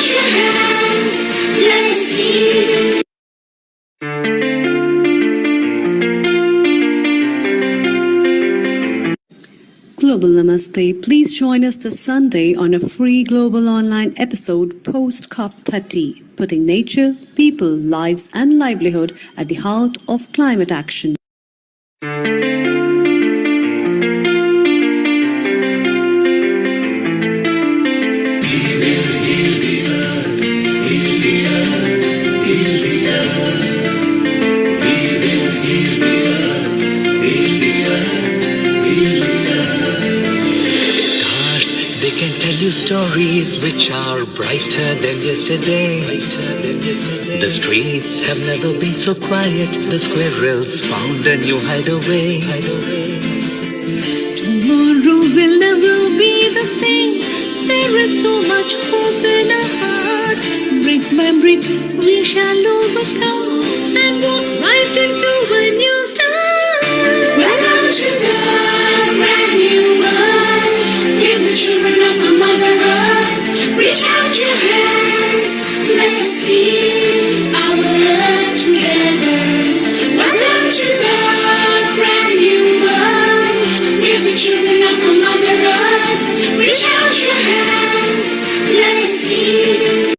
out your hands, let us heal. Global Namaste. Please join us this Sunday on a free global online episode Post-COP30, putting nature, people, lives and livelihood at the heart of climate action. Stories which are brighter than yesterday. The streets have never been so quiet. The squirrels found a new hideaway. Tomorrow will never be the same. There is so much hope in our hearts. Brick by brick we shall overcome and walk right into a new start. Welcome to the brand new world. Give the children of the Mother Earth. Reach out your hands, let us heal our earth together. Welcome to the brand new world. Give the children of the Mother Earth. Reach out your hands, let us heal.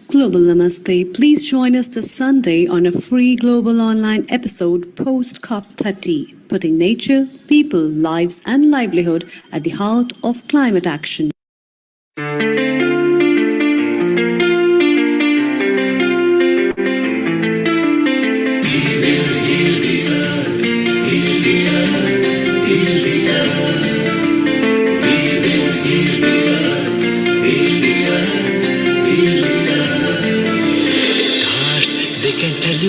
Global Namaste. Please join us this Sunday on a free global online episode Post-COP30, putting nature, people, lives and livelihood at the heart of climate action.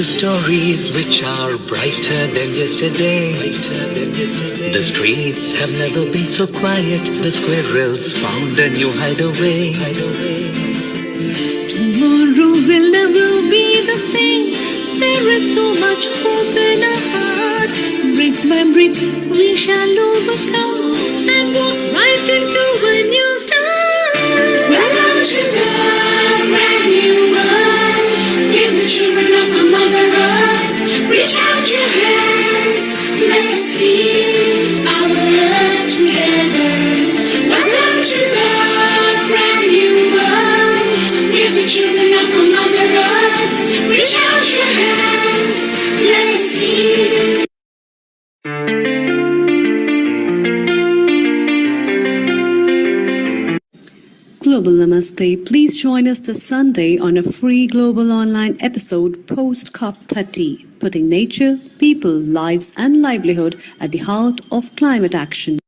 Stories which are brighter than yesterday. The streets have never been so quiet. The squirrels found a new hideaway. Tomorrow will never be the same. There is so much hope in our hearts. Brick by brick we shall overcome and walk right into a new start. Welcome to the brand new world. Give the children of the Mother Earth. Reach out your hands, let us heal our earth together. Welcome to the brand new world. Give the children of the Mother Earth. Reach out your hands, let us heal. Global Namaste. Please join us this Sunday on a free global online episode Post-COP30, putting nature, people, lives and livelihood at the heart of climate action.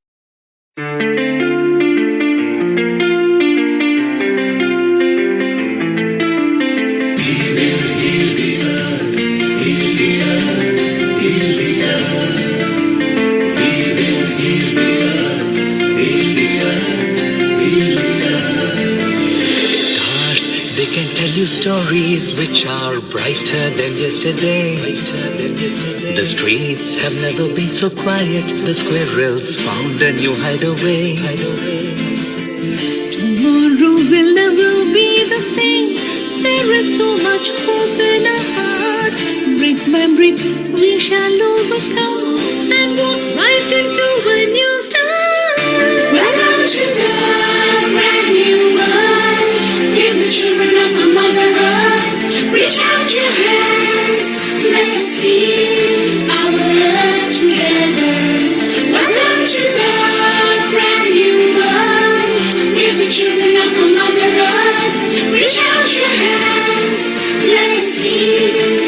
Stories which are brighter than yesterday. The streets have never been so quiet. The squirrels found a new hideaway. Tomorrow will never be the same. There is so much hope in our hearts. Brick by brick we shall overcome and walk right into a new start. Welcome to the brand new world. Give the children of the Mother Earth. Reach out your hands, let us heal our earth together. Welcome to the brand new world. Give the children of the Mother Earth. Reach out your hands, let us heal.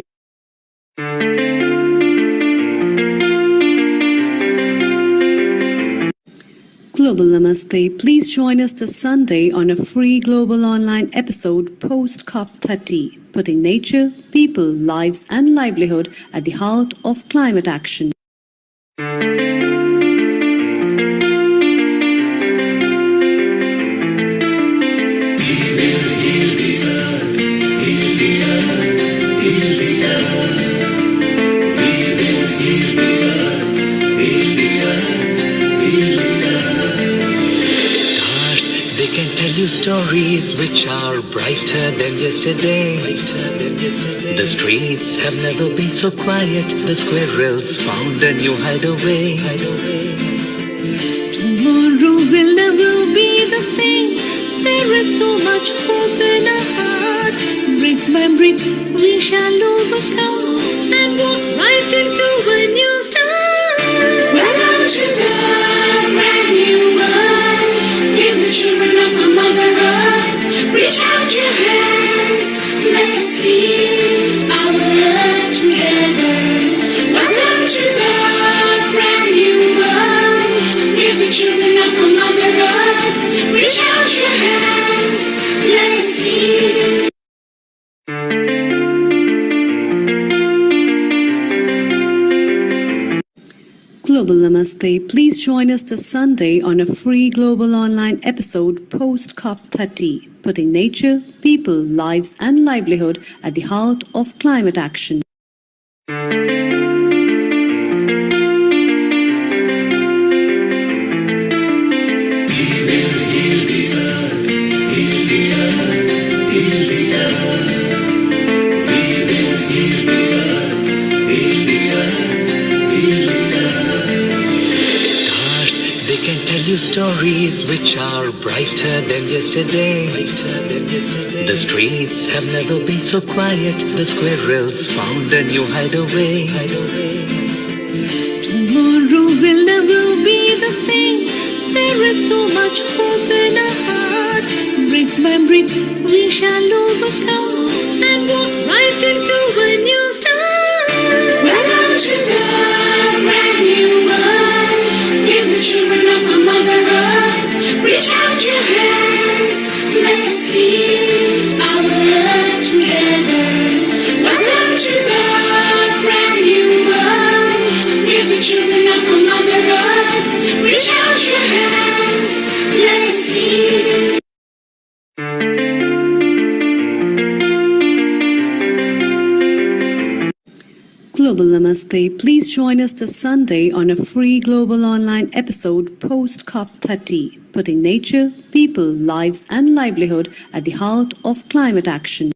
Global Namaste. Please join us this Sunday on a free global online episode Post-COP30, putting nature, people, lives and livelihood at the heart of climate action. you stories which are brighter than yesterday. The streets have never been so quiet. The squirrels found a new hideaway. Tomorrow will never be the same. There is so much hope in our hearts. Brick by brick, we shall overcome and walk right into a new start. Welcome to the brand new world. We're the children of a mother earth. Reach out your hands. Let us lead our earth together. Welcome to the brand new world. We're the children of a mother earth. Reach out your hands. Let us lead. Global Namaste. Please join us this Sunday on a free global online episode Post-COP30, putting nature, people, lives and livelihood at the heart of climate action. They can tell you stories which are brighter than yesterday. The streets have never been so quiet. The squirrels found a new hideaway. Tomorrow will never be the same. There is so much hope in our hearts. Brick by brick, we shall overcome and walk right into a new start. Welcome to the brand new world. We're the children of a mother earth. Reach out your hands. Let us lead our earth together. Welcome to the brand new world. We're the children of a mother earth. Reach out your hands. Let us lead. Global Namaste. Please join us this Sunday on a free global online episode Post-COP30, putting nature, people, lives and livelihood at the heart of climate action.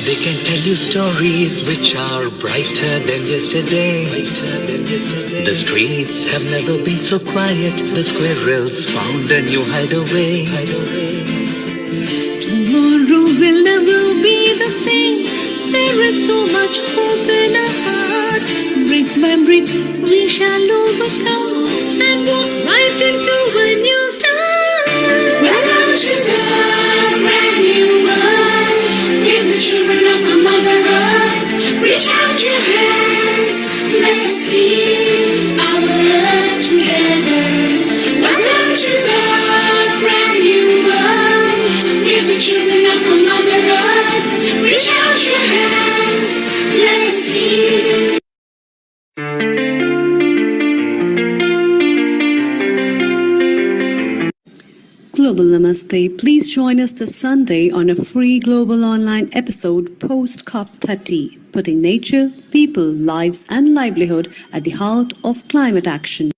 They can tell you stories which are brighter than yesterday. The streets have never been so quiet. The squirrels found a new hideaway. Tomorrow will never be the same. There is so much hope in our hearts. Brick by brick, we shall overcome and walk right into a new start. Welcome to the brand new world. We're the children of a mother earth. Reach out your hands. Let us lead our earth together. Welcome to the brand new world. We're the children of a mother earth. Reach out your hands. Let us lead. Global Namaste. Please join us this Sunday on a free global online episode Post-COP30, putting nature, people, lives and livelihood at the heart of climate action.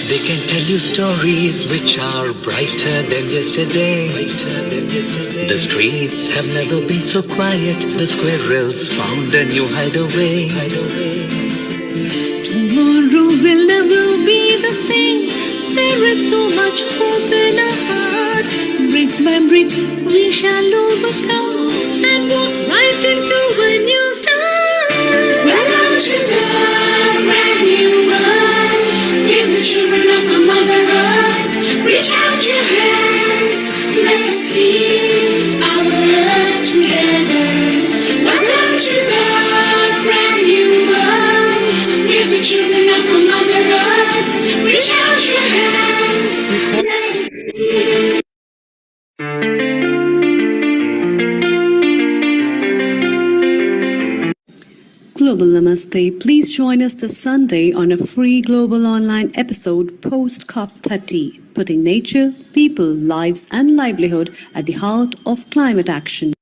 They can tell you stories which are brighter than yesterday. The streets have never been so quiet. The squirrels found a new hideaway. Tomorrow will never be the same. There is so much hope in our hearts. Brick by brick, we shall overcome and walk right into a new start. Welcome to the brand new world. We're the children of a mother earth. Reach out your hands. Let us lead our earth together. Welcome to the global namaste. Please join us this Sunday on a free global online episode Post-COP30, putting nature, people, lives, and livelihood at the heart of climate action.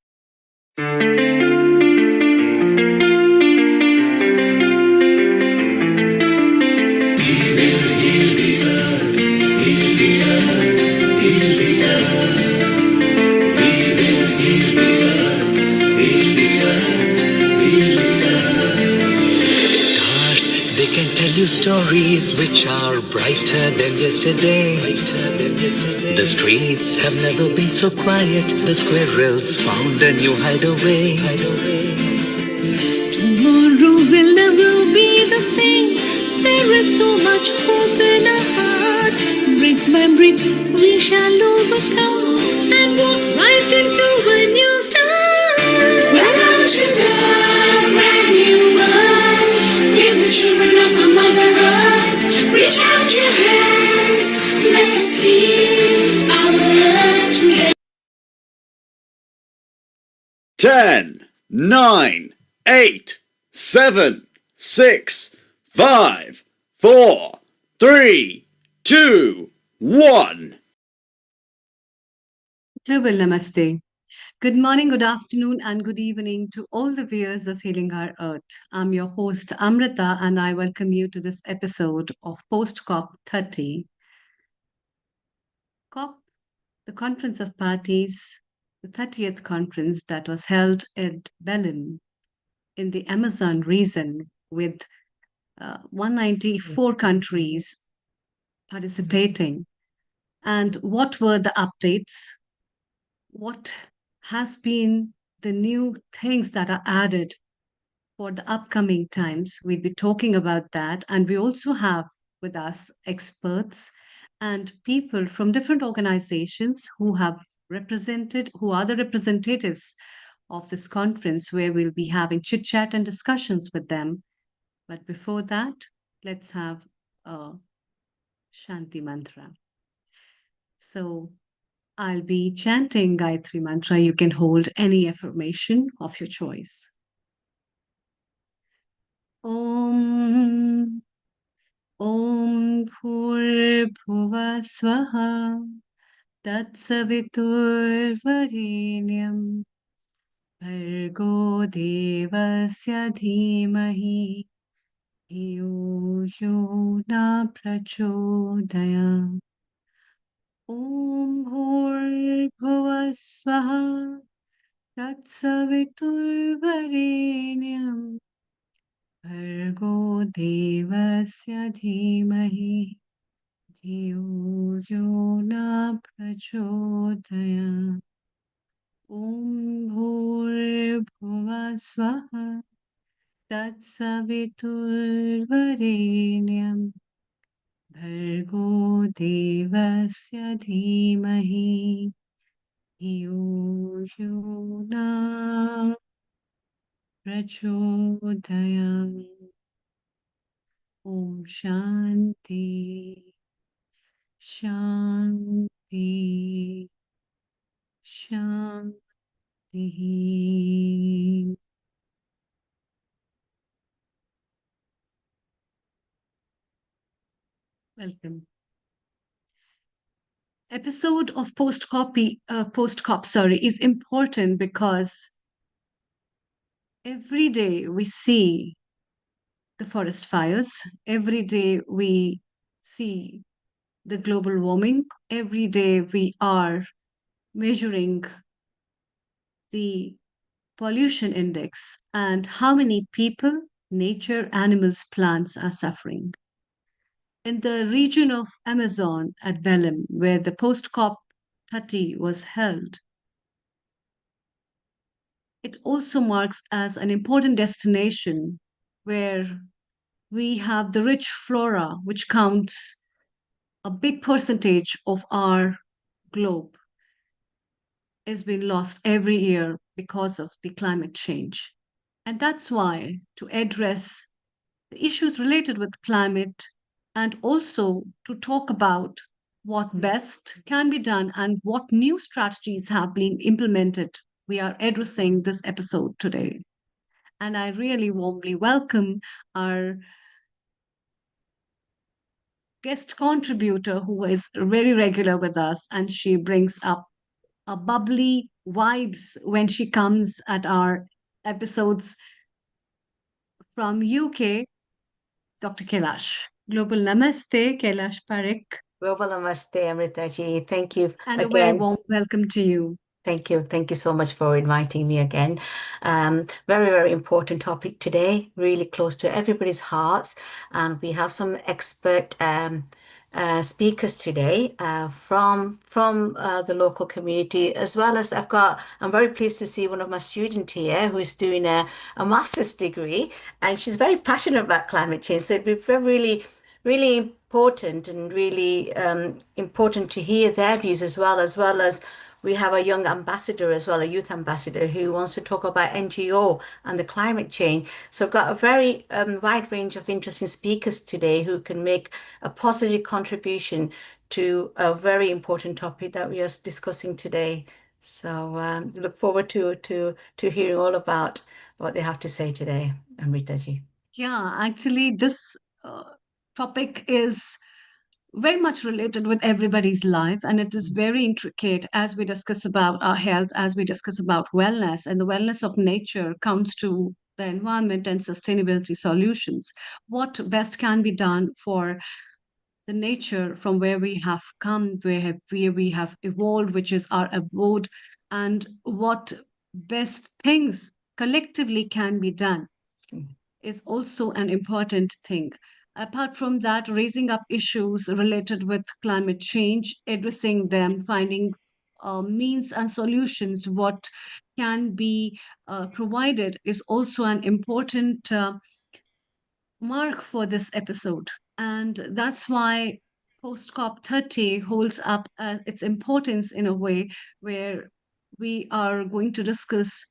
Stars, they can tell you stories which are brighter than yesterday. The streets have never been so quiet. The squirrels found a new hideaway. Tomorrow will never be the same. There is so much hope in our hearts. Brick by brick, we shall overcome and walk right into a new start. Welcome to the brand new world. We're the children of the Mother Earth. Reach out your hands. Let us lead our earth together. 10, 9, 8, 7, 6, 5, 4, 3, 2, 1. Global Namaste. Good morning, good afternoon, and good evening to all the viewers of Healing Our Earth. I'm your host, Amrita, and I welcome you to this episode of Post-COP30. COP, the Conference of Parties, the 30th conference that was held at Berlin in the Amazon region with 194 countries participating. And what were the updates? What has been the new things that are added for the upcoming times? We'll be talking about that. And we also have with us experts and people from different organizations who are the representatives of this conference, where we'll be having chit chat and discussions with them. But before that, let's have a Shanti mantra. So I'll be chanting Gayatri mantra. You can hold any affirmation of your choice. Om Bhur Swaha Tatsavitur Varenyam Bhargo Devasya Dhimahi Dhiyo Yo Na Prachodayam. Om Bhur Swaha Tatsavitur Varenyam Bhargo Devasya Dhimahi Dhiyo Yo Na Prachodayam. Om Bhur Swaha Tatsavitur Varenyam Bhargo Devasya Dhimahi Dhiyo Yo Na Prachodayam. Om Shanti Shanti Shanti. Welcome. Episode of Post-COP, is important because every day we see the forest fires, every day we see the global warming, every day we are measuring the pollution index and how many people, nature, animals, plants are suffering. In the region of Amazon at Belém, where the Post-COP30 was held, it also marks as an important destination where we have the rich flora, which counts a big percentage of our globe, is being lost every year because of the climate change. And that's why, to address the issues related with climate and also to talk about what best can be done and what new strategies have been implemented, we are addressing this episode today. And I really warmly welcome our guest contributor who is very regular with us, and she brings up a bubbly vibes when she comes at our episodes from UK, Dr. Kailash. Global Namaste, Kailash Parekh, Global Namaste, Amritaji. Thank you and a very again. warm welcome to you. Thank you. Thank you so much for inviting me again. Very, very important topic today, really close to everybody's hearts. And we have some expert speakers today from the local community, as well as I'm very pleased to see one of my students here who's doing a master's degree, and she's very passionate about climate change. So it'd be really important and really important to hear their views as well as we have a young ambassador as well, a youth ambassador who wants to talk about NGO and the climate change. So I've got a very wide range of interesting speakers today who can make a positive contribution to a very important topic that we are discussing today. So look forward to hearing all about what they have to say today, Amritaji. Yeah, actually, this uh, topic is very much related with everybody's life, and it is very intricate as we discuss about our health, as we discuss about wellness, and the wellness of nature comes to the environment and sustainability solutions. What best can be done for the nature from where we have come, where we have evolved, which is our abode, and what best things collectively can be done is also an important thing. Apart from that, raising up issues related with climate change, addressing them, finding means and solutions, what can be provided is also an important mark for this episode. And that's why Post COP30 holds up its importance in a way where we are going to discuss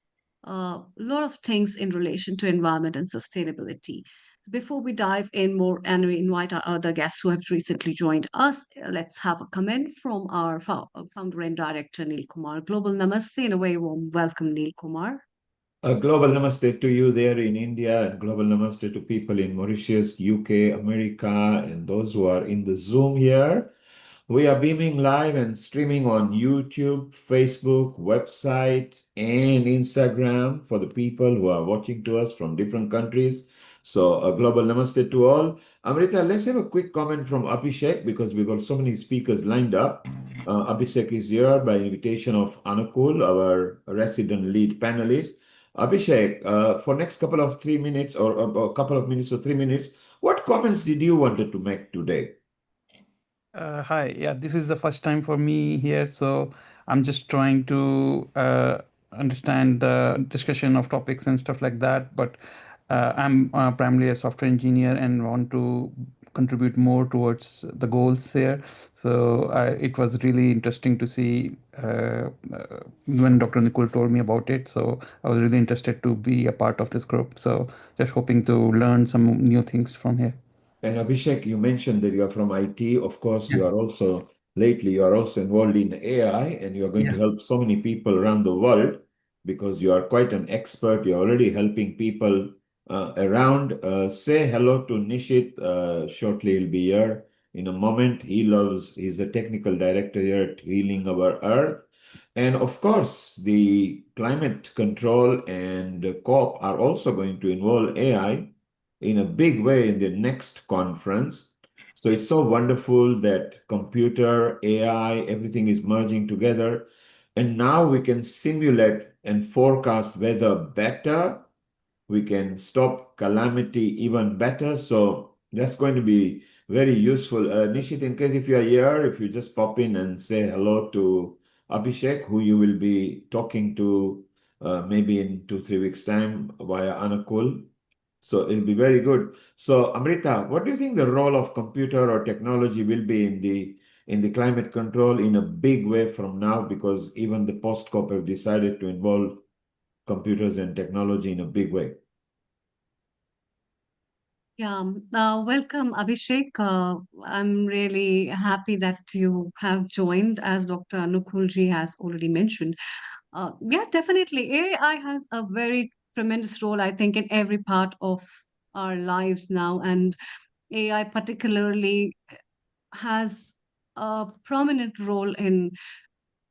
a lot of things in relation to environment and sustainability. Before we dive in more and we invite our other guests who have recently joined us, let's have a comment from our founder and director, Neil Kumar. Global Namaste, and a very warm welcome, Neil Kumar. A global namaste to you there in India, and global namaste to people in Mauritius, UK, America, and those who are in the Zoom here. We are beaming live and streaming on YouTube, Facebook, website, and Instagram for the people who are watching to us from different countries. So a global namaste to all. Amrita, let's have a quick comment from Abhishek because we've got so many speakers lined up. Abhishek is here by invitation of Anukul, our resident lead panelist. Abhishek, for next couple of 3 minutes or a couple of minutes or 3 minutes, what comments did you wanted to make today? Hi, yeah, this is the first time for me here, so I'm just trying to understand the discussion of topics and stuff like that. But I'm primarily a software engineer and want to contribute more towards the goals here. So it was really interesting to see when Dr. Nicole told me about it. So I was really interested to be a part of this group. So just hoping to learn some new things from here. And Abhishek, you mentioned that you are from IT. Of course, Yeah. lately, you are also involved in AI, and you are going to Yeah. help so many people around the world because you are quite an expert. You're already helping people around. Say hello to Nishit. Shortly, he'll be here in a moment. He's the technical director here at Healing Our Earth. And of course, the climate control and COP are also going to involve AI in a big way in the next conference. So it's so wonderful that computer, AI, everything is merging together. And now we can simulate and forecast weather better. We can stop calamity even better. So that's going to be very useful. Nishit, in case if you are here, if you just pop in and say hello to Abhishek, who you will be talking to maybe in 2-3 weeks' time via Anukul. So it'll be very good. So Amrita, what do you think the role of computer or technology will be in the climate control in a big way from now? Because even the post-COP have decided to involve computers and technology in a big way. Yeah, welcome, Abhishek. I'm really happy that you have joined, as Dr. Nukulji has already mentioned. Yeah, definitely. AI has a very tremendous role, I think, in every part of our lives now. And AI particularly has a prominent role in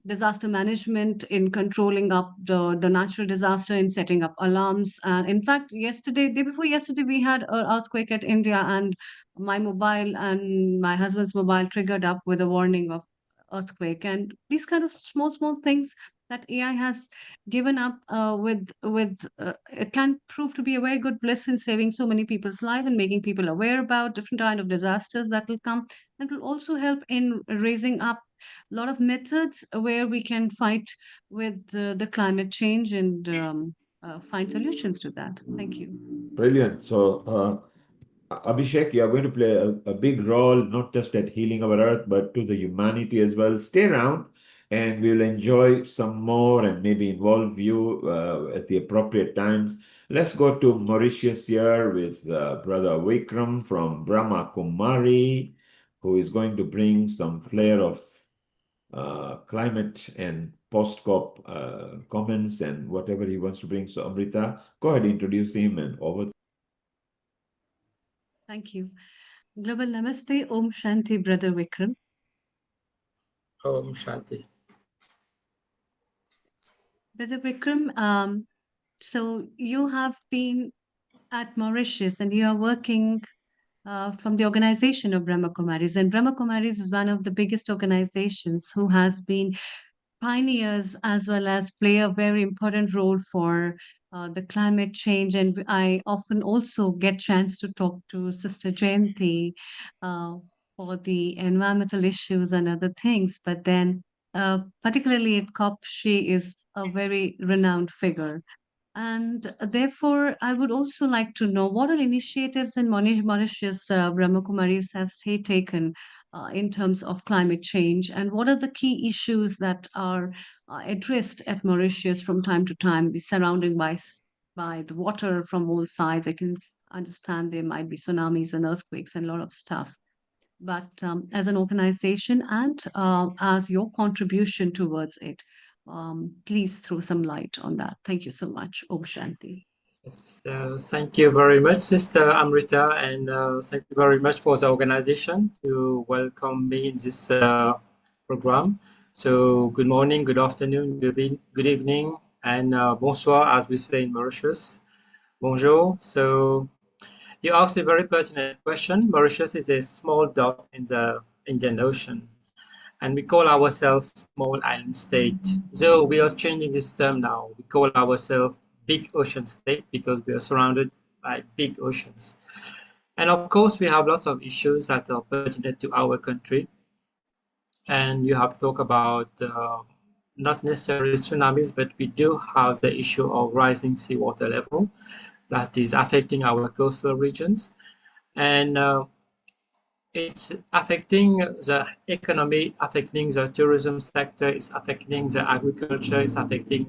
disaster management, in controlling up the natural disaster, in setting up alarms. And in fact, day before yesterday, we had an earthquake at India, and my mobile and my husband's mobile triggered up with a warning of earthquake. And these kind of small things that AI has given up it can prove to be a very good bliss in saving so many people's life and making people aware about different kind of disasters that will come, and will also help in raising up a lot of methods where we can fight with the climate change and find solutions to that. Thank you. Brilliant. So, Abhishek, you are going to play a big role, not just at healing our earth, but to the humanity as well. Stay around and we'll enjoy some more and maybe involve you at the appropriate times. Let's go to Mauritius here with Brother Vikram from Brahma Kumari, who is going to bring some flair of climate and post-COP comments and whatever he wants to bring. So, Amrita, go ahead, introduce him and over. Thank you. Global Namaste, Om Shanti, Brother Vikram. Om Shanti. Brother Vikram, so you have been at Mauritius and you are working from the organization of Brahma Kumaris. And Brahma Kumaris is one of the biggest organizations who has been pioneers as well as play a very important role for the climate change. And I often also get chance to talk to Sister Jayanti for the environmental issues and other things. But then, particularly at COP, she is a very renowned figure. And therefore, I would also like to know what are initiatives in Mauritius Brahma Kumaris have taken in terms of climate change, and what are the key issues that are addressed at Mauritius from time to time, surrounding by the water from all sides. I can understand there might be tsunamis and earthquakes and a lot of stuff. But as an organization and as your contribution towards it, please throw some light on that. Thank you so much. Om Shanti. Yes, thank you very much, Sister Amrita, and thank you very much for the organization to welcome me in this program. So, good morning, good afternoon, good evening, and bonsoir, as we say in Mauritius. Bonjour. So, you asked a very pertinent question. Mauritius is a small dot in the Indian Ocean, and we call ourselves small island state. So we are changing this term now. We call ourselves big ocean state because we are surrounded by big oceans. And of course, we have lots of issues that are pertinent to our country. And you have talked about not necessarily tsunamis, but we do have the issue of rising seawater level that is affecting our coastal regions. And it's affecting the economy, affecting the tourism sector, it's affecting the agriculture, it's affecting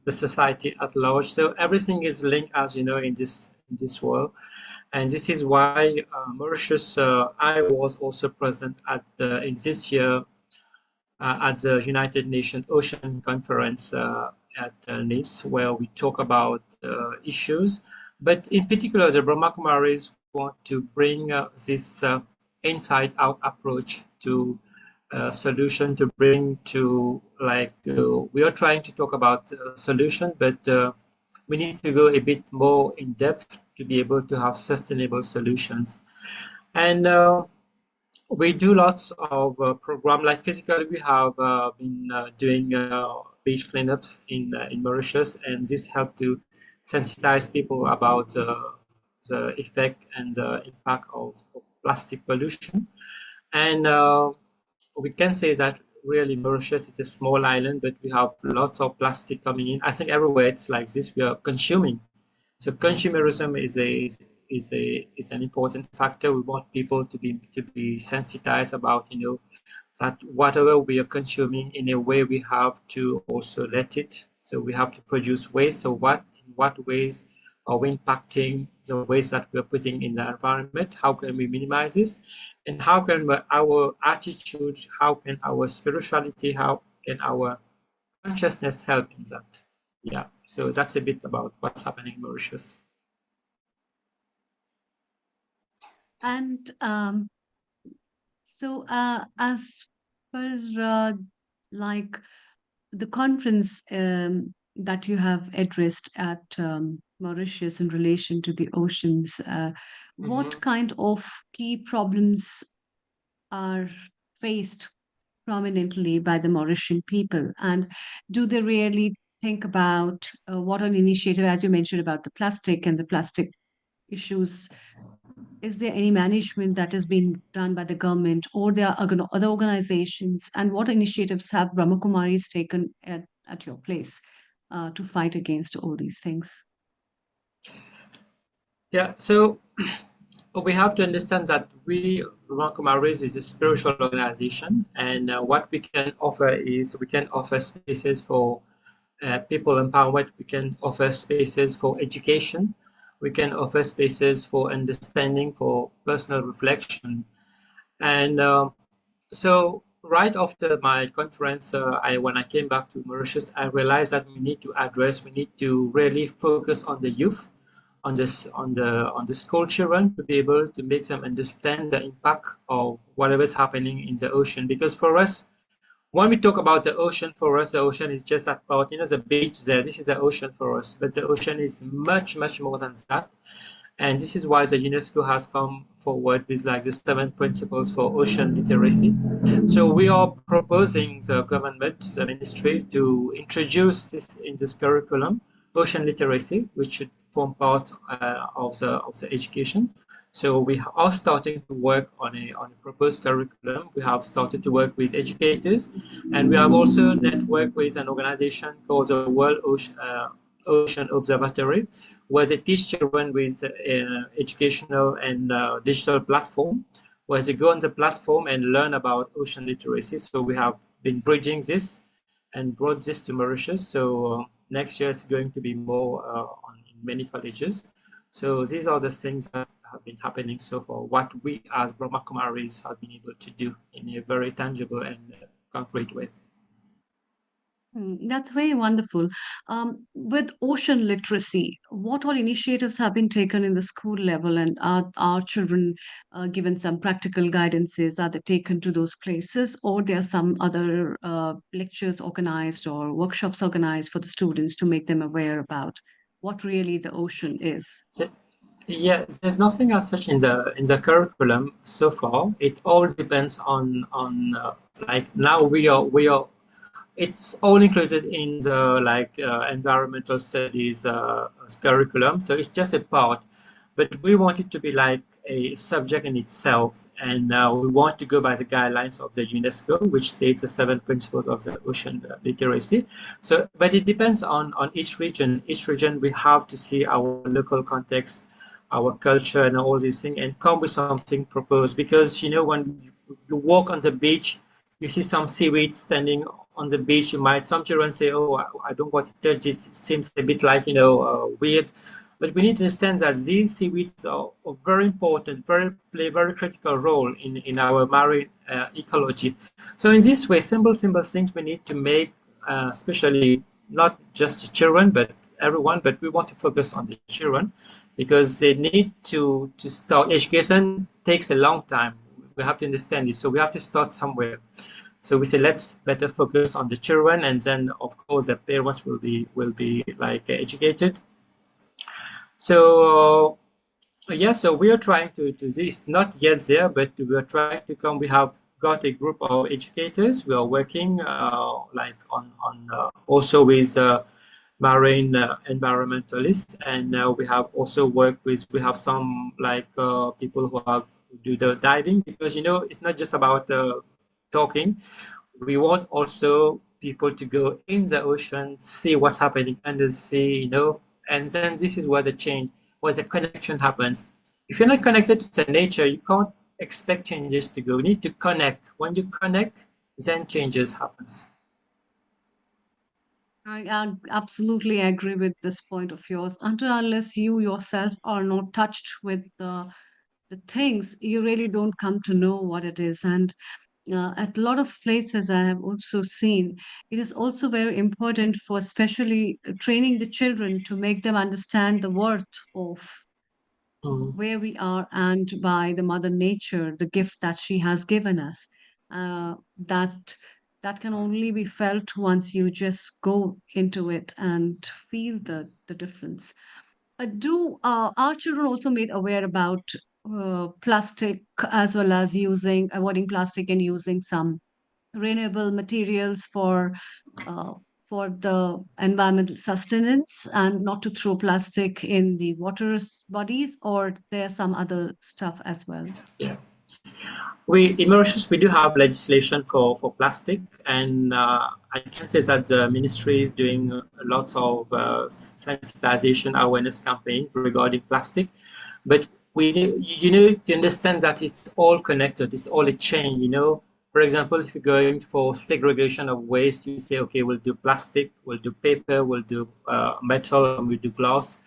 the society at large. So everything is linked, as you know, in this world. And this is why Mauritius, I was also present at in this year at the United Nations Ocean Conference at Nice, where we talk about issues. But in particular, the Brahma Kumaris want to bring this inside-out approach to solution, to bring to we are trying to talk about solution, but we need to go a bit more in depth to be able to have sustainable solutions. And we do lots of programs. Like physically, we have been doing beach cleanups in Mauritius, and this helped to sensitize people about the effect and the impact of plastic pollution. And we can say that really Mauritius is a small island, but we have lots of plastic coming in. I think everywhere it's like this, we are consuming. So consumerism is an important factor. We want people to be sensitized about, that whatever we are consuming, in a way we have to also let it. So we have to produce waste. So in what ways are we impacting the waste that we're putting in the environment? How can we minimize this? And how can our attitude, how can our spirituality, how can our consciousness help in that? Yeah, so that's a bit about what's happening in Mauritius. And so, as per like the conference that you have addressed at Mauritius in relation to the oceans, what kind of key problems are faced prominently by the Mauritian people? And do they really think about what an initiative, as you mentioned about the plastic and the plastic issues, is there any management that has been done by the government or there are other organizations? And what initiatives have Brahmakumaris taken at your place to fight against all these things? Yeah, so we have to understand that we, Kumaris, is a spiritual organization, and what we can offer is we can offer spaces for people empowerment, we can offer spaces for education, we can offer spaces for understanding, for personal reflection. And so right after my conference, when I came back to Mauritius, I realized that we need to really focus on the youth, on the school children, to be able to make them understand the impact of whatever's happening in the ocean. Because for us, when we talk about the ocean, for us, the ocean is just about, the beach there. This is the ocean for us, but the ocean is much, much more than that. And this is why the UNESCO has come forward with like the 7 principles for ocean literacy. So we are proposing the government, the ministry, to introduce this in this curriculum, ocean literacy, which should form part of the education. So we are starting to work on a proposed curriculum. We have started to work with educators, and we have also networked with an organization called the World Ocean Observatory, where they teach children with educational and digital platform, where they go on the platform and learn about ocean literacy. So we have been bridging this and brought this to Mauritius. So next year it's going to be more in many colleges. So these are the things that have been happening so far, what we as Brahma Kumaris have been able to do in a very tangible and concrete way. That's very wonderful. With ocean literacy, what all initiatives have been taken in the school level, and are children given some practical guidances? Are they taken to those places, or there are some other lectures organized or workshops organized for the students to make them aware about what really the ocean is? So, yeah, there's nothing as such in the curriculum so far. It all depends on like now we are it's all included in the like environmental studies curriculum, so it's just a part, but we want it to be like a subject in itself, and we want to go by the guidelines of the UNESCO, which states the 7 principles of the ocean literacy. So but it depends on each region. We have to see our local context, our culture, and all these things, and come with something proposed. Because when you walk on the beach, you see some seaweed standing on the beach. Some children say, "Oh, I don't want to touch it. It seems a bit like weird." But we need to understand that these seaweeds are very important, play a very critical role in our marine ecology. So in this way, simple things we need to make, especially not just children, but everyone. But we want to focus on the children because they need to start. Education takes a long time. We have to understand this. So we have to start somewhere. So we say let's better focus on the children, and then of course the parents will be like educated. So yeah, so we are trying to this, not yet there, but we are trying to come. We have got a group of educators. We are working like on also with marine environmentalists, and we have also worked with. We have some like people who do the diving, because it's not just about talking. We want also people to go in the ocean, see what's happening under the sea, and then this is where the change, where the connection happens. If you're not connected to the nature, you can't expect changes to go. You need to connect. When you connect, then changes happens. I absolutely agree with this point of yours. Until unless you yourself are not touched with the things, you really don't come to know what it is. And At a lot of places I have also seen, it is also very important for especially training the children to make them understand the worth of Mm. where we are and by the mother nature, the gift that she has given us. That that can only be felt once you just go into it and feel the difference. Do our children also made aware about plastic, as well as using avoiding plastic and using some renewable materials uh, for the environmental sustenance, and not to throw plastic in the water bodies, or there's some other stuff as well? Yeah. We in Mauritius we do have legislation for plastic, and I can say that the ministry is doing lots of sensitization awareness campaign regarding plastic. But we you know to understand that it's all connected. It's all a chain. You know, for example, if you're going for segregation of waste, you say, okay, we'll do plastic, we'll do paper, we'll do metal, and we'll do glass.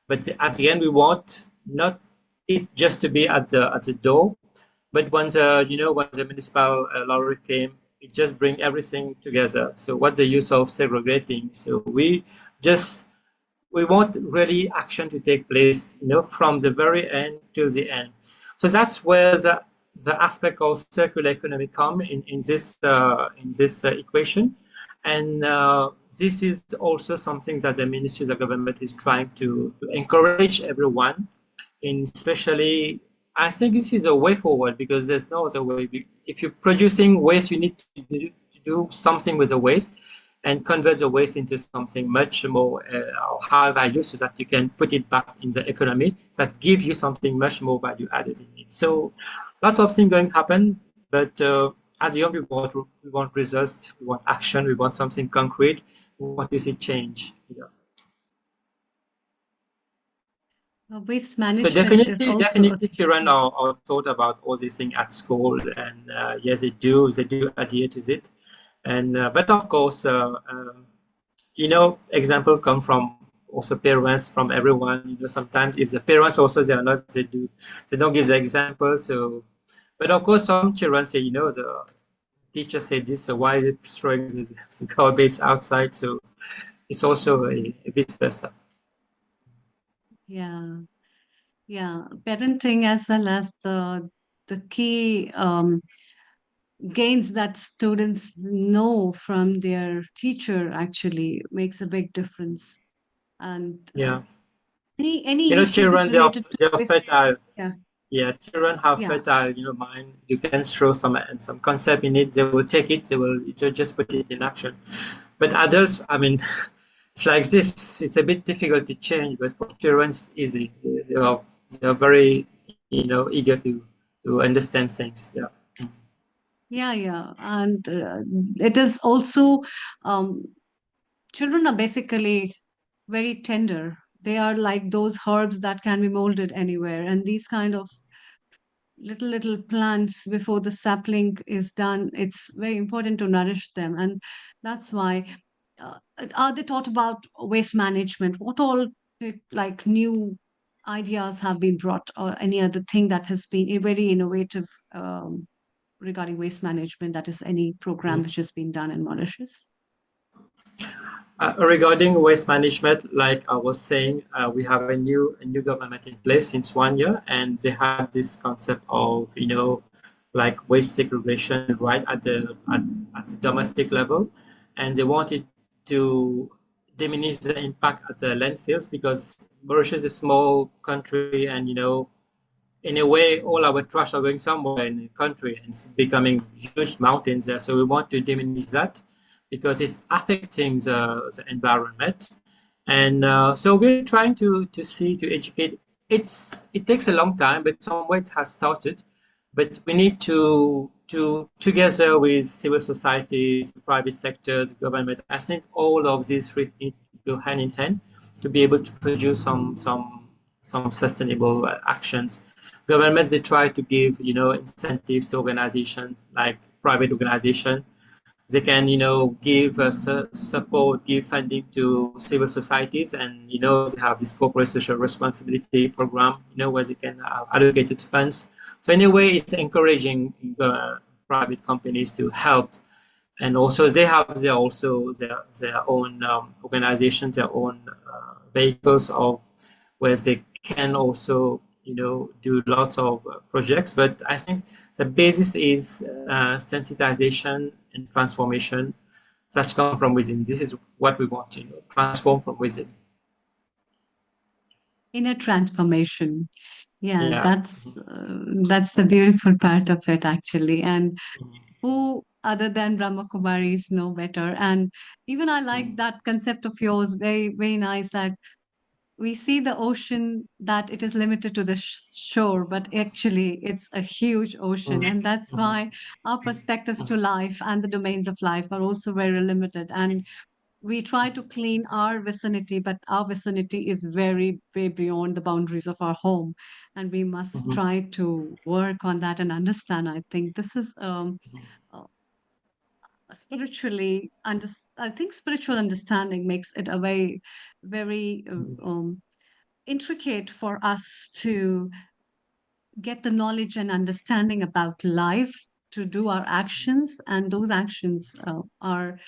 But at the end, we want not it just to be at the door, but once you know once the municipal lottery came, it just bring everything together. So what's the use of segregating? So just we want really action to take place, you know, from the very end till the end. So that's where the aspect of circular economy come in this equation, and this is also something that the ministry, the government is trying to encourage everyone in, especially I think this is a way forward because there's no other way. If you're producing waste, you need to do something with the waste and convert the waste into something much more high value, so that you can put it back in the economy that give you something much more value added in it. So lots of things going to happen, but at the end we want results, we want action, we want something concrete, we want to see change. You know. Waste So management is definitely, also a definitely, children are taught about all these things at school, and yes, they do adhere to it. And but of course, you know, examples come from also parents, from everyone. You know, sometimes if the parents also they are not, they don't give the example. So, but of course, some children say, you know, the teacher said this, so why are you throwing the garbage outside? So it's also a vice versa. yeah, yeah, parenting as well as the key gains that students know from their teacher actually makes a big difference. And Yeah, any you know, initiatives children related to they are waste? fertile. Yeah, Yeah, children have yeah, fertile, you know, mind. You can throw some concept in it, they will take it, they will just put it in action. But adults, I mean, it's like this. It's a bit difficult to change, but for children, it's easy. They are very, you know, eager to understand things. Yeah. yeah, and it is also um, children are basically very tender. They are like those herbs that can be molded anywhere, and these kind of little plants before the sapling is done, it's very important to nourish them. And that's why are they taught about waste management? What all like new ideas have been brought, or any other thing that has been very innovative regarding waste management, that is any program which has been done in Mauritius? Regarding waste management, like I was saying, we have a new government in place since 1 year, and they had this concept of, you know, like waste segregation right at the domestic level, and they wanted to diminish the impact at the landfills because Mauritius is a small country, and you know, in a way, all our trash are going somewhere in the country, and it's becoming huge mountains there. So we want to diminish that because it's affecting the environment. And so we're trying to educate. It takes a long time, but somewhere it has started. But we need to together with civil societies, the private sector, the government. I think all of these three need to go hand in hand to be able to produce some sustainable actions. Governments, they try to give, you know, incentives to organization like private organization. They can, you know, give support, give funding to civil societies, and you know they have this corporate social responsibility program, you know, where they can allocate funds. So in a way, it's encouraging private companies to help. And also they have their own organizations, their own vehicles of where they can also do lots of projects. But I think the basis is sensitization and transformation that's come from within. This is what we want to transform from within. Inner transformation. Yeah, Yeah. that's the beautiful part of it, actually. And who other than Brahma Kumaris know better? And even I like that concept of yours, very, very nice, that we see the ocean that it is limited to the shore, but actually it's a huge ocean. And that's why our perspectives to life and the domains of life are also very limited. And we try to clean our vicinity, but our vicinity is very way beyond the boundaries of our home, and we must try to work on that and understand. I think this is uh, spiritually I think spiritual understanding makes it a very, very intricate for us to get the knowledge and understanding about life, to do our actions, and those actions are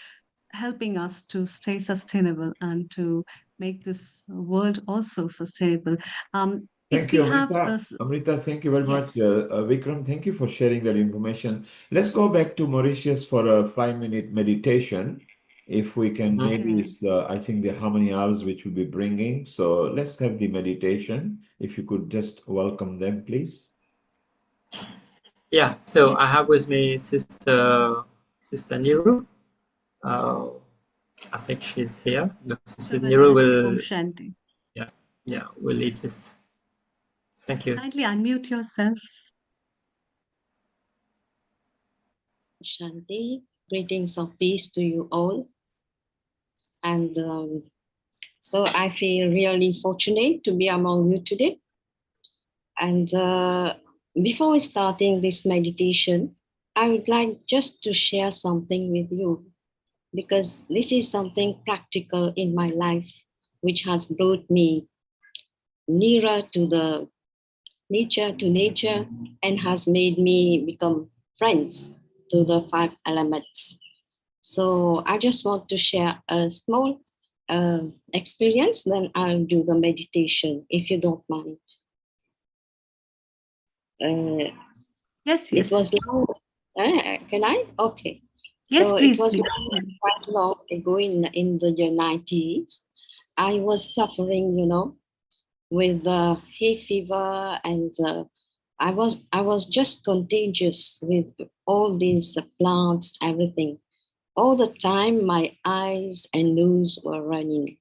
helping us to stay sustainable and to make this world also sustainable. If Thank we you, have Amrita. this, Amrita, thank you very much. yes, Vikram, thank you for sharing that information. Let's go back to Mauritius for a 5-minute meditation. If we can, maybe okay. it's, I think, the harmony hours which we'll be bringing. So let's have the meditation. If you could just welcome them, please. Yeah. So I Yes. have with me Sister Niru. I think she's here. So Sister we'll Niru list the Om will, Shanti. will lead this. Thank you. Kindly unmute yourself. Shanti, greetings of peace to you all. And so I feel really fortunate to be among you today. And before starting this meditation, I would like just to share something with you, because this is something practical in my life, which has brought me nearer to the nature, and has made me become friends to the 5 elements. So I just want to share a small experience, then I'll do the meditation, if you don't mind. Yes, It was yes. long. Can I? Okay. Yes, So it please, was please. quite long ago in the year 90s. I was suffering, with hay fever, and I was just contagious with all these plants, everything. All the time, my eyes and nose were running.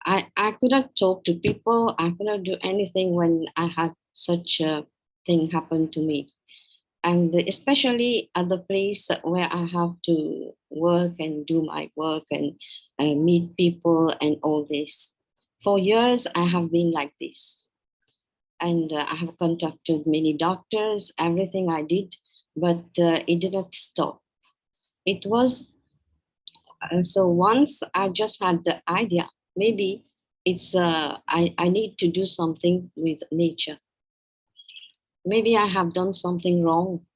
I couldn't talk to people. I couldn't do anything when I had such a thing happen to me. And especially at the place where I have to work and do my work and meet people and all this. For years, I have been like this. And I have contacted many doctors, everything I did, but it did not stop. It was, so once I just had the idea, maybe it's, I need to do something with nature. Maybe I have done something wrong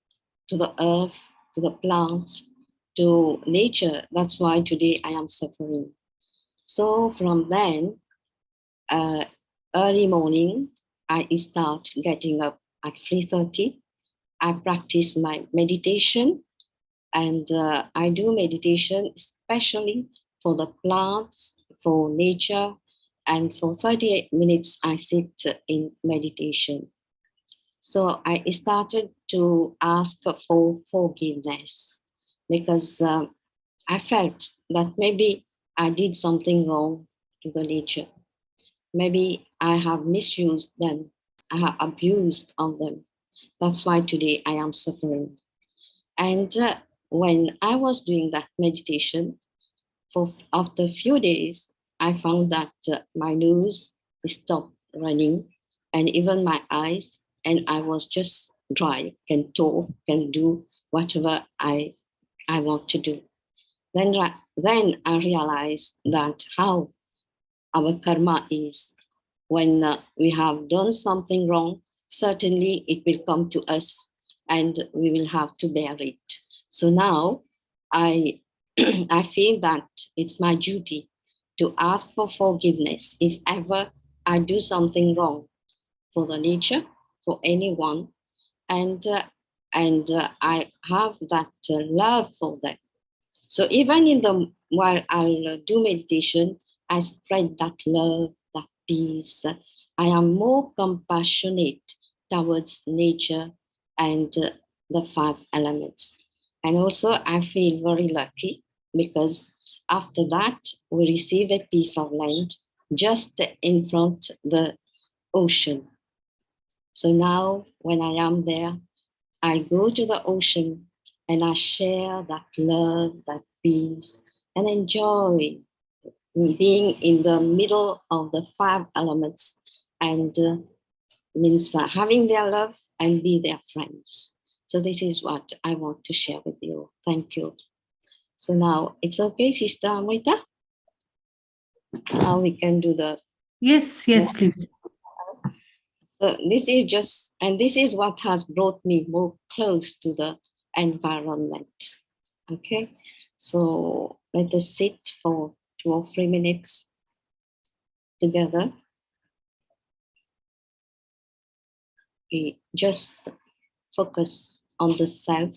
to the earth, to the plants, to nature. That's why today I am suffering. So from then, early morning, I start getting up at 3:30. I practice my meditation, and I do meditation especially for the plants, for nature, and for 38 minutes I sit in meditation. So I started to ask for forgiveness, because I felt that maybe I did something wrong to the nature. Maybe I have misused them. I have abused on them. That's why today I am suffering. And when I was doing that meditation, after a few days, I found that my nose stopped running, and even my eyes, and I was just dry, can talk, can do whatever I want to do. Then I realized that how our karma is. When we have done something wrong, certainly it will come to us and we will have to bear it. So now I, I feel that it's my duty to ask for forgiveness if ever I do something wrong for the nature, for anyone, and I have that love for them. So even in the while I'll do meditation, I spread that love, that peace. I am more compassionate towards nature and the five elements. And also I feel very lucky because after that we receive a piece of land just in front the ocean. So now when I am there, I go to the ocean and I share that love, that peace, and enjoy being in the middle of the five elements and means having their love and be their friends. So this is what I want to share with you. Thank you. So now it's okay, Sister Amrita? Now we can do the... Yes, please. So this is just, and this is what has brought me more close to the environment. Okay, so let us sit for 2 or 3 minutes together. We just focus on the self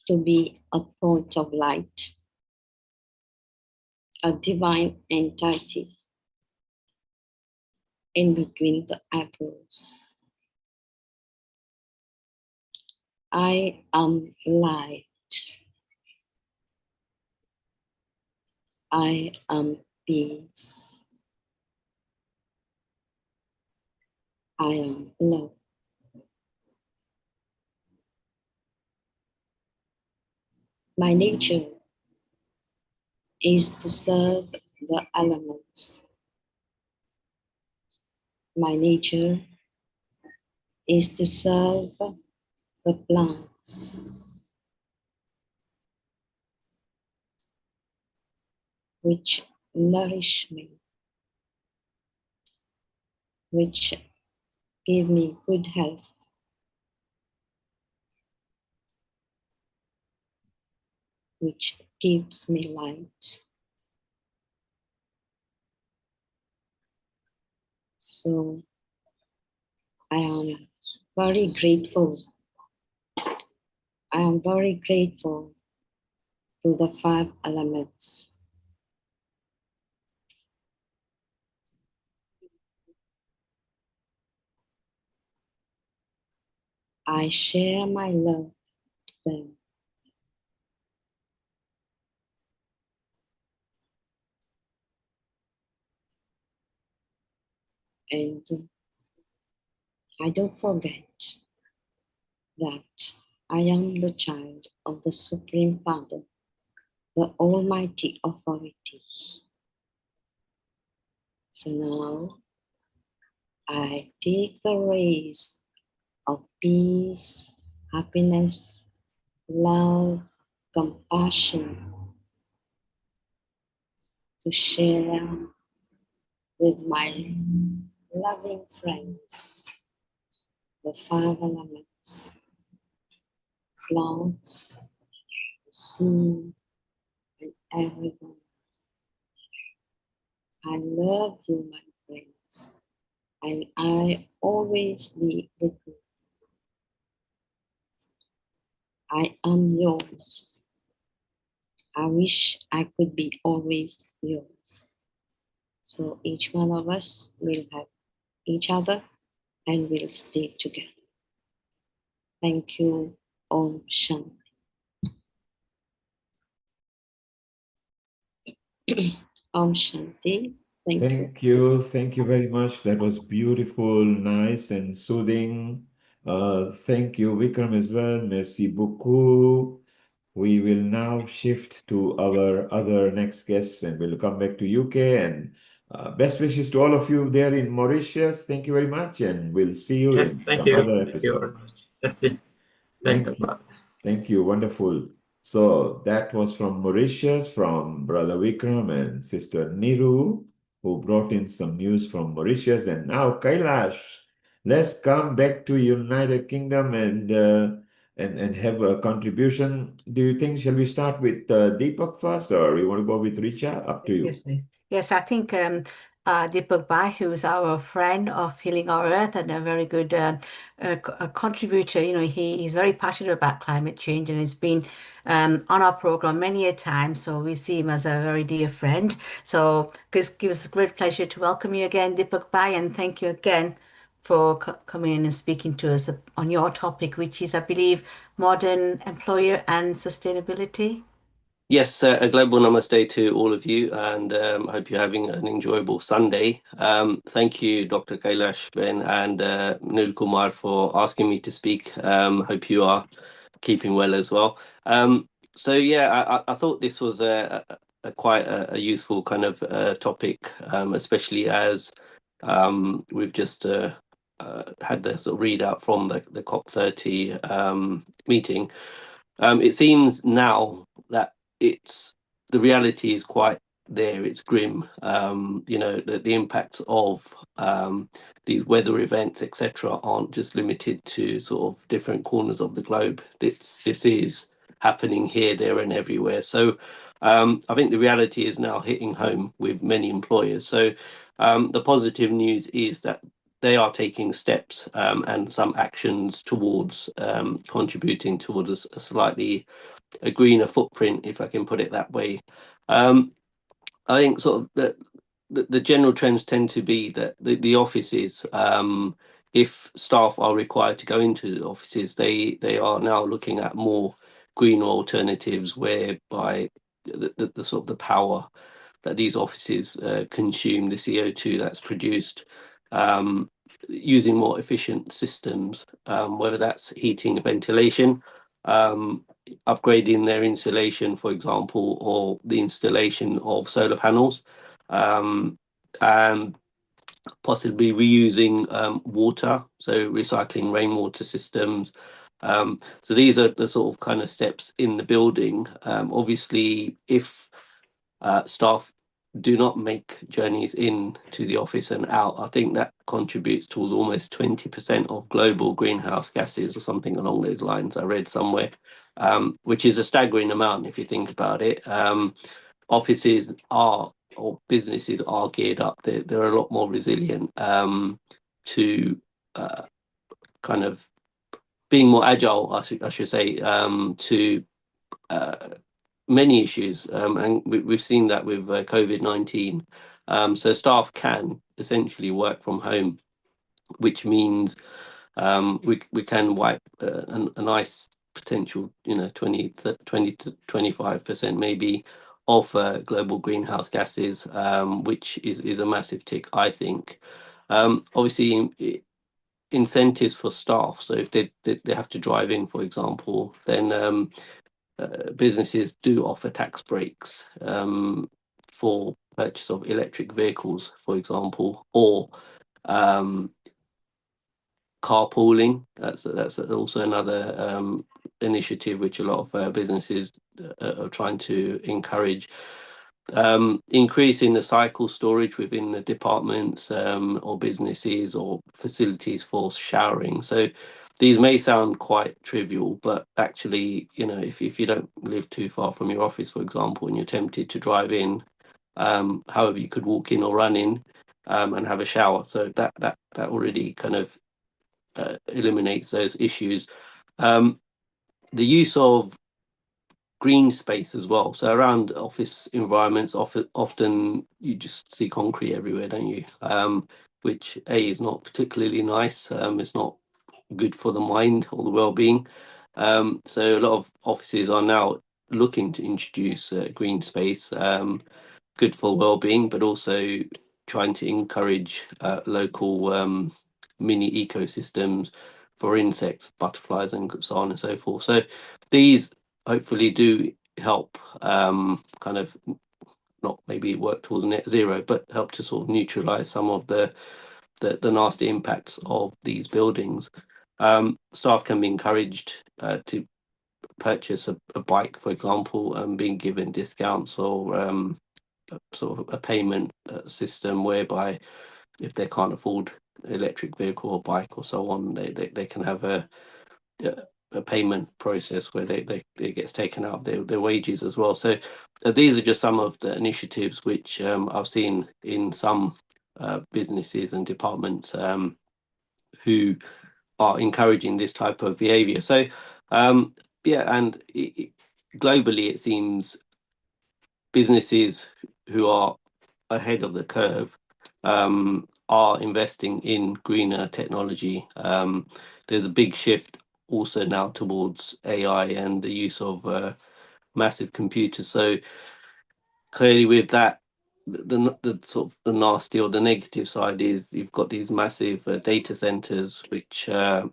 to be a point of light, a divine entity in between the apples. I am light. I am peace. I am love. My nature is to serve the elements. My nature is to serve the plants, which nourish me, which give me good health, which keeps me light. So I am very grateful. I am very grateful to the five elements. I share my love to them. And I don't forget that I am the child of the Supreme Father, the Almighty Authority. So now I take the rays of peace, happiness, love, compassion to share with my loving friends, the five elements, plants, the sea, and everyone. I love you, my friends, and I always be with you. I am yours. I wish I could be always yours. So each one of us will have each other and will stay together. Thank you. Om Shanti. Om Shanti. Thank you. Thank you very much. That was beautiful, nice, and soothing. Thank you, Vikram, as well. Merci beaucoup. We will now shift to our other next guest and we'll come back to UK. And best wishes to all of you there in Mauritius. Thank you very much. And we'll see you Yes, in thank some you. other Thank you very episode. much. Yes, thank Thank you. you. Thank you. Wonderful. So that was from Mauritius, from Brother Vikram and Sister Niru, who brought in some news from Mauritius. And now Kailash, let's come back to United Kingdom and have a contribution. Do you think, shall we start with Deepak first, or you want to go with Richa? Up to you. Yes, please. Yes, I think Deepak Bhai, who is our friend of Healing Our Earth and a very good contributor, he's very passionate about climate change and has been on our program many a time. So we see him as a very dear friend. So it gives us great pleasure to welcome you again, Deepak Bhai, and thank you again for coming in and speaking to us on your topic, which is, I believe, modern employer and sustainability. Yes, a global namaste to all of you, and I hope you're having an enjoyable Sunday. Thank you, Dr. Kailash Ben and Nil Kumar, for asking me to speak. Hope you are keeping well as well. So yeah, I thought this was a quite a useful kind of topic, especially as we've just had the sort of readout from the COP30 meeting. It seems now that the reality is quite there. It's grim. The impacts of these weather events, etc., aren't just limited to sort of different corners of the globe. This is happening here, there, and everywhere. So I think the reality is now hitting home with many employers. So the positive news is that they are taking steps and some actions towards contributing towards a slightly a greener footprint, if I can put it that way. I think sort of the general trends tend to be that the offices, if staff are required to go into the offices, they are now looking at more greener alternatives, whereby the sort of the power that these offices consume, the CO2 that's produced, using more efficient systems, whether that's heating and ventilation, upgrading their insulation, for example, or the installation of solar panels, and possibly reusing water, so recycling rainwater systems. So these are the sort of kind of steps in the building. Obviously, if staff do not make journeys in to the office and out, I think that contributes towards almost 20% of global greenhouse gases or something along those lines. I read somewhere, which is a staggering amount if you think about it. Offices are, or businesses are geared up. They're a lot more resilient to kind of being more agile, I should say, to many issues, and we've seen that with COVID-19. So staff can essentially work from home, which means we can wipe a nice potential, 20 to 25% maybe of global greenhouse gases, which is a massive tick, I think. Obviously, incentives for staff. So if they have to drive in, for example, then businesses do offer tax breaks for purchase of electric vehicles, for example, or carpooling. That's also another initiative which a lot of businesses are trying to encourage. Increasing the cycle storage within the departments or businesses or facilities for showering. So these may sound quite trivial, but actually, if you don't live too far from your office, for example, and you're tempted to drive in, however, you could walk in or run in and have a shower. So that already kind of eliminates those issues. The use of green space as well. So around office environments, often you just see concrete everywhere, don't you? Which is not particularly nice. It's not good for the mind or the well-being. So a lot of offices are now looking to introduce green space, good for well-being, but also trying to encourage local mini ecosystems for insects, butterflies, and so on and so forth. So these hopefully do help kind of not maybe work towards net zero, but help to sort of neutralize some of the nasty impacts of these buildings. Staff can be encouraged to purchase a bike, for example, and being given discounts or sort of a payment system whereby if they can't afford electric vehicle or bike or so on, they can have a payment process where it gets taken out of their wages as well. So these are just some of the initiatives which I've seen in some businesses and departments who are encouraging this type of behavior. So yeah, and globally it seems businesses who are ahead of the curve are investing in greener technology. There's a big shift also now towards AI and the use of massive computers. So clearly with that, the sort of the nasty or the negative side is you've got these massive data centers which are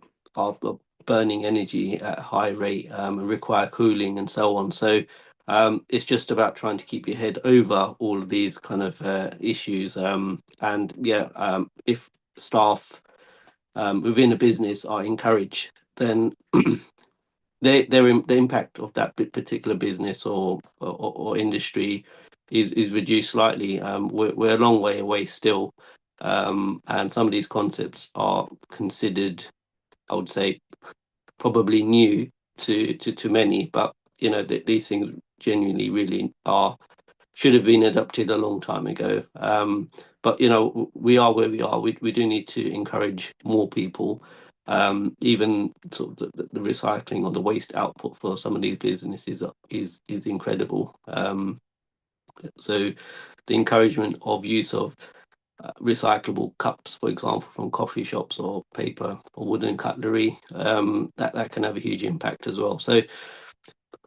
burning energy at a high rate and require cooling and so on. So it's just about trying to keep your head over all of these kind of issues. And yeah, if staff within a business are encouraged, then the impact of that particular business or industry is reduced slightly. We're a long way away still, and some of these concepts are considered, I would say, probably new to many, but you know these things genuinely really should have been adopted a long time ago. But you know we are where we are. We do need to encourage more people. Even sort of the recycling or the waste output for some of these businesses is incredible. So the encouragement of use of recyclable cups, for example, from coffee shops or paper or wooden cutlery, that can have a huge impact as well. So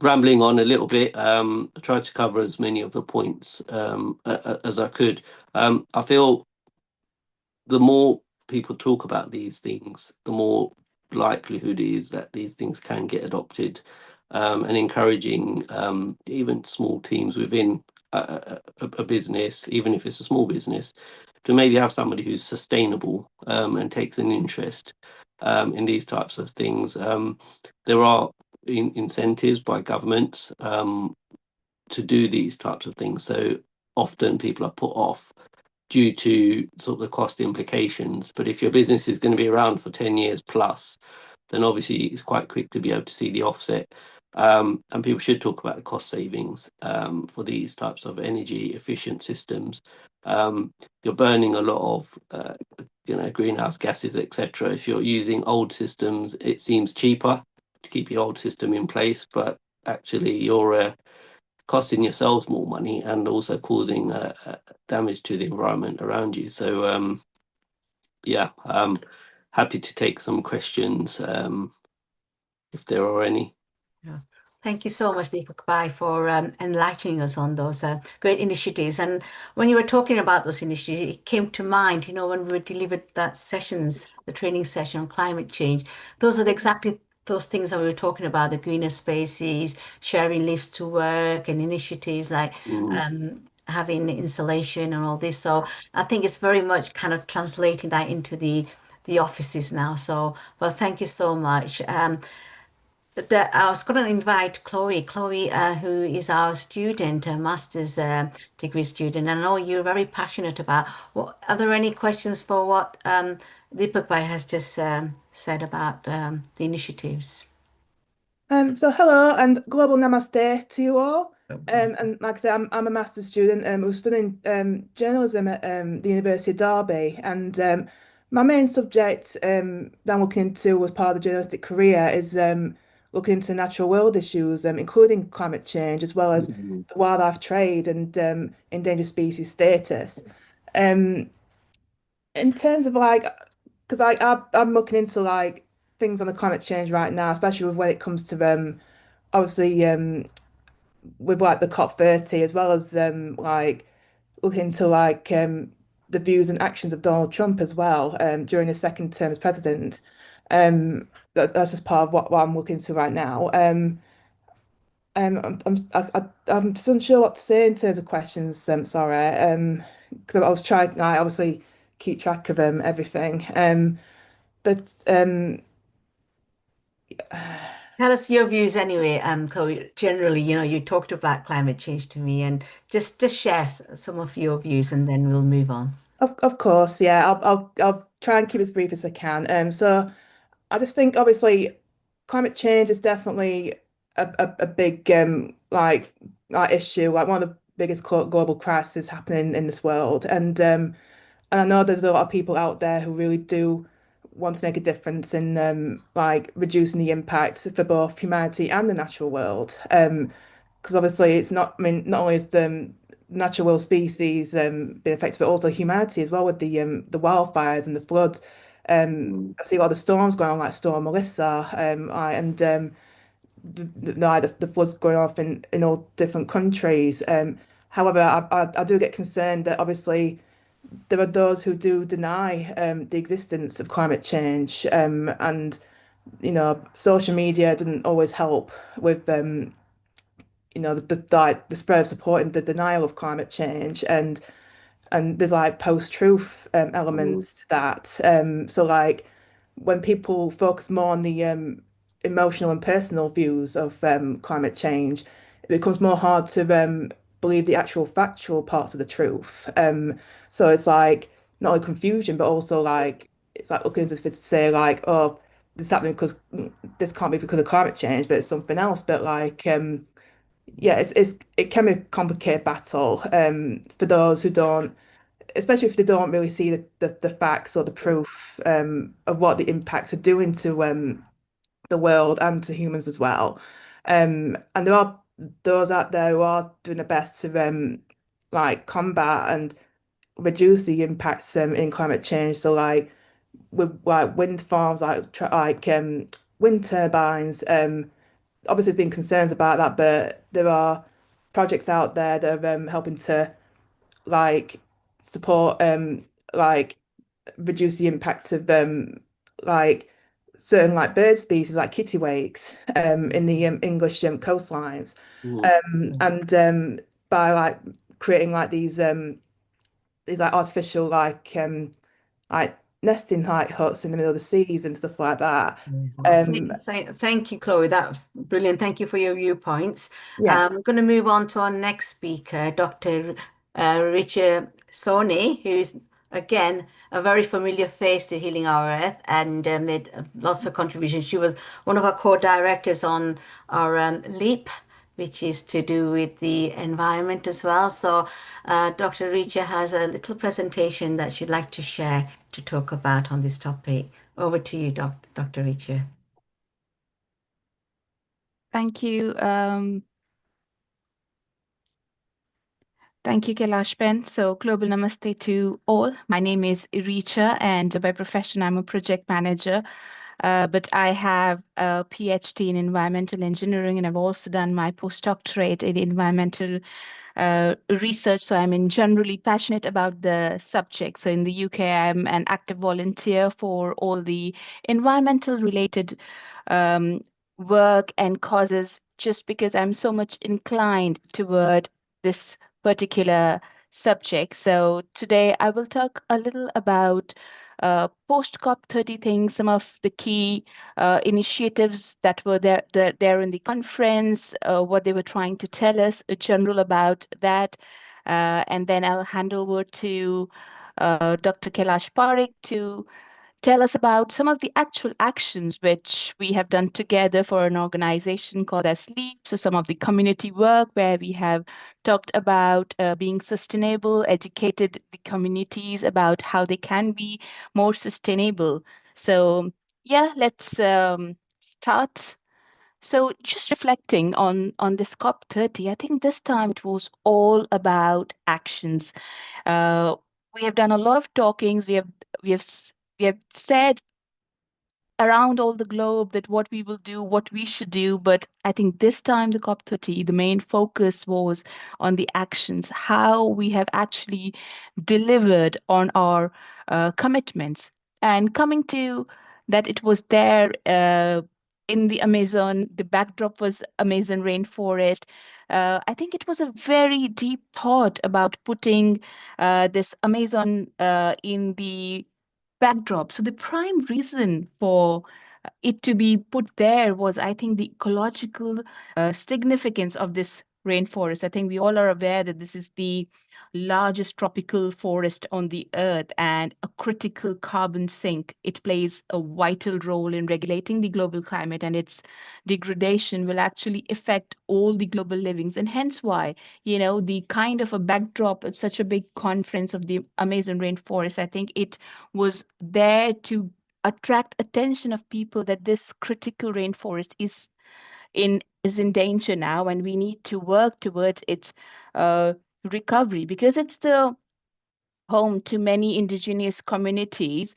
rambling on a little bit, I tried to cover as many of the points as I could. I feel the more people talk about these things, the more likelihood is that these things can get adopted, and encouraging even small teams within a business, even if it's a small business, to maybe have somebody who's sustainable and takes an interest in these types of things. There are incentives by governments to do these types of things. So often people are put off due to sort of the cost implications. But if your business is going to be around for 10 years plus, then obviously it's quite quick to be able to see the offset. And people should talk about the cost savings for these types of energy efficient systems. You're burning a lot of greenhouse gases, etc. If you're using old systems, it seems cheaper to keep your old system in place, but actually you're costing yourselves more money and also causing damage to the environment around you. So yeah, happy to take some questions if there are any. Yeah. Thank you so much, Deepak Bhai, for enlightening us on those great initiatives. And when you were talking about those initiatives, it came to mind, when we delivered the training session on climate change, those are exactly those things that we were talking about, the greener spaces, sharing lifts to work and initiatives like having insulation and all this. So I think it's very much kind of translating that into the offices now. So, well, thank you so much. I was going to invite Chloe, who is our student, a master's degree student. And I know you're very passionate about. Are there any questions for what Deepak Bhai has just said about the initiatives? So hello and global namaste to you all. And like I said, I'm a master's student who's studying journalism at the University of Derby. And my main subject that I'm looking into as part of the journalistic career is looking into natural world issues, including climate change, as well as the wildlife trade and endangered species status. In terms of because I'm looking into things on the climate change right now, especially with when it comes to obviously with the COP30, as well as looking into the views and actions of Donald Trump as well during his second term as president. That's just part of what I'm looking into right now. I'm just unsure what to say in terms of questions. Sorry, because I was trying, obviously keep track of everything. But Tell us your views anyway, Chloe. Generally, you talked about climate change to me, and just share some of your views, and then we'll move on. Of course, yeah. I'll try and keep as brief as I can. So I just think obviously climate change is definitely a big like issue, like one of the biggest global crises happening in this world. And I know there's a lot of people out there who really do want to make a difference in like reducing the impact for both humanity and the natural world. Because obviously it's not, I mean, not only is the natural world species being affected, but also humanity as well with the wildfires and the floods. I see a lot of the storms going on, like Storm Melissa, and the floods going off in all different countries. However, I do get concerned that obviously there are those who do deny the existence of climate change, and social media doesn't always help with the spread of supporting the denial of climate change, and there's like post-truth elements to that. So like when people focus more on the emotional and personal views of climate change, it becomes more hard to believe the actual factual parts of the truth. So it's like not only confusion, but also like it's like looking as if it's to say like, oh, this is happening because this can't be because of climate change, but it's something else. But like, yeah, it can be a complicated battle for those who don't, especially if they don't really see the facts or the proof of what the impacts are doing to the world and to humans as well. And there are those out there who are doing their best to like combat and reduce the impacts in climate change. So like with like wind farms, like wind turbines. Obviously, there's been concerns about that, but there are projects out there that are helping to like support like reduce the impacts of like certain like bird species like kittiwakes in the English coastlines, and by like creating like these like artificial like nesting like huts in the middle of the seas and stuff like that. Thank you, Chloe. That's brilliant. Thank you for your viewpoints. Yeah. I'm going to move on to our next speaker, Dr. Richard Soni, who's again a very familiar face to Healing Our Earth and made lots of contributions. She was one of our co-directors on our LEAP, which is to do with the environment as well. So Dr. Richa has a little presentation that she'd like to share to talk about on this topic. Over to you, Dr. Richa. Thank you. Thank you, Kailash Ben. So, global namaste to all. My name is Richa, and by profession, I'm a project manager. But I have a PhD in environmental engineering, and I've also done my postdoctorate in environmental research. So I'm generally passionate about the subject. So in the UK, I'm an active volunteer for all the environmental related work and causes, just because I'm so much inclined toward this particular subject. So today I will talk a little about post-COP30 things, some of the key initiatives that were there in the conference, what they were trying to tell us, a general about that. And then I'll hand over to Dr. Kailash Parekh to tell us about some of the actual actions which we have done together for an organization called as Sleep. So some of the community work where we have talked about being sustainable, educated the communities about how they can be more sustainable. So yeah, let's start. So just reflecting on this COP30, I think this time it was all about actions. Uh, we have done a lot of talkings. We have we have said around all the globe that what we will do, what we should do. But I think this time, the COP30, the main focus was on the actions, how we have actually delivered on our commitments. And coming to that, it was there in the Amazon, the backdrop was Amazon rainforest. I think it was a very deep thought about putting this Amazon in the backdrop. So the prime reason for it to be put there was, I think, the ecological significance of this rainforest. I think we all are aware that this is the largest tropical forest on the earth and a critical carbon sink. It plays a vital role in regulating the global climate, and its degradation will actually affect all the global livings. And hence why, the kind of a backdrop of such a big conference of the Amazon rainforest, I think it was there to attract attention of people that this critical rainforest is in danger now, and we need to work towards its uh, recovery, because it's the home to many indigenous communities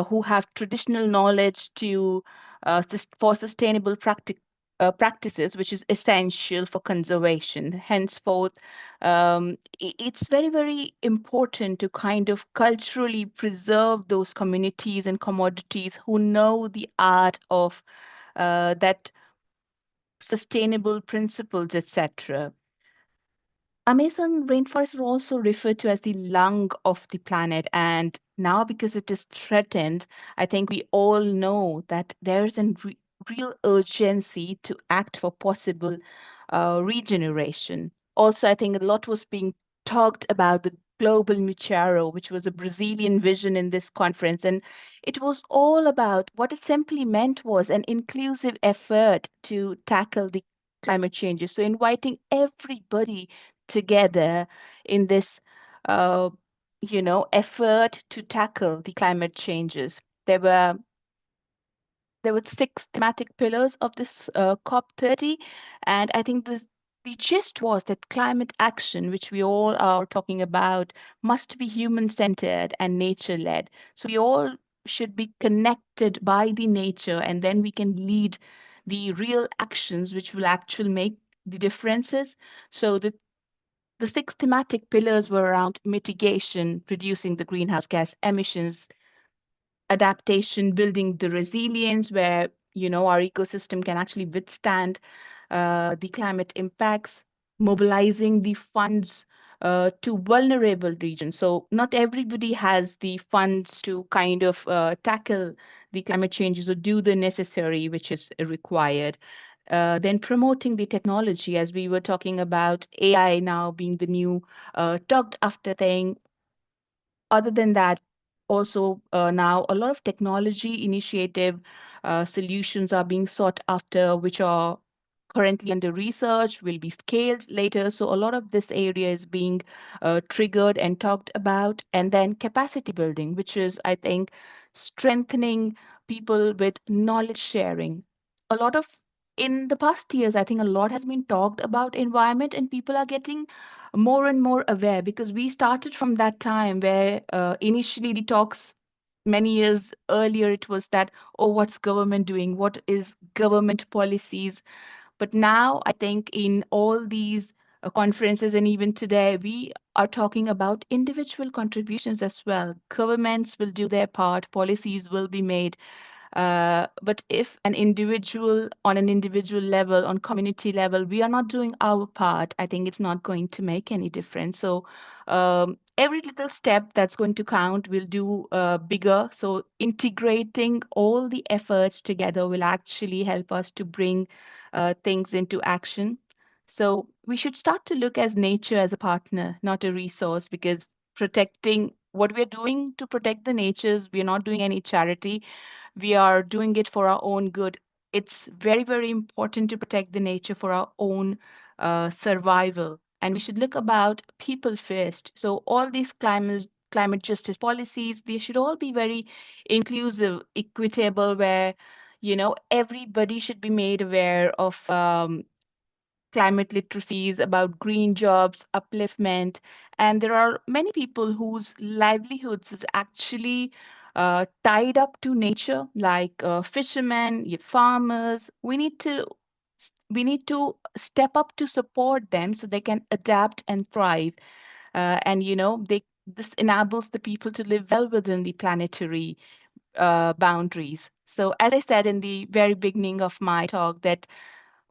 who have traditional knowledge for sustainable practices, which is essential for conservation. Henceforth, it's very, very important to kind of culturally preserve those communities and commodities who know the art of that sustainable principles, etc. Amazon rainforests are also referred to as the lung of the planet. And now, because it is threatened, I think we all know that there is a real urgency to act for possible regeneration. Also, I think a lot was being talked about the global Mucharo, which was a Brazilian vision in this conference. And it was all about what it simply meant was an inclusive effort to tackle the climate changes. So, inviting everybody together in this uh, effort to tackle the climate changes. There were 6 thematic pillars of this COP30, and I think the gist was that climate action, which we all are talking about, must be human-centered and nature-led. So we all should be connected by the nature, and then we can lead the real actions which will actually make the differences. So the 6 thematic pillars were around mitigation, reducing the greenhouse gas emissions, adaptation, building the resilience where our ecosystem can actually withstand the climate impacts, mobilizing the funds to vulnerable regions. So not everybody has the funds to kind of tackle the climate changes or do the necessary which is required. Then promoting the technology, as we were talking about AI now being the new talked after thing. Other than that, also now a lot of technology initiative solutions are being sought after, which are currently under research, will be scaled later. So a lot of this area is being triggered and talked about. And then capacity building, which is, I think, strengthening people with knowledge sharing. A lot of In the past years, I think a lot has been talked about environment, and people are getting more and more aware, because we started from that time where initially the talks many years earlier, it was that, oh, what's government doing, what is government policies. But now I think in all these conferences, and even today, we are talking about individual contributions as well. Governments will do their part, policies will be made, but if on an individual level, on community level, we are not doing our part, I think it's not going to make any difference. So every little step that's going to count will do bigger. So integrating all the efforts together will actually help us to bring things into action. So we should start to look as nature as a partner, not a resource, because protecting what we're doing to protect the natures, we're not doing any charity, we are doing it for our own good. It's very, very important to protect the nature for our own survival. And we should look about people first. So all these climate justice policies, they should all be very inclusive, equitable, where everybody should be made aware of climate literacies, about green jobs, upliftment. And there are many people whose livelihoods is actually tied up to nature, like fishermen, farmers. We need to step up to support them so they can adapt and thrive. And this enables the people to live well within the planetary boundaries. So, as I said in the very beginning of my talk, that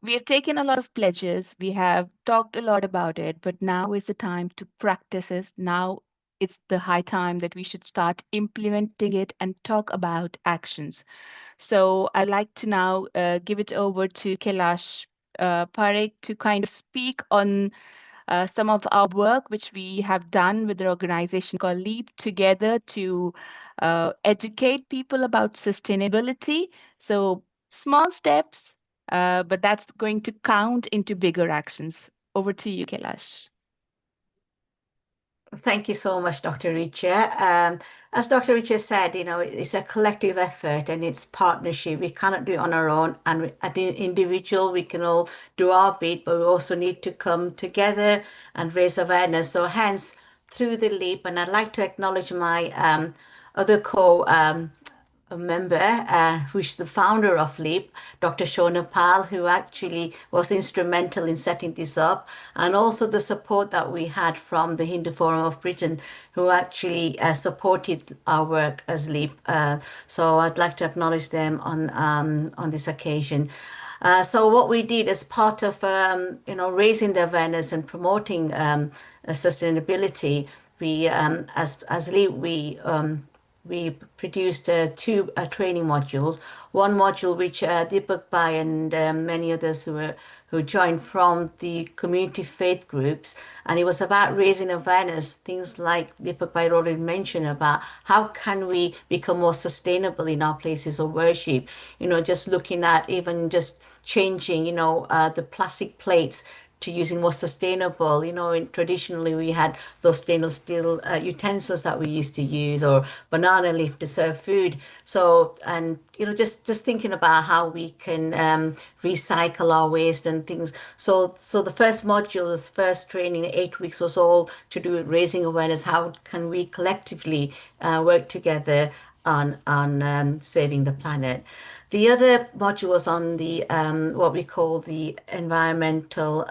we have taken a lot of pledges, we have talked a lot about it, but now is the time to practice it. Now it's the high time that we should start implementing it and talk about actions. So I'd like to now give it over to Kailash Parekh to kind of speak on some of our work, which we have done with an organization called Leap Together to educate people about sustainability. So small steps, but that's going to count into bigger actions. Over to you, Kailash. Thank you so much, Dr. Richa. As Dr. Richa said, it's a collective effort and it's partnership. We cannot do it on our own. And at the individual, we can all do our bit, but we also need to come together and raise awareness. So hence, through the LEAP, and I'd like to acknowledge my other a member, who's the founder of LEAP, Dr. Shona Pal, who actually was instrumental in setting this up, and also the support that we had from the Hindu Forum of Britain, who actually supported our work as LEAP. So I'd like to acknowledge them on this occasion. So what we did as part of raising the awareness and promoting sustainability, we as LEAP we produced two training modules. One module which Deepak Bhai and many others who joined from the community faith groups, and it was about raising awareness, things like Deepak Bhai already mentioned about how can we become more sustainable in our places of worship. Just looking at even just changing, the plastic plates to using more sustainable. Traditionally we had those stainless steel utensils that we used to use, or banana leaf to serve food. So, and just thinking about how we can recycle our waste and things. So the first module, this first training, 8 weeks, was all to do with raising awareness. How can we collectively work together on saving the planet? The other module was on the what we call the environmental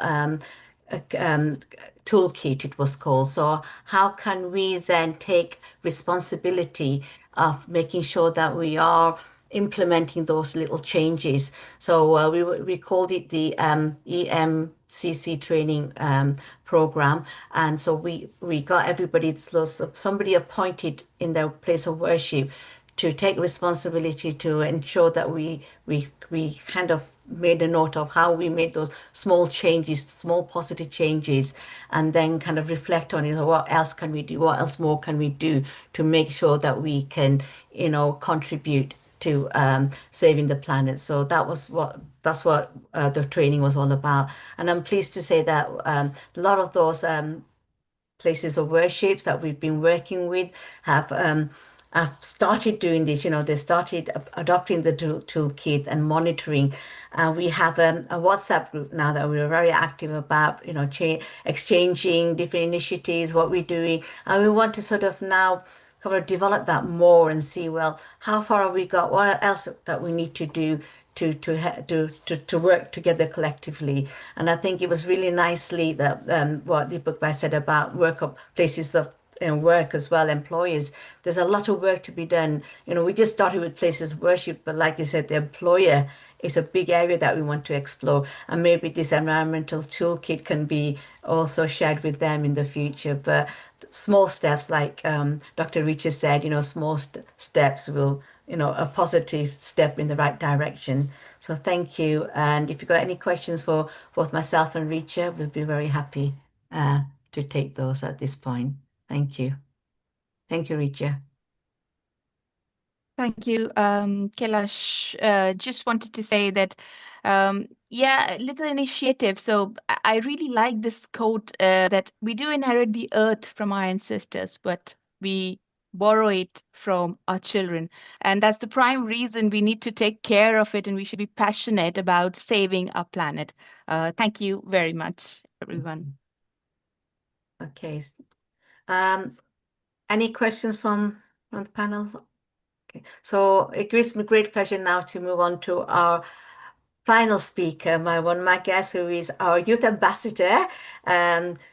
toolkit, it was called. So how can we then take responsibility of making sure that we are implementing those little changes? So we called it the EMCC training program, and so we got everybody, somebody appointed in their place of worship to take responsibility to ensure that we kind of made a note of how we made those small changes, small positive changes, and then kind of reflect on it. What else can we do? What else more can we do to make sure that we can, contribute to saving the planet? So that's what the training was all about. And I'm pleased to say that a lot of those places of worships that we've been working with have started doing this. They started adopting the toolkit and monitoring. We have a WhatsApp group now that we're very active about, exchanging different initiatives, what we're doing. And we want to sort of now kind of develop that more and see, well, how far have we got? What else that we need to do to work together collectively? And I think it was really nicely that what Deepak Bhai said about places of work as well, employers. There's a lot of work to be done. We just started with places of worship, but like you said, the employer is a big area that we want to explore, and maybe this environmental toolkit can be also shared with them in the future. But small steps, like Dr. Richa said, small steps will, a positive step in the right direction. So thank you. And if you've got any questions for both myself and Richa, we'll be very happy to take those at this point. Thank you. Thank you, Richa. Thank you, Kailash. Just wanted to say that, yeah, little initiative. So I really like this quote that we do inherit the earth from our ancestors, but we borrow it from our children. And that's the prime reason we need to take care of it, and we should be passionate about saving our planet. Thank you very much, everyone. Okay. Any questions from the panel? Okay. So it gives me great pleasure now to move on to our final speaker, one of my guests, who is our youth ambassador,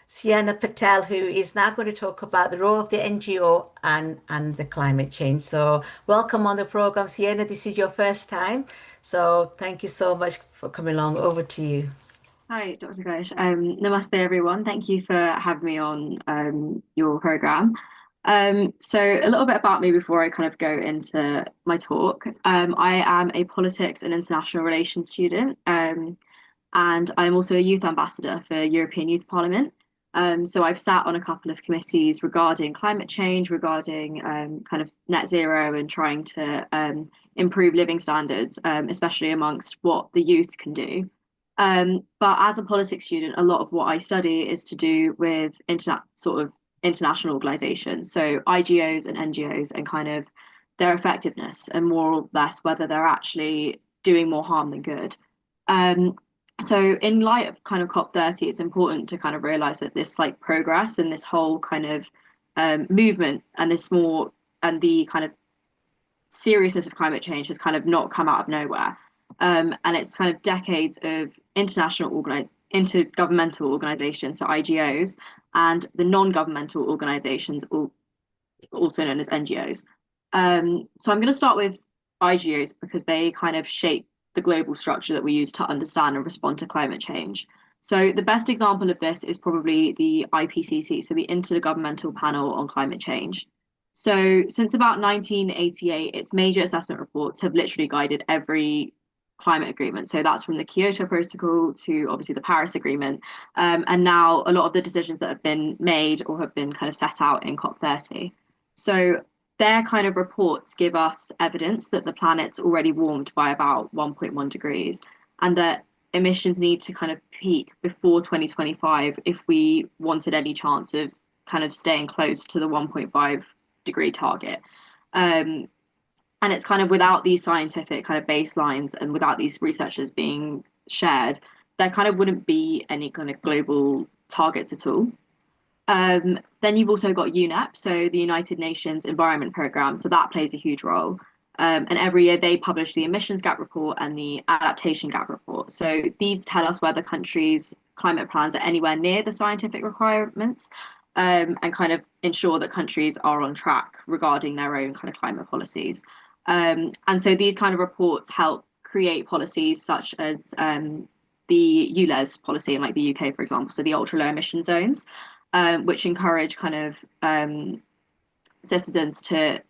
Sienna Patel, who is now going to talk about the role of the NGO and the climate change. So welcome on the program, Sienna. This is your first time. So thank you so much for coming along. Over to you. Hi, Dr. Kailash. Namaste, everyone. Thank you for having me on your program. So a little bit about me before I kind of go into my talk. I am a politics and international relations student. and I'm also a youth ambassador for European Youth Parliament. So I've sat on a couple of committees regarding climate change, regarding kind of net zero and trying to improve living standards, especially amongst what the youth can do. But as a politics student, a lot of what I study is to do with international organizations, so IGOs and NGOs, and kind of their effectiveness and more or less whether they're actually doing more harm than good. So in light of kind of COP30, it's important to kind of realize that this like progress and this whole kind of movement and the kind of seriousness of climate change has kind of not come out of nowhere. And it's kind of decades of intergovernmental organizations, so IGOs, and the non-governmental organizations, also known as NGOs. So I'm going to start with IGOs because they kind of shape the global structure that we use to understand and respond to climate change. So the best example of this is probably the IPCC, so the Intergovernmental Panel on Climate Change. So since about 1988, its major assessment reports have literally guided every climate agreement. So that's from the Kyoto Protocol to obviously the Paris Agreement. And now a lot of the decisions that have been made or have been kind of set out in COP30. So their kind of reports give us evidence that the planet's already warmed by about 1.1 degrees and that emissions need to kind of peak before 2025 if we wanted any chance of kind of staying close to the 1.5 degree target. And it's kind of without these scientific kind of baselines and without these researchers being shared, there kind of wouldn't be any kind of global targets at all. Then you've also got UNEP, so the United Nations Environment Programme, so that plays a huge role. And every year they publish the emissions gap report and the adaptation gap report. So these tell us whether countries' climate plans are anywhere near the scientific requirements, and kind of ensure that countries are on track regarding their own kind of climate policies. And so these kind of reports help create policies such as the ULEZ policy in like the UK, for example, so the ultra low emission zones, which encourage kind of citizens to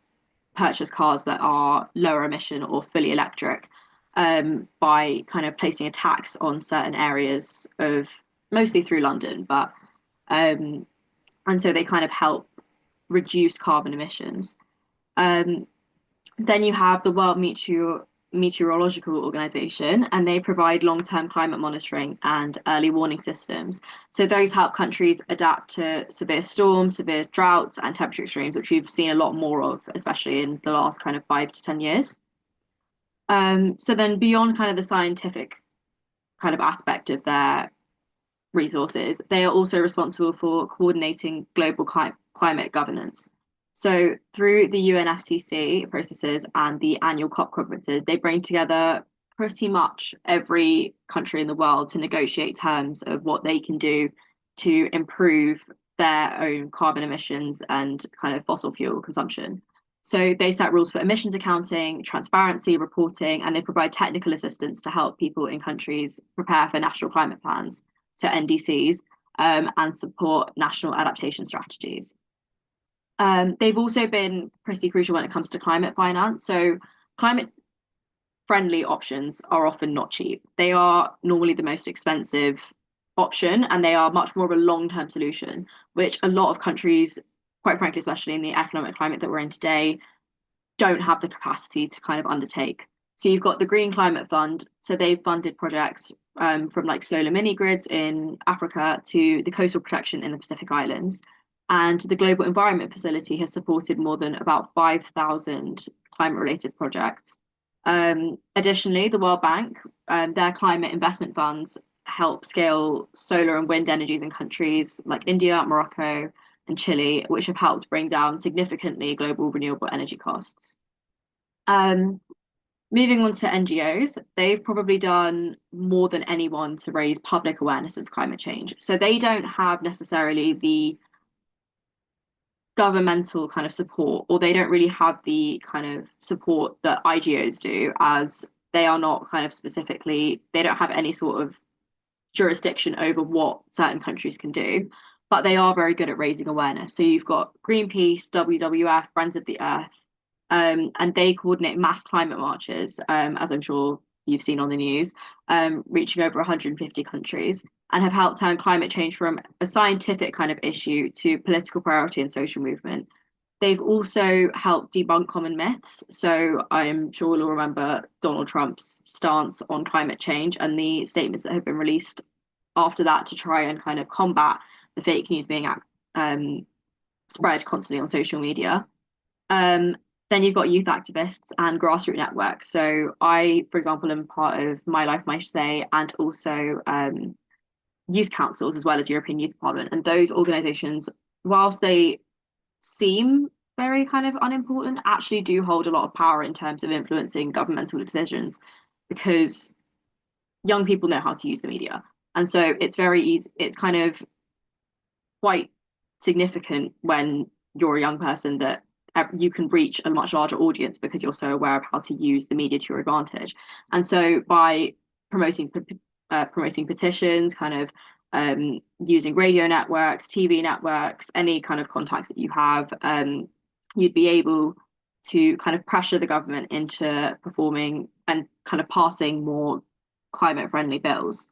purchase cars that are lower emission or fully electric, by kind of placing a tax on certain areas of, mostly through London, but and so they kind of help reduce carbon emissions. Then you have the World Meteorological Organization, and they provide long-term climate monitoring and early warning systems. So those help countries adapt to severe storms, severe droughts, and temperature extremes, which we've seen a lot more of, especially in the last kind of 5 to 10 years. So then beyond kind of the scientific kind of aspect of their resources, they are also responsible for coordinating global climate governance. So through the UNFCCC processes and the annual COP conferences, they bring together pretty much every country in the world to negotiate terms of what they can do to improve their own carbon emissions and kind of fossil fuel consumption. So they set rules for emissions accounting, transparency, reporting, and they provide technical assistance to help people in countries prepare for national climate plans, so NDCs, and support national adaptation strategies. They've also been pretty crucial when it comes to climate finance. So climate friendly options are often not cheap. They are normally the most expensive option, and they are much more of a long-term solution, which a lot of countries, quite frankly, especially in the economic climate that we're in today, don't have the capacity to kind of undertake. So you've got the Green Climate Fund. So they've funded projects from like solar mini grids in Africa to the coastal protection in the Pacific Islands. And the Global Environment Facility has supported more than about 5,000 climate-related projects. Additionally, the World Bank, their climate investment funds help scale solar and wind energies in countries like India, Morocco, and Chile, which have helped bring down significantly global renewable energy costs. Moving on to NGOs, they've probably done more than anyone to raise public awareness of climate change. So they don't have necessarily the governmental kind of support, or they don't really have the kind of support that IGOs do, as they are not kind of specifically, they don't have any sort of jurisdiction over what certain countries can do, but they are very good at raising awareness. So you've got Greenpeace, WWF, Friends of the Earth, and they coordinate mass climate marches, as I'm sure you've seen on the news, reaching over 150 countries, and have helped turn climate change from a scientific kind of issue to political priority and social movement. They've also helped debunk common myths. So I'm sure we'll all remember Donald Trump's stance on climate change and the statements that have been released after that to try and kind of combat the fake news being spread constantly on social media. Then you've got youth activists and grassroots networks. So I, for example, am part of My Life, My Say, and also youth councils, as well as European Youth Parliament. And those organisations, whilst they seem very kind of unimportant, actually do hold a lot of power in terms of influencing governmental decisions, because young people know how to use the media. And so it's very easy, it's kind of quite significant when you're a young person that you can reach a much larger audience because you're so aware of how to use the media to your advantage. And so by promoting petitions, kind of using radio networks, TV networks, any kind of contacts that you have, you'd be able to kind of pressure the government into performing and kind of passing more climate friendly bills.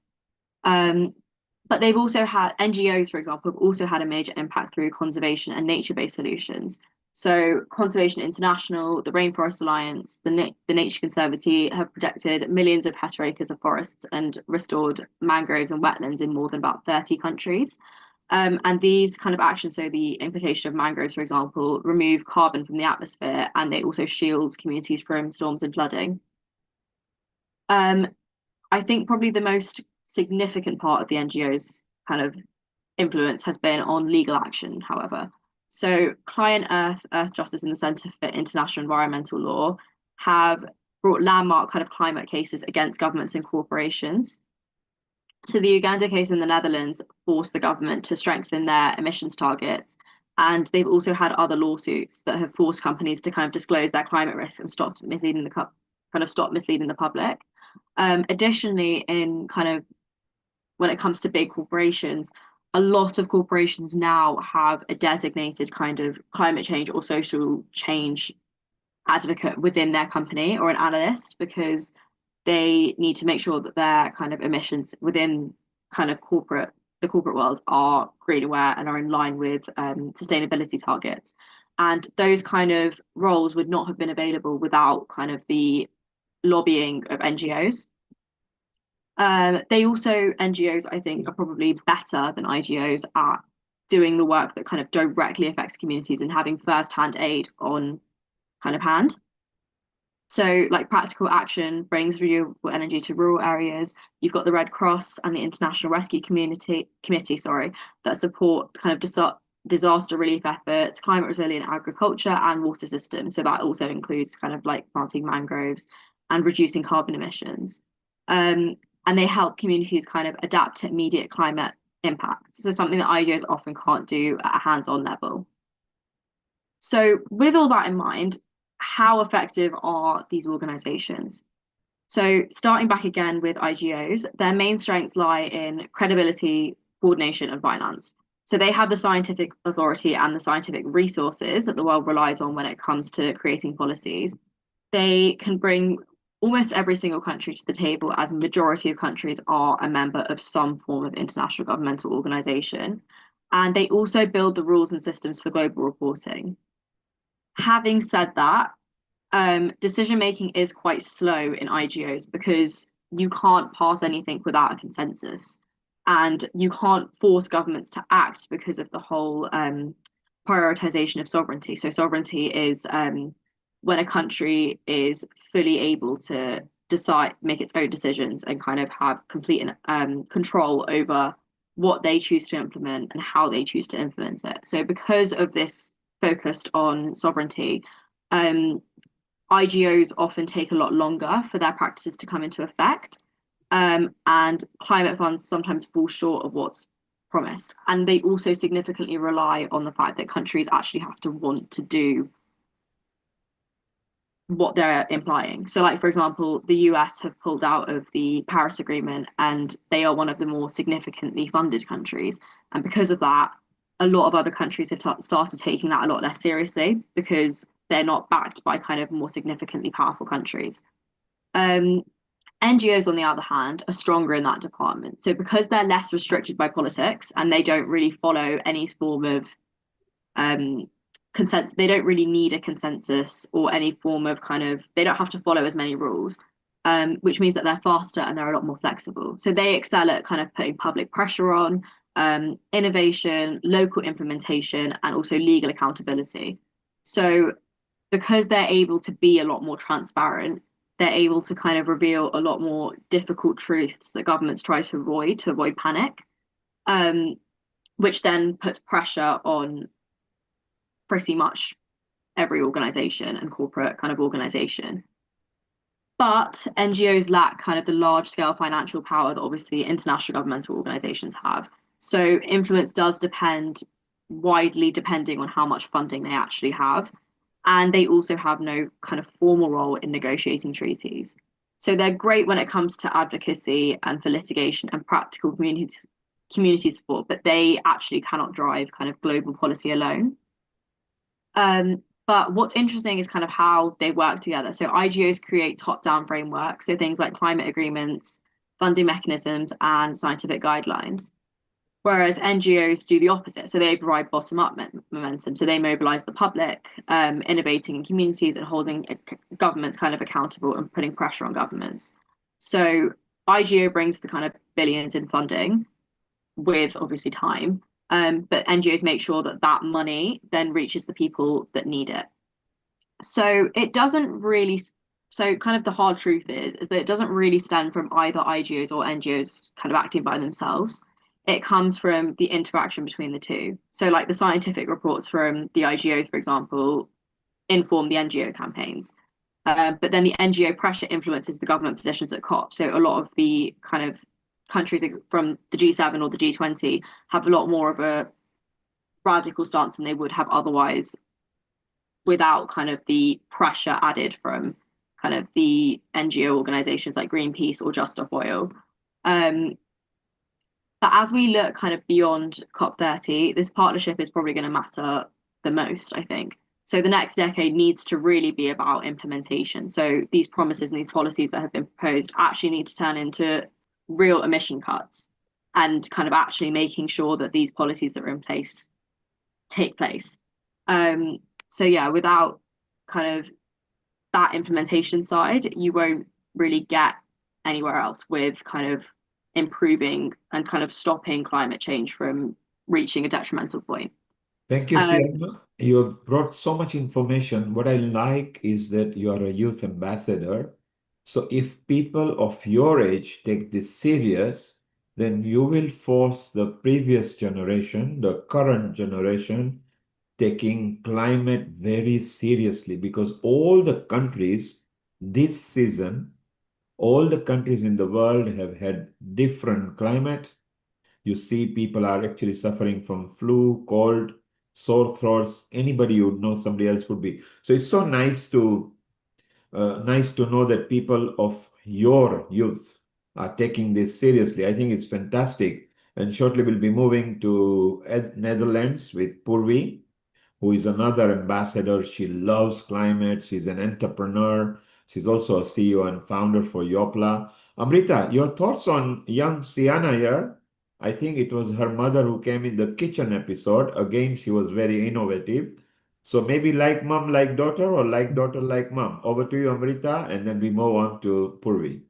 But they've also had, NGOs, for example, have also had a major impact through conservation and nature-based solutions. So Conservation International, the Rainforest Alliance, the Nature Conservancy have protected millions of hectareacres of forests and restored mangroves and wetlands in more than about 30 countries. And these kind of actions, so the implication of mangroves, for example, remove carbon from the atmosphere, and they also shield communities from storms and flooding. I think probably the most significant part of the NGOs' kind of influence has been on legal action, however. So Client Earth Justice and the Centre for International Environmental Law have brought landmark kind of climate cases against governments and corporations. So the Uganda case in the Netherlands forced the government to strengthen their emissions targets. And they've also had other lawsuits that have forced companies to kind of disclose their climate risks and stop misleading the public. Additionally, in kind of when it comes to big corporations, a lot of corporations now have a designated kind of climate change or social change advocate within their company, or an analyst, because they need to make sure that their kind of emissions within kind of the corporate world are green aware and are in line with sustainability targets. And those kind of roles would not have been available without kind of the lobbying of NGOs. NGOs, I think, are probably better than IGOs at doing the work that kind of directly affects communities and having first-hand aid on kind of hand. So like practical action brings renewable energy to rural areas. You've got the Red Cross and the International Rescue Committee, that support kind of disaster relief efforts, climate resilient agriculture and water systems. So that also includes kind of like planting mangroves and reducing carbon emissions. And they help communities kind of adapt to immediate climate impacts. So something that IGOs often can't do at a hands-on level. So with all that in mind, how effective are these organizations? So starting back again with IGOs, their main strengths lie in credibility, coordination, and finance. So they have the scientific authority and the scientific resources that the world relies on when it comes to creating policies. They can bring almost every single country to the table, as a majority of countries are a member of some form of international governmental organization. And they also build the rules and systems for global reporting. Having said that, decision-making is quite slow in IGOs because you can't pass anything without a consensus. And you can't force governments to act because of the whole prioritization of sovereignty. So sovereignty is when a country is fully able to make its own decisions and kind of have complete control over what they choose to implement and how they choose to implement it. So because of this focused on sovereignty, IGOs often take a lot longer for their practices to come into effect, and climate funds sometimes fall short of what's promised. And they also significantly rely on the fact that countries actually have to want to do what they're implying. So like, for example, the US have pulled out of the Paris Agreement, and they are one of the more significantly funded countries. And because of that, a lot of other countries have started taking that a lot less seriously because they're not backed by kind of more significantly powerful countries. NGOs NGOs, on the other hand, are stronger in that department. So because they're less restricted by politics and they don't really follow any form of consensus, they don't really need a consensus or any form of they don't have to follow as many rules, which means that they're faster and they're a lot more flexible. So they excel at kind of putting public pressure on, innovation, local implementation, and also legal accountability. So because they're able to be a lot more transparent, they're able to kind of reveal a lot more difficult truths that governments try to avoid panic, which then puts pressure on pretty much every organization and corporate kind of organization. But NGOs lack kind of the large scale financial power that obviously international governmental organizations have. So influence does depend widely depending on how much funding they actually have. And they also have no kind of formal role in negotiating treaties. So they're great when it comes to advocacy and for litigation and practical community support, but they actually cannot drive kind of global policy alone. But what's interesting is kind of how they work together. So IGOs create top-down frameworks, so things like climate agreements, funding mechanisms, and scientific guidelines. Whereas NGOs do the opposite. So they provide bottom-up momentum. So they mobilize the public, innovating in communities and holding governments kind of accountable and putting pressure on governments. So IGO brings the kind of billions in funding with obviously time, but NGOs make sure that that money then reaches the people that need it. So it doesn't really, so kind of the hard truth is that it doesn't really stem from either IGOs or NGOs kind of acting by themselves. It comes from the interaction between the two. So like the scientific reports from the IGOs, for example, inform the NGO campaigns. But then the NGO pressure influences the government positions at COP. So a lot of the kind of countries from the G7 or the G20 have a lot more of a radical stance than they would have otherwise without kind of the pressure added from kind of the NGO organizations like Greenpeace or Just Stop Oil. But as we look kind of beyond COP30, this partnership is probably going to matter the most, I think. So the next decade needs to really be about implementation. So these promises and these policies that have been proposed actually need to turn into real emission cuts and kind of actually making sure that these policies that are in place take place. So yeah, without kind of that implementation side, you won't really get anywhere else with kind of improving and kind of stopping climate change from reaching a detrimental point. Thank you, Sienna. You have brought so much information. What I like is that you are a youth ambassador. So if people of your age take this serious, then you will force the previous generation, the current generation, taking climate very seriously, because all the countries this season, all the countries in the world have had different climate. You see people are actually suffering from flu, cold, sore throats. Anybody would know somebody else would be. So it's so nice to know that people of your youth are taking this seriously. I think it's fantastic. And shortly we'll be moving to Netherlands with Purvi, who is another ambassador. She loves climate. She's an entrepreneur. She's also a CEO and founder for Yopla. Amrita, your thoughts on young Sienna here? I think it was her mother who came in the kitchen episode. Again, she was very innovative. So maybe like mom, like daughter, or like daughter, like mom. Over to you, Amrita, and then we move on to Purvi.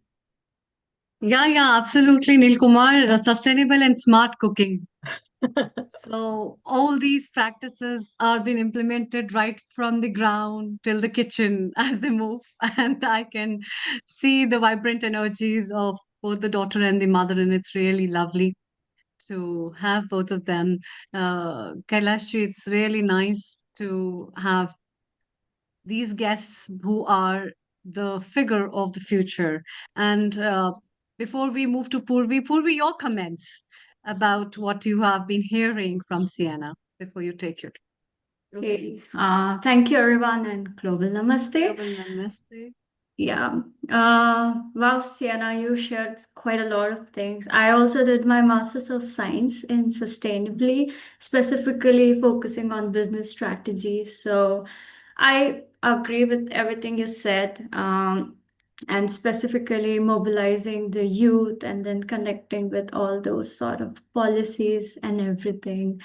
Yeah, absolutely, Neil Kumar. Sustainable and smart cooking. So all these practices are being implemented right from the ground till the kitchen as they move, and I can see the vibrant energies of both the daughter and the mother, and it's really lovely to have both of them. Kailashji, it's really nice to have these guests who are the figure of the future. And before we move to Purvi, your comments about what you have been hearing from Sienna before you take your. Okay. Thank you, everyone, and global namaste. Global namaste. Yeah. Wow, Sienna, you shared quite a lot of things. I also did my Masters of Science in Sustainably, specifically focusing on business strategy. So I agree with everything you said. and specifically mobilizing the youth and then connecting with all those sort of policies and everything.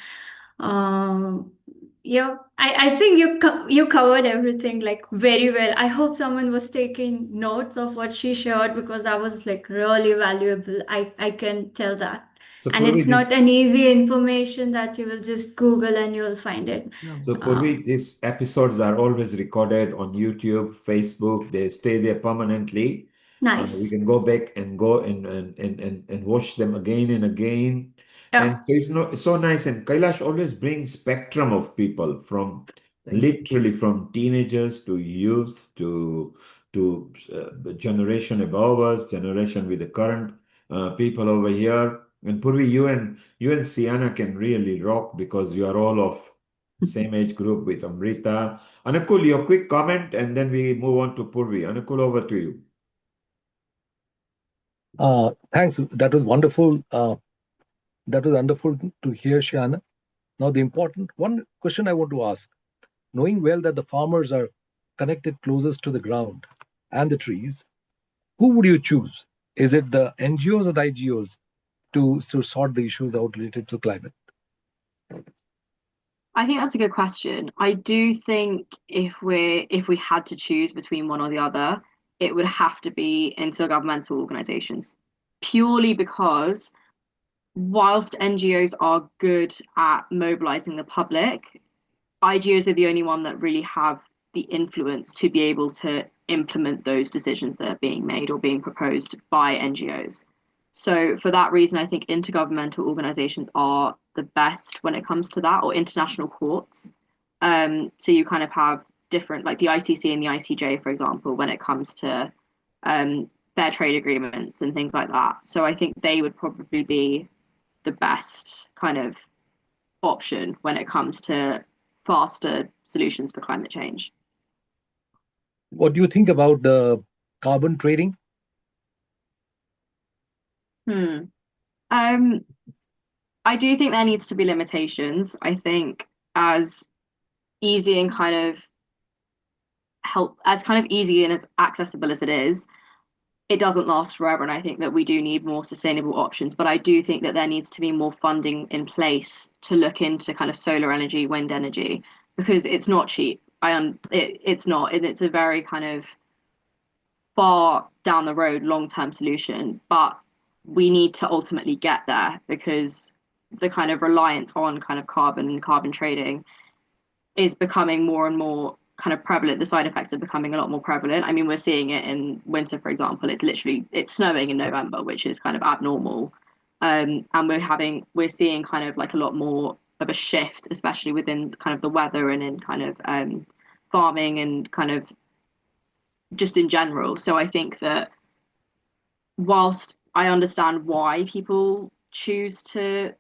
Yeah, I think you covered everything like very well. I hope someone was taking notes of what she shared because that was like really valuable. I can tell that. So And Purvi, it's not an easy information that you will just Google and you'll find it. Purvi, these episodes are always recorded on YouTube, Facebook. They stay there permanently. We Nice. can go back and go and watch them again and again. And Yeah. so it's so nice. And Kailash always brings spectrum of people from literally from teenagers to youth to generation above us, generation with the current people over here. And Purvi, you and Sienna can really rock because you are all of same age group with Amrita. Anukul, your quick comment, and then we move on to Purvi. Anukul, over to you. Thanks. That was wonderful. That was wonderful to hear, Shiana. Now, the important one question I want to ask, knowing well that the farmers are connected closest to the ground and the trees, who would you choose? Is it the NGOs or the IGOs to sort the issues out related to climate? I think that's a good question. I do think if we had to choose between one or the other, it would have to be intergovernmental organizations, purely because whilst NGOs are good at mobilizing the public, IGOs are the only one that really have the influence to be able to implement those decisions that are being made or being proposed by NGOs. So for that reason, I think intergovernmental organizations are the best when it comes to that, or international courts. So you kind of have different, like the ICC and the ICJ, for example, when it comes to fair trade agreements and things like that. So I think they would probably be the best kind of option when it comes to faster solutions for climate change. What do you think about the carbon trading? I do think there needs to be limitations. I think as easy and kind of easy and as accessible as it is, it doesn't last forever. And I think that we do need more sustainable options. But I do think that there needs to be more funding in place to look into kind of solar energy, wind energy, because it's not cheap. It's not, and it's a very kind of far down the road long-term solution. But we need to ultimately get there because the kind of reliance on kind of carbon and carbon trading is becoming more and more kind of prevalent. The side effects are becoming a lot more prevalent. I mean, we're seeing it in winter, for example. It's snowing in November, which is kind of abnormal. And we're seeing kind of like a lot more of a shift, especially within kind of the weather and in kind of farming and kind of just in general. So I think that whilst I understand why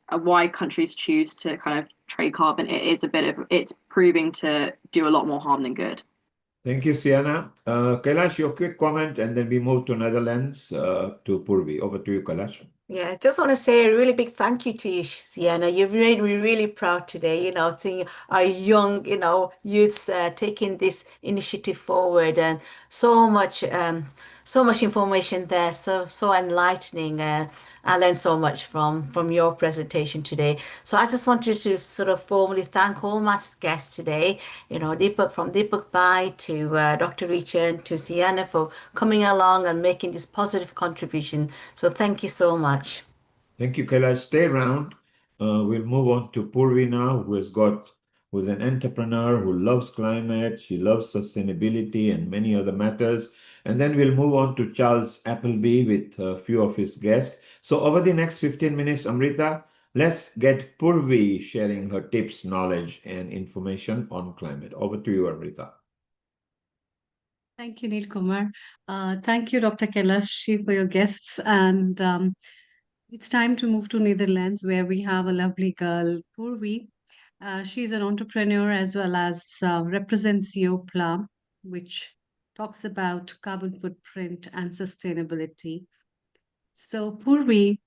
why countries choose to kind of trade carbon, it's proving to do a lot more harm than good. Thank you, Sienna. Kailash, your quick comment, and then we move to Netherlands to Purvi. Over to you, Kailash. Yeah, just want to say a really big thank you to you, Sienna. You've made me really proud today, seeing our young, youths taking this initiative forward and so much information there, so enlightening. I learned so much from your presentation today. So I just wanted to sort of formally thank all my guests today, Deepak from Deepak Bhai to Dr. Richard to Sienna for coming along and making this positive contribution. So thank you so much. Thank you, Kailash. Stay around. We'll move on to Purvi now, who's an entrepreneur who loves climate, she loves sustainability and many other matters. And then we'll move on to Charles Appleby with a few of his guests. So over the next 15 minutes, Amrita, let's get Purvi sharing her tips, knowledge, and information on climate. Over to you, Amrita. Thank you, Neil Kumar. Thank you, Dr. Kailash, for your guests. And it's time to move to Netherlands, where we have a lovely girl, Purvi. She's an entrepreneur as well as represents Youpla, which talks about carbon footprint and sustainability. So, Purvi,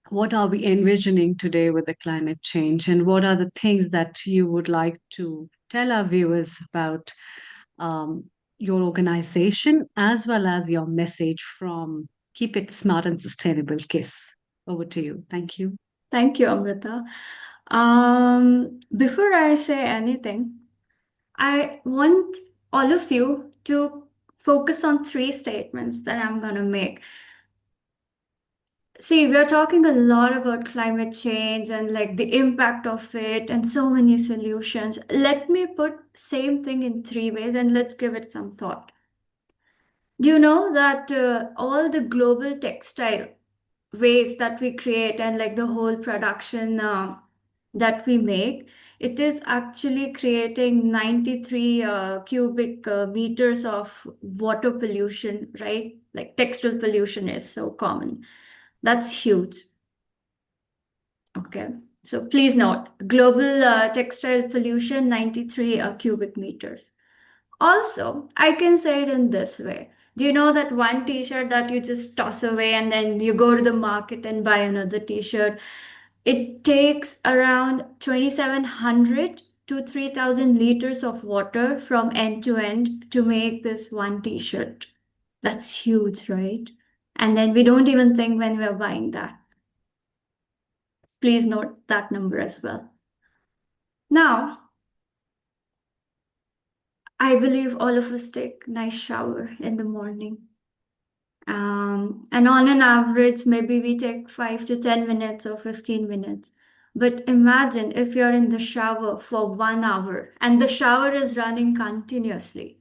what are we envisioning today with the climate change, and what are the things that you would like to tell our viewers about your organization as well as your message from Keep It Smart and Sustainable KISS. Over to you. Thank you. Thank you, Amrita. Before I say anything, I want all of you to focus on three statements that I'm going to make. See, we're talking a lot about climate change and like the impact of it and so many solutions. Let me put same thing in three ways and let's give it some thought. Do you know that all the global textile waste that we create and like the whole production that we make, it is actually creating 93 cubic meters of water pollution, right? Like textile pollution is so common. That's huge. Okay. So please note, global textile pollution, 93 cubic meters. Also, I can say it in this way. Do you know that one t-shirt that you just toss away and then you go to the market and buy another t-shirt? It takes around 2,700 to 3,000 liters of water from end to end to make this one t-shirt. That's huge, right? And then we don't even think when we're buying that. Please note that number as well. Now, I believe all of us take a nice shower in the morning. And on an average, maybe we take 5 to 10 minutes or 15 minutes. But imagine if you're in the shower for 1 hour and the shower is running continuously.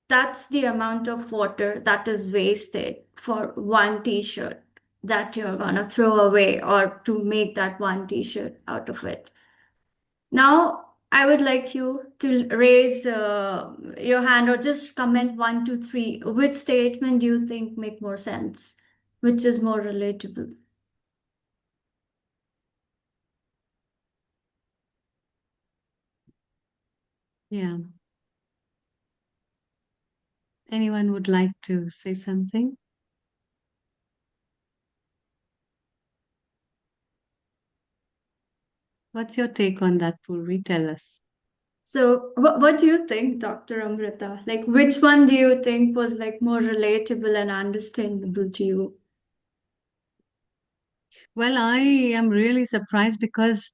That's the amount of water that is wasted for one t-shirt that you're gonna throw away or to make that one t-shirt out of it. Now, I would like you to raise your hand or just comment 1, 2, 3. Which statement do you think make more sense? Which is more relatable? Yeah. Anyone would like to say something? What's your take on that, Purvi? Tell us. So what do you think, Dr. Amrita? Like, which one do you think was like more relatable and understandable to you? Well, I am really surprised because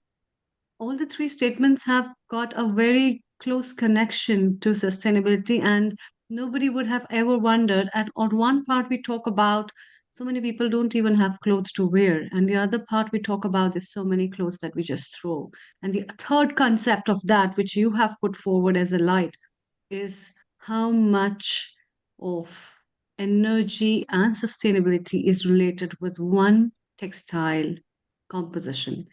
all the three statements have got a very close connection to sustainability, and nobody would have ever wondered. And on one part, we talk about so many people don't even have clothes to wear, and the other part we talk about there's so many clothes that we just throw. And the third concept of that, which you have put forward as a light, is how much of energy and sustainability is related with one textile composition.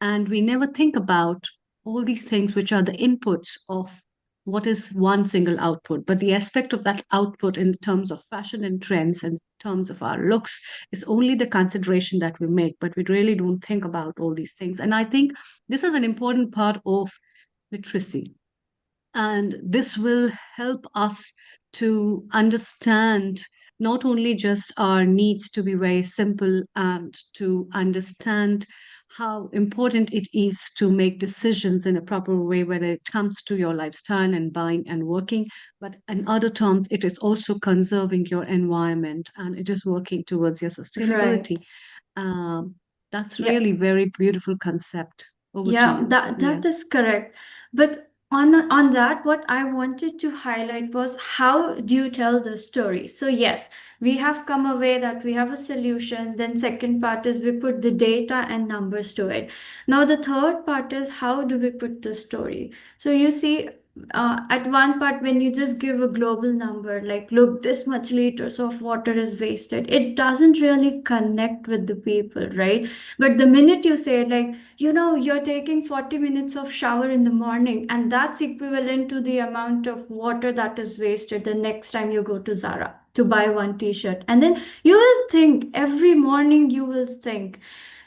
And we never think about all these things which are the inputs of what is one single output. But the aspect of that output in terms of fashion and trends and terms of our looks is only the consideration that we make, but we really don't think about all these things. And I think this is an important part of literacy. And this will help us to understand not only just our needs to be very simple and to understand how important it is to make decisions in a proper way when it comes to your lifestyle and buying and working, but in other terms, it is also conserving your environment and it is working towards your sustainability. That's Yeah. really very beautiful concept. Over to Yeah, you. that is correct. But on that, what I wanted to highlight was how do you tell the story? So yes, we have come away that we have a solution. Then second part is we put the data and numbers to it. Now the third part is how do we put the story? So you see, at one part when you just give a global number, like look, this much liters of water is wasted, it doesn't really connect with the people, right? But the minute you say like, you know, you're taking 40 minutes of shower in the morning and that's equivalent to the amount of water that is wasted the next time you go to Zara to buy one t-shirt, and then you will think every morning, you will think.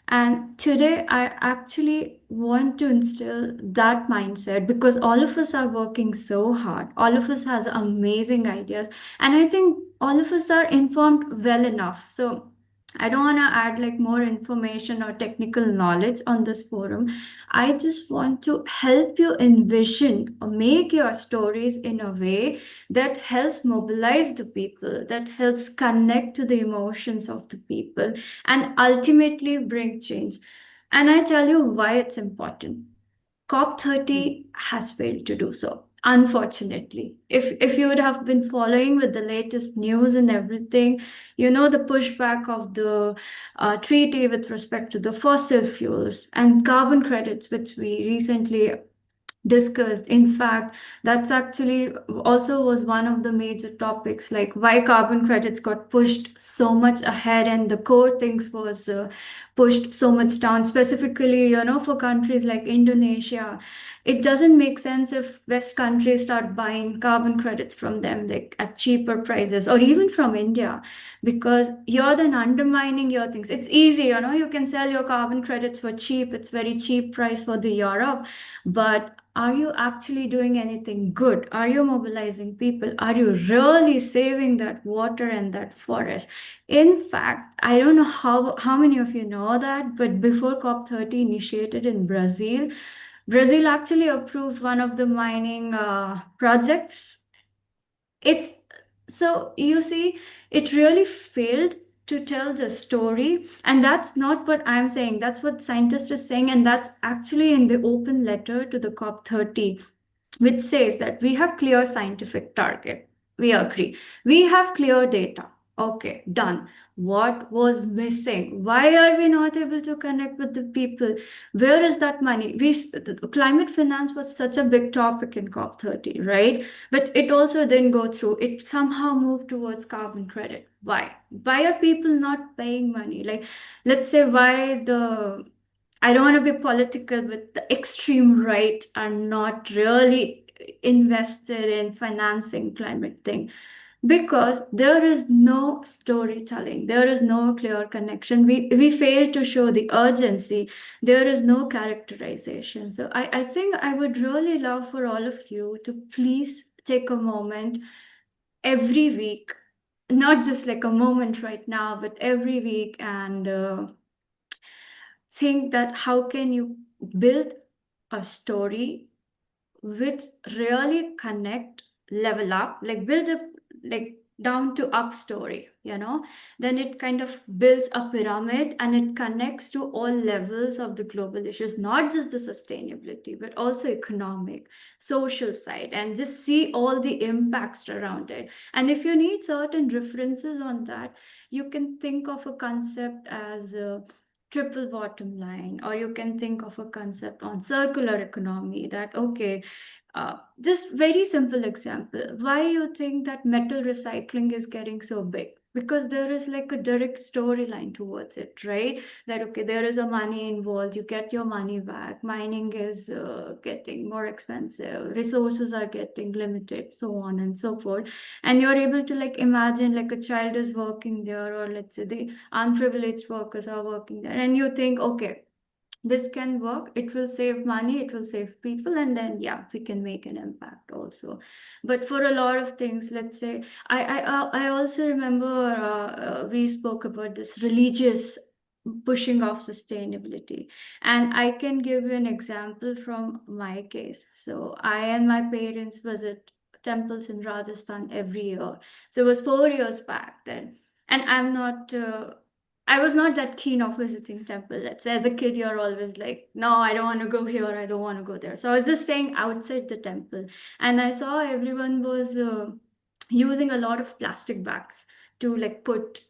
And today I actually want to instill that mindset because all of us are working so hard, all of us has amazing ideas, and I think all of us are informed well enough. So I don't want to add like more information or technical knowledge on this forum. I just want to help you envision or make your stories in a way that helps mobilize the people, that helps connect to the emotions of the people, and ultimately bring change. And I tell you why it's important. COP30 has failed to do so, unfortunately. If you would have been following with the latest news and everything, you know the pushback of the treaty with respect to the fossil fuels and carbon credits, which we recently discussed. In fact, that's actually also was one of the major topics, like why carbon credits got pushed so much ahead and the core things was pushed so much down, specifically, you know, for countries like Indonesia. It doesn't make sense if West countries start buying carbon credits from them like at cheaper prices, or even from India, because you're then undermining your things. It's easy, you know, you can sell your carbon credits for cheap. It's very cheap price for the Europe, but are you actually doing anything good? Are you mobilizing people? Are you really saving that water and that forest? In fact, I don't know how many of you know that, but before COP30 initiated in Brazil, Brazil actually approved one of the mining projects. It's so you see, it really failed to tell the story, and that's not what I'm saying. That's what scientists are saying, and that's actually in the open letter to the COP30, which says that we have clear scientific target. We agree. We have clear data. Okay, done. What was missing? Why are we not able to connect with the people? Where is that money? Climate finance was such a big topic in COP30, right? But it also didn't go through. It somehow moved towards carbon credit. Why? Why are people not paying money? Like, let's say why the I don't want to be political, but the extreme right are not really invested in financing climate thing, because there is no storytelling, there is no clear connection. We fail to show the urgency, there is no characterization. So I think I would really love for all of you to please take a moment every week, not just like a moment right now, but every week, and think that how can you build a story which really connect, level up, like build a like down to up story, you know, then it kind of builds a pyramid and it connects to all levels of the global issues, not just the sustainability but also economic, social side, and just see all the impacts around it. And if you need certain references on that, you can think of a concept as a triple bottom line, or you can think of a concept on circular economy, that okay, just very simple example. Why you think that metal recycling is getting so big? Because there is like a direct storyline towards it, right? That okay, there is a money involved. You get your money back. Mining is getting more expensive. Resources are getting limited, so on and so forth. And you're able to like imagine like a child is working there, or let's say the unprivileged workers are working there, and you think, okay, this can work, it will save money, it will save people, and then yeah, we can make an impact also. But for a lot of things, let's say I also remember we spoke about this religious pushing of sustainability, and I can give you an example from my case. So I and my parents visit temples in Rajasthan every year. So it was 4 years back then, and I was not that keen of visiting temple. Let's say as a kid, you're always like, no, I don't want to go here. I don't want to go there. So I was just staying outside the temple, and I saw everyone was using a lot of plastic bags to like put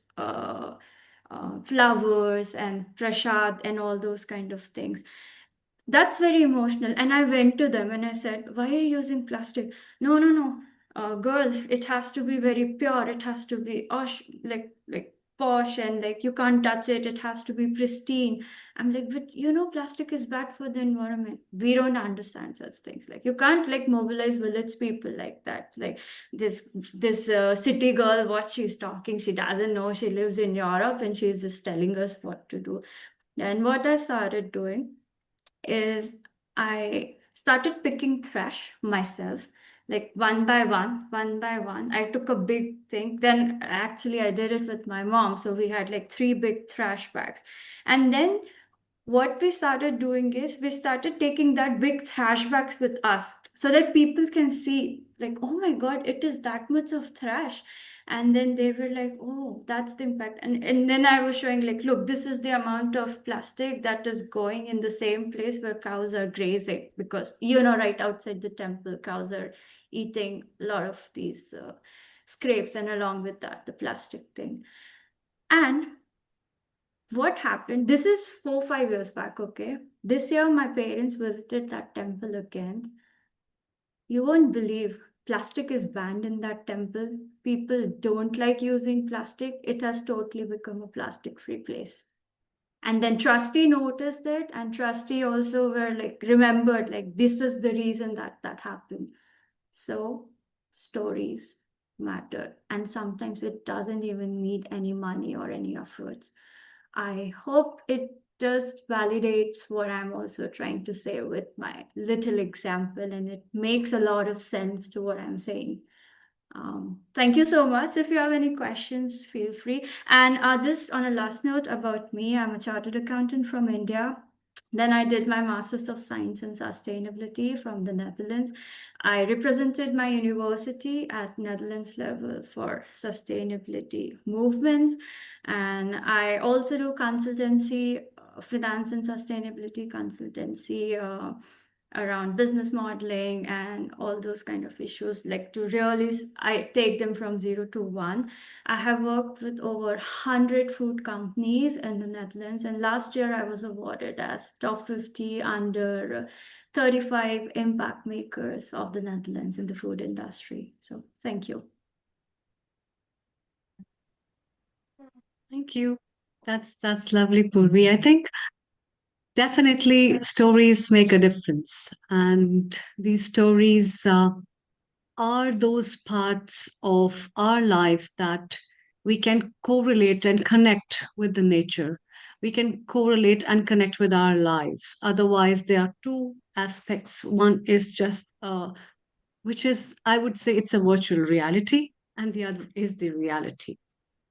flowers and prasad and all those kind of things. That's very emotional. And I went to them and I said, why are you using plastic? No, no, no. Girl, it has to be very pure. It has to be like posh, and like you can't touch it. It has to be pristine. I'm like, but you know, plastic is bad for the environment. We don't understand such things. Like you can't like mobilize village people like that. Like this city girl, what she's talking, she doesn't know. She lives in Europe and she's just telling us what to do. And what I started doing is I started picking trash myself. like one by one. I took a big thing. Then actually I did it with my mom. So we had like 3 big trash bags. And then what we started doing is we started taking that big trash bags with us so that people can see, like, oh my God, it is that much of trash. And then they were like, oh, that's the impact. And then I was showing, like, look, this is the amount of plastic that is going in the same place where cows are grazing, because, right outside the temple, cows are eating a lot of these scrapes, and along with that, the plastic thing. And what happened, this is 4 5 years back, okay? This year my parents visited that temple again. You won't believe, plastic is banned in that temple. People don't like using plastic. It has totally become a plastic free place. And then trustee noticed it, and trustee also were like, remembered, like, this is the reason that happened. So stories matter, and sometimes it doesn't even need any money or any efforts. I hope it just validates what I'm also trying to say with my little example, and it makes a lot of sense to what I'm saying. Thank you so much. If you have any questions, feel free. And just on a last note about me, I'm a chartered accountant from India. Then I did my Masters of Science in Sustainability from the Netherlands. I represented my university at Netherlands level for sustainability movements. And I also do consultancy, finance and sustainability consultancy, around business modeling and all those kind of issues, like to really, I take them from 0 to 1. I have worked with over 100 food companies in the Netherlands, and last year I was awarded as top 50 under 35 impact makers of the Netherlands in the food industry. So thank you. Thank you. That's lovely, Purvi. I think definitely stories make a difference, and these stories are those parts of our lives that we can correlate and connect with the nature. We can correlate and connect with our lives. Otherwise, there are two aspects. One is just, which is, I would say, it's a virtual reality, and the other is the reality,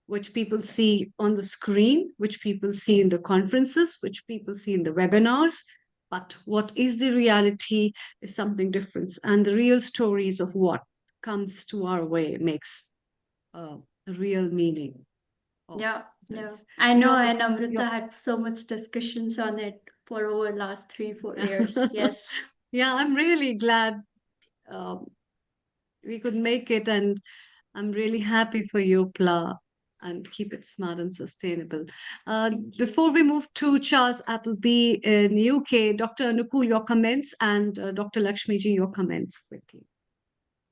which people see on the screen, which people see in the conferences, which people see in the webinars. But what is the reality is something different. And the real stories of what comes to our way makes a real meaning of Yeah. this. I know, Your- and Amrita your- had so much discussions on it for over last 3 4 years. Yes. Yeah, I'm really glad we could make it, and I'm really happy for you, Pla, and keep it smart and sustainable. Before we move to Charles Appleby in UK, Dr. Anukul, your comments, and Dr. Lakshmiji, your comments quickly.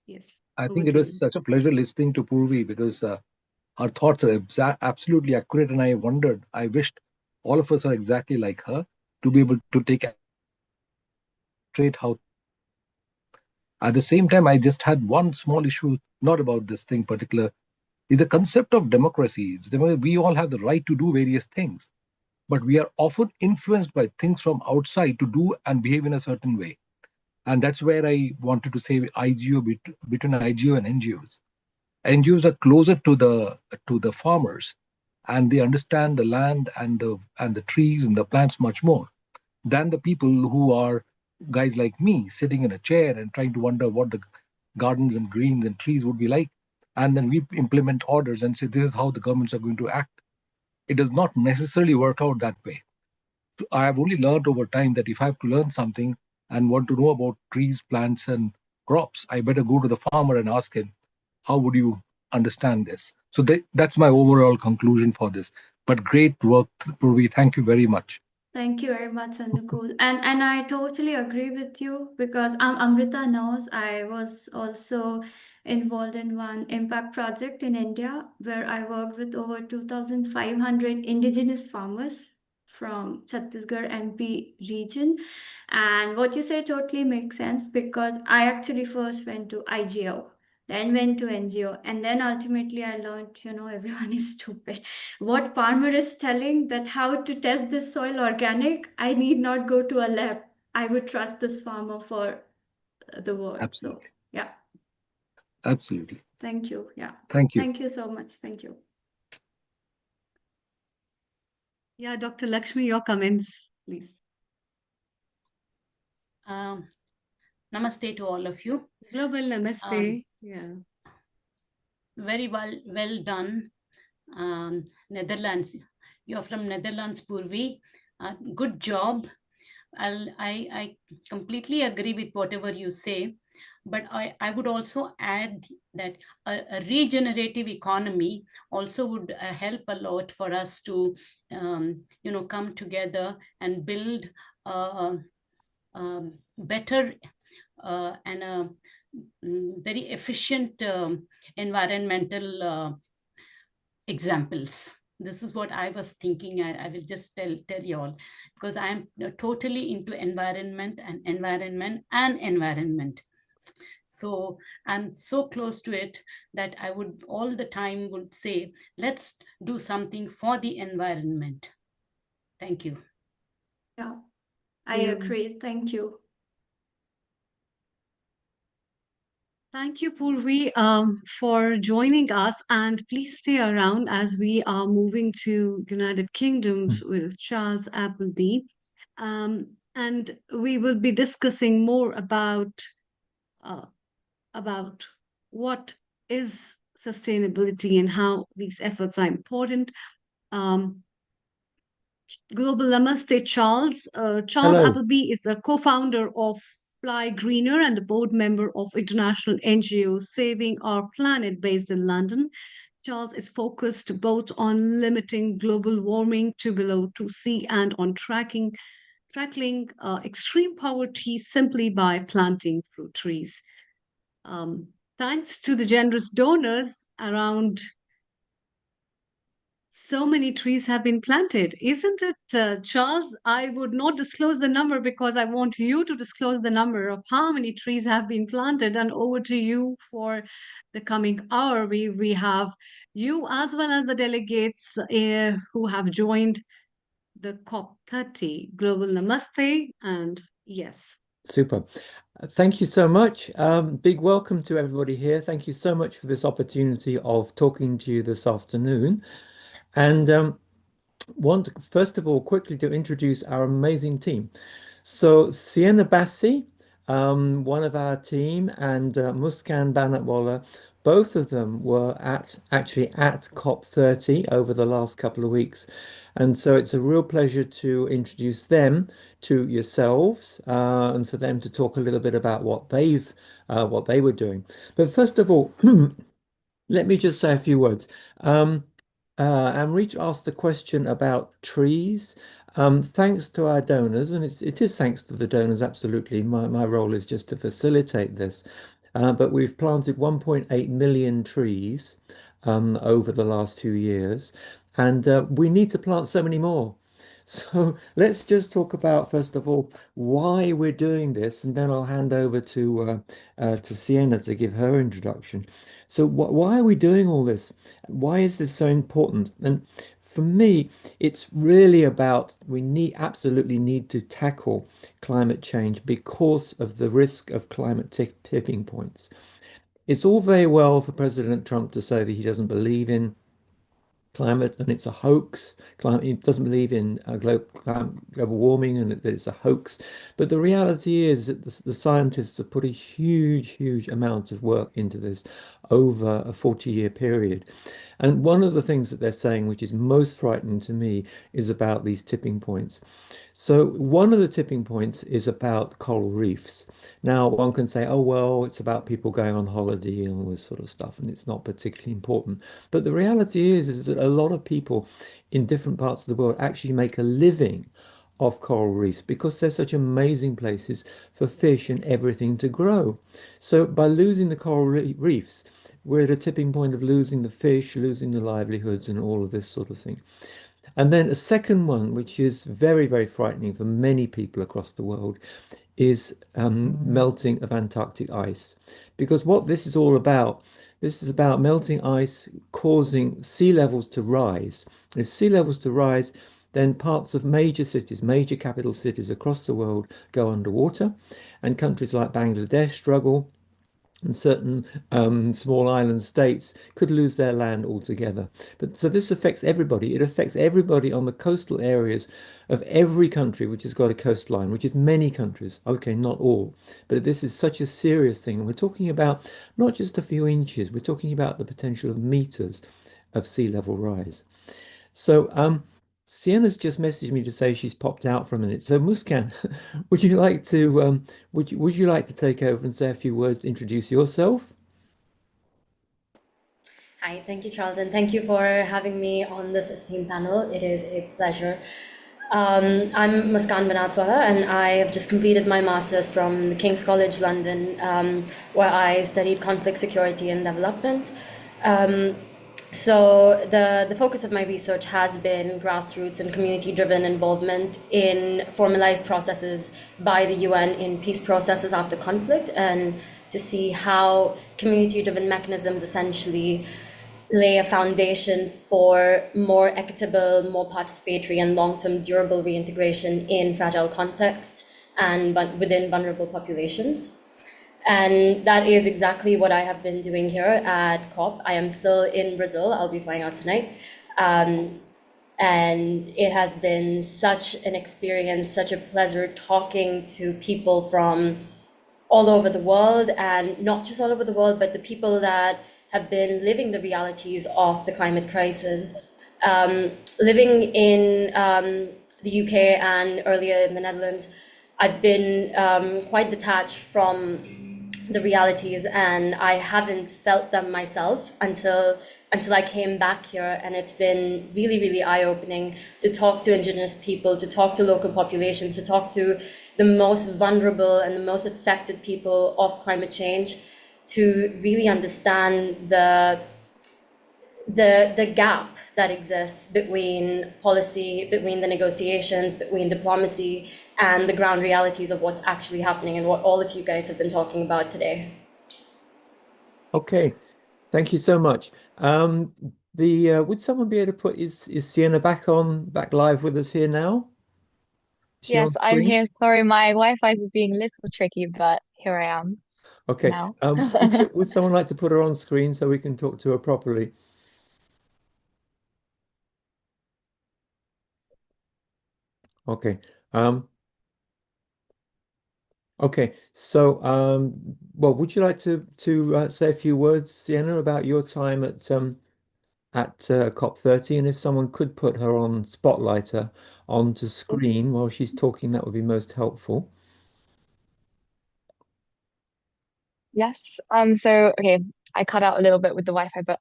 Yes. I over think it to was you. such a pleasure listening to Purvi because her thoughts are absolutely accurate. And I wondered, I wished all of us are exactly like her to be able to take straight how. At the same time, I just had one small issue, not about this thing particular, is the concept of democracy. We all have the right to do various things, but we are often influenced by things from outside to do and behave in a certain way. And that's where I wanted to say IGO between IGO and NGOs. NGOs are closer to the farmers, and they understand the land and the trees and the plants much more than the people who are guys like me sitting in a chair and trying to wonder what the gardens and greens and trees would be like. And then we implement orders and say this is how the governments are going to act. It does not necessarily work out that way. I have only learned over time that if I have to learn something and want to know about trees, plants, and crops, I better go to the farmer and ask him, how would you understand this? So that's my overall conclusion for this. But great work, Purvi. Thank you very much. Thank you very much, Anukul. And I totally agree with you, because Amrita knows I was also involved in one impact project in India where I worked with over 2,500 indigenous farmers from Chhattisgarh MP region. And what you say totally makes sense, because I actually first went to IGO, then went to NGO, and then ultimately I learned, everyone is stupid. What farmer is telling that how to test this soil organic, I need not go to a lab. I would trust this farmer for the word. Absolutely. So yeah. Absolutely. Thank you. Yeah. Thank you. Thank you so much. Thank you. Yeah, Dr. Lakshmi, your comments, please. Namaste to all of you. Global namaste. Yeah. Very well done. Netherlands. You're from Netherlands, Purvi. Good job. I completely agree with whatever you say, but I would also add that a regenerative economy also would help a lot for us to, come together and build better and a very efficient environmental examples. This is what I was thinking. I will just tell you all, because I am totally into environment. So I'm so close to it that I would all the time would say, let's do something for the environment. Thank you. Yeah, I agree. Thank you. Thank you, Purvi, for joining us, and please stay around as we are moving to United Kingdom with Charles Appleby, and we will be discussing more about what is sustainability and how these efforts are important. Global Namaste, Charles. Charles Hello. Appleby is a co-founder of Fly Greener and the board member of international NGO Saving Our Planet based in London. Charles is focused both on limiting global warming to below 2C and on tackling extreme poverty simply by planting fruit trees. Thanks to the generous donors, around so many trees have been planted, isn't it, Charles? I would not disclose the number because I want you to disclose the number of how many trees have been planted. And over to you for the coming hour. We have you as well as the delegates who have joined the COP30 Global Namaste. And yes. Super. Thank you so much. Big welcome to everybody here. Thank you so much for this opportunity of talking to you this afternoon. And want first of all quickly to introduce our amazing team. So Sienna Bassi, one of our team, and Muskan Banatwala, both of them were actually at COP30 over the last couple of weeks. And so it's a real pleasure to introduce them to yourselves and for them to talk a little bit about what they were doing. But first of all, let me just say a few words. Amrita asked the question about trees. Thanks to our donors, and it is thanks to the donors, absolutely. My role is just to facilitate this. But we've planted 1.8 million trees over the last few years, and we need to plant so many more. So let's just talk about, first of all, why we're doing this, and then I'll hand over to Sienna to give her introduction. So why are we doing all this? Why is this so important? And for me, it's really about absolutely need to tackle climate change because of the risk of climate tipping points. It's all very well for President Trump to say that he doesn't believe in climate and it's a hoax. He doesn't believe in global warming and that it's a hoax. But the reality is that the scientists have put a huge amount of work into this over a 40-year period. And one of the things that they're saying, which is most frightening to me, is about these tipping points. So one of the tipping points is about coral reefs. Now, one can say, oh, well, it's about people going on holiday and all this sort of stuff, and it's not particularly important. But the reality is that a lot of people in different parts of the world actually make a living off coral reefs because they're such amazing places for fish and everything to grow. So by losing the coral reefs, we're at a tipping point of losing the fish, losing the livelihoods, and all of this sort of thing. And then a second one, which is very frightening for many people across the world, is melting of Antarctic ice. Because what this is all about, this is about melting ice causing sea levels to rise. If sea levels to rise, then parts of major cities, major capital cities across the world go underwater, and countries like Bangladesh struggle. and certain small island states could lose their land altogether. But so this affects everybody. It affects everybody on the coastal areas of every country which has got a coastline, which is many countries. Okay, not all, but this is such a serious thing. And we're talking about not just a few inches, we're talking about the potential of meters of sea level rise. So, Sienna's just messaged me to say she's popped out for a minute. So, Muskan, would you like to would you like to take over and say a few words to introduce yourself? Hi, thank you, Charles, and thank you for having me on this esteemed panel. It is a pleasure. I'm Muskan Banatwala, and I have just completed my master's from the King's College London, where I studied conflict security and development. So the focus of my research has been grassroots and community-driven involvement in formalized processes by the UN in peace processes after conflict, and to see how community-driven mechanisms essentially lay a foundation for more equitable, more participatory, and long-term durable reintegration in fragile contexts and within vulnerable populations. And that is exactly what I have been doing here at COP. I am still in Brazil. I'll be flying out tonight. And it has been such an experience, such a pleasure talking to people from all over the world, and not just all over the world, but the people that have been living the realities of the climate crisis. Living in the UK and earlier in the Netherlands, I've been quite detached from the realities, and I haven't felt them myself until I came back here. And it's been really, really eye-opening to talk to Indigenous people, to talk to local populations, to talk to the most vulnerable and the most affected people of climate change, to really understand the gap that exists between policy, between the negotiations, between diplomacy, and the ground realities of what's actually happening, and what all of you guys have been talking about today. Okay, thank you so much. Would someone be able to put is Sienna back live with us here now? Is she on Yes, I'm screen? here. Sorry, my Wi-Fi is being a little tricky, but here I am Okay. now. Would someone like to put her on screen so we can talk to her properly? Okay. Okay. So, well, would you like to say a few words, Sienna, about your time at COP30, and if someone could put her on spotlighter onto screen while she's talking, that would be most helpful. Yes. So okay, I cut out a little bit with the Wi-Fi, but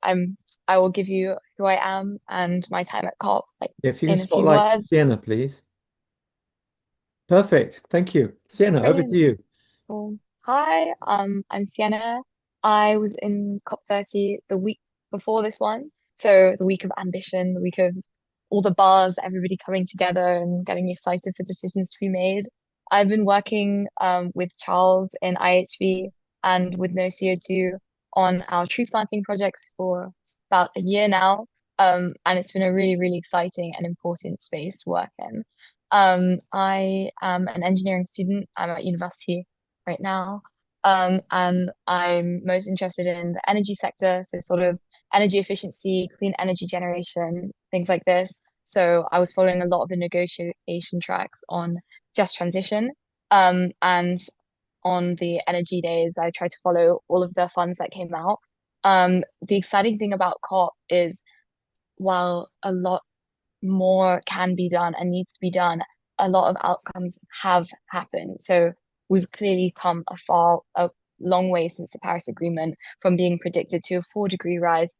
I will give you who I am and my time at COP, like If you can in a few spotlight words. Sienna, please. Perfect. Thank you. Sienna, over to Brilliant. you. Cool. Hi, I'm Sienna. I was in COP30 the week before this one. So the week of ambition, the week of all the buzz, everybody coming together and getting excited for decisions to be made. I've been working with Charles in IHV and with No CO2 on our tree planting projects for about a year now. And it's been a really, really exciting and important space to work in. I am an engineering student. I'm at university right now. And I'm most interested in the energy sector, so sort of energy efficiency, clean energy generation, things like this. So I was following a lot of the negotiation tracks on just transition. And on the energy days, I tried to follow all of the funds that came out. The exciting thing about COP is while a lot more can be done and needs to be done, a lot of outcomes have happened. So we've clearly come a long way since the Paris Agreement, from being predicted to a 4-degree rise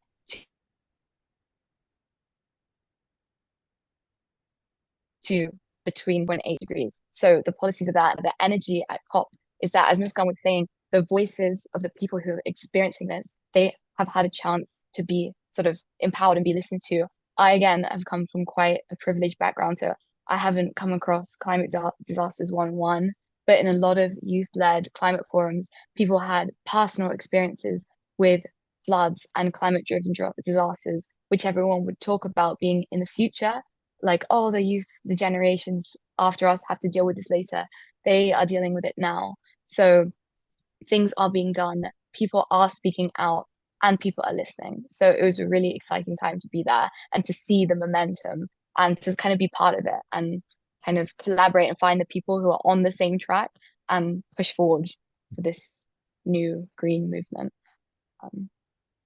to between 1.8 degrees. So the policies of that, the energy at COP is that, as Muskan was saying, the voices of the people who are experiencing this, they have had a chance to be sort of empowered and be listened to. I, again, have come from quite a privileged background, so I haven't come across climate disasters one-on-one, but in a lot of youth-led climate forums, people had personal experiences with floods and climate-driven disasters, which everyone would talk about being in the future. Like, oh, the youth, the generations after us have to deal with this later. They are dealing with it now. So things are being done people are speaking out and people are listening. So it was a really exciting time to be there and to see the momentum and to kind of be part of it and kind of collaborate and find the people who are on the same track and push forward for this new green movement.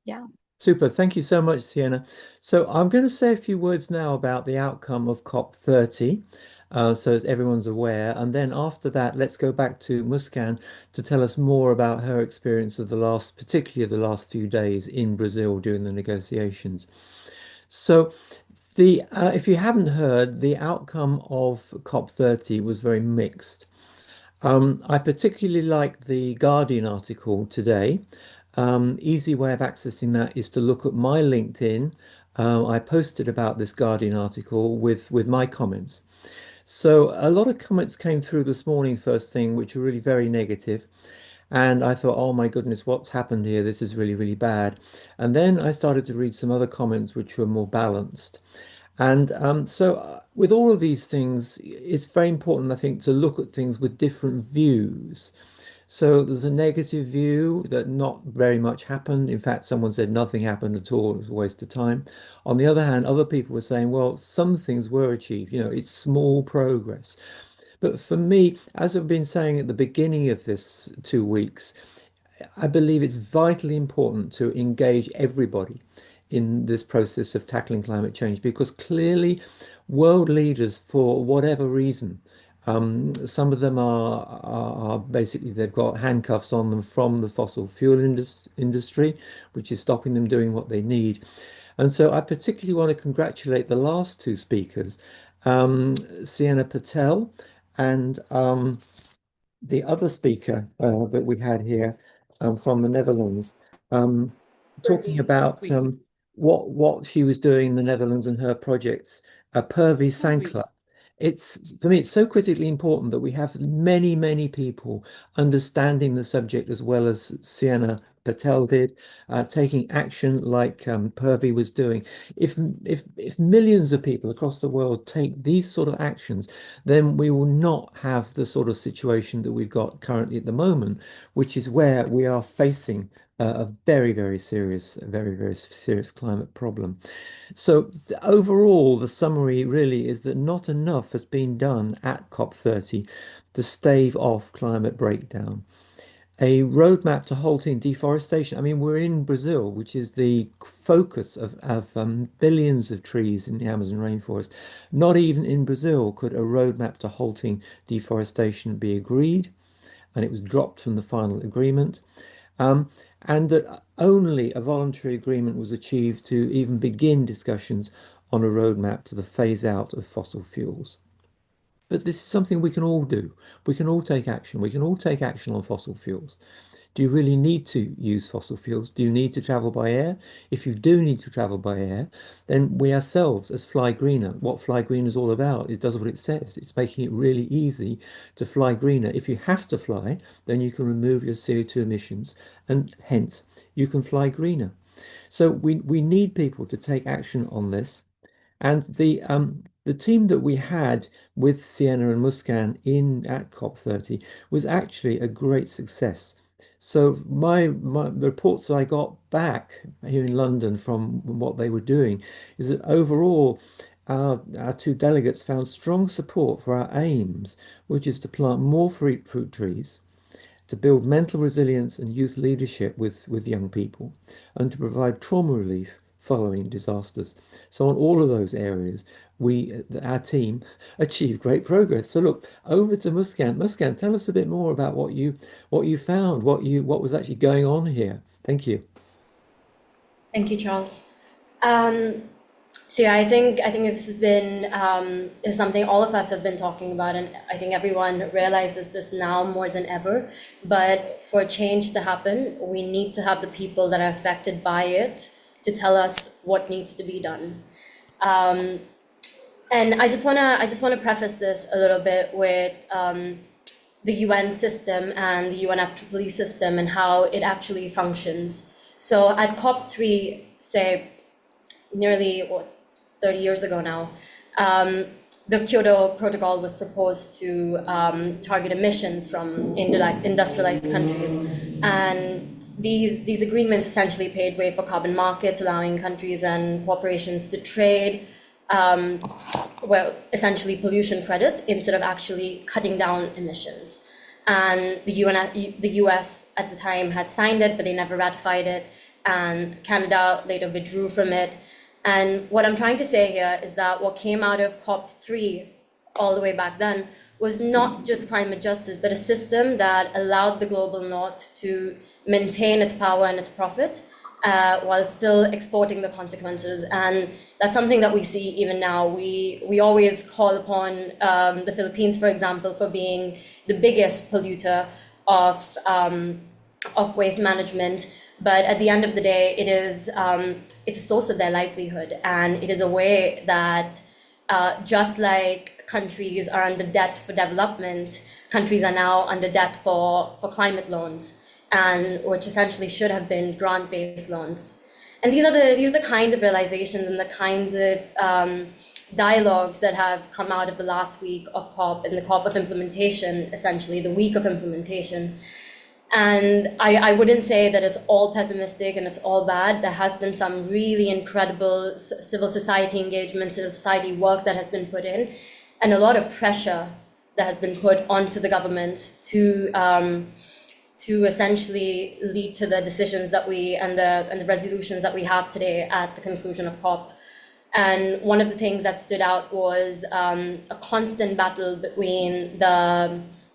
Yeah. Super. Thank you so much, Sienna. So I'm going to say a few words now about the outcome of COP30, so as everyone's aware. And then after that, let's go back to Muskan to tell us more about her experience of particularly of the last few days in Brazil during the negotiations. So if you haven't heard, the outcome of COP30 was very mixed. I particularly like the Guardian article today. Easy way of accessing that is to look at my LinkedIn. I posted about this Guardian article with my comments. So a lot of comments came through this morning first thing, which were really very negative. And I thought, oh my goodness, what's happened here? This is really, really bad. And then I started to read some other comments which were more balanced. And with all of these things, it's very important, I think, to look at things with different views. So there's a negative view that not very much happened. In fact, someone said nothing happened at all. It was a waste of time. On the other hand, other people were saying, well, some things were achieved. It's small progress. But for me, as I've been saying at the beginning of this 2 weeks, I believe it's vitally important to engage everybody in this process of tackling climate change because clearly world leaders, for whatever reason, some of them are basically they've got handcuffs on them from the fossil fuel industry, which is stopping them doing what they need. And so I particularly want to congratulate the last two speakers, Sienna Patel and the other speaker that we had here from the Netherlands, talking about what she was doing in the Netherlands and her projects, Purvi Sankla. For me, it's so critically important that we have many, many people understanding the subject as well as Sienna Patel did, taking action like Purvi was doing. If millions of people across the world take these sort of actions, then we will not have the sort of situation that we've got currently at the moment, which is where we are facing a very, very serious climate problem. So overall, the summary really is that not enough has been done at COP30 to stave off climate breakdown. A roadmap to halting deforestation. I mean, we're in Brazil, which is the focus of billions of trees in the Amazon rainforest. Not even in Brazil could a roadmap to halting deforestation be agreed, and it was dropped from the final agreement. And that only a voluntary agreement was achieved to even begin discussions on a roadmap to the phase out of fossil fuels. But this is something we can all do. We can all take action. We can all take action on fossil fuels. Do you really need to use fossil fuels? Do you need to travel by air? If you do need to travel by air, then we ourselves, as Fly Greener, what Fly Greener is all about, it does what it says. It's making it really easy to fly greener. If you have to fly, then you can remove your CO2 emissions and hence you can fly greener. So we need people to take action on this. And the team that we had with Sienna and Muskan at COP30 was actually a great success. So the reports I got back here in London from what they were doing is that overall our two delegates found strong support for our aims, which is to plant more fruit trees, to build mental resilience and youth leadership with young people, and to provide trauma relief following disasters. So on all of those areas, our team achieved great progress. So look, over to Muskan. Muskan, tell us a bit more about what you found, what was actually going on here. Thank you. Thank you, Charles. So yeah, I think this has been is something all of us have been talking about, and I think everyone realizes this now more than ever. But for change to happen, we need to have the people that are affected by it to tell us what needs to be done. And I just wanna preface this a little bit with the UN system and the UNFCCC system and how it actually functions. So at COP3, say nearly 30 years ago now, the Kyoto Protocol was proposed to target emissions from industrialized countries, and these agreements essentially paved way for carbon markets, allowing countries and corporations to trade, essentially pollution credits instead of actually cutting down emissions. And the US at the time had signed it, but they never ratified it, and Canada later withdrew from it. And what I'm trying to say here is that what came out of COP3 all the way back then was not just climate justice, but a system that allowed the global north to maintain its power and its profit while still exporting the consequences. And that's something that we see even now. We always call upon the Philippines, for example, for being the biggest polluter of waste management. But at the end of the day, it's a source of their livelihood. And it is a way that just like countries are under debt for development, countries are now under debt for climate loans, and which essentially should have been grant-based loans. And these are the kinds of realizations and the kinds of dialogues that have come out of the last week of COP and the COP of implementation, essentially the week of implementation. And I wouldn't say that it's all pessimistic and it's all bad. There has been some really incredible civil society engagement, civil society work that has been put in, and a lot of pressure that has been put onto the governments to essentially lead to the decisions that and the resolutions that we have today at the conclusion of COP. And one of the things that stood out was a constant battle between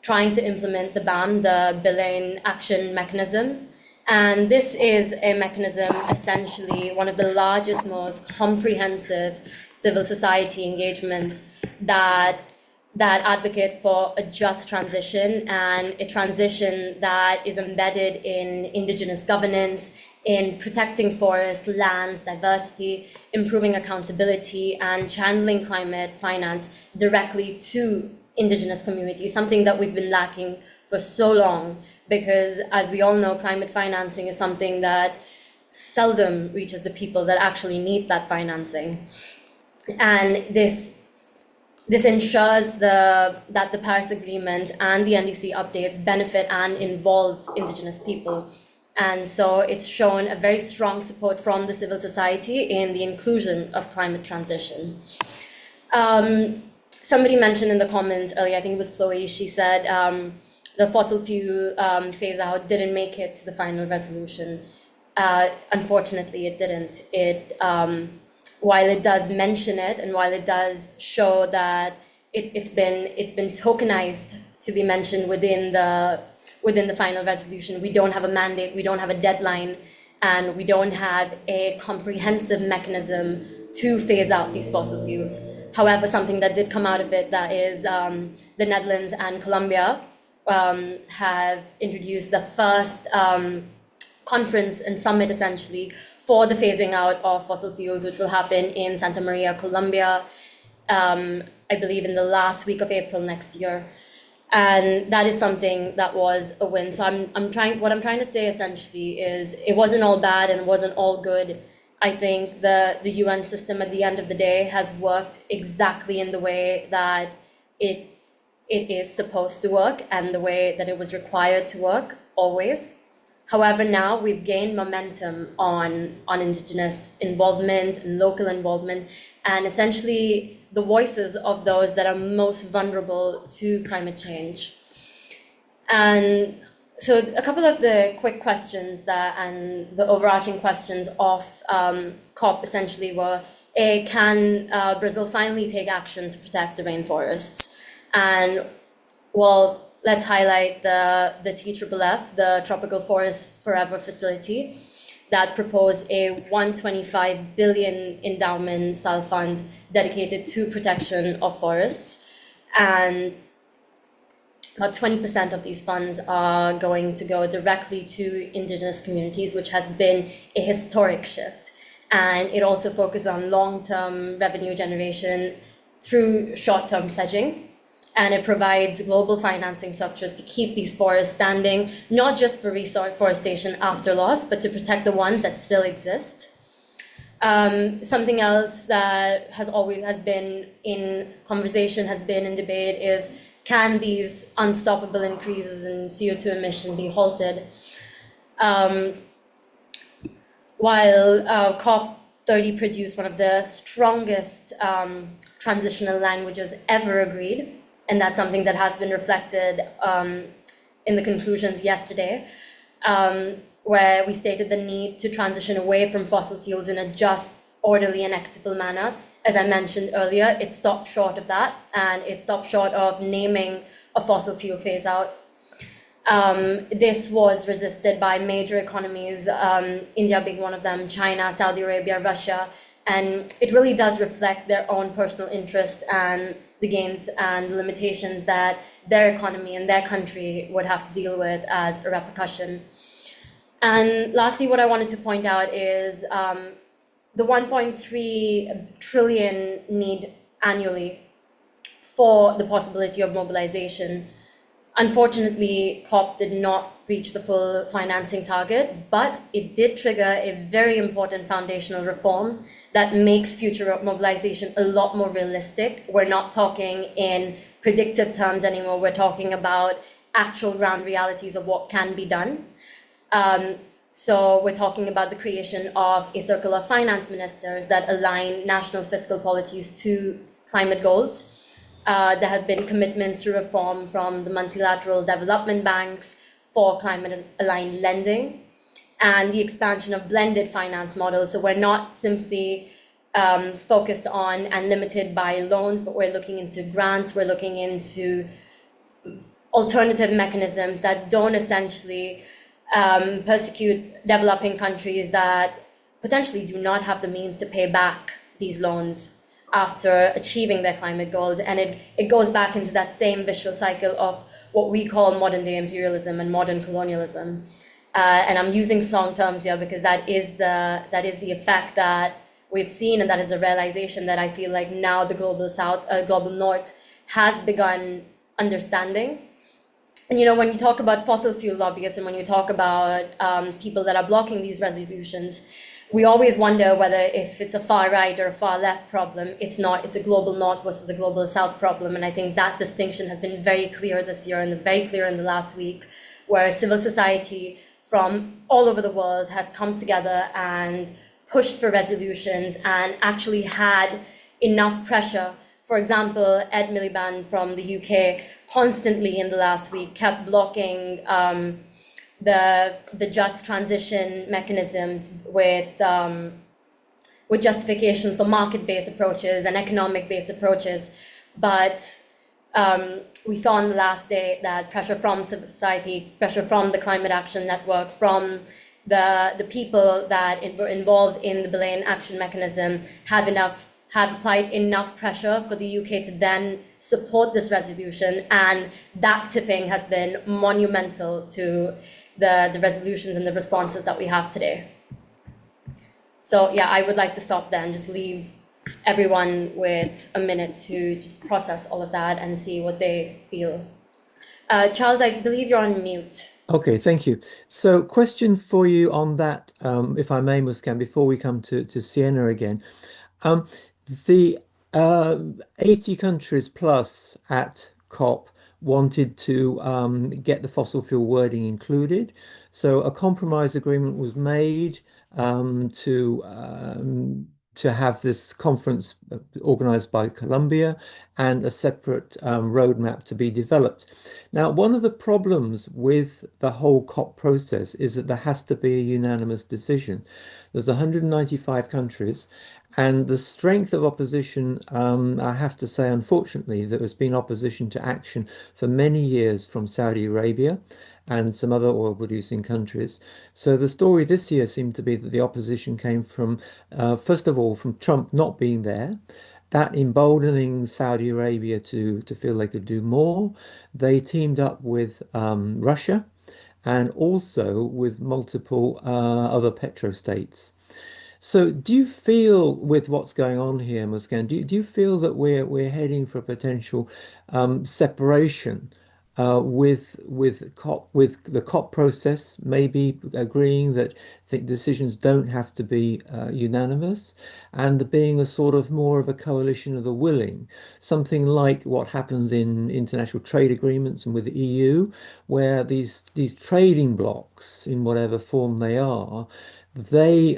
trying to implement the BAM, the Billion Action Mechanism. And this is a mechanism, essentially one of the largest, most comprehensive civil society engagements that advocate for a just transition, and a transition that is embedded in indigenous governance, in protecting forests, lands, diversity, improving accountability, and channeling climate finance directly to indigenous communities, something that we've been lacking for so long, because as we all know, climate financing is something that seldom reaches the people that actually need that financing. And this ensures that the Paris Agreement and the NDC updates benefit and involve indigenous people. And so it's shown a very strong support from the civil society in the inclusion of climate transition. Somebody mentioned in the comments earlier, I think it was Chloe, she said the fossil fuel phase out didn't make it to the final resolution. Unfortunately, it didn't. While it does mention it, and while it does show that it's been tokenized to be mentioned within the final resolution, we don't have a mandate, we don't have a deadline, and we don't have a comprehensive mechanism to phase out these fossil fuels. However, something that did come out of it, that is the Netherlands and Colombia have introduced the first conference and summit, essentially, for the phasing out of fossil fuels, which will happen in Santa Maria, Colombia, I believe in the last week of April next year. And that is something that was a win. So what I'm trying to say essentially is it wasn't all bad and it wasn't all good. I think the UN system at the end of the day has worked exactly in the way that it is supposed to work and the way that it was required to work always. However, now we've gained momentum on indigenous involvement and local involvement, and essentially the voices of those that are most vulnerable to climate change. And so a couple of the quick questions and the overarching questions of COP essentially were, can Brazil finally take action to protect the rainforests? And well, let's highlight the TFFF, the Tropical Forest Forever Facility, that proposed a 125 billion endowment SAL fund dedicated to protection of forests. And about 20% of these funds are going to go directly to indigenous communities, which has been a historic shift. And it also focuses on long-term revenue generation through short-term pledging. And it provides global financing structures to keep these forests standing, not just for reforestation after loss, but to protect the ones that still exist. Something else that has been in conversation, has been in debate, is can these unstoppable increases in CO2 emission be halted? While COP30 produced one of the strongest transitional languages ever agreed, and that's something that has been reflected in the conclusions yesterday, where we stated the need to transition away from fossil fuels in a just, orderly, and equitable manner. As I mentioned earlier, it stopped short of that, and it stopped short of naming a fossil fuel phase out. This was resisted by major economies, India being one of them, China, Saudi Arabia, Russia, and it really does reflect their own personal interests and the gains and limitations that their economy and their country would have to deal with as a repercussion. And lastly, what I wanted to point out is the 1.3 trillion need annually for the possibility of mobilization. Unfortunately, COP did not reach the full financing target, but it did trigger a very important foundational reform that makes future mobilization a lot more realistic. We're not talking in predictive terms anymore. We're talking about actual ground realities of what can be done. So we're talking about the creation of a circle of finance ministers that align national fiscal policies to climate goals. There have been commitments to reform from the multilateral development banks for climate-aligned lending and the expansion of blended finance models. So we're not simply focused on and limited by loans, but we're looking into grants, we're looking into alternative mechanisms that don't essentially persecute developing countries that potentially do not have the means to pay back these loans after achieving their climate goals. And it goes back into that same vicious cycle of what we call modern day imperialism and modern colonialism. And I'm using strong terms here because that is the effect that we've seen, and that is the realization that I feel like now the global south, global north has begun understanding. And when you talk about fossil fuel lobbyists and when you talk about people that are blocking these resolutions, we always wonder whether if it's a far right or a far left problem. It's not. It's a global north versus a global south problem. And I think that distinction has been very clear this year and very clear in the last week, where civil society from all over the world has come together and pushed for resolutions and actually had enough pressure. For example, Ed Miliband from the UK constantly in the last week kept blocking the just transition mechanisms with justification for market-based approaches and economic-based approaches. But we saw on the last day that pressure from civil society, pressure from the Climate Action Network, from the people that were involved in the Belaine Action Mechanism have applied enough pressure for the UK to then support this resolution, and that tipping has been monumental to the resolutions and the responses that we have today. So yeah, I would like to stop there and just leave everyone with a minute to just process all of that and see what they feel. Charles, I believe you're on mute. Okay, thank you. So question for you on that, if I may, Muskan, before we come to Sienna again. The 80 countries plus at COP wanted to get the fossil fuel wording included. So a compromise agreement was made to have this conference organized by Colombia and a separate roadmap to be developed. Now, one of the problems with the whole COP process is that there has to be a unanimous decision. There's 195 countries, and the strength of opposition, I have to say, unfortunately, there has been opposition to action for many years from Saudi Arabia and some other oil-producing countries. So the story this year seemed to be that the opposition came from, first of all, from Trump not being there, that emboldening Saudi Arabia to feel they could do more. They teamed up with Russia and also with multiple other petrostates. So do you feel, with what's going on here, Muskan, do you feel that we're heading for a potential separation with the COP process, maybe agreeing that decisions don't have to be unanimous, and being a sort of more of a coalition of the willing, something like what happens in international trade agreements and with the EU, where these trading blocks, in whatever form they are, they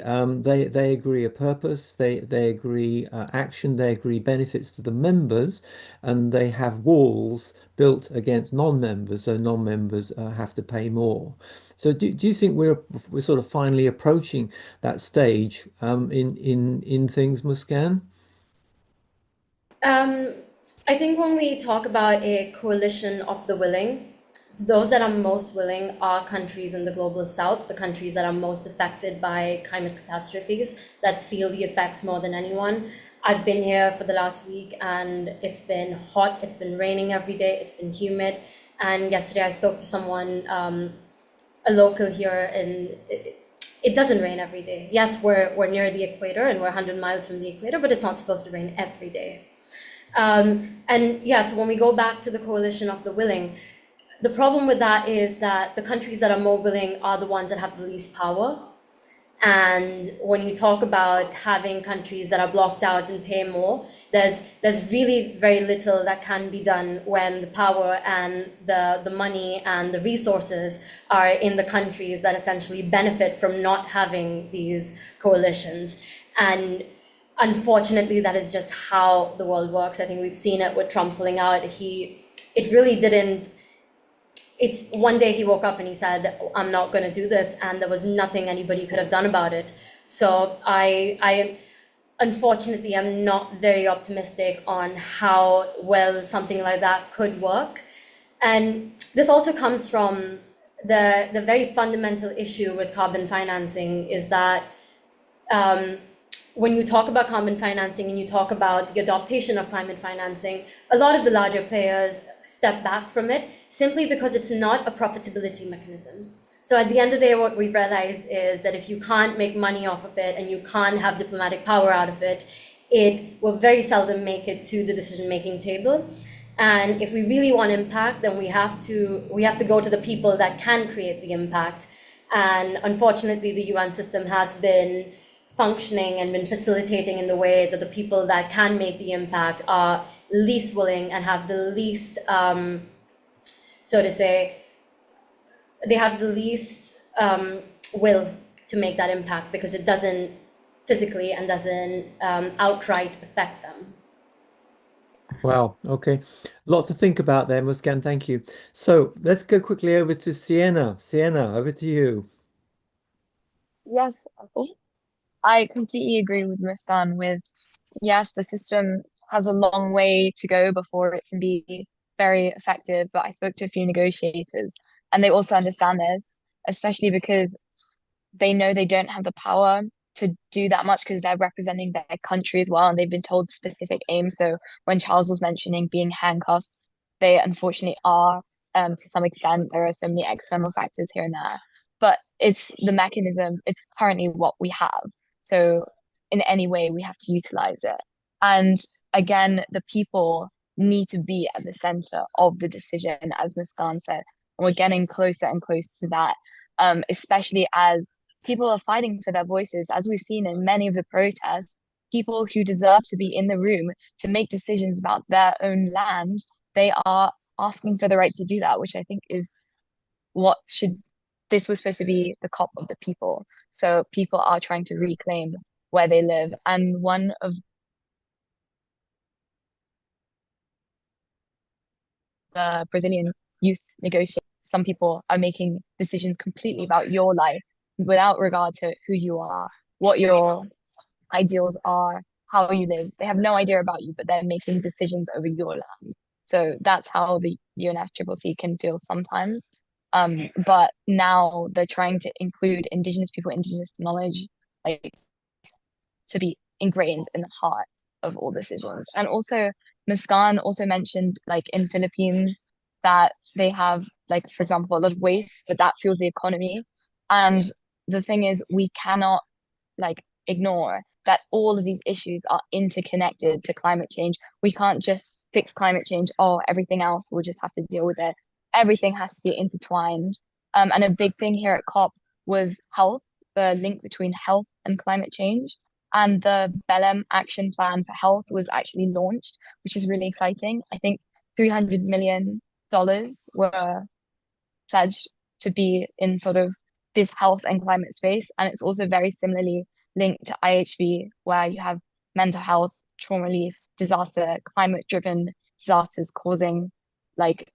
agree a purpose, they agree action, they agree benefits to the members, and they have walls built against non-members, so non-members have to pay more. So do you think we're sort of finally approaching that stage in things, Muskan? I think when we talk about a coalition of the willing, those that are most willing are countries in the global south, the countries that are most affected by climate catastrophes, that feel the effects more than anyone. I've been here for the last week and it's been hot, it's been raining every day, it's been humid. And yesterday I spoke to someone, a local here, and it doesn't rain every day. Yes, we're near the equator and we're 100 miles from the equator, but it's not supposed to rain every day. And yeah, so when we go back to the coalition of the willing, the problem with that is that the countries that are more willing are the ones that have the least power. And when you talk about having countries that are blocked out and pay more, there's really very little that can be done when the power and the money and the resources are in the countries that essentially benefit from not having these coalitions. And unfortunately, that is just how the world works. I think we've seen it with Trump pulling out. It really didn't. It's one day he woke up and he said, I'm not going to do this. And there was nothing anybody could have done about it. So I unfortunately, I'm not very optimistic on how well something like that could work. And this also comes from the very fundamental issue with carbon financing is that when you talk about carbon financing and you talk about the adoption of climate financing, a lot of the larger players step back from it simply because it's not a profitability mechanism. So at the end of the day, what we realize is that if you can't make money off of it and you can't have diplomatic power out of it, it will very seldom make it to the decision-making table. And if we really want impact, then we have to go to the people that can create the impact. And unfortunately, the UN system has been functioning and been facilitating in the way that the people that can make the impact are least willing and have the least, so to say, they have the least will to make that impact because it doesn't physically and doesn't outright affect them. Wow, okay. A lot to think about there, Muskan, thank you. So let's go quickly over to Sienna. Sienna, over to you. Yes, I completely agree with Muskan with, yes, the system has a long way to go before it can be very effective, but I spoke to a few negotiators and they also understand this, especially because they know they don't have the power to do that much because they're representing their country as well and they've been told specific aims. So when Charles was mentioning being handcuffs, they unfortunately are to some extent. There are so many external factors here and there, but it's the mechanism, it's currently what we have. So in any way, we have to utilize it. And again, the people need to be at the center of the decision, as Muskan said. And we're getting closer and closer to that, especially as people are fighting for their voices, as we've seen in many of the protests. People who deserve to be in the room to make decisions about their own land, they are asking for the right to do that, which I think is what should, this was supposed to be the COP of the people. So people are trying to reclaim where they live. And one of the Brazilian youth negotiators, some people are making decisions completely about your life without regard to who you are, what your ideals are, how you live. They have no idea about you, but they're making decisions over your land. So that's how the UNFCCC can feel sometimes. But now they're trying to include Indigenous people, Indigenous knowledge, like to be ingrained in the heart of all decisions. And also, Muskan also mentioned, like in Philippines, that they have, like, for example, a lot of waste, but that fuels the economy. And the thing is, we cannot like ignore that all of these issues are interconnected to climate change. We can't just fix climate change. Oh, everything else, we'll just have to deal with it. everything has to be intertwined. And a big thing here at COP was health, the link between health and climate change. And the Belém Action Plan for Health was actually launched, which is really exciting. I think $300 million were pledged to be in sort of this health and climate space. And it's also very similarly linked to IHV, where you have mental health, trauma relief, disaster, climate-driven disasters causing like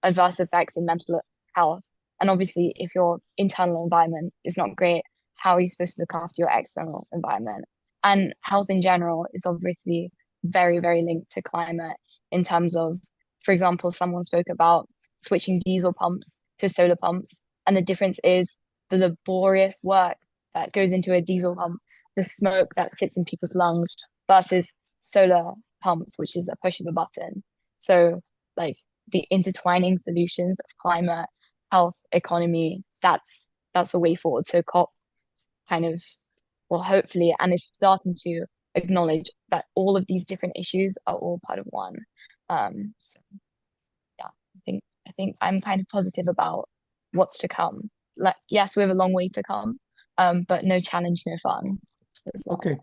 adverse effects in mental health. And obviously, if your internal environment is not great, how are you supposed to look after your external environment? And health in general is obviously very, very linked to climate in terms of, for example, someone spoke about switching diesel pumps to solar pumps. And the difference is the laborious work that goes into a diesel pump, the smoke that sits in people's lungs versus solar pumps, which is a push of a button. So like the intertwining solutions of climate, health, economy, that's the way forward. So COP kind of, well, hopefully, and is starting to acknowledge that all of these different issues are all part of one. So yeah, I think I'm kind of positive about what's to come. Like, yes, we have a long way to come, but no challenge, no fun as well. Okay,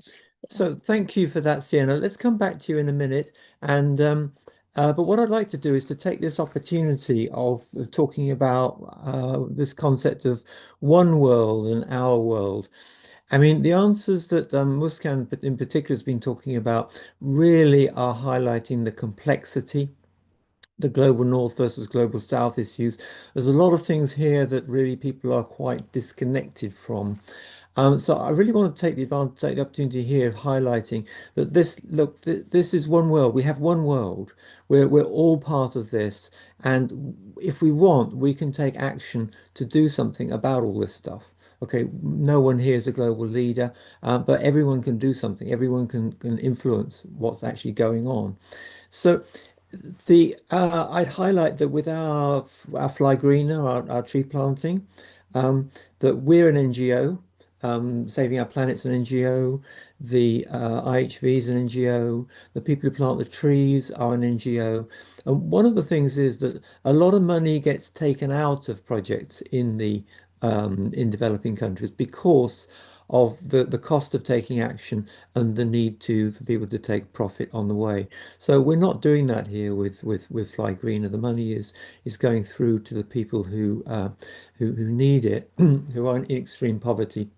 so thank you for that, Sienna. Let's come back to you in a minute. And but what I'd like to do is to take this opportunity of talking about this concept of one world and our world. I mean, the answers that Muskan in particular has been talking about really are highlighting the complexity, the global north versus global south issues. There's a lot of things here that really people are quite disconnected from. So I really want to take the opportunity here of highlighting that this is one world. We have one world. We're all part of this, and if we want, we can take action to do something about all this stuff. Okay, no one here is a global leader, but everyone can do something. Everyone can influence what's actually going on. So I'd highlight that with our Fly Greener, our tree planting, that we're an NGO. Saving Our Planet's an NGO, the IHV is an NGO, the people who plant the trees are an NGO. And one of the things is that a lot of money gets taken out of projects in developing countries because of the cost of taking action and the need for people to take profit on the way. So we're not doing that here with Fly Greener. The money is going through to the people who need it, who are in extreme poverty.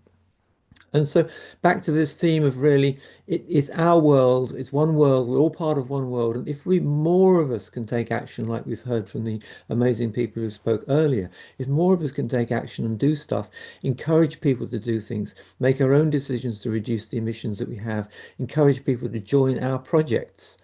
And so back to this theme of really, it's our world, it's one world, we're all part of one world. And if more of us can take action, like we've heard from the amazing people who spoke earlier, if more of us can take action and do stuff, encourage people to do things, make our own decisions to reduce the emissions that we have, encourage people to join our projects.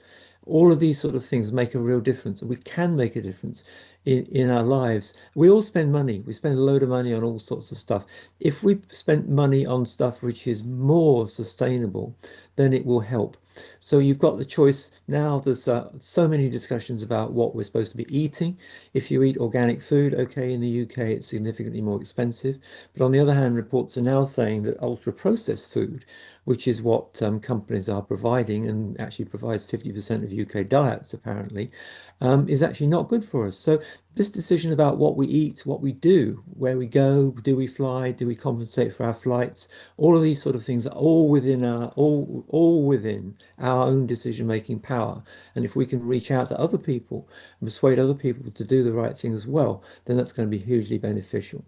All of these sort of things make a real difference, and we can make a difference in our lives. We all spend money. We spend a load of money on all sorts of stuff. If we spent money on stuff which is more sustainable, then it will help. So you've got the choice now. There's so many discussions about what we're supposed to be eating. If you eat organic food, okay, in the UK it's significantly more expensive. But on the other hand, reports are now saying that ultra-processed food, which is what companies are providing and actually provides 50% of UK diets apparently, is actually not good for us. So this decision about what we eat, what we do, where we go, do we fly, do we compensate for our flights, all of these sort of things are all within our own decision-making power. And if we can reach out to other people and persuade other people to do the right thing as well, then that's going to be hugely beneficial.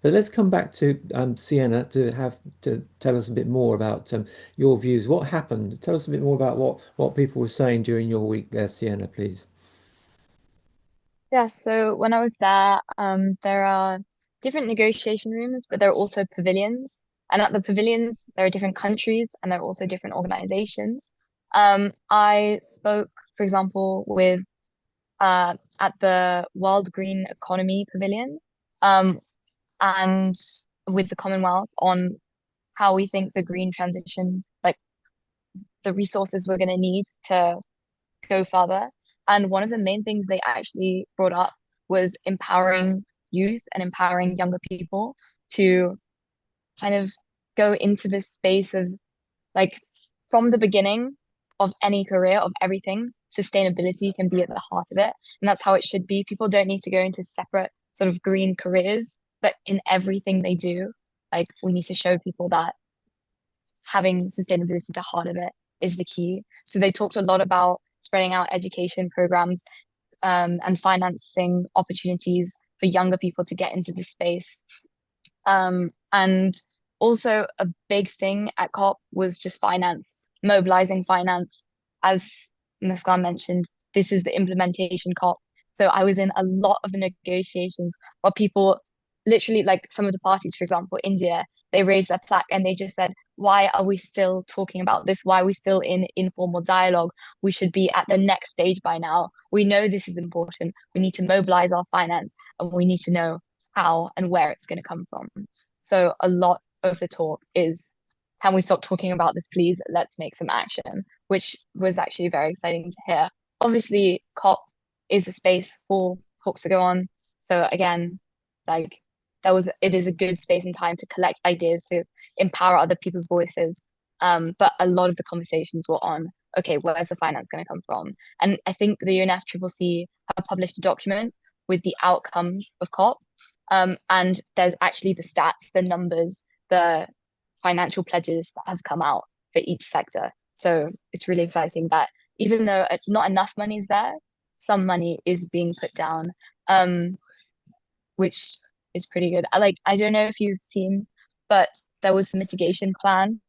But let's come back to Sienna to tell us a bit more about your views. What happened? Tell us a bit more about what people were saying during your week there, Sienna, please. Yeah, so when I was there, there are different negotiation rooms, but there are also pavilions. And at the pavilions, there are different countries and there are also different organizations. I spoke, for example, with at the World Green Economy Pavilion, and with the Commonwealth on how we think the green transition, like the resources we're going to need to go further. And one of the main things they actually brought up was empowering youth and empowering younger people to kind of go into this space of like from the beginning of any career of everything, sustainability can be at the heart of it. And that's how it should be. People don't need to go into separate sort of green careers, but in everything they do, like we need to show people that having sustainability at the heart of it is the key. So they talked a lot about spreading out education programs and financing opportunities for younger people to get into the space. And also a big thing at COP was just finance, mobilizing finance. As Muskan mentioned, this is the implementation COP. So I was in a lot of the negotiations where people literally, like some of the parties, for example, India, they raised their plaque and they just said, why are we still talking about this? Why are we still in informal dialogue? We should be at the next stage by now. We know this is important. We need to mobilize our finance and we need to know how and where it's going to come from. So a lot of the talk is, can we stop talking about this, please? Let's make some action, which was actually very exciting to hear. Obviously, COP is a space for talks to go on. So again, like it is a good space and time to collect ideas to empower other people's voices. But a lot of the conversations were on, okay, where's the finance going to come from? And I think the UNFCCC have published a document with the outcomes of COP. And there's actually the stats, the numbers, the financial pledges that have come out for each sector. So it's really exciting that even though not enough money is there, some money is being put down, which is pretty good. I don't know if you've seen, but there was the mitigation plan,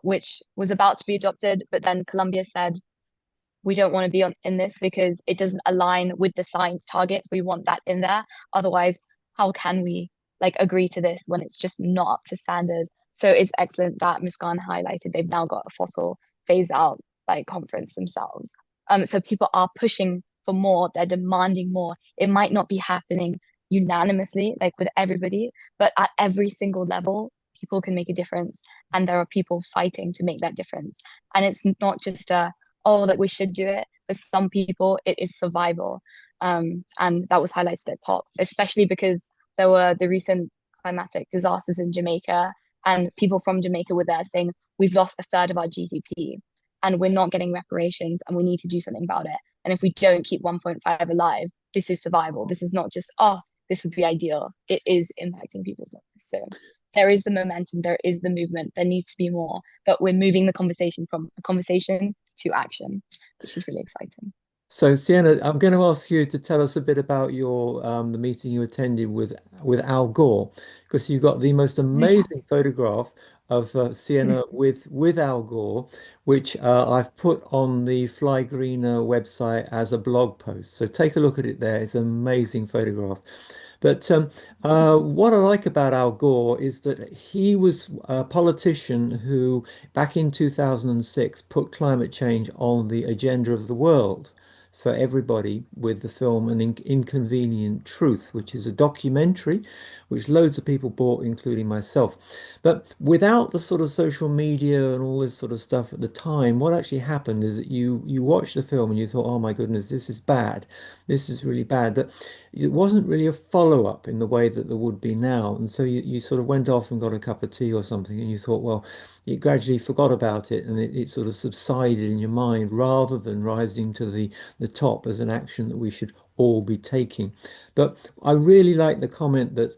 which was about to be adopted, but then Colombia said, we don't want to be in this because it doesn't align with the science targets. We want that in there. Otherwise, how can we agree to this when it's just not up to standard? So it's excellent that Muskan highlighted they've now got a fossil phase out conference themselves. So people are pushing for more, they're demanding more. It might not be happening unanimously, with everybody, but at every single level, people can make a difference. And there are people fighting to make that difference. And it's not just we should do it. For some people, it is survival. And that was highlighted at COP, especially because there were the recent climatic disasters in Jamaica, and people from Jamaica were there saying, we've lost a third of our GDP and we're not getting reparations and we need to do something about it. And if we don't keep 1.5 alive, this is survival. This is not just, this would be ideal. It is impacting people's lives. So there is the momentum, there is the movement, there needs to be more, but we're moving the conversation from a conversation to action, which is really exciting. So Sienna, I'm going to ask you to tell us a bit about your the meeting you attended with Al Gore, because you got the most amazing photograph of Sienna with Al Gore, which I've put on the Fly Greener website as a blog post. So take a look at it there. It's an amazing photograph. But what I like about Al Gore is that he was a politician who, back in 2006, put climate change on the agenda of the world for everybody with the film An Inconvenient Truth, which is a documentary which loads of people bought, including myself. But without the sort of social media and all this sort of stuff at the time, what actually happened is that you watched the film and you thought, oh my goodness, this is bad. This is really bad. But it wasn't really a follow-up in the way that there would be now. And so you sort of went off and got a cup of tea or something and you thought, well, you gradually forgot about it and it sort of subsided in your mind rather than rising to the top as an action that we should all be taking. But I really like the comment that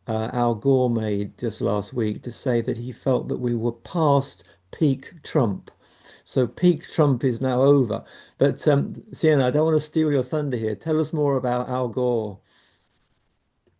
Al Gore made just last week to say that he felt that we were past peak Trump. So peak Trump is now over. But Sienna, I don't want to steal your thunder here. Tell us more about Al Gore.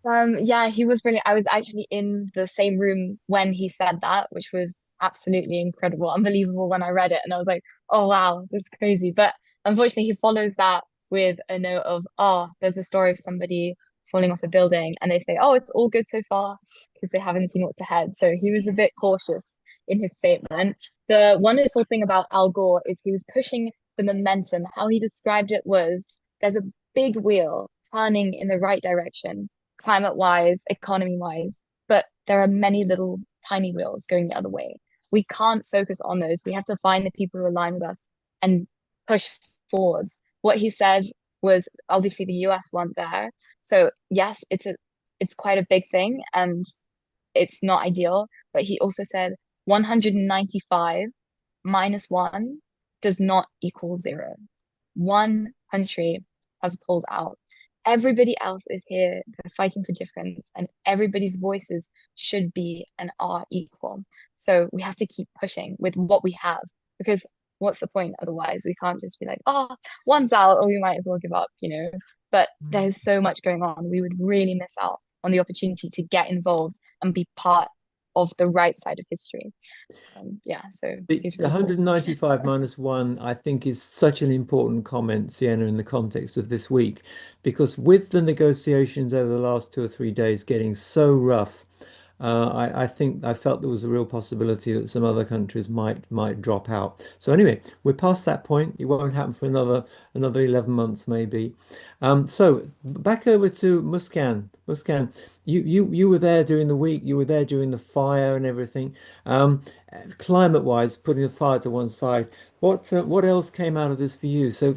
Yeah, he was brilliant. I was actually in the same room when he said that, which was absolutely incredible, unbelievable when I read it. And I was like, oh, wow, that's crazy. But unfortunately, he follows that with a note of, there's a story of somebody falling off a building. And they say, oh, it's all good so far because they haven't seen what's ahead. So he was a bit cautious in his statement. The wonderful thing about Al Gore is he was pushing the momentum. How he described it was there's a big wheel turning in the right direction, climate-wise, economy-wise, but there are many little tiny wheels going the other way. We can't focus on those. We have to find the people who align with us and push forwards. What he said was obviously the US weren't there. So yes, it's quite a big thing and it's not ideal, but he also said 195 minus 1 does not equal 0. one country has pulled out. Everybody else is here, they're fighting for difference, and everybody's voices should be and are equal. So we have to keep pushing with what we have, because what's the point otherwise? We can't just be like, oh, one's out, or we might as well give up, you know. But there's so much going on. We would really miss out on the opportunity to get involved and be part of the right side of history. Yeah, so The it's really cool. 195 minus one, I think, is such an important comment, Sienna, in the context of this week, because with the negotiations over the last 2 or 3 days getting so rough, I think I felt there was a real possibility that some other countries might drop out. So anyway, we're past that point. It won't happen for another 11 months maybe. So back over to Muskan. Muskan, you were there during the week. You were there during the fire and everything. Climate-wise, putting the fire to one side, what else came out of this for you? So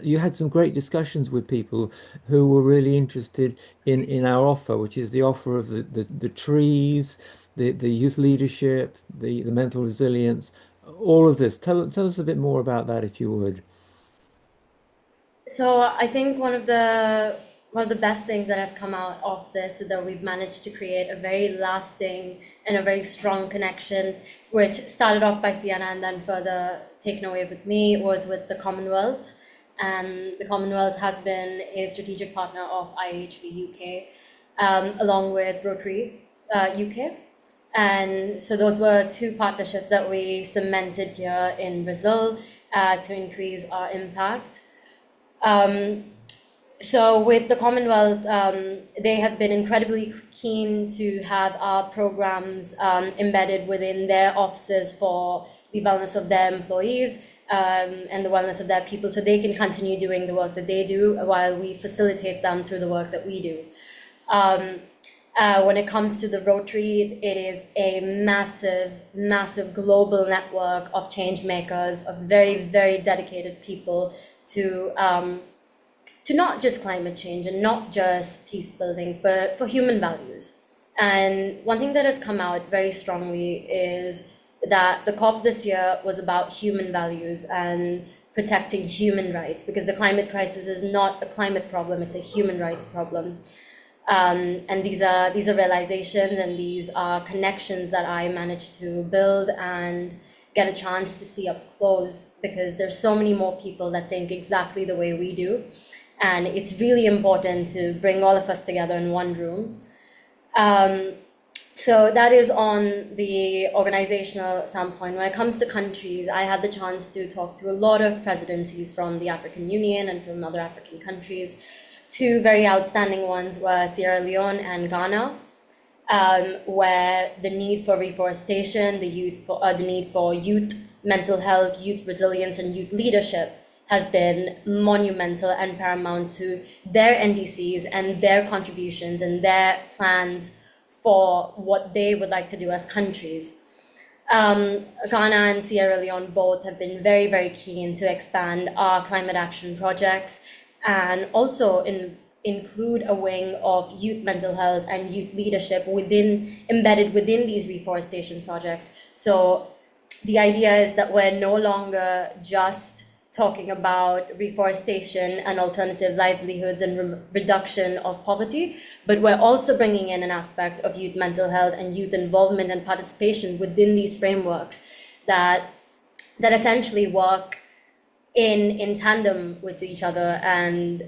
you had some great discussions with people who were really interested in our offer, which is the offer of the trees, the youth leadership, the mental resilience, all of this. Tell us a bit more about that, if you would. So I think one of the best things that has come out of this is that we've managed to create a very lasting and a very strong connection, which started off by Sienna and then further taken away with me, was with the Commonwealth. And the Commonwealth has been a strategic partner of IHV UK, along with Rotary UK. And so those were two partnerships that we cemented here in Brazil to increase our impact. So with the Commonwealth, they have been incredibly keen to have our programs embedded within their offices for the wellness of their employees and the wellness of their people, so they can continue doing the work that they do while we facilitate them through the work that we do. When it comes to the Rotary, it is a massive global network of change makers, of very, very dedicated people to not just climate change and not just peace building, but for human values. And one thing that has come out very strongly is that the COP this year was about human values and protecting human rights, because the climate crisis is not a climate problem, it's a human rights problem. And these are realizations and these are connections that I managed to build and get a chance to see up close, because there's so many more people that think exactly the way we do. And it's really important to bring all of us together in one room. So that is on the organizational standpoint. When it comes to countries, I had the chance to talk to a lot of presidencies from the African Union and from other African countries. Two very outstanding ones were Sierra Leone and Ghana, where the need for reforestation, the need for youth mental health, youth resilience, and youth leadership has been monumental and paramount to their NDCs and their contributions and their plans for what they would like to do as countries. Ghana and Sierra Leone both have been very, very keen to expand our climate action projects and also include a wing of youth mental health and youth leadership embedded within these reforestation projects. So the idea is that we're no longer just talking about reforestation and alternative livelihoods and reduction of poverty, but we're also bringing in an aspect of youth mental health and youth involvement and participation within these frameworks that essentially work in tandem with each other. And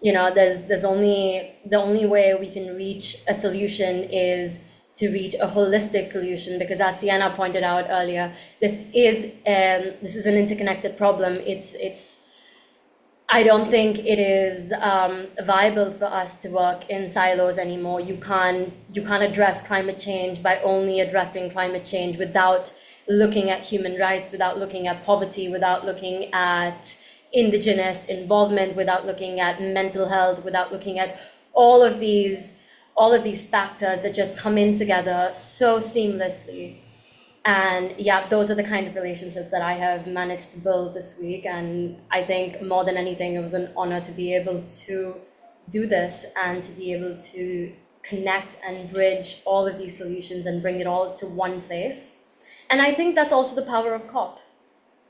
there's only the only way we can reach a solution is to reach a holistic solution, because as Sienna pointed out earlier, this is an interconnected problem. I don't think it is viable for us to work in silos anymore. You can't address climate change by only addressing climate change without looking at human rights, without looking at poverty, without looking at indigenous involvement, without looking at mental health, without looking at all of these factors that just come in together so seamlessly. And yeah, those are the kind of relationships that I have managed to build this week. And I think more than anything, it was an honor to be able to do this and to be able to connect and bridge all of these solutions and bring it all to one place. And I think that's also the power of COP.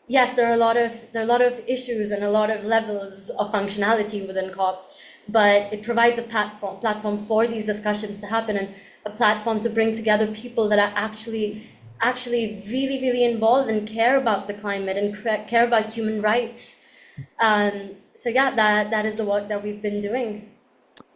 yes, there are a lot of issues and a lot of levels of functionality within COP, but it provides a platform for these discussions to happen, and a platform to bring together people that are actually really, really involved and care about the climate and care about human rights. So yeah, that is the work that we've been doing.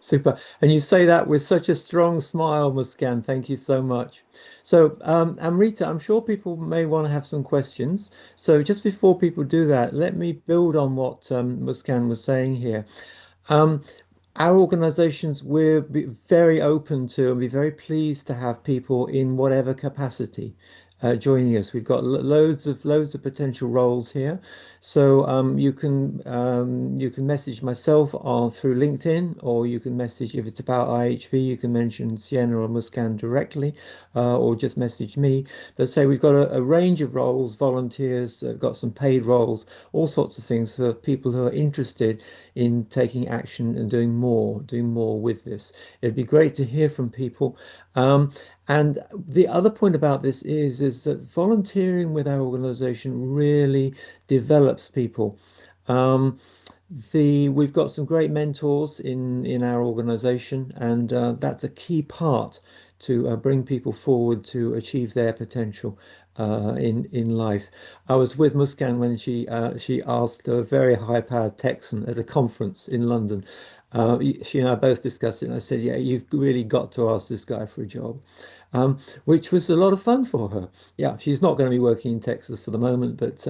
Super. And you say that with such a strong smile, Muskan. Thank you so much. So, Amrita, I'm sure people may want to have some questions. So just before people do that, let me build on what Muskan was saying here. Um, our organizations, we're very open to and be very pleased to have people in whatever capacity joining us. We've got loads of potential roles here. So you can message myself on through LinkedIn, or you can message, if it's about IHV, you can mention Sienna or Muskan directly, or just message me. But say we've got a range of roles, volunteers, got some paid roles, all sorts of things for people who are interested in taking action and doing more with this. It'd be great to hear from people. And the other point about this is that volunteering with our organization really develops people. We've got some great mentors in our organization, and that's a key part to bring people forward to achieve their potential in life. I was with Muskan when she asked a very high-powered Texan at a conference in London. She and I both discussed it, and I said, "Yeah, you've really got to ask this guy for a job," which was a lot of fun for her. Yeah, she's not going to be working in Texas for the moment, but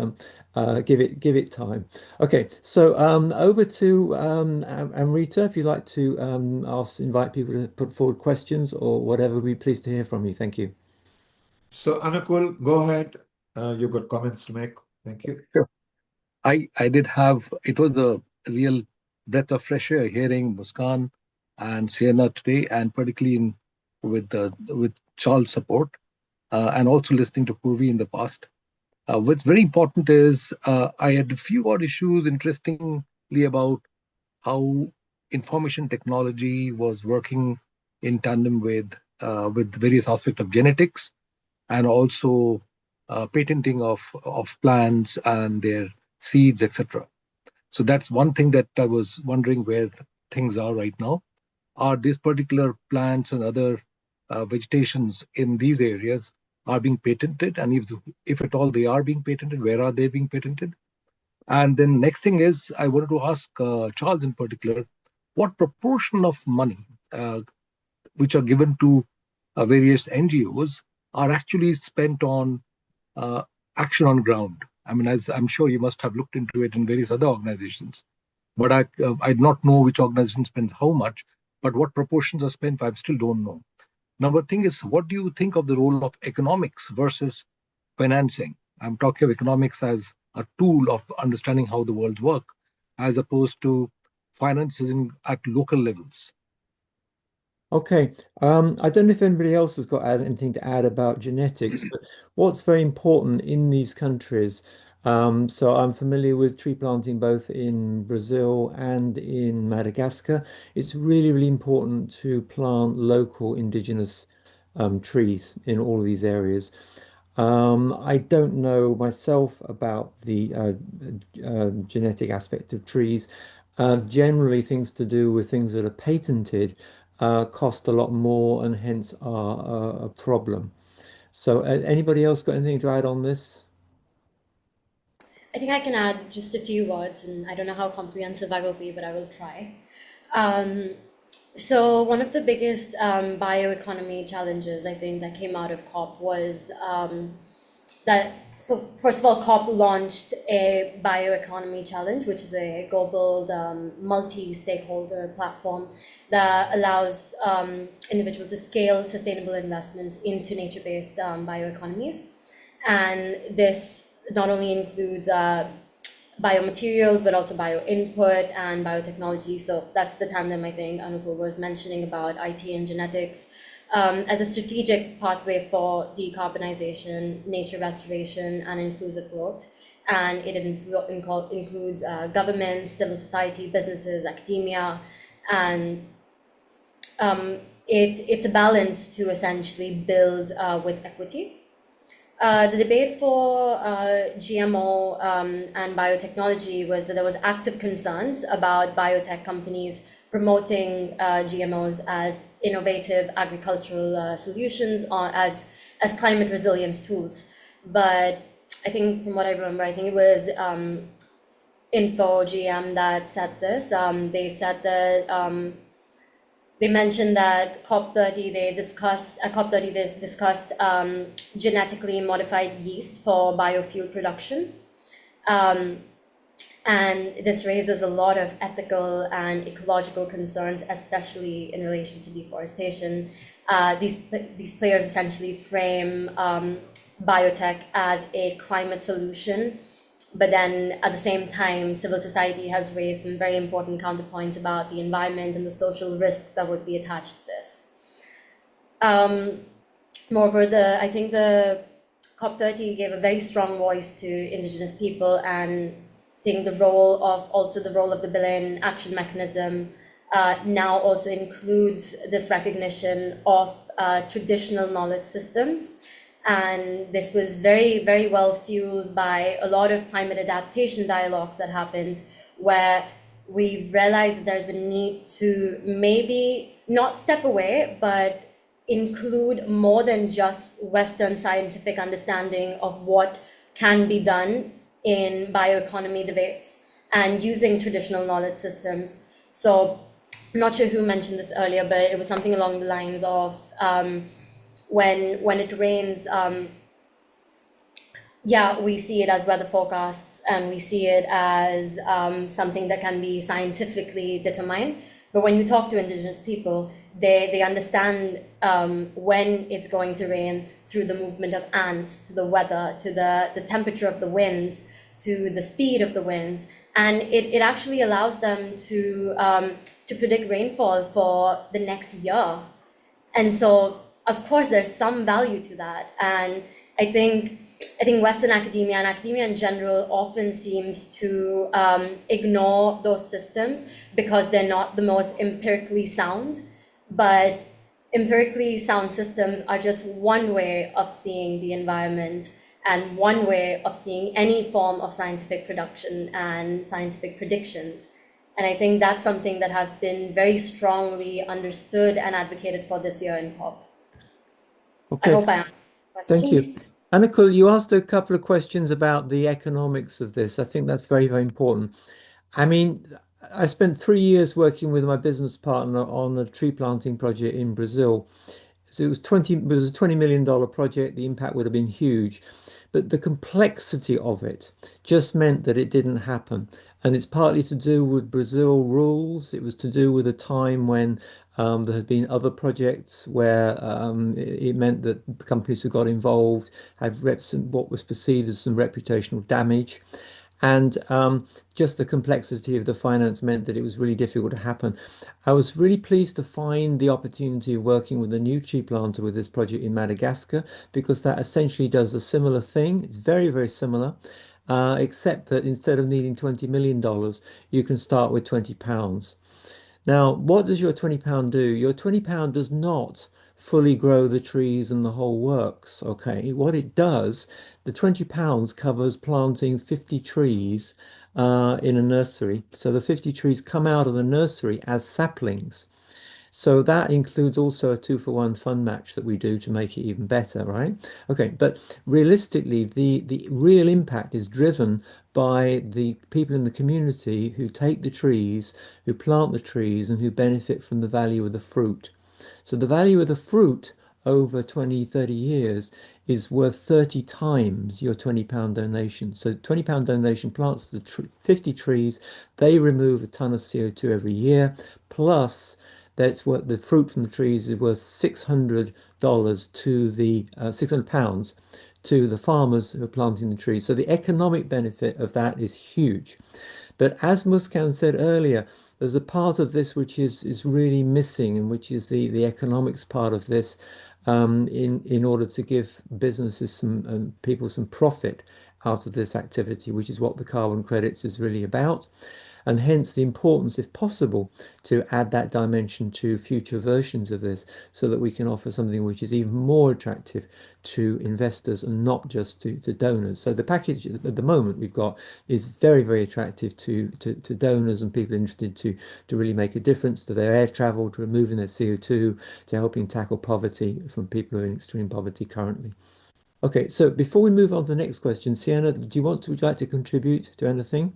give it time. Okay, so over to Amrita, if you'd like to invite people to put forward questions or whatever, we'd be pleased to hear from you. Thank you. So Anukul, go ahead. You've got comments to make. Thank you. Sure. I did have, it was a real breath of fresh air hearing Muskan and Sienna today, and particularly with Charles' support, and also listening to Purvi in the past. What's very important is I had a few odd issues, interestingly, about how information technology was working in tandem with various aspects of genetics, and also patenting of plants and their seeds, etc. So that's one thing that I was wondering where things are right now. Are these particular plants and other vegetations in these areas are being patented? And if at all they are being patented, where are they being patented? And then next thing is, I wanted to ask Charles in particular, what proportion of money which are given to various NGOs are actually spent on uh, action on ground? I mean, as I'm sure you must have looked into it in various other organizations, but I do not know which organization spends how much, but what proportions are spent, I still don't know. Number thing is, what do you think of the role of economics versus financing? I'm talking of economics as a tool of understanding how the world work, as opposed to financing at local levels. Okay, I don't know if anybody else has got anything to add about genetics, but what's very important in these countries. So I'm familiar with tree planting both in Brazil and in Madagascar. It's really, really important to plant local indigenous trees in all of these areas. I don't know myself about the genetic aspect of trees. Generally, things to do with things that are patented cost a lot more and hence are a problem. So, anybody else got anything to add on this? I think I can add just a few words, and I don't know how comprehensive I will be, but I will try. Um, so one of the biggest bioeconomy challenges I think that came out of COP was that, so first of all, COP launched a bioeconomy challenge, which is a global multi-stakeholder platform that allows individuals to scale sustainable investments into nature-based bioeconomies. And this not only includes biomaterials, but also bio-input and biotechnology. So that's the tandem I think Anupur was mentioning about IT and genetics as a strategic pathway for decarbonization, nature restoration, and inclusive growth. And it includes governments, civil society, businesses, academia, and it's a balance to essentially build with equity. The debate for GMO and biotechnology was that there was active concerns about biotech companies promoting GMOs as innovative agricultural solutions or as climate resilience tools. But I think from what I remember, I think it was Info GM that said this. They said that they mentioned that COP30 they discussed at COP30 they discussed genetically modified yeast for biofuel production, and this raises a lot of ethical and ecological concerns, especially in relation to deforestation. These players essentially frame biotech as a climate solution. But then at the same time, civil society has raised some very important counterpoints about the environment and the social risks that would be attached to this. Moreover, I think the COP30 gave a very strong voice to Indigenous people, and I think the role of the Berlin Action Mechanism now also includes this recognition of traditional knowledge systems. And this was very, very well fueled by a lot of climate adaptation dialogues that happened, where we realized that there's a need to maybe not step away, but include more than just Western scientific understanding of what can be done in bioeconomy debates and using traditional knowledge systems. So I'm not sure who mentioned this earlier, but it was something along the lines of when it rains, we see it as weather forecasts, and we see it as something that can be scientifically determined. But when you talk to Indigenous people, they understand when it's going to rain through the movement of ants, to the weather, to the temperature of the winds, to the speed of the winds. And it actually allows them to predict rainfall for the next year. And so, of course, there's some value to that. And I think Western academia and academia in general often seems to ignore those systems because they're not the most empirically sound. But empirically sound systems are just one way of seeing the environment and one way of seeing any form of scientific production and scientific predictions. And I think that's something that has been very strongly understood and advocated for this year in COP. Okay. I hope I answered the question. Thank you. Anukul, you asked a couple of questions about the economics of this. I think that's very, very important. I mean, I spent 3 years working with my business partner on a tree planting project in Brazil. So it was a $20 million project. The impact would have been huge, but the complexity of it just meant that it didn't happen. And it's partly to do with Brazil rules. It was to do with a time when there had been other projects where it meant that companies who got involved had what was perceived as some reputational damage. And just the complexity of the finance meant that it was really difficult to happen. I was really pleased to find the opportunity of working with a new tree planter with this project in Madagascar, because that essentially does a similar thing. It's very, very similar, except that instead of needing $20 million, you can start with £20. Now, what does your £20 do? Your £20 does not fully grow the trees and the whole works, okay? What it does, the £20 covers planting 50 trees in a nursery. So the 50 trees come out of the nursery as saplings. So that includes also a 2-for-1 fund match that we do to make it even better, right? Okay, but realistically, the real impact is driven by the people in the community who take the trees, who plant the trees, and who benefit from the value of the fruit. So the value of the fruit over 20, 30 years is worth 30 times your £20 donation. So £20 donation plants the 50 trees, they remove a ton of CO2 every year, plus that's what the fruit from the trees is worth $600 to the £600 to the farmers who are planting the trees. So the economic benefit of that is huge. But as Muskan said earlier, there's a part of this which is really missing, and which is the economics part of this, in order to give businesses some people some profit out of this activity, which is what the carbon credits is really about. and hence the importance, if possible, to add that dimension to future versions of this so that we can offer something which is even more attractive to investors and not just to donors. So the package at the moment we've got is very, very attractive to donors and people interested to really make a difference to their air travel, to removing their CO2, to helping tackle poverty from people who are in extreme poverty currently. Okay, so before we move on to the next question, Sienna, would you like to contribute to anything?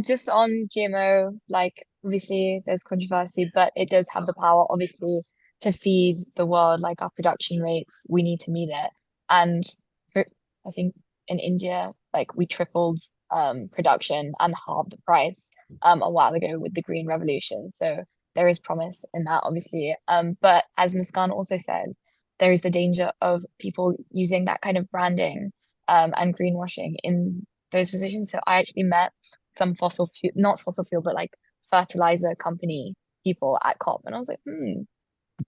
Just on GMO, like obviously there's controversy, but it does have the power, obviously, to feed the world. Like our production rates, we need to meet it. And I think in India, like we tripled production and halved the price a while ago with the Green Revolution. So there is promise in that, obviously. But as Muskan also said, there is the danger of people using that kind of branding and greenwashing in those positions. So I actually met some fossil fuel, not fossil fuel, but like fertilizer company people at COP. And I was like,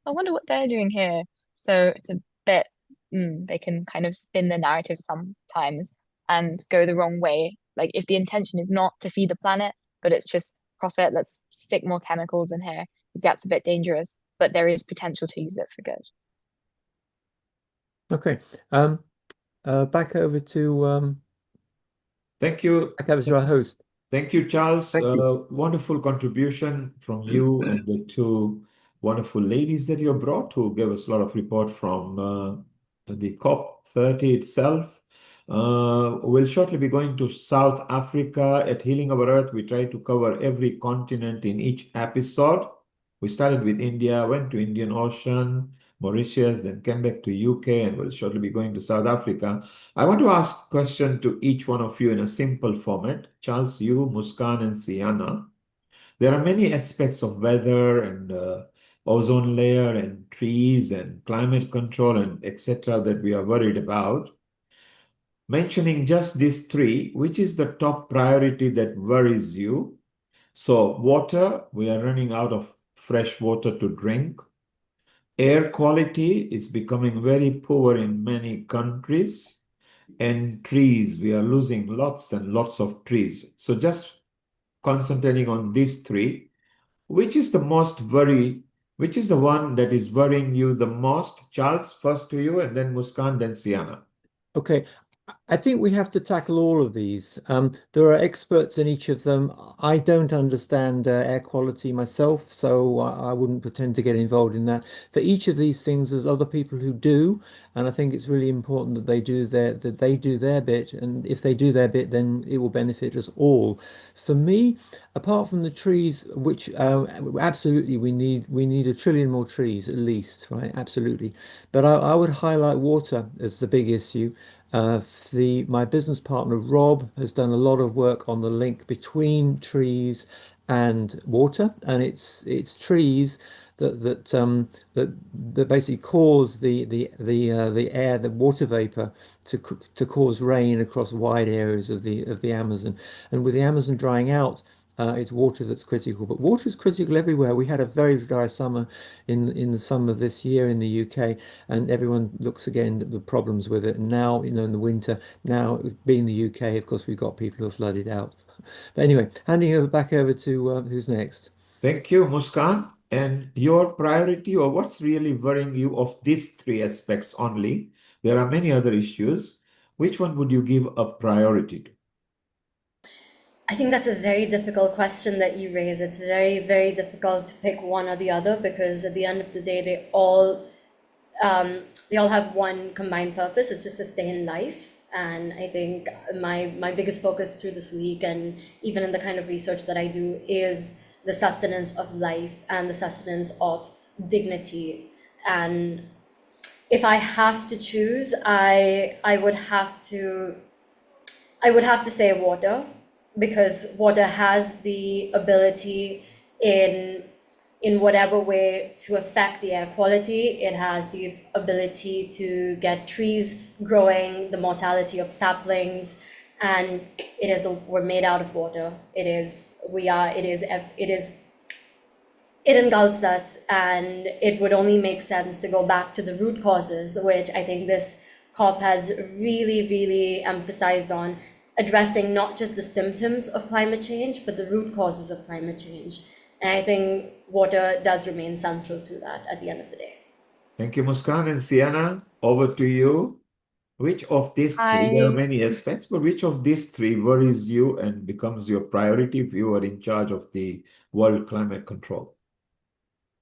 I wonder what they're doing here. So it's a bit, they can kind of spin the narrative sometimes and go the wrong way. Like if the intention is not to feed the planet, but it's just profit, let's stick more chemicals in here. It gets a bit dangerous, but there is potential to use it for good. Okay. Back over to Thank you. back over to our host. Thank you, Charles. Thank you. Wonderful contribution from you and the two wonderful ladies that you brought who gave us a lot of report from the COP30 itself. We'll shortly be going to South Africa at Healing Our Earth. We try to cover every continent in each episode. We started with India, went to Indian Ocean, Mauritius, then came back to UK, and we'll shortly be going to South Africa. I want to ask a question to each one of you in a simple format. Charles, you, Muskan, and Sienna. There are many aspects of weather and ozone layer and trees and climate control and etc. that we are worried about. Mentioning just these three, which is the top priority that worries you? So water, we are running out of fresh water to drink. Air quality is becoming very poor in many countries. And trees, we are losing lots and lots of trees. So just concentrating on these three, which is the which is the one that is worrying you the most? Charles, first to you, and then Muskan, then Sienna. Okay, I think we have to tackle all of these. There are experts in each of them. I don't understand air quality myself, so I wouldn't pretend to get involved in that. For each of these things, there's other people who do, and I think it's really important that they do their bit. And if they do their bit, then it will benefit us all. For me, apart from the trees, which absolutely we need 1 trillion more trees at least, right? Absolutely. But I would highlight water as the big issue. My business partner Rob has done a lot of work on the link between trees and water, and it's trees that basically cause the air, the water vapor to cause rain across wide areas of the Amazon. And with the Amazon drying out, it's water that's critical, but water is critical everywhere. We had a very dry summer in the summer this year in the UK, and everyone looks again at the problems with it. And now, in the winter, now being the UK, of course, we've got people who are flooded out. But anyway, handing back over to who's next. Thank you, Muskan. And your priority, or what's really worrying you of these three aspects only? There are many other issues. Which one would you give a priority to? I think that's a very difficult question that you raise. It's very, very difficult to pick one or the other because at the end of the day, they all have one combined purpose: is to sustain life. And I think my biggest focus through this week, and even in the kind of research that I do, is the sustenance of life and the sustenance of dignity. And if I have to choose, I would have to say water, because water has the ability in whatever way to affect the air quality. It has the ability to get trees growing, the mortality of saplings, and we're made out of water. It engulfs us, and it would only make sense to go back to the root causes, which I think this COP has really, really emphasized on. addressing not just the symptoms of climate change, but the root causes of climate change. And I think water does remain central to that at the end of the day. Thank you, Muskan. And Sienna, over to you. Which of these three, there are many aspects, but which of these three worries you and becomes your priority if you are in charge of the world climate control?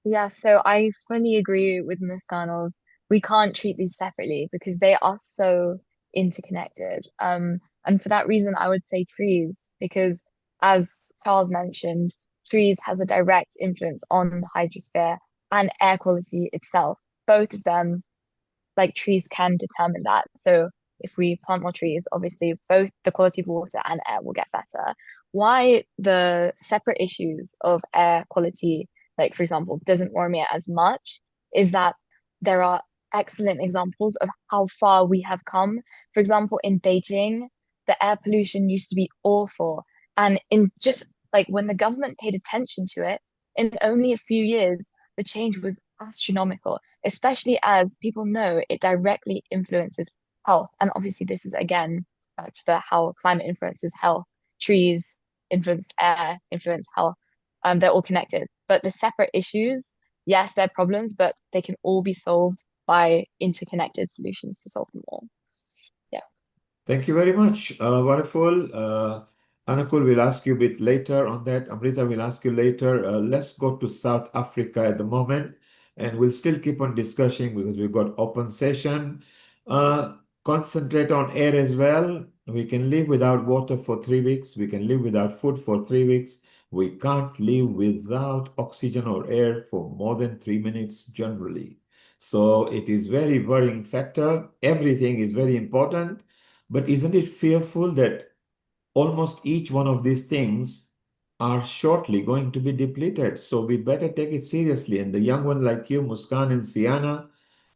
Yeah, so I fully agree with Muskan of we can't treat these separately because they are so interconnected. And for that reason, I would say trees, because as Charles mentioned, trees has a direct influence on the hydrosphere and air quality itself. Both of them, like trees can determine that. So if we plant more trees, obviously both the quality of water and air will get better. Why the separate issues of air quality, like for example, doesn't worry me as much is that there are excellent examples of how far we have come. For example, in Beijing, the air pollution used to be awful. And in just like when the government paid attention to it, in only a few years, the change was astronomical, especially as people know it directly influences health. And obviously, this is again back to the how climate influences health. Trees influence air, influence health. They're all connected. But the separate issues, yes, they're problems, but they can all be solved by interconnected solutions to solve them all. Yeah. Thank you very much. Wonderful. Anakul will ask you a bit later on that. Amrita will ask you later. Let's go to South Africa at the moment, and we'll still keep on discussing because we've got open session. Concentrate on air as well. We can live without water for 3 weeks. We can live without food for 3 weeks. We can't live without oxygen or air for more than 3 minutes generally. So it is very worrying factor. Everything is very important. But isn't it fearful that almost each one of these things are shortly going to be depleted? So we better take it seriously. And the young one like you, Muskan and Siana,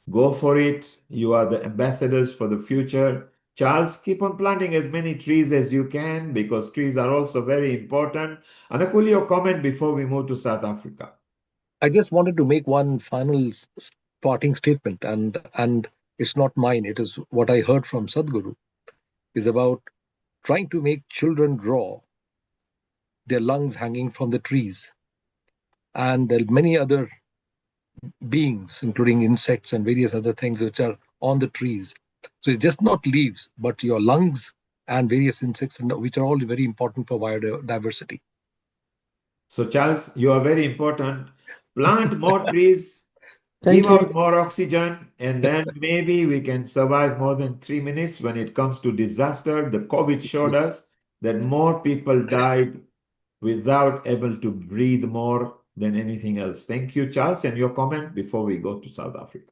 go for it. You are the ambassadors for the future. Charles, keep on planting as many trees as you can because trees are also very important. Anakul, your comment before we move to South Africa. I just wanted to make one final parting statement, and it's not mine. It is what I heard from Sadhguru. Is about trying to make children draw their lungs hanging from the trees, and there are many other beings, including insects and various other things which are on the trees. So it's just not leaves, but your lungs and various insects, which are all very important for biodiversity. So, Charles, you are very important. Plant more trees, Thank give you. out more oxygen, and then maybe we can survive more than 3 minutes when it comes to disaster. The COVID showed us that more people died without able to breathe more than anything else. Thank you, Charles, and your comment before we go to South Africa.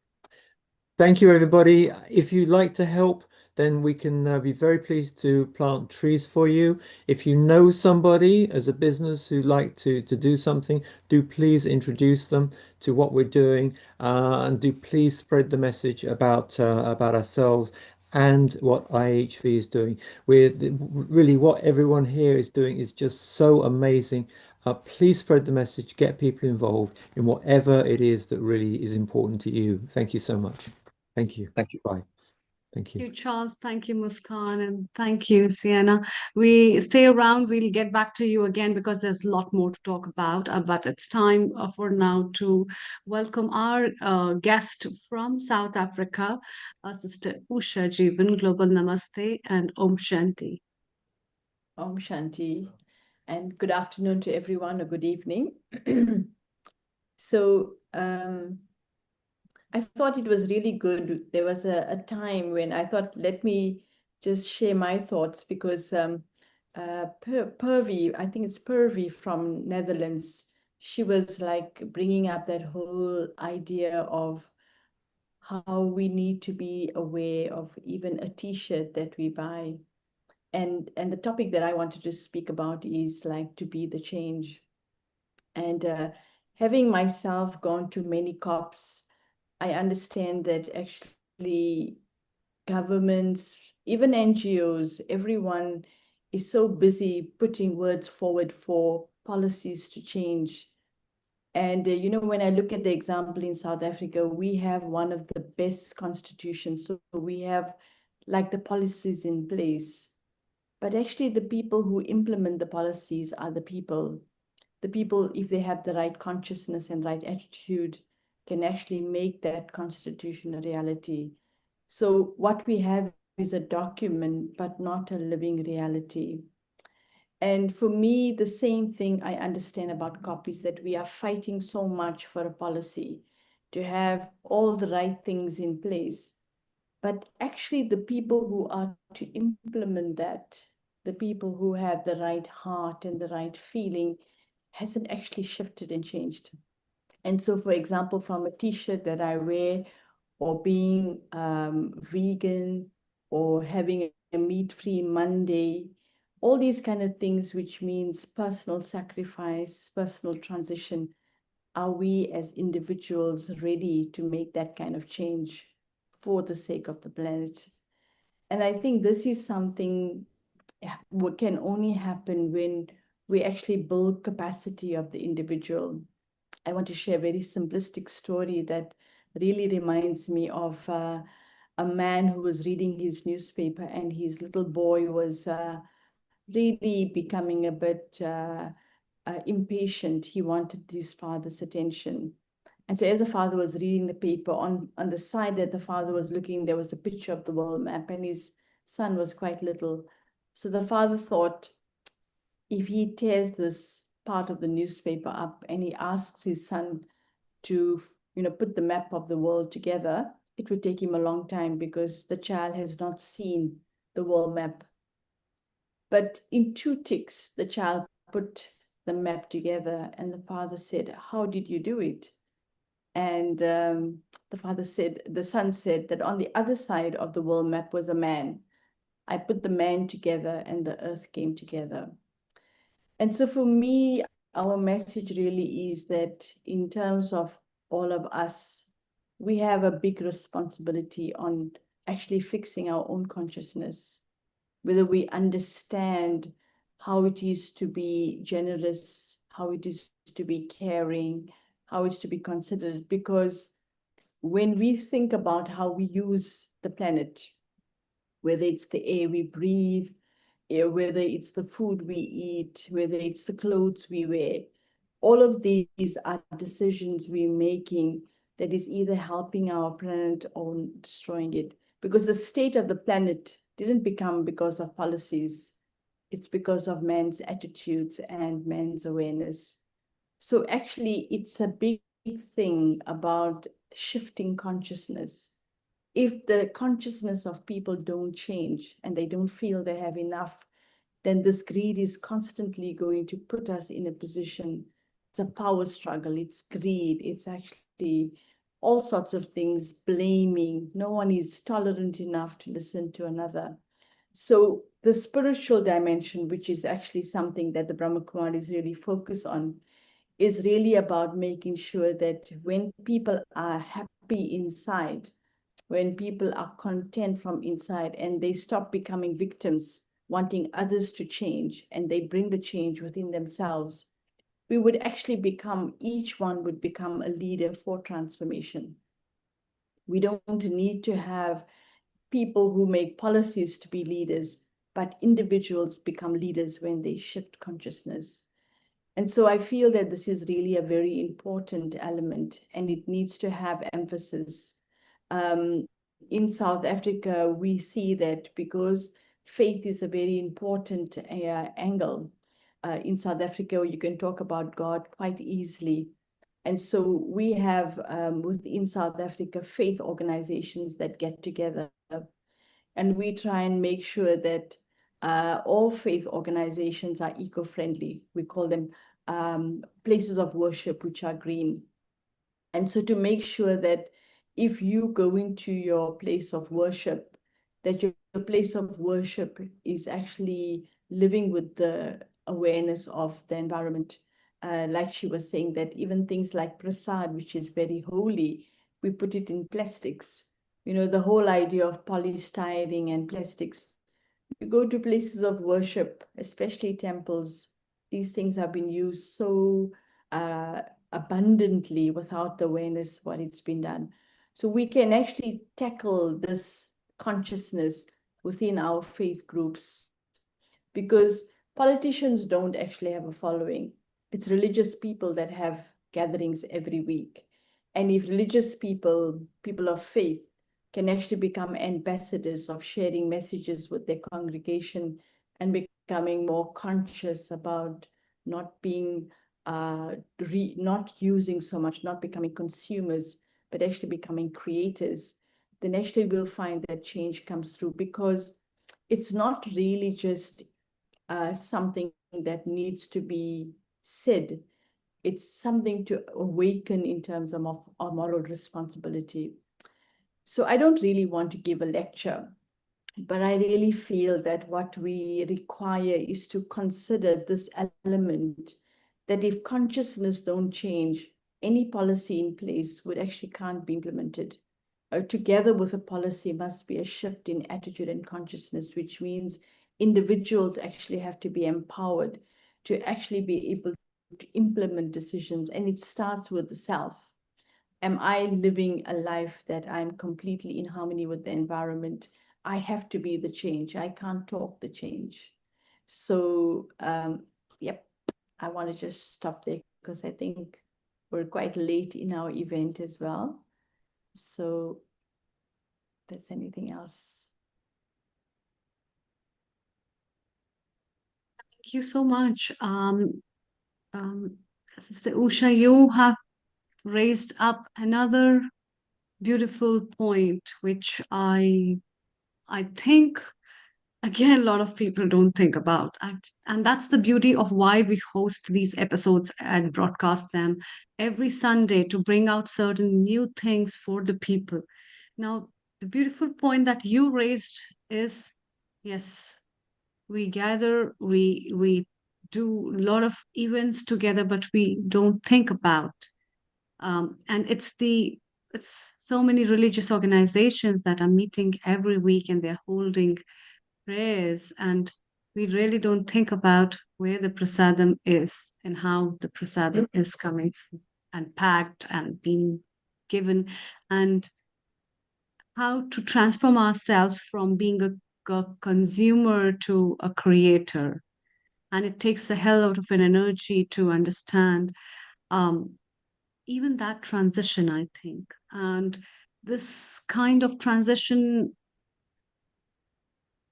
Thank you, everybody. If you'd like to help, then we can be very pleased to plant trees for you. If you know somebody as a business who'd like to do something, do please introduce them to what we're doing, and do please spread the message about ourselves and what IHV is doing. We're really what everyone here is doing is just so amazing. Please spread the message, get people involved in whatever it is that really is important to you. Thank you so much. Thank you. Thank you. Bye. Thank you. Thank you, Charles. Thank you, Muskan. And thank you, Sienna. We stay around. We'll get back to you again because there's a lot more to talk about. But it's time for now to welcome our guest from South Africa, Sister Usha Jeevan. Global Namaste and Om Shanti. Om Shanti. And good afternoon to everyone, or good evening. So, I thought it was really good. There was a time when I thought, let me just share my thoughts because Purvi, I think it's Purvi from Netherlands, she was like bringing up that whole idea of how we need to be aware of even a t-shirt that we buy. And the topic that I wanted to speak about is like to be the change. And having myself gone to many COPs, I understand that actually governments, even NGOs, everyone is so busy putting words forward for policies to change. And, you know, when I look at the example in South Africa, we have one of the best constitutions. So we have like the policies in place. but actually the people who implement the policies are the people. The people, if they have the right consciousness and right attitude, can actually make that constitution a reality. So what we have is a document, but not a living reality. And for me, the same thing I understand about COP is that we are fighting so much for a policy to have all the right things in place. But actually, the people who are to implement that, the people who have the right heart and the right feeling, hasn't actually shifted and changed. And so, for example, from a t-shirt that I wear, or being vegan, or having a meat-free Monday, all these kind of things, which means personal sacrifice, personal transition, are we as individuals ready to make that kind of change for the sake of the planet? And I think this is something what can only happen when we actually build capacity of the individual. I want to share a very simplistic story that really reminds me of a man who was reading his newspaper, and his little boy was really becoming a bit impatient. He wanted his father's attention. And so as the father was reading the paper, on the side that the father was looking, there was a picture of the world map, and his son was quite little. So the father thought, if he tears this part of the newspaper up and he asks his son to, put the map of the world together, it would take him a long time because the child has not seen the world map. But in 2 ticks, the child put the map together, and the father said, "How did you do it?" And the son said that on the other side of the world map was a man. I put the man together and the earth came together. And so for me, our message really is that in terms of all of us, we have a big responsibility on actually fixing our own consciousness, whether we understand how it is to be generous, how it is to be caring, how it's to be considerate. Because when we think about how we use the planet, whether it's the air we breathe, whether it's the food we eat, whether it's the clothes we wear, all of these are decisions we're making that is either helping our planet or destroying it. Because the state of the planet didn't become because of policies. It's because of man's attitudes and man's awareness. So actually, it's a big thing about shifting consciousness. If the consciousness of people don't change and they don't feel they have enough, then this greed is constantly going to put us in a position. It's a power struggle, it's greed, it's actually all sorts of things, blaming. No one is tolerant enough to listen to another. So the spiritual dimension, which is actually something that the Brahma Kumaris really focus on, is really about making sure that when people are happy inside, when people are content from inside and they stop becoming victims, wanting others to change, and they bring the change within themselves, we would actually become, each one would become a leader for transformation. We don't need to have people who make policies to be leaders, but individuals become leaders when they shift consciousness. And so I feel that this is really a very important element, and it needs to have emphasis. In South Africa, we see that because faith is a very important angle. In South Africa, you can talk about God quite easily. And so we have within South Africa faith organizations that get together, and we try and make sure that all faith organizations are eco-friendly. We call them places of worship which are green. And so to make sure that if you go into your place of worship, that your place of worship is actually living with the awareness of the environment. Like she was saying, that even things like prasad, which is very holy, we put it in plastics. The whole idea of polystyrene and plastics. You go to places of worship, especially temples, these things have been used so abundantly without the awareness what it's been done. So we can actually tackle this consciousness within our faith groups. because politicians don't actually have a following. It's religious people that have gatherings every week. And if religious people, people of faith, can actually become ambassadors of sharing messages with their congregation and becoming more conscious about not being, not using so much, not becoming consumers, but actually becoming creators, then actually we'll find that change comes through, because it's not really just something that needs to be said. It's something to awaken in terms of our moral responsibility. So I don't really want to give a lecture, but I really feel that what we require is to consider this element, that if consciousness don't change, any policy in place would actually can't be implemented. Together with a policy must be a shift in attitude and consciousness, which means individuals actually have to be empowered to actually be able to implement decisions. And it starts with the self. Am I living a life that I'm completely in harmony with the environment? I have to be the change. I can't talk the change. So, yep, I want to just stop there because I think we're quite late in our event as well. So, if there's anything else. Thank you so much. Sister Usha, you have raised up another beautiful point, which I think, again, a lot of people don't think about. And that's the beauty of why we host these episodes and broadcast them every Sunday, to bring out certain new things for the people. Now, the beautiful point that you raised is, yes, we gather, we do a lot of events together, but we don't think about. And it's so many religious organizations that are meeting every week, and they're holding prayers, and we really don't think about where the prasadam is and how the prasadam is coming and packed and being given, and how to transform ourselves from being a consumer to a creator. And it takes a hell out of an energy to understand even that transition, I think. And this kind of transition,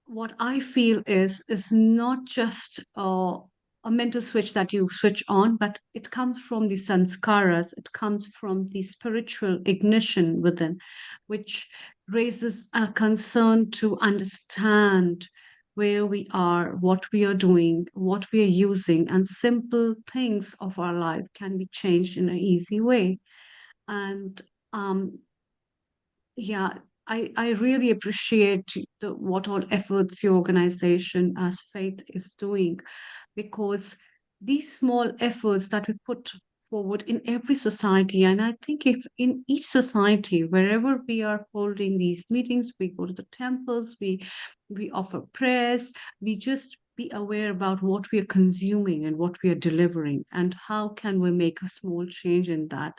what I feel is not just a mental switch that you switch on, but it comes from the sanskaras, it comes from the spiritual ignition within, which raises a concern to understand where we are, what we are doing, what we are using, and simple things of our life can be changed in an easy way. And yeah, I really appreciate what all efforts your organization as Faith is doing, because these small efforts that we put forward in every society, and I think if in each society, wherever we are holding these meetings, we go to the temples, we offer prayers, we just be aware about what we are consuming and what we are delivering, and how can we make a small change in that.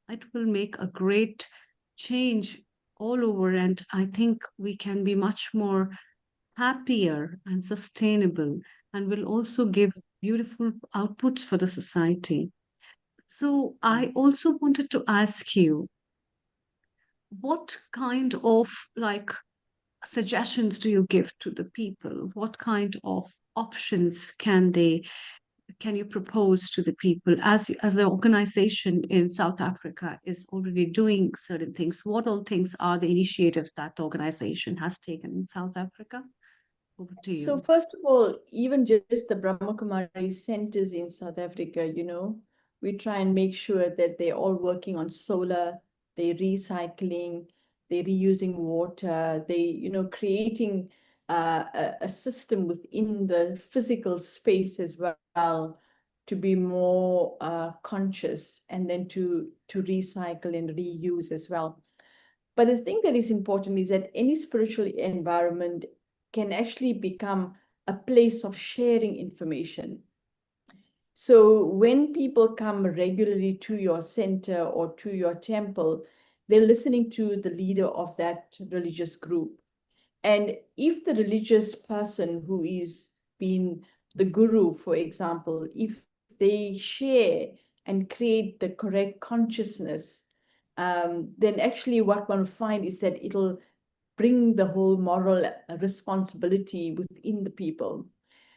It will make a great change all over, and I think we can be much more happier and sustainable, and will also give beautiful outputs for the society. So I also wanted to ask you, what kind of suggestions do you give to the people? What kind of options can you propose to the people, as the organization in South Africa is already doing certain things? What all things are the initiatives that the organization has taken in South Africa? Over to you. So first of all, even just the Brahma Kumari centers in South Africa, we try and make sure that they're all working on solar, they're recycling, they're reusing water, they, creating a system within the physical space as well, to be more conscious, and then to recycle and reuse as well. But the thing that is important is that any spiritual environment can actually become a place of sharing information. So when people come regularly to your center or to your temple, they're listening to the leader of that religious group. And if the religious person who is been the guru, for example, if they share and create the correct consciousness, then actually what one will find is that it'll bring the whole moral responsibility within the people.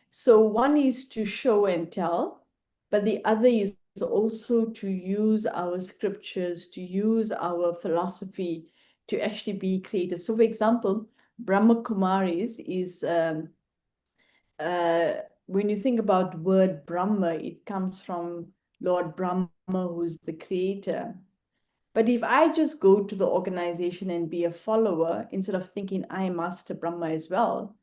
So one is to show and tell, but the other is also to use our scriptures, to use our philosophy to actually be creative. So for example, Brahma Kumaris is, when you think about word Brahma, it comes from Lord Brahma, who's the creator. But if I just go to the organization and be a follower, instead of thinking I am Master Brahma as well,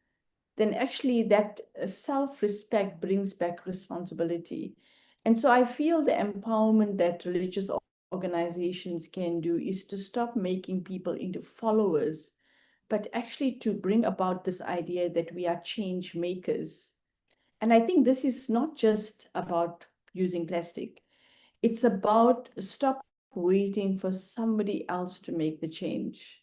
then actually that self-respect brings back responsibility. And so I feel the empowerment that religious organizations can do is to stop making people into followers, but actually to bring about this idea that we are change makers. And I think this is not just about using plastic. It's about stop waiting for somebody else to make the change.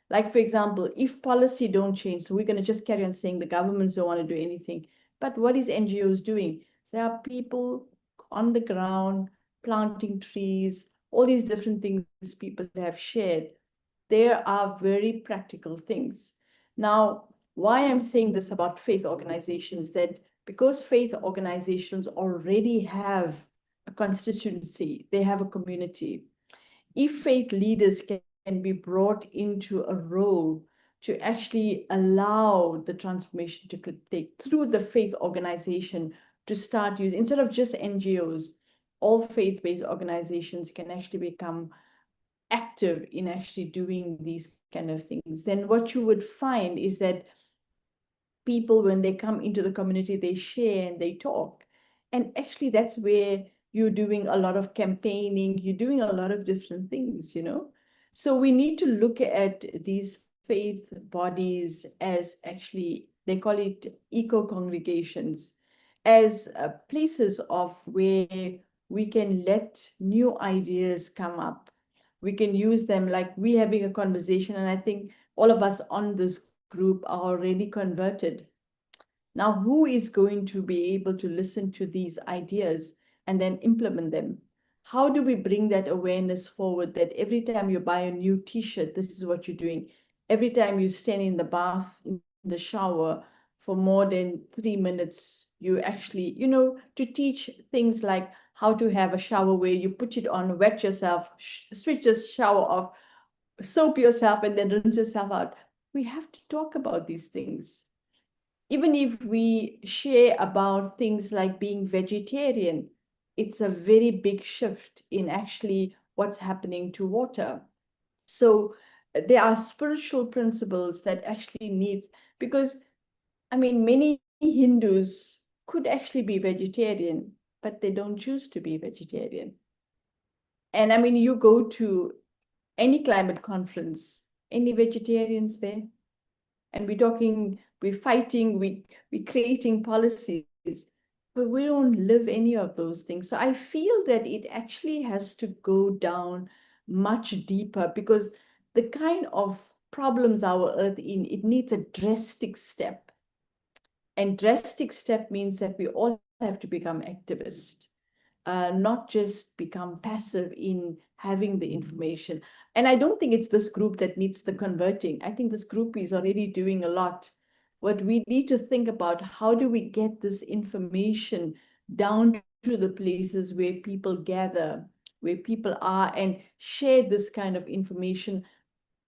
Like, for example, if policy don't change, so we're going to just carry on saying the governments don't want to do anything. But what is NGOs doing? There are people on the ground planting trees, all these different things people have shared. There are very practical things. Now, why I'm saying this about faith organizations, that because faith organizations already have a constituency, they have a community. If faith leaders can be brought into a role to actually allow the transformation to take through the faith organization to start using, instead of just NGOs, all faith-based organizations can actually become active in actually doing these kind of things, then what you would find is that people, when they come into the community, they share and they talk. And actually that's where you're doing a lot of campaigning, you're doing a lot of different things, So we need to look at these faith bodies as actually, they call it eco-congregations, as places of where we can let new ideas come up. We can use them, like we having a conversation, and I think all of us on this group are already converted. Now, who is going to be able to listen to these ideas and then implement them? How do we bring that awareness forward, that every time you buy a new t-shirt, this is what you're doing. Every time you stand in the bath, in the shower for more than 3 minutes, you actually, to teach things like how to have a shower where you put it on, wet yourself, switch the shower off, soap yourself, and then rinse yourself out. We have to talk about these things. Even if we share about things like being vegetarian, it's a very big shift in actually what's happening to water. So there are spiritual principles that actually needs, because many Hindus could actually be vegetarian, but they don't choose to be vegetarian. And you go to any climate conference, any vegetarians there? And we're fighting, we're creating policies, but we don't live any of those things. So I feel that it actually has to go down much deeper, because the kind of problems our earth in, it needs a drastic step. And drastic step means that we all have to become activists, not just become passive in having the information. And I don't think it's this group that needs the converting. I think this group is already doing a lot. What we need to think about, how do we get this information down to the places where people gather, where people are, and share this kind of information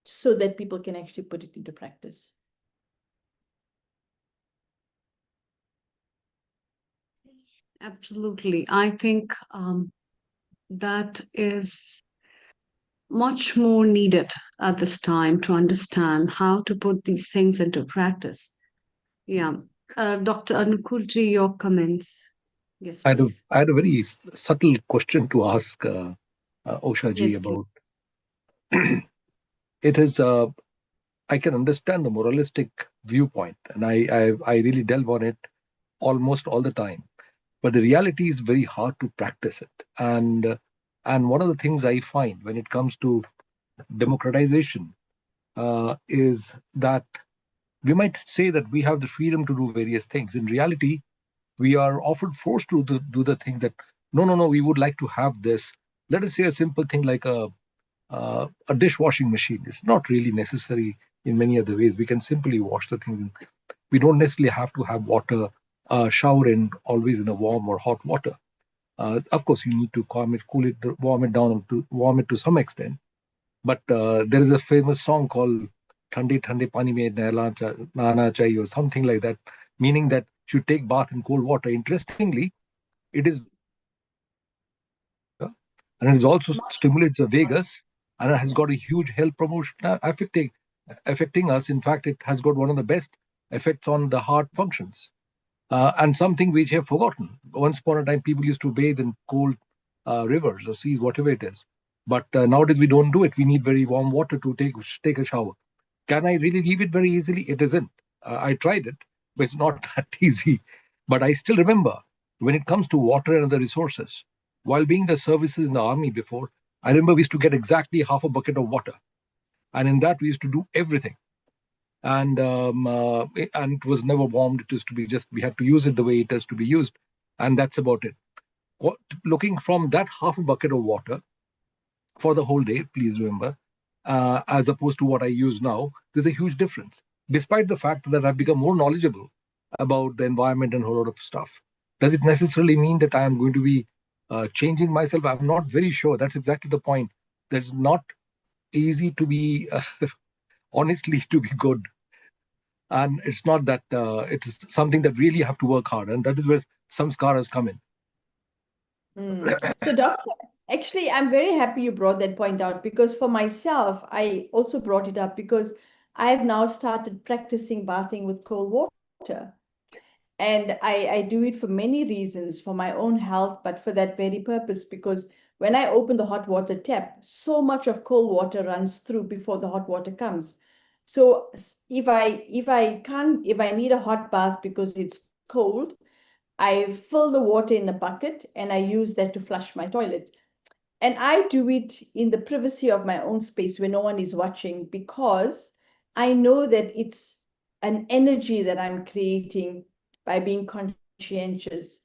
so that people can actually put it into practice. Absolutely. I think that is much more needed at this time to understand how to put these things into practice. Yeah. Dr. Anukulji, your comments. Yes, please. I had a very subtle question to ask Osha ji Yes, please. about. It is, I can understand the moralistic viewpoint, and I really delve on it almost all the time. But the reality is very hard to practice it. And one of the things I find when it comes to democratization is that we might say that we have the freedom to do various things. In reality, we are often forced to do the thing that, no, we would like to have this. Let us say a simple thing like a dishwashing machine. It's not really necessary in many other ways. We can simply wash the thing. We don't necessarily have to have water, shower in always in a warm or hot water. Of course, you need to calm it, cool it, warm it down, to warm it to some extent. But there is a famous song called "Thande Thande Pani Mein Nahana Chahiye" or something like that, meaning that you take bath in cold water. Interestingly, it is, and it is also stimulates the vagus, and it has got a huge health promotion affecting us. In fact, it has got one of the best effects on the heart functions. And something which I have forgotten. Once upon a time, people used to bathe in cold rivers or seas, whatever it is. But nowadays we don't do it. We need very warm water to take a shower. Can I really leave it very easily? It isn't. I tried it, but it's not that easy. But I still remember when it comes to water and other resources, while being the services in the army before, I remember we used to get exactly half a bucket of water. And in that, we used to do everything. And it was never warmed. It used to be just, we had to use it the way it has to be used. And that's about it. Looking from that half a bucket of water for the whole day, please remember, as opposed to what I use now, there's a huge difference. Despite the fact that I've become more knowledgeable about the environment and a whole lot of stuff. Does it necessarily mean that I am going to be changing myself? I'm not very sure. That's exactly the point. That's not easy to be, honestly, to be good. And it's not that, it's something that really have to work hard. And that is where samskaras come in. So, Doctor, actually, I'm very happy you brought that point out, because for myself, I also brought it up because I have now started practicing bathing with cold water. And I do it for many reasons, for my own health, but for that very purpose, because when I open the hot water tap, so much of cold water runs through before the hot water comes. So if I need a hot bath because it's cold, I fill the water in a bucket and I use that to flush my toilet. And I do it in the privacy of my own space where no one is watching, because I know that it's an energy that I'm creating by being conscientious.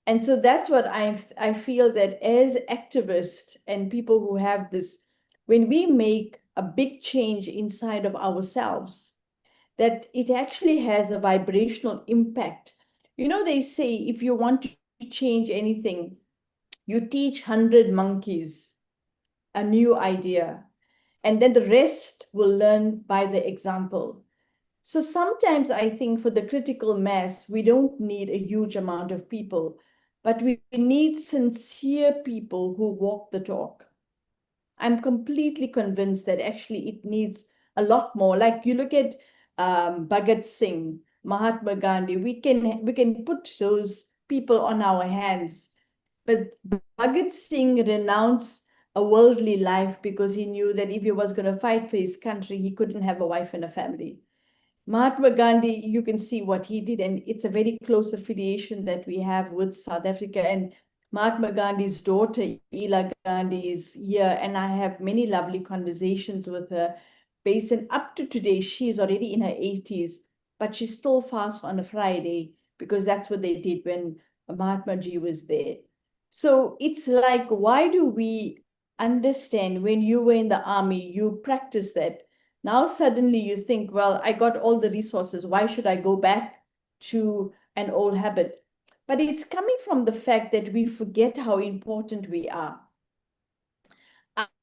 And so that's what I feel, that as activists and people who have this, when we make a big change inside of ourselves, that it actually has a vibrational impact. You know, they say if you want to change anything, you teach 100 monkeys a new idea, and then the rest will learn by the example. So sometimes I think for the critical mass, we don't need a huge amount of people, but we need sincere people who walk the talk. I'm completely convinced that actually it needs a lot more. Like you look at Bhagat Singh, Mahatma Gandhi, we can put those people on our hands. But Bhagat Singh renounced a worldly life because he knew that if he was going to fight for his country, he couldn't have a wife and a family. Mahatma Gandhi, you can see what he did, and it's a very close affiliation that we have with South Africa. And Mahatma Gandhi's daughter, Ela Gandhi, is here, and I have many lovely conversations with her. Based on up to today, she is already in her 80s, but she still fasts on a Friday because that's what they did when Mahatma Ji was there. So it's like, why do we understand when you were in the army, you practice that? Now suddenly you think, well, I got all the resources. Why should I go back to an old habit? But it's coming from the fact that we forget how important we are.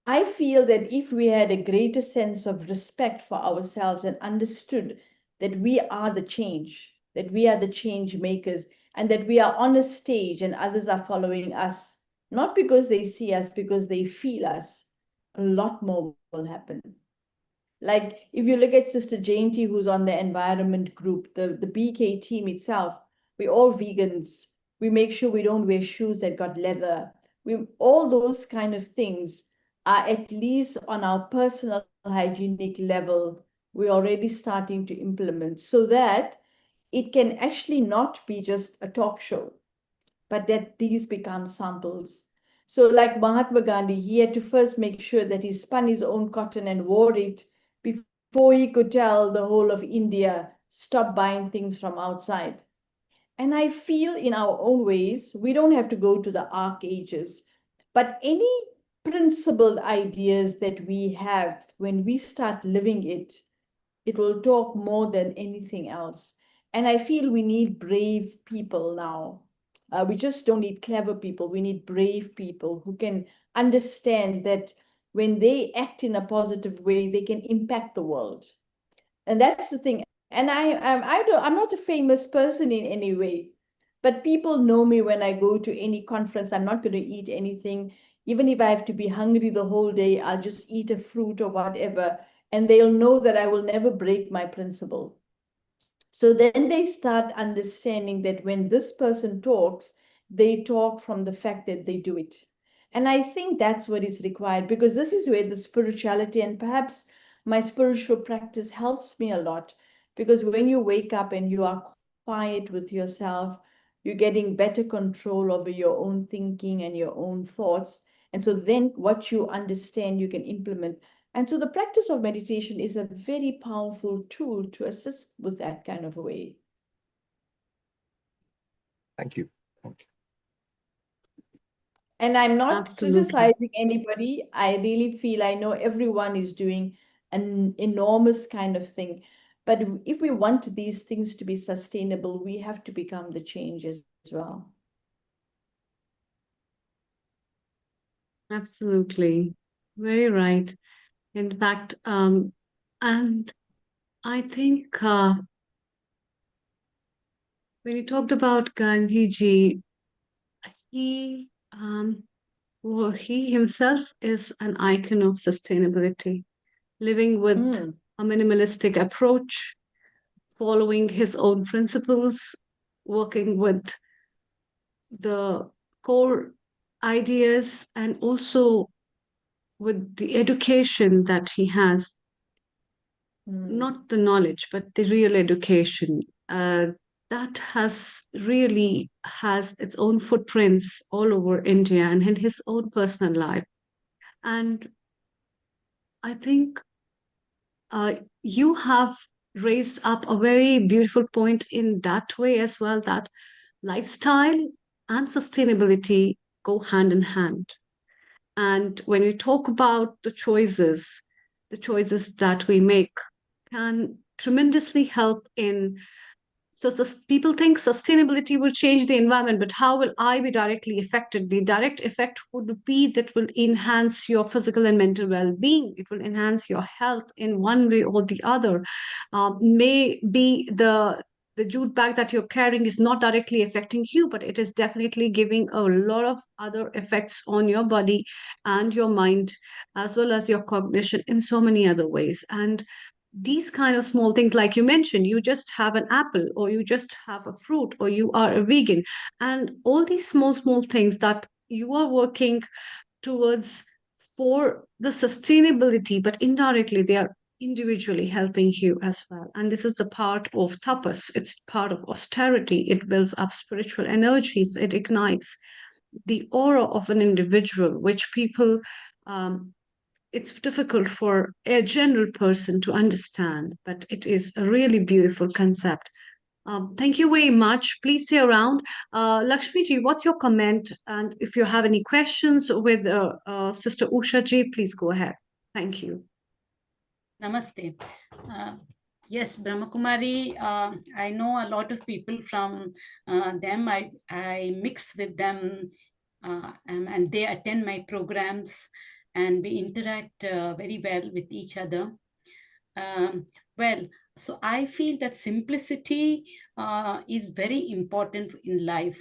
I feel that if we had a greater sense of respect for ourselves and understood that we are the change, that we are the change makers, and that we are on a stage and others are following us, not because they see us, because they feel us, a lot more will happen. Like if you look at Sister Jayanti, who's on the environment group, the BK team itself, we're all vegans. We make sure we don't wear shoes that got leather. All those kind of things are at least on our personal hygienic level, we're already starting to implement, so that it can actually not be just a talk show, but that these become samples. So like Mahatma Gandhi, he had to first make sure that he spun his own cotton and wore it before he could tell the whole of India stop buying things from outside. And I feel in our own ways, we don't have to go to the Arc Ages, but any principled ideas that we have, when we start living it, it will talk more than anything else. And I feel we need brave people now. We just don't need clever people. We need brave people who can understand that when they act in a positive way, they can impact the world. And that's the thing. And I'm not a famous person in any way, but people know me when I go to any conference. I'm not going to eat anything. Even if I have to be hungry the whole day, I'll just eat a fruit or whatever, and they'll know that I will never break my principle. So then they start understanding that when this person talks, they talk from the fact that they do it. And I think that's what is required, because this is where the spirituality and perhaps my spiritual practice helps me a lot. Because when you wake up and you are quiet with yourself, you're getting better control over your own thinking and your own thoughts. And so then what you understand, you can implement. And so the practice of meditation is a very powerful tool to assist with that kind of a way. Thank you. Thank you. And I'm not Absolutely. criticizing anybody. I really feel I know everyone is doing an enormous kind of thing. But if we want these things to be sustainable, we have to become the change as well. Absolutely. Very right. In fact, and I think when you talked about Gandhiji, he well, he himself is an icon of sustainability, living with a minimalistic approach, following his own principles, working with the core ideas, and also with the education that he has, not the knowledge, but the real education. That has really has its own footprints all over India and in his own personal life. And I think you have raised up a very beautiful point in that way as well, that lifestyle and sustainability go hand in hand. And when we talk about the choices that we make can tremendously help in. So people think sustainability will change the environment, but how will I be directly affected? The direct effect would be that will enhance your physical and mental well-being. It will enhance your health in one way or the other. Maybe the jute bag that you're carrying is not directly affecting you, but it is definitely giving a lot of other effects on your body and your mind, as well as your cognition in so many other ways. And these kind of small things, like you mentioned, you just have an apple or you just have a fruit or you are a vegan, and all these small things that you are working towards for the sustainability, but indirectly they are individually helping you as well. And this is the part of tapas, it's part of austerity. It builds up spiritual energies, it ignites the aura of an individual, which people it's difficult for a general person to understand, but it is a really beautiful concept. Thank you very much. Please stay around. Lakshmi ji, what's your comment? And if you have any questions with Sister Usha ji, please go ahead. Thank you. Namaste. Yes, Brahmakumari, I know a lot of people from them. I mix with them and they attend my programs and we interact very well with each other. So I feel that simplicity is very important in life.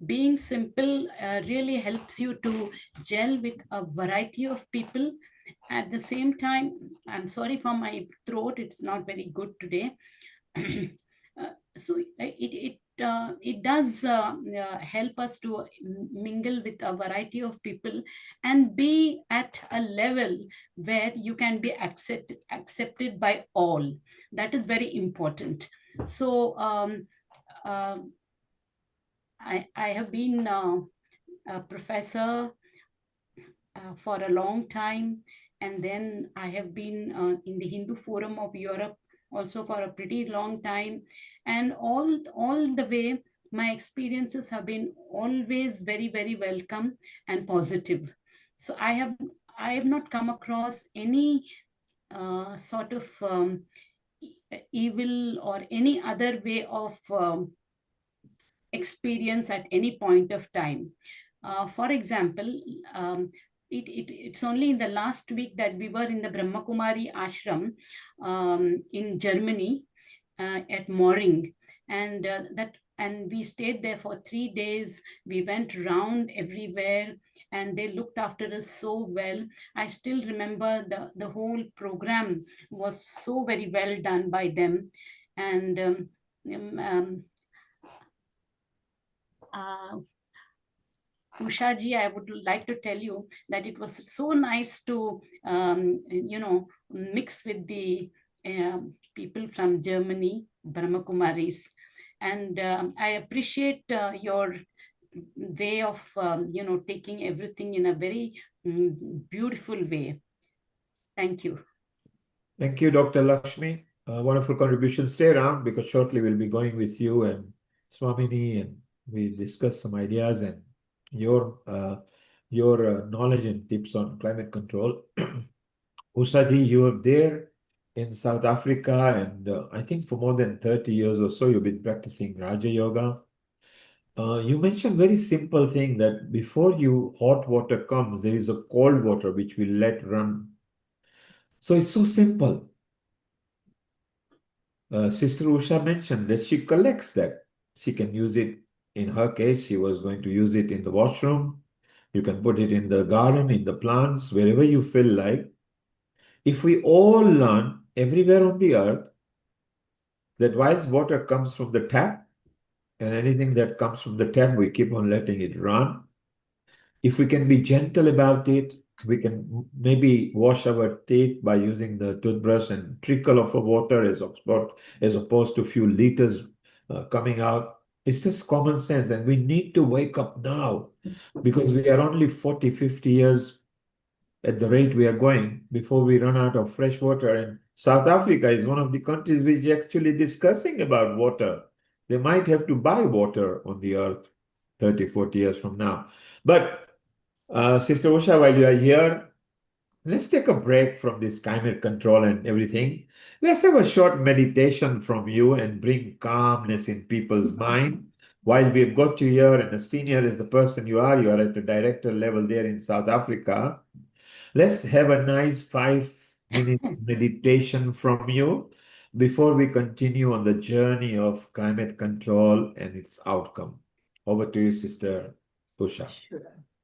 Being simple really helps you to gel with a variety of people. At the same time, I'm sorry for my throat, it's not very good today. So it does help us to mingle with a variety of people and be at a level where you can be accepted by all. That is very important. So I have been a professor for a long time, and then I have been in the Hindu Forum of Europe also for a pretty long time. And all the way, my experiences have been always very, very welcome and positive. So I have not come across any sort of evil or any other way of experience at any point of time. For example, it's only in the last week that we were in the Brahma Kumari ashram in Germany at Mooring, and we stayed there for 3 days. We went round everywhere, and they looked after us so well. I still remember the whole program was so very well done by them, and Usha ji, I would like to tell you that it was so nice to, mix with the people from Germany, Brahma Kumaris. And I appreciate your way of, taking everything in a very beautiful way. Thank you. Thank you, Dr. Lakshmi. Wonderful contribution. Stay around because shortly we'll be going with you and Swamini, and we'll discuss some ideas and your knowledge and tips on climate control. Ushaji, you are there in South Africa, and I think for more than 30 years or so, you've been practicing Raja Yoga. You mentioned very simple thing that before hot water comes, there is a cold water which we let run. So it's so simple. Sister Usha mentioned that she collects that. She can use it. In her case, she was going to use it in the washroom. You can put it in the garden, in the plants, wherever you feel like. If we all learn everywhere on the earth that whilst water comes from the tap, and anything that comes from the tap, we keep on letting it run. If we can be gentle about it, we can maybe wash our teeth by using the toothbrush and trickle of water as opposed to a few liters coming out. It's just common sense, and we need to wake up now because we are only 40, 50 years at the rate we are going before we run out of fresh water. And South Africa is one of the countries which is actually discussing about water. They might have to buy water on the earth 30, 40 years from now. But Sister Usha, while you are here, let's take a break from this climate control and everything. Let's have a short meditation from you and bring calmness in people's mind. While we've got you here and a senior is the person you are at the director level there in South Africa. Let's have a nice 5 minutes meditation from you before we continue on the journey of climate control and its outcome. Over to you, Sister Usha. Sure.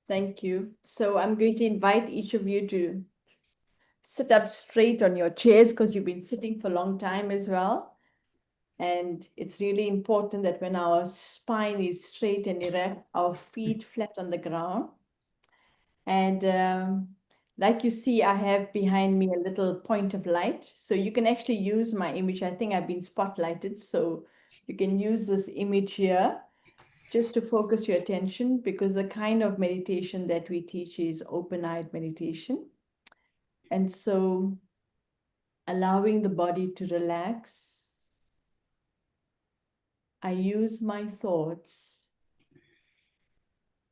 Thank you. So I'm going to invite each of you to sit up straight on your chairs because you've been sitting for a long time as well. And it's really important that when our spine is straight and erect, our feet flat on the ground. And like you see, I have behind me a little point of light. So you can actually use my image. I think I've been spotlighted. So you can use this image here just to focus your attention, because the kind of meditation that we teach is open-eyed meditation. And so allowing the body to relax, I use my thoughts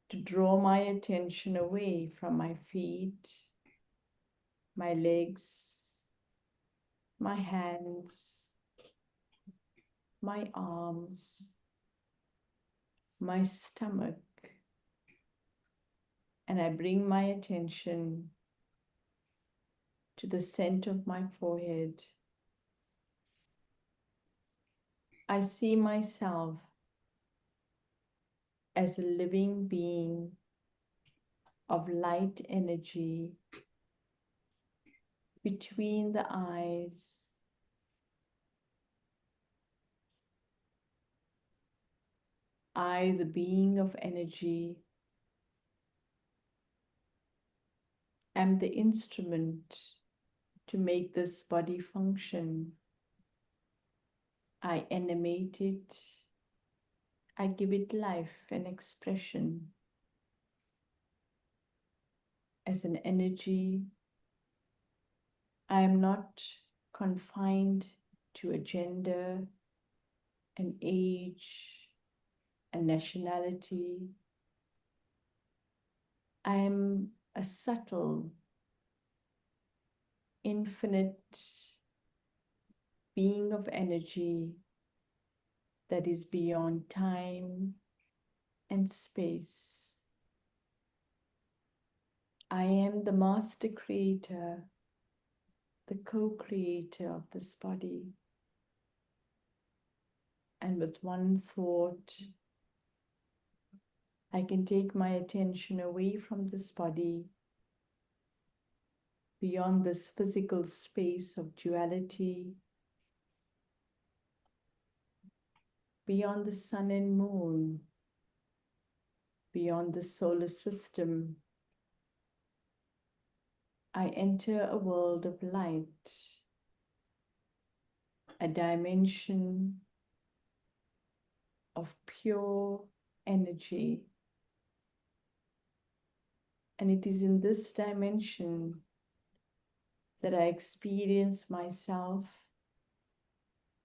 to draw my attention away from my feet, my legs, my hands, my arms, my stomach, and I bring my attention to the center of my forehead. I see myself as a living being of light energy between the eyes. I, the being of energy, am the instrument to make this body function. I animate it. I give it life and expression. As an energy, I am not confined to a gender, an age, a nationality. I am a subtle, infinite being of energy that is beyond time and space. I am the master creator, the co-creator of this body. And with one thought, I can take my attention away from this body, beyond this physical space of duality, beyond the sun and moon, beyond the solar system. I enter a world of light, a dimension of pure energy. And it is in this dimension that I experience myself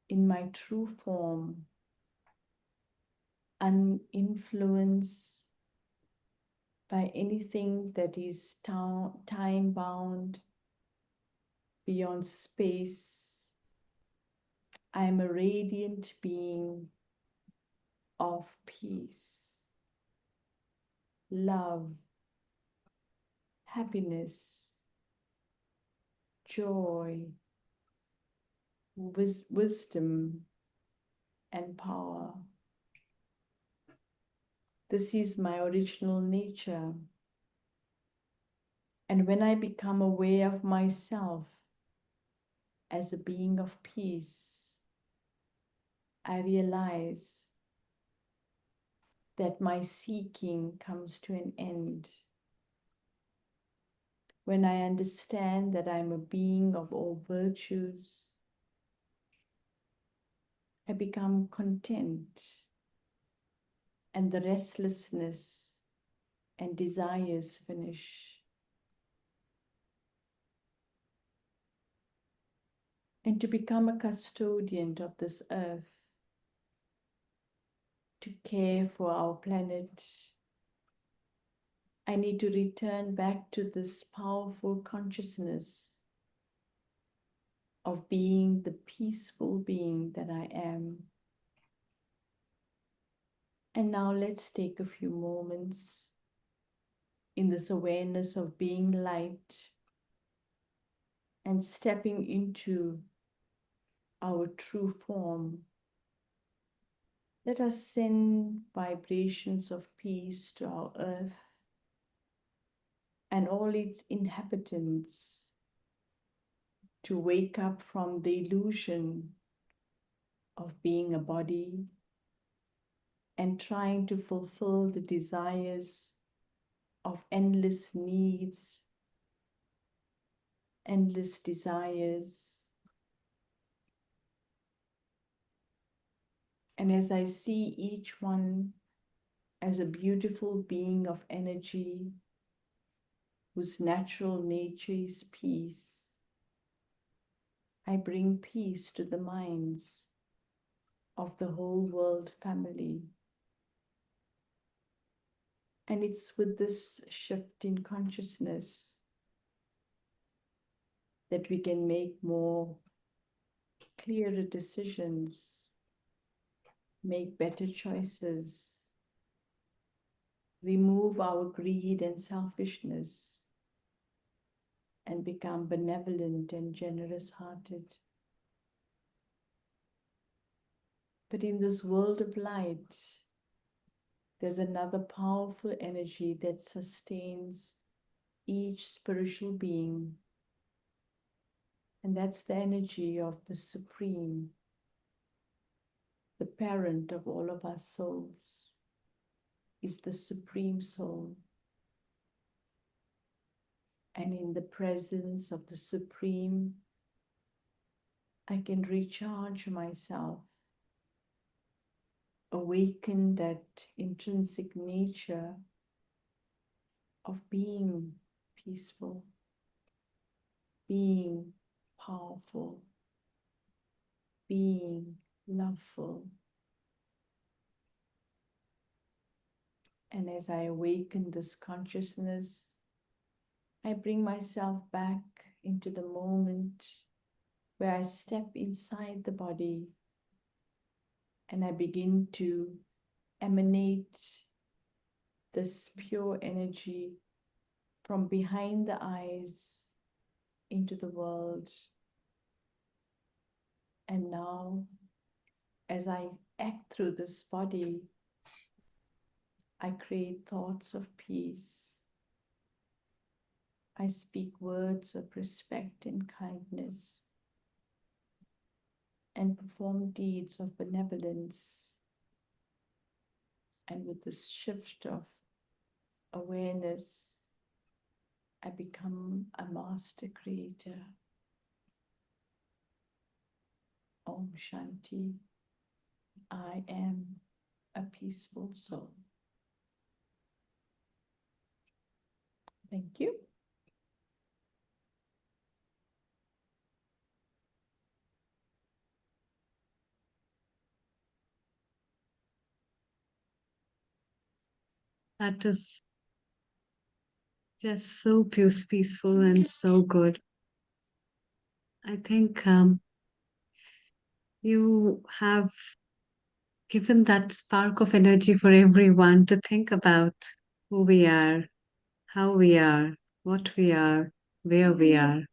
in my true form, uninfluenced by anything that is time-bound, beyond space. I am a radiant being of peace, love, happiness, joy, wisdom, and power. This is my original nature. And when I become aware of myself as a being of peace, I realize that my seeking comes to an end. When I understand that I'm a being of all virtues, I become content, and the restlessness and desires finish. And to become a custodian of this earth, to care for our planet, I need to return back to this powerful consciousness of being the peaceful being that I am. And now let's take a few moments in this awareness of being light and stepping into our true form. Let us send vibrations of peace to our earth and all its inhabitants to wake up from the illusion of being a body and trying to fulfill the desires of endless needs, endless desires. And as I see each one as a beautiful being of energy whose natural nature is peace, I bring peace to the minds of the whole world family. And it's with this shift in consciousness that we can make more clearer decisions, make better choices, remove our greed and selfishness, and become benevolent and generous-hearted. But in this world of light, there's another powerful energy that sustains each spiritual being, and that's the energy of the Supreme, the parent of all of our souls, is the Supreme Soul. And in the presence of the Supreme, I can recharge myself, awaken that intrinsic nature of being peaceful, being powerful, being loveful. And as I awaken this consciousness, I bring myself back into the moment where I step inside the body and I begin to emanate this pure energy from behind the eyes into the world. And now, as I act through this body, I create thoughts of peace. I speak words of respect and kindness and perform deeds of benevolence. And with this shift of awareness, I become a master creator. Om Shanti. I am a peaceful soul. Thank you. That is just so peaceful and so good. I think you have given that spark of energy for everyone to think about who we are, how we are, what we are, where we are.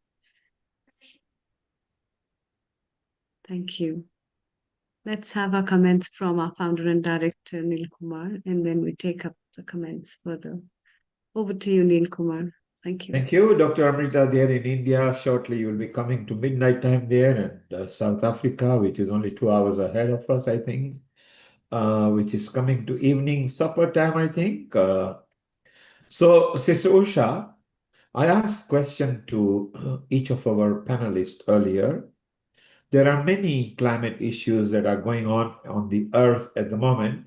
Thank you. Let's have our comments from our founder and director, Neil Kumar, and then we take up the comments further. Over to you, Neil Kumar. Thank you. Thank you, Dr. Amrita. There in India, shortly you will be coming to midnight time there, and South Africa, which is only 2 hours ahead of us, I think, which is coming to evening supper time, I think. So, Sister Usha, I asked question to each of our panelists earlier. There are many climate issues that are going on the earth at the moment.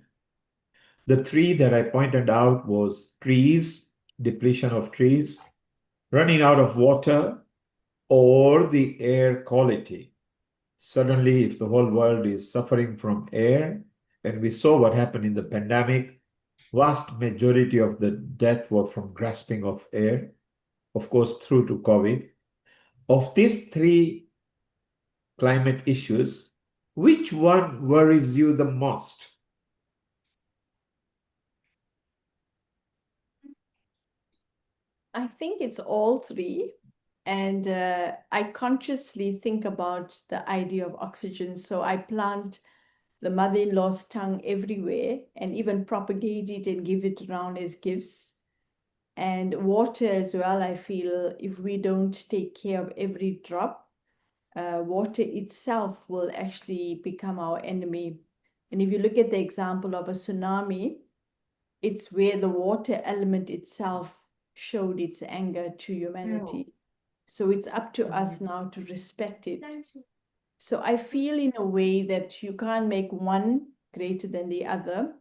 The three that I pointed out was trees, depletion of trees, running out of water, or the air quality. Suddenly, if the whole world is suffering from air, and we saw what happened in the pandemic, vast majority of the death were from grasping of air, of course, through to COVID. Of these three climate issues, which one worries you the most? I think it's all three. And I consciously think about the idea of oxygen. So I plant the mother-in-law's tongue everywhere and even propagate it and give it around as gifts. And water as well, I feel if we don't take care of every drop, water itself will actually become our enemy. And if you look at the example of a tsunami, it's where the water element itself showed its anger to humanity. So it's up to us now to respect it. So I feel in a way that you can't make one greater than the other.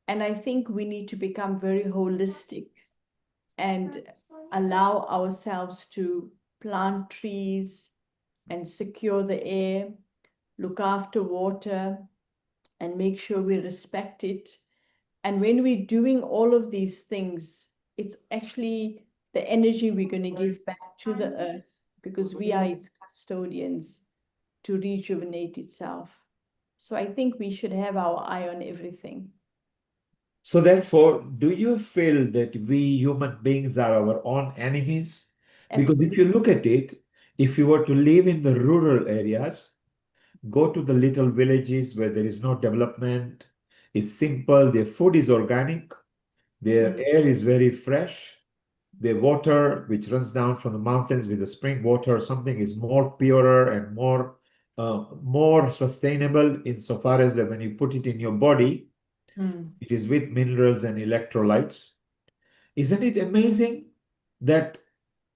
And I think we need to become very holistic and allow ourselves to plant trees and secure the air, look after water, and make sure we respect it. And when we're doing all of these things, it's actually the energy we're going to give back to the earth because we are its custodians to rejuvenate itself. So I think we should have our eye on everything. So therefore, do you feel that we human beings are our own enemies? Because if you look at it, if you were to live in the rural areas, go to the little villages where there is no development, it's simple, their food is organic, their air is very fresh, their water, which runs down from the mountains with the spring water, something is more purer and more sustainable insofar as that when you put it in your body, it is with minerals and electrolytes. Isn't it amazing that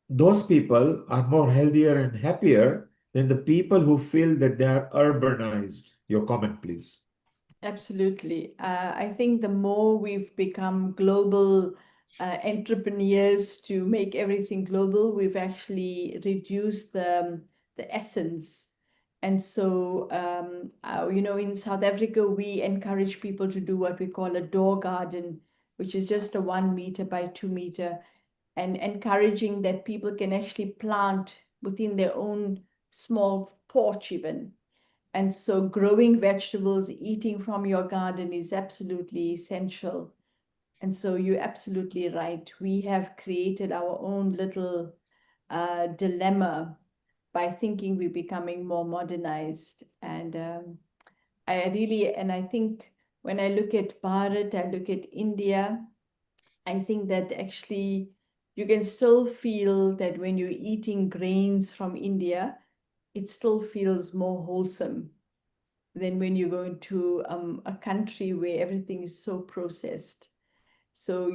those people are more healthier and happier than the people who feel that they are urbanized? Your comment, please. Absolutely. I think the more we've become global entrepreneurs to make everything global, we've actually reduced the essence And so, in South Africa, we encourage people to do what we call a door garden, which is just a 1 meter by 2 meter, and encouraging that people can actually plant within their own small porch even. And so growing vegetables, eating from your garden is absolutely essential. And so you're absolutely right. We have created our own little dilemma by thinking we're becoming more modernized. And I think when I look at Bharat, I look at India, I think that actually you can still feel that when you're eating grains from India, it still feels more wholesome than when you go into a country where everything is so processed. So,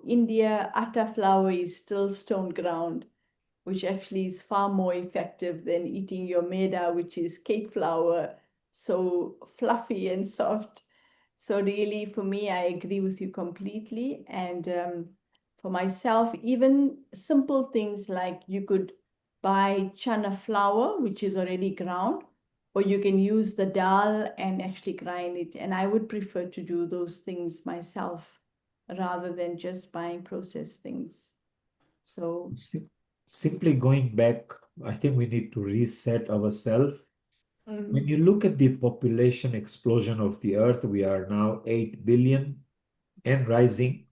India, atta flour is still stone ground, which actually is far more effective than eating your maida, which is cake flour, so fluffy and soft. So really, for me, I agree with you completely. And for myself, even simple things like you could buy chana flour, which is already ground, or you can use the dal and actually grind it. And I would prefer to do those things myself rather than just buying processed things. So Simply going back, I think we need to reset ourselves. When you look at the population explosion of the earth, we are now 8 billion and rising.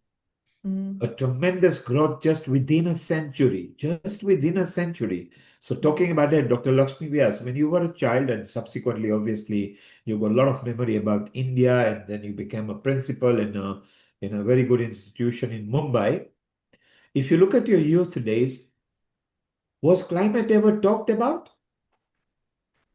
A tremendous growth just within a century, So talking about that, Dr. Lakshmi Vyas, when you were a child and subsequently, obviously, you got a lot of memory about India, and then you became a principal in a very good institution in Mumbai. If you look at your youth days, was climate ever talked about?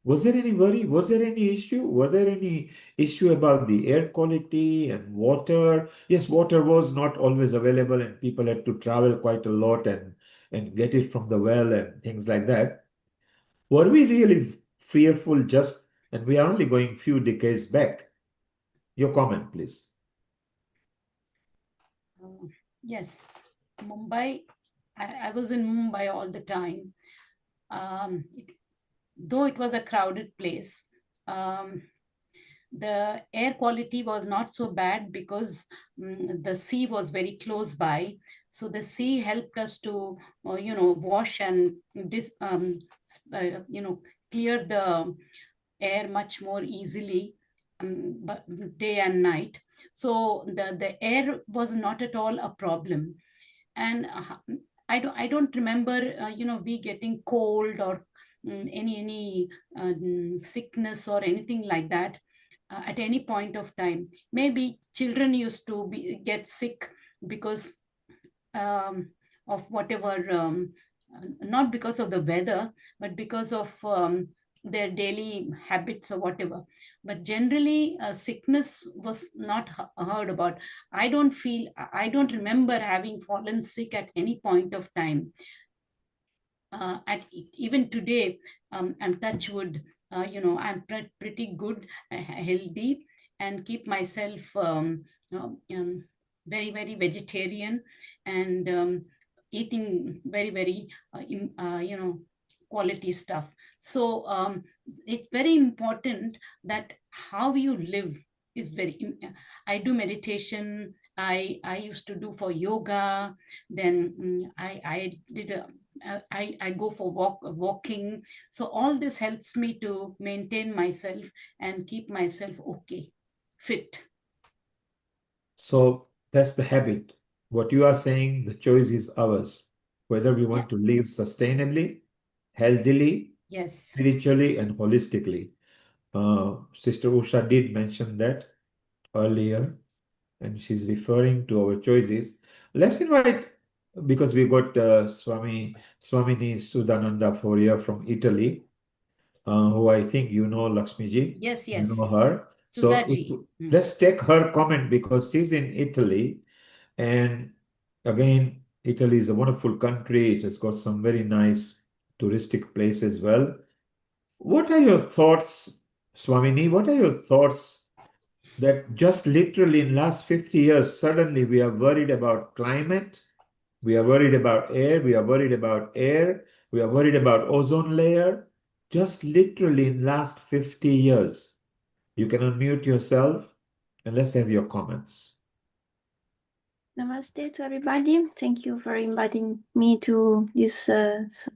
Was there any worry? Was there any issue? Were there any issue about the air quality and water? Yes, water was not always available and people had to travel quite a lot and get it from the well and things like that. Were we really fearful just, and we are only going few decades back? Your comment, please. Yes, Mumbai, I was in Mumbai all the time. Though it was a crowded place, the air quality was not so bad because the sea was very close by. So the sea helped us to, wash and clear the air much more easily, but day and night. So the air was not at all a problem. And I don't remember, we getting cold or any sickness or anything like that at any point of time. Maybe children used to get sick because of whatever, not because of the weather, but because of their daily habits or whatever. But generally, sickness was not heard about. I don't remember having fallen sick at any point of time. Even today, I'm touch wood, I'm pretty good, healthy, and keep myself very, very vegetarian, and eating very, very, quality stuff. So it's very important that how you live is I do meditation. I used to do for yoga. Then I did I go for walking. So all this helps me to maintain myself and keep myself okay, fit. So that's the habit. What you are saying, the choice is ours, whether we want to live sustainably, healthily, yes, spiritually, and holistically. Sister Usha did mention that earlier, and she's referring to our choices. Let's invite, because we got Swamini Sudananda Foria from Italy, who I think you know, Lakshmiji. Yes, You yes. know her. So Sudaji. let's take her comment because she's in Italy. And again, Italy is a wonderful country. It has got some very nice touristic places as well. What are your thoughts, Swamini? What are your thoughts that just literally in last 50 years, suddenly we are worried about climate, we are worried about air, we are worried about ozone layer, just literally in last 50 years? You can unmute yourself and let's have your comments. Namaste to everybody. Thank you for inviting me to this,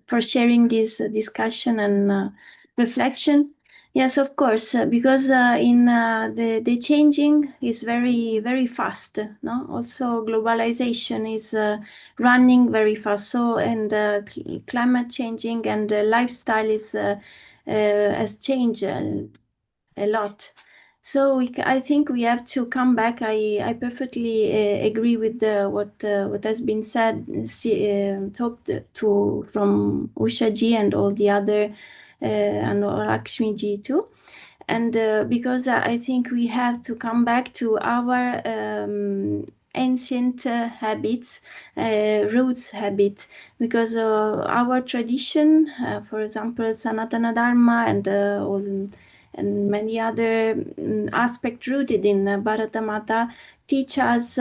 for sharing this discussion and reflection. Yes, of course, because in the changing is very, very fast. No, also globalization is running very fast. So and climate changing and lifestyle is has changed a lot. So I think we have to come back. I perfectly agree with what has been said, talked to from Usha ji and all the other, and Lakshmi ji too. And because I think we have to come back to our ancient habits, roots habit, because our tradition, for example, Sanatana Dharma and many other aspects rooted in Bharata Mata teaches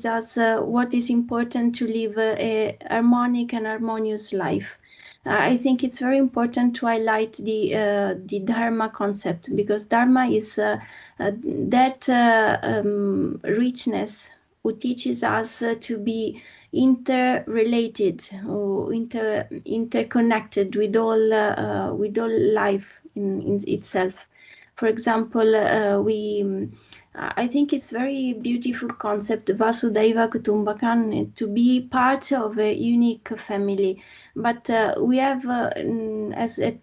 us what is important to live a harmonic and harmonious life. I think it's very important to highlight the Dharma concept, because Dharma is that richness who teaches us to be interrelated or interconnected with all life in itself. For example, I think it's very beautiful concept, Vasudhaiva Kutumbakam, to be part of a unique family. But we have, as it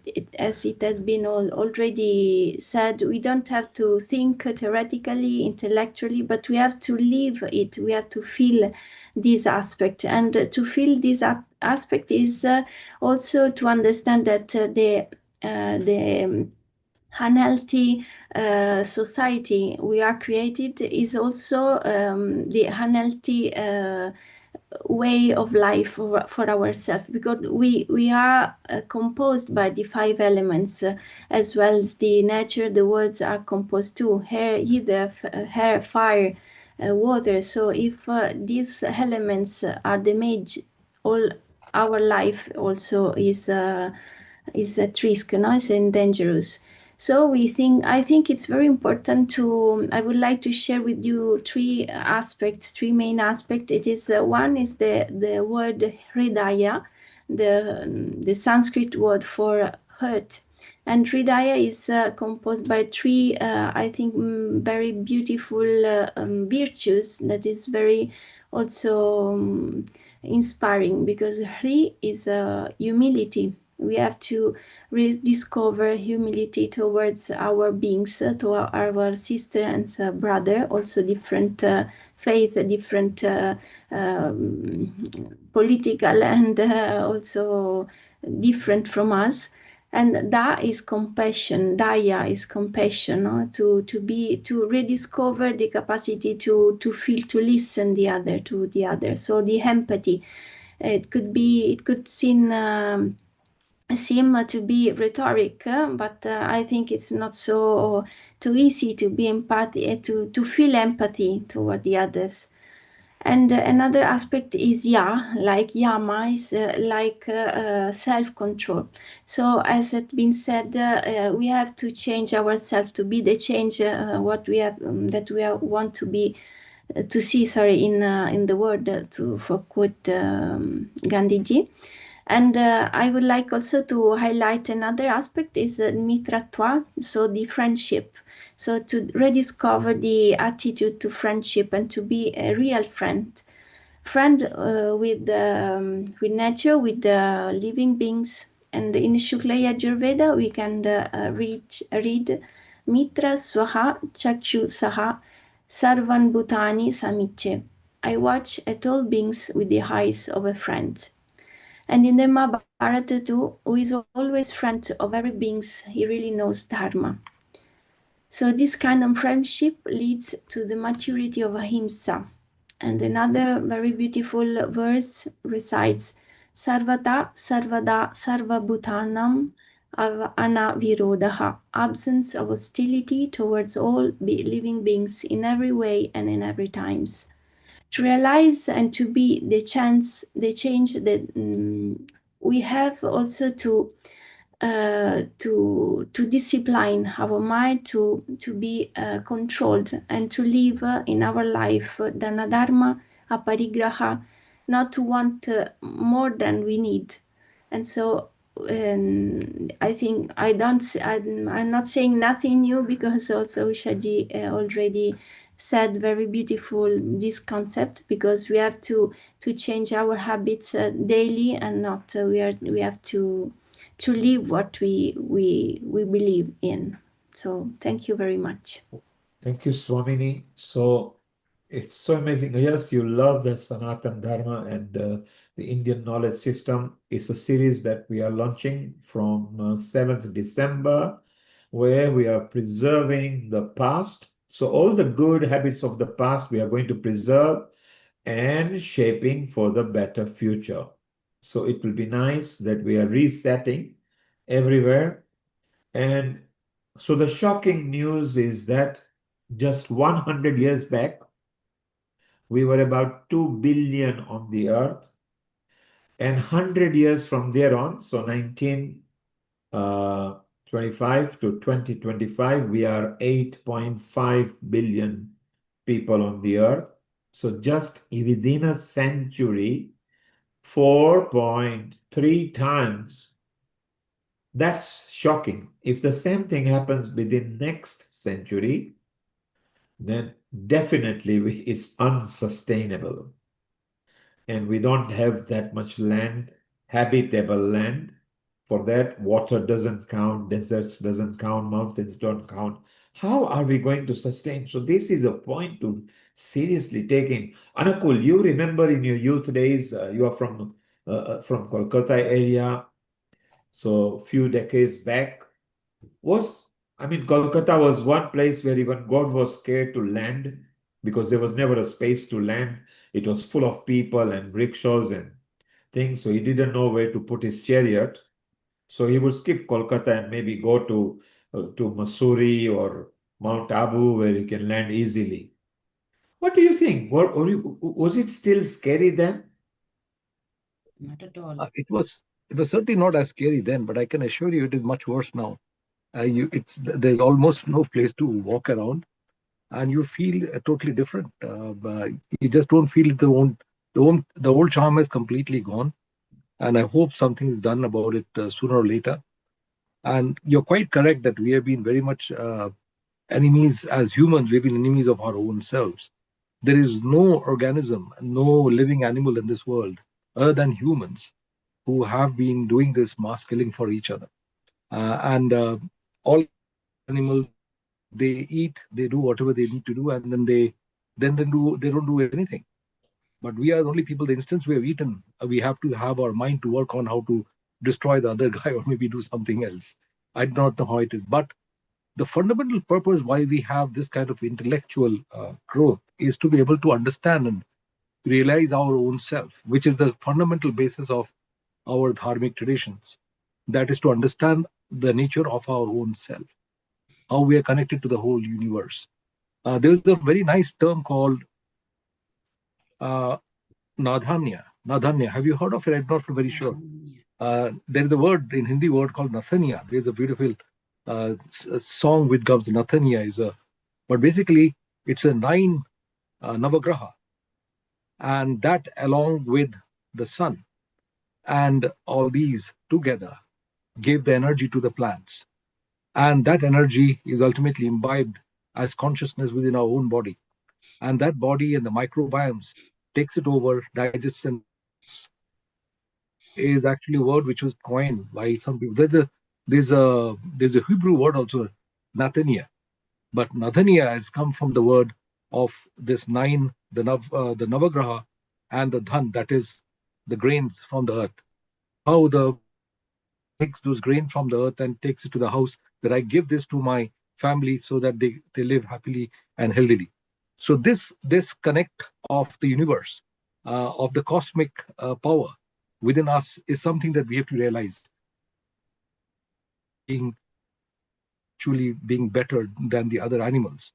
has been already said, we don't have to think theoretically, intellectually, but we have to live it. We have to feel this aspect, and to feel this aspect is also to understand that the unhealthy society we are created is also the unhealthy way of life for ourselves, because we are composed by the five elements, as well as the nature. The words are composed too: air, ether, air, fire, water. So if these elements are damaged, all our life also is at risk, is dangerous. So I think it's very important I would like to share with you three main aspects. It is one is the word hridaya, the Sanskrit word for heart. And hridaya is composed by three, I think, very beautiful virtues that is very also inspiring, because hri is humility. We have to rediscover humility towards our beings, to our sister and brother, also different faith, different political, and also different from us. And Da is compassion, Daya is compassion, no? to rediscover the capacity to feel, to listen to the other. So the empathy, it could seem to be rhetoric, but I think it's not so too easy to be empathy, to feel empathy toward the others. And another aspect is like yama is like self-control. So as has been said, we have to change ourselves to be the change what we have that we want to be to see. In the world, for quote Gandhiji. And I would like also to highlight another aspect is mitratva, so the friendship. So to rediscover the attitude to friendship and to be a real friend with nature, with the living beings. And in Shukla Yajurveda, we can read Mitra Swaha Chakshu Saha Sarvan Bhutani Samiche. I watch at all beings with the eyes of a friend. And in the Mahabharata too, who is always friend of every beings, he really knows Dharma. So this kind of friendship leads to the maturity of ahimsa. And another very beautiful verse recites, Sarvata Sarvada Sarva Bhutanam Anavirodaha, absence of hostility towards all living beings in every way and in every times. To realize and to be the change that we have also to to discipline our mind, to be controlled, and to live in our life dana dharma aparigraha, not to want more than we need. And so I think I'm not saying nothing new, because also Shaji already said very beautiful this concept, because we have to change our habits daily, and not we have to live what we believe in. So thank you very much. Thank you, Swamini. So it's so amazing. Yes, you love the Sanatan Dharma and the Indian knowledge system. It's a series that we are launching from 7th December, where we are preserving the past. So all the good habits of the past we are going to preserve and shaping for the better future. So it will be nice that we are resetting everywhere. And so the shocking news is that just 100 years back, we were about 2 billion on the earth. And 100 years from there on, so 1925 to 2025, we are 8.5 billion people on the earth. So just within a century, 4.3 times. That's shocking. If the same thing happens within next century, then definitely it's unsustainable. And we don't have that much land, habitable land. For that, water doesn't count, deserts doesn't count, mountains don't count. How are we going to sustain? So this is a point to seriously take in. Anakul, you remember in your youth days, you are from Kolkata area. So few decades back, Kolkata was one place where even God was scared to land, because there was never a space to land. It was full of people and rickshaws and things, so he didn't know where to put his chariot. So he would skip Kolkata and maybe go to Mussoorie or Mount Abu, where he can land easily. What do you think? Was it still scary then? Not at all. It was certainly not as scary then, but I can assure you it is much worse now. There's almost no place to walk around, and you feel totally different. You just don't feel it. The old charm is completely gone, and I hope something is done about it sooner or later. And you're quite correct that we have been very much enemies as humans. We've been enemies of our own selves. There is no organism, no living animal in this world other than humans who have been doing this mass killing for each other. And all animals, they eat, they do whatever they need to do, and then they don't do anything. But we are the only people. The instance we have eaten, we have to have our mind to work on how to destroy the other guy or maybe do something else. I do not know how it is, but the fundamental purpose why we have this kind of intellectual growth is to be able to understand and realize our own self, which is the fundamental basis of our dharmic traditions. That is to understand the nature of our own self, how we are connected to the whole universe. There's a very nice term called Nadhanya. Nadhanya. Have you heard of it? I'm not very sure. There is a word in Hindi word called Nathanya. There's a beautiful song which comes. Nathanya but basically it's a 9 Navagraha, and that along with the sun and all these together gave the energy to the plants, and that energy is ultimately imbibed as consciousness within our own body, and that body and the microbiomes takes it over, digests, and is actually a word which was coined by some people. There's a Hebrew word also, Nathania, but Nathania has come from the word of this 9, the Navagraha, and the Dhan, that is the grains from the earth. How the takes those grain from the earth and takes it to the house, that I give this to my family so that they live happily and healthily. So this connect of the universe, of the cosmic power within us is something that we have to realize. Being better than the other animals.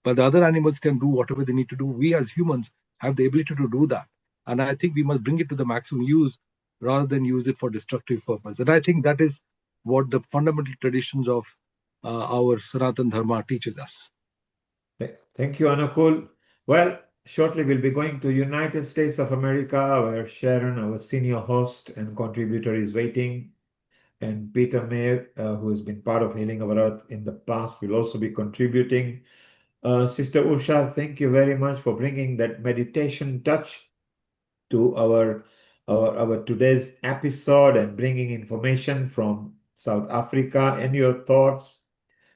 But the other animals can do whatever they need to do. We as humans have the ability to do that. And I think we must bring it to the maximum use rather than use it for destructive purpose. And I think that is what the fundamental traditions of our Sanatan Dharma teaches us. Thank you, Anukul. Well, shortly we'll be going to United States of America, where Sharon, our senior host and contributor, is waiting. And Peter Mayer, who has been part of Healing Our Earth in the past, will also be contributing. Sister Usha, thank you very much for bringing that meditation touch to our today's episode and bringing information from South Africa and your thoughts.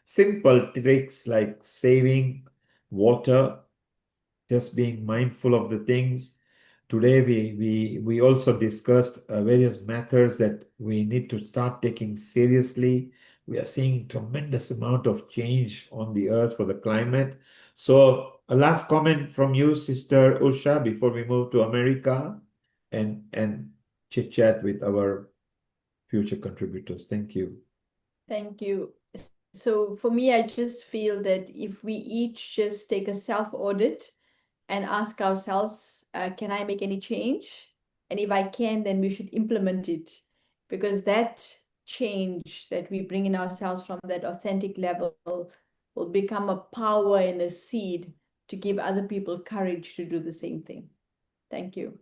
Simple tricks like saving water, just being mindful of the things. Today, we also discussed various methods that we need to start taking seriously. We are seeing tremendous amount of change on the earth for the climate. So a last comment from you, Sister Usha, before we move to America and chit chat with our future contributors. Thank you. Thank you. So for me, I just feel that if we each just take a self-audit and ask ourselves, can I make any change? And if I can, then we should implement it, because that change that we bring in ourselves from that authentic level will become a power and a seed to give other people courage to do the same thing. Thank you.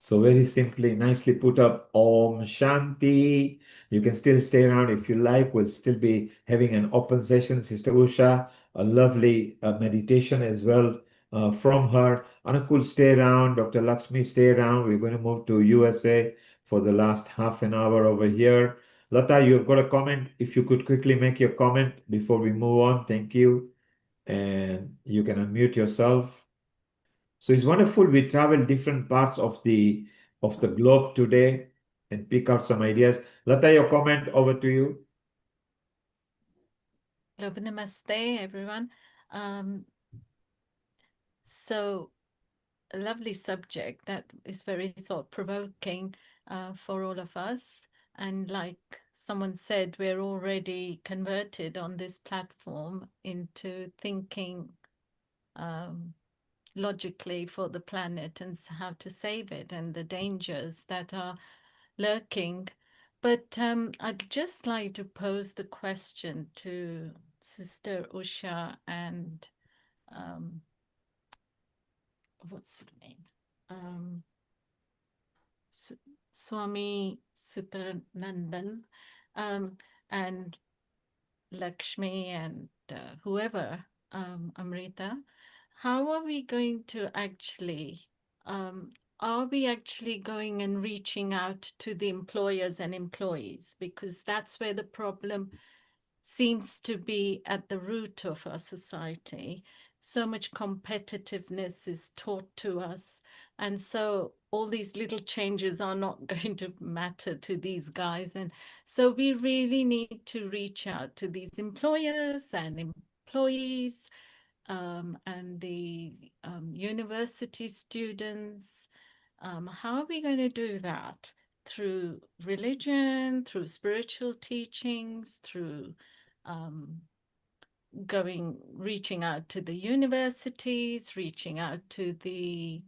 So very simply, nicely put up, Om Shanti. You can still stay around if you like. We'll still be having an open session. Sister Usha, a lovely meditation as well from her. Anukul, stay around. Dr. Lakshmi, stay around. We're going to move to USA for the last half an hour over here. Lata, you've got a comment. If you could quickly make your comment before we move on. Thank you. And you can unmute yourself. So it's wonderful. We travel different parts of the globe today and pick out some ideas. Lata, your comment, over to you. Hello, namaste, everyone. So a lovely subject that is very thought-provoking for all of us. And like someone said, we're already converted on this platform into thinking logically for the planet and how to save it and the dangers that are lurking. But I'd just like to pose the question to Sister Usha and what's her name? Swami Suthanandan and Lakshmi and whoever, Amrita. How are we going to actually, are we actually going and reaching out to the employers and employees? Because that's where the problem seems to be at the root of our society. So much competitiveness is taught to us. And so all these little changes are not going to matter to these guys. And so we really need to reach out to these employers and employees and the university students. How are we going to do that? Through religion, through spiritual teachings, through reaching out to the universities, reaching out to the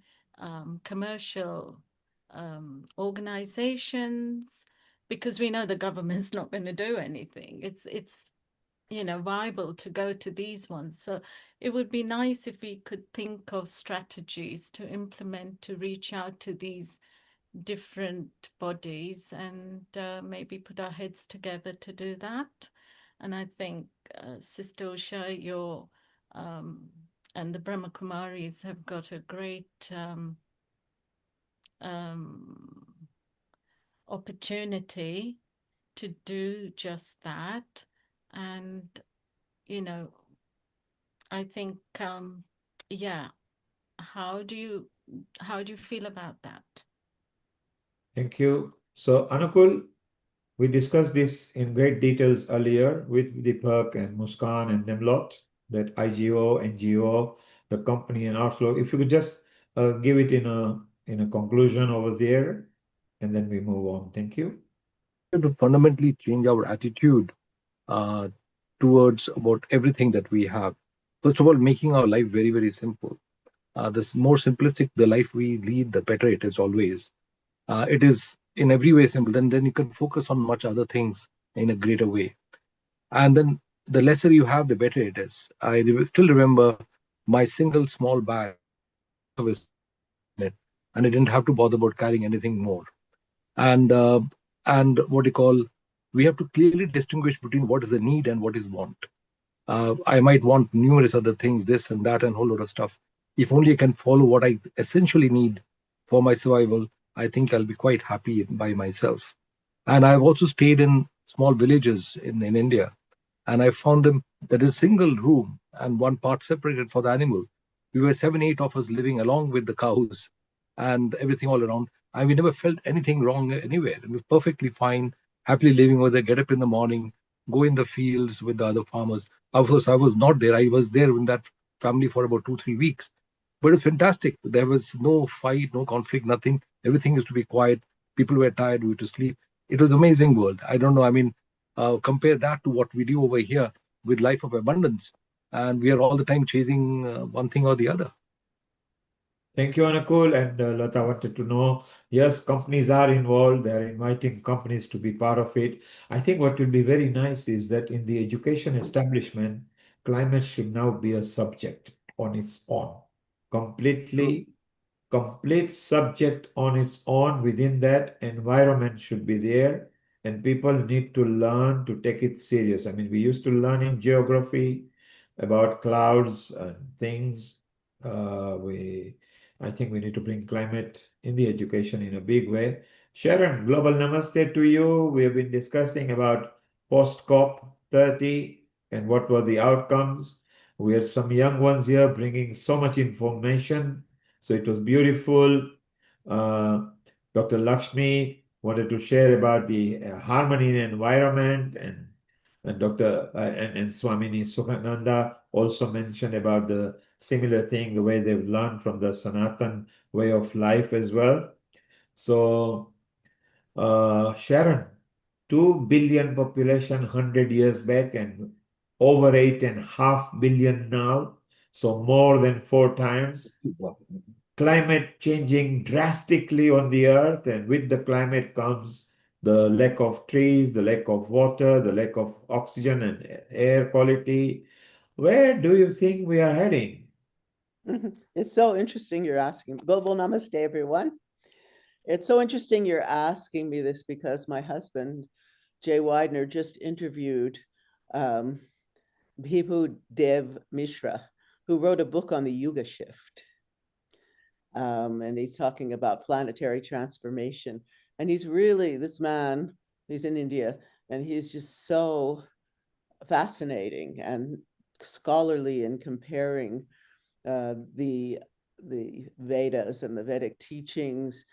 commercial organizations, because we know the government's not going to do anything. It's viable to go to these ones. So it would be nice if we could think of strategies to implement to reach out to these different bodies and maybe put our heads together to do that. And I think Sister Usha, your and the Brahma Kumaris have got a great opportunity to do just that. And, I think, yeah, how do you feel about that? Thank you. So Anukul, we discussed this in great details earlier with Deepak and Muskan and them lot, that IGO, NGO, the company and outflow. If you could just give it in a conclusion over there, and then we move on. Thank you. To fundamentally change our attitude towards about everything that we have. First of all, making our life very, very simple. The more simplistic the life we lead, the better it is always. It is in every way simple. Then you can focus on much other things in a greater way. And then the lesser you have, the better it is. I still remember my single small bag with it, and I didn't have to bother about carrying anything more. And what you call, we have to clearly distinguish between what is a need and what is want. I might want numerous other things, this and that, and a whole lot of stuff. If only I can follow what I essentially need for my survival, I think I'll be quite happy by myself. And I've also stayed in small villages in India, and I found them that a single room and one part separated for the animal. We were 7, 8 of us living along with the cows and everything all around. And we never felt anything wrong anywhere. We were perfectly fine, happily living over there, get up in the morning, go in the fields with the other farmers. Of course, I was not there. I was there in that family for about 2, 3 weeks. But it was fantastic. There was no fight, no conflict, nothing. Everything used to be quiet. People were tired, we were to sleep. It was an amazing world. I don't know. I mean, compare that to what we do over here with life of abundance, and we are all the time chasing one thing or the other. Thank you, Anukul. And Lata wanted to know, yes, companies are involved. They're inviting companies to be part of it. I think what will be very nice is that in the education establishment, climate should now be a subject on its own. Complete subject on its own. Within that, environment should be there, and people need to learn to take it serious. I mean, we used to learn in geography about clouds and things. I think we need to bring climate in the education in a big way. Sharon, global namaste to you. We have been discussing about post-COP30 and what were the outcomes. We had some young ones here bringing so much information. So it was beautiful. Dr. Lakshmi wanted to share about the harmony in environment, and Swamini Sukhananda also mentioned about the similar thing, the way they've learned from the Sanatan way of life as well. So, Sharon, 2 billion population 100 years back and over 8.5 billion now. So more than 4 times. Climate changing drastically on the earth, and with the climate comes the lack of trees, the lack of water, the lack of oxygen and air quality. Where do you think we are heading? It's so interesting you're asking. Global namaste, everyone. It's so interesting you're asking me this because my husband, Jay Widener, just interviewed Bhibhu Dev Mishra, who wrote a book on the Yuga shift. And he's talking about planetary transformation. And he's really, this man, he's in India, and he's just so fascinating and scholarly in comparing the Vedas and the Vedic teachings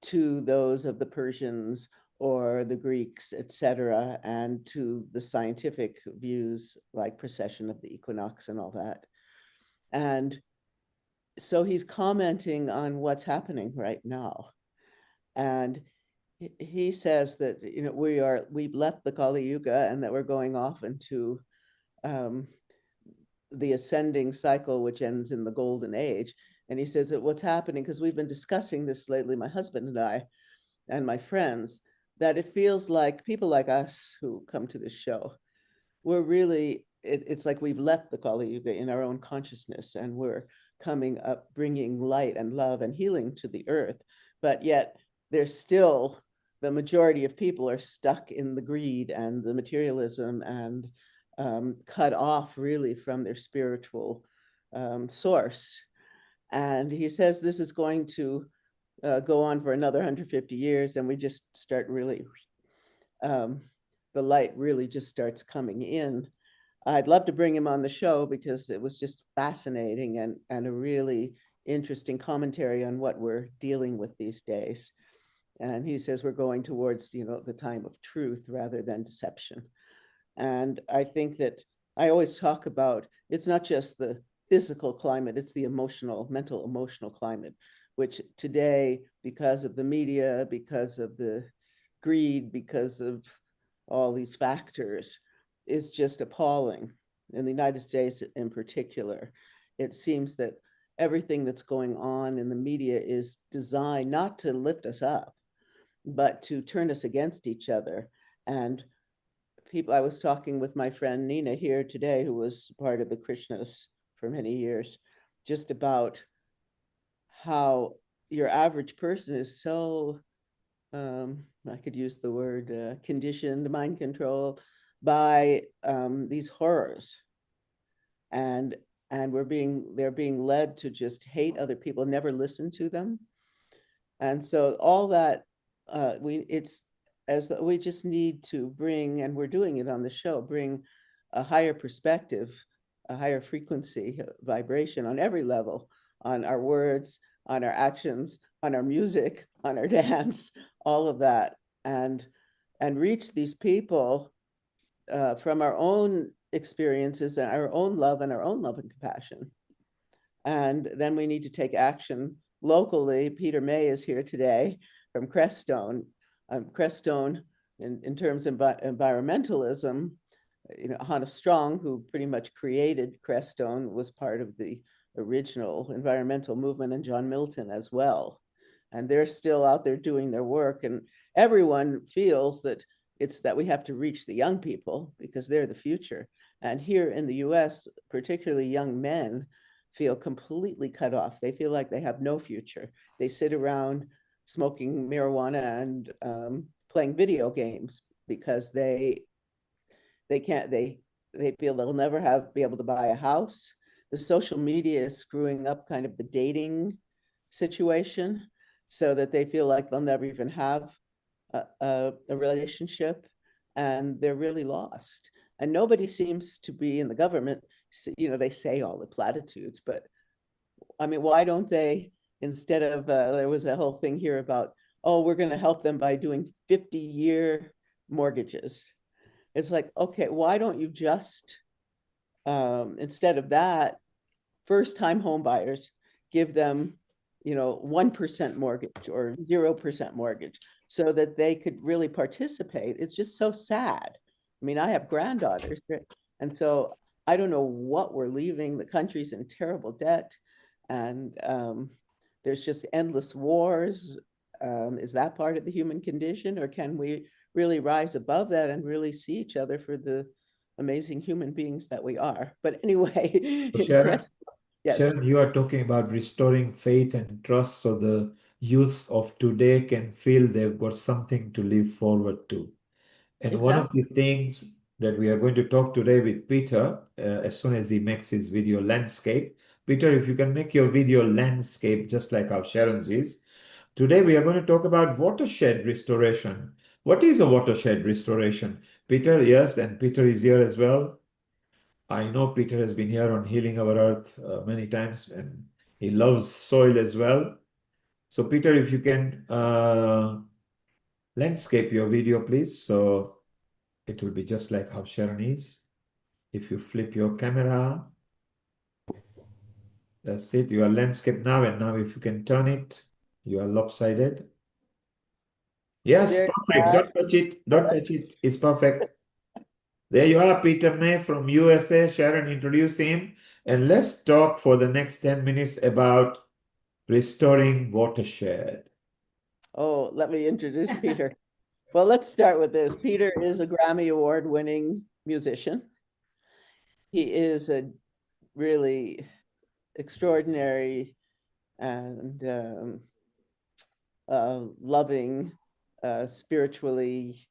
to those of the Persians or the Greeks, etc., and to the scientific views like precession of the equinox and all that. And so he's commenting on what's happening right now. And he says that, you know, we've left the Kali Yuga and that we're going off into the ascending cycle, which ends in the golden age. And he says that what's happening, because we've been discussing this lately, my husband and I, and my friends, that it feels like people like us who come to this show, we're really, it's like we've left the Kali Yuga in our own consciousness, and we're coming up, bringing light and love and healing to the earth. But yet there's still, the majority of people are stuck in the greed and the materialism and cut off really from their spiritual source. And he says this is going to go on for another 150 years, and we just start really, the light really just starts coming in. I'd love to bring him on the show because it was just fascinating and a really interesting commentary on what we're dealing with these days. And he says we're going towards, you know, the time of truth rather than deception. And I think that I always talk about, it's not just the physical climate, it's the emotional, mental, emotional climate, which today, because of the media, because of the greed, because of all these factors, is just appalling. In the United States in particular, it seems that everything that's going on in the media is designed not to lift us up, but to turn us against each other and people, I was talking with my friend Nina here today, who was part of the Krishnas for many years, just about how your average person is so, I could use the word conditioned, mind control, by these horrors. And they're being led to just hate other people, never listen to them. And so all that, we just need to bring, and we're doing it on the show, bring a higher perspective, a higher frequency vibration on every level, on our words, on our actions, on our music, on our dance, all of that, and reach these people from our own experiences and our own love and compassion. And then we need to take action locally. Peter May is here today from Crestone. Crestone, in terms of environmentalism, Hannah Strong, who pretty much created Crestone, was part of the original environmental movement, and John Milton as well. And they're still out there doing their work. And everyone feels that we have to reach the young people because they're the future. And here in the US, particularly young men, feel completely cut off. They feel like they have no future. They sit around smoking marijuana and playing video games because they feel they'll never be able to buy a house. The social media is screwing up kind of the dating situation so that they feel like they'll never even have a relationship, and they're really lost. And nobody seems to be in the government, they say all the platitudes, but I mean, why don't they, instead of, there was a whole thing here about, oh, we're going to help them by doing 50-year mortgages. It's like, okay, why don't you just, instead of that, first-time home buyers, give them, 1% mortgage or 0% mortgage so that they could really participate. It's just so sad. I mean, I have granddaughters, and so I don't know what we're leaving. The country's in terrible debt, and there's just endless wars. Is that part of the human condition, or can we really rise above that and really see each other for the amazing human beings that we are? But anyway, Sharon, yes. Sharon, you are talking about restoring faith and trust so the youth of today can feel they've got something to live forward to. And one of the things that we are going to talk today with Peter, as soon as he makes his video landscape. Peter, if you can make your video landscape just like how Sharon's is. Today we are going to talk about watershed restoration. What is a watershed restoration? Peter, yes, and Peter is here as well. I know Peter has been here on Healing Our Earth many times, and he loves soil as well. So Peter, if you can landscape your video, please. So it will be just like how Sharon is. If you flip your camera, that's it. You are landscape now, and now if you can turn it, you are lopsided. Yes, perfect. Don't touch it. Don't touch it. It's perfect. There you are, Peter May from USA. Sharon, introduce him. And let's talk for the next 10 minutes about restoring watershed. Oh, let me introduce Peter. Well, let's start with this. Peter is a Grammy Award-winning musician. He is a really extraordinary and loving, spiritually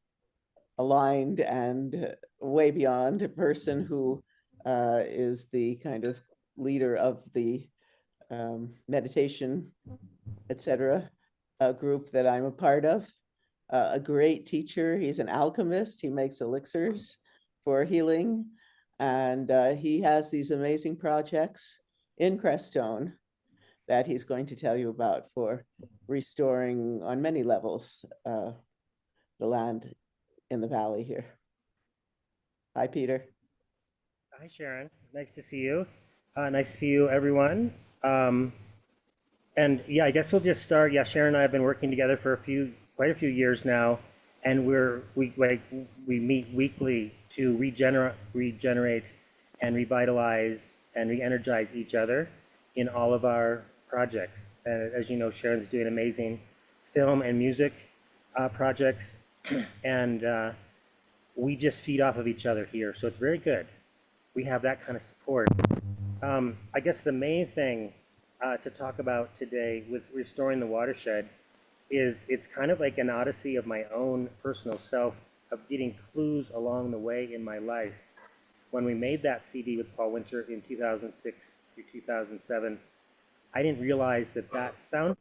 aligned and way beyond a person who is the kind of leader of the meditation, etc. Group that I'm a part of. A great teacher. He's an alchemist. He makes elixirs for healing. And he has these amazing projects in Crestone that he's going to tell you about for restoring on many levels the land in the valley here. Hi, Peter. Hi, Sharon. Nice to see you. Nice to see you, everyone. And yeah, I guess we'll just start. Yeah, Sharon and I have been working together for quite a few years now, and we meet weekly to regenerate and revitalize and re-energize each other in all of our projects. And as you know, Sharon's doing amazing film and music projects, and we just feed off of each other here, so it's very good. We have that kind of support. I guess the main thing to talk about today with restoring the watershed is it's kind of like an odyssey of my own personal self of getting clues along the way in my life. When we made that CD with Paul Winter in 2006 through 2007, I didn't realize that that soundtrack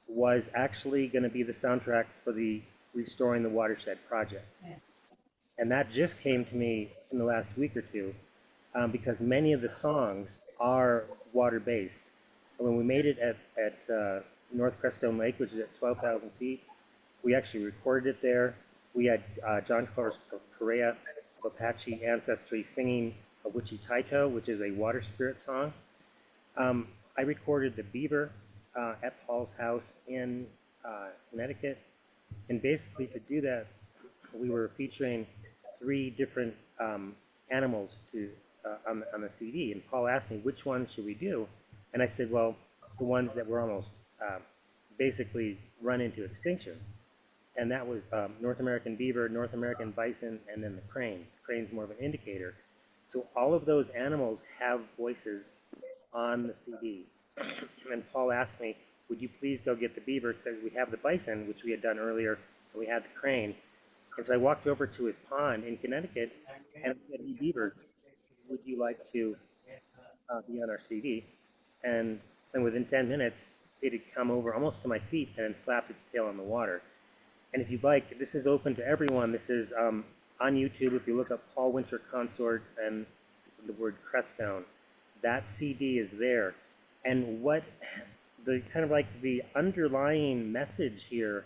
was actually going to be the soundtrack for the Restoring the Watershed project. Yeah. And that just came to me in the last week or two because many of the songs are water-based. When we made it at North Crestone Lake, which is at 12,000 feet, we actually recorded it there. We had John Correa of Apache ancestry singing a Witchy Taito, which is a water spirit song. I recorded the beaver at Paul's house in Connecticut. And basically to do that, we were featuring 3 different animals on the CD. And Paul asked me, which one should we do? And I said, well, the ones that were almost basically run into extinction. And that was North American beaver, North American bison, and then the crane. The crane's more of an indicator. So all of those animals have voices on the CD. And Paul asked me, would you please go get the beaver, because we have the bison, which we had done earlier, and we had the crane. And so I walked over to his pond in Connecticut, and I said, hey, beaver, would you like to be on our CD? And within 10 minutes, it had come over almost to my feet and slapped its tail on the water. And if you'd like, this is open to everyone. This is on YouTube. If you look up Paul Winter Consort and the word Crestone, that CD is there. And what the kind of like the underlying message here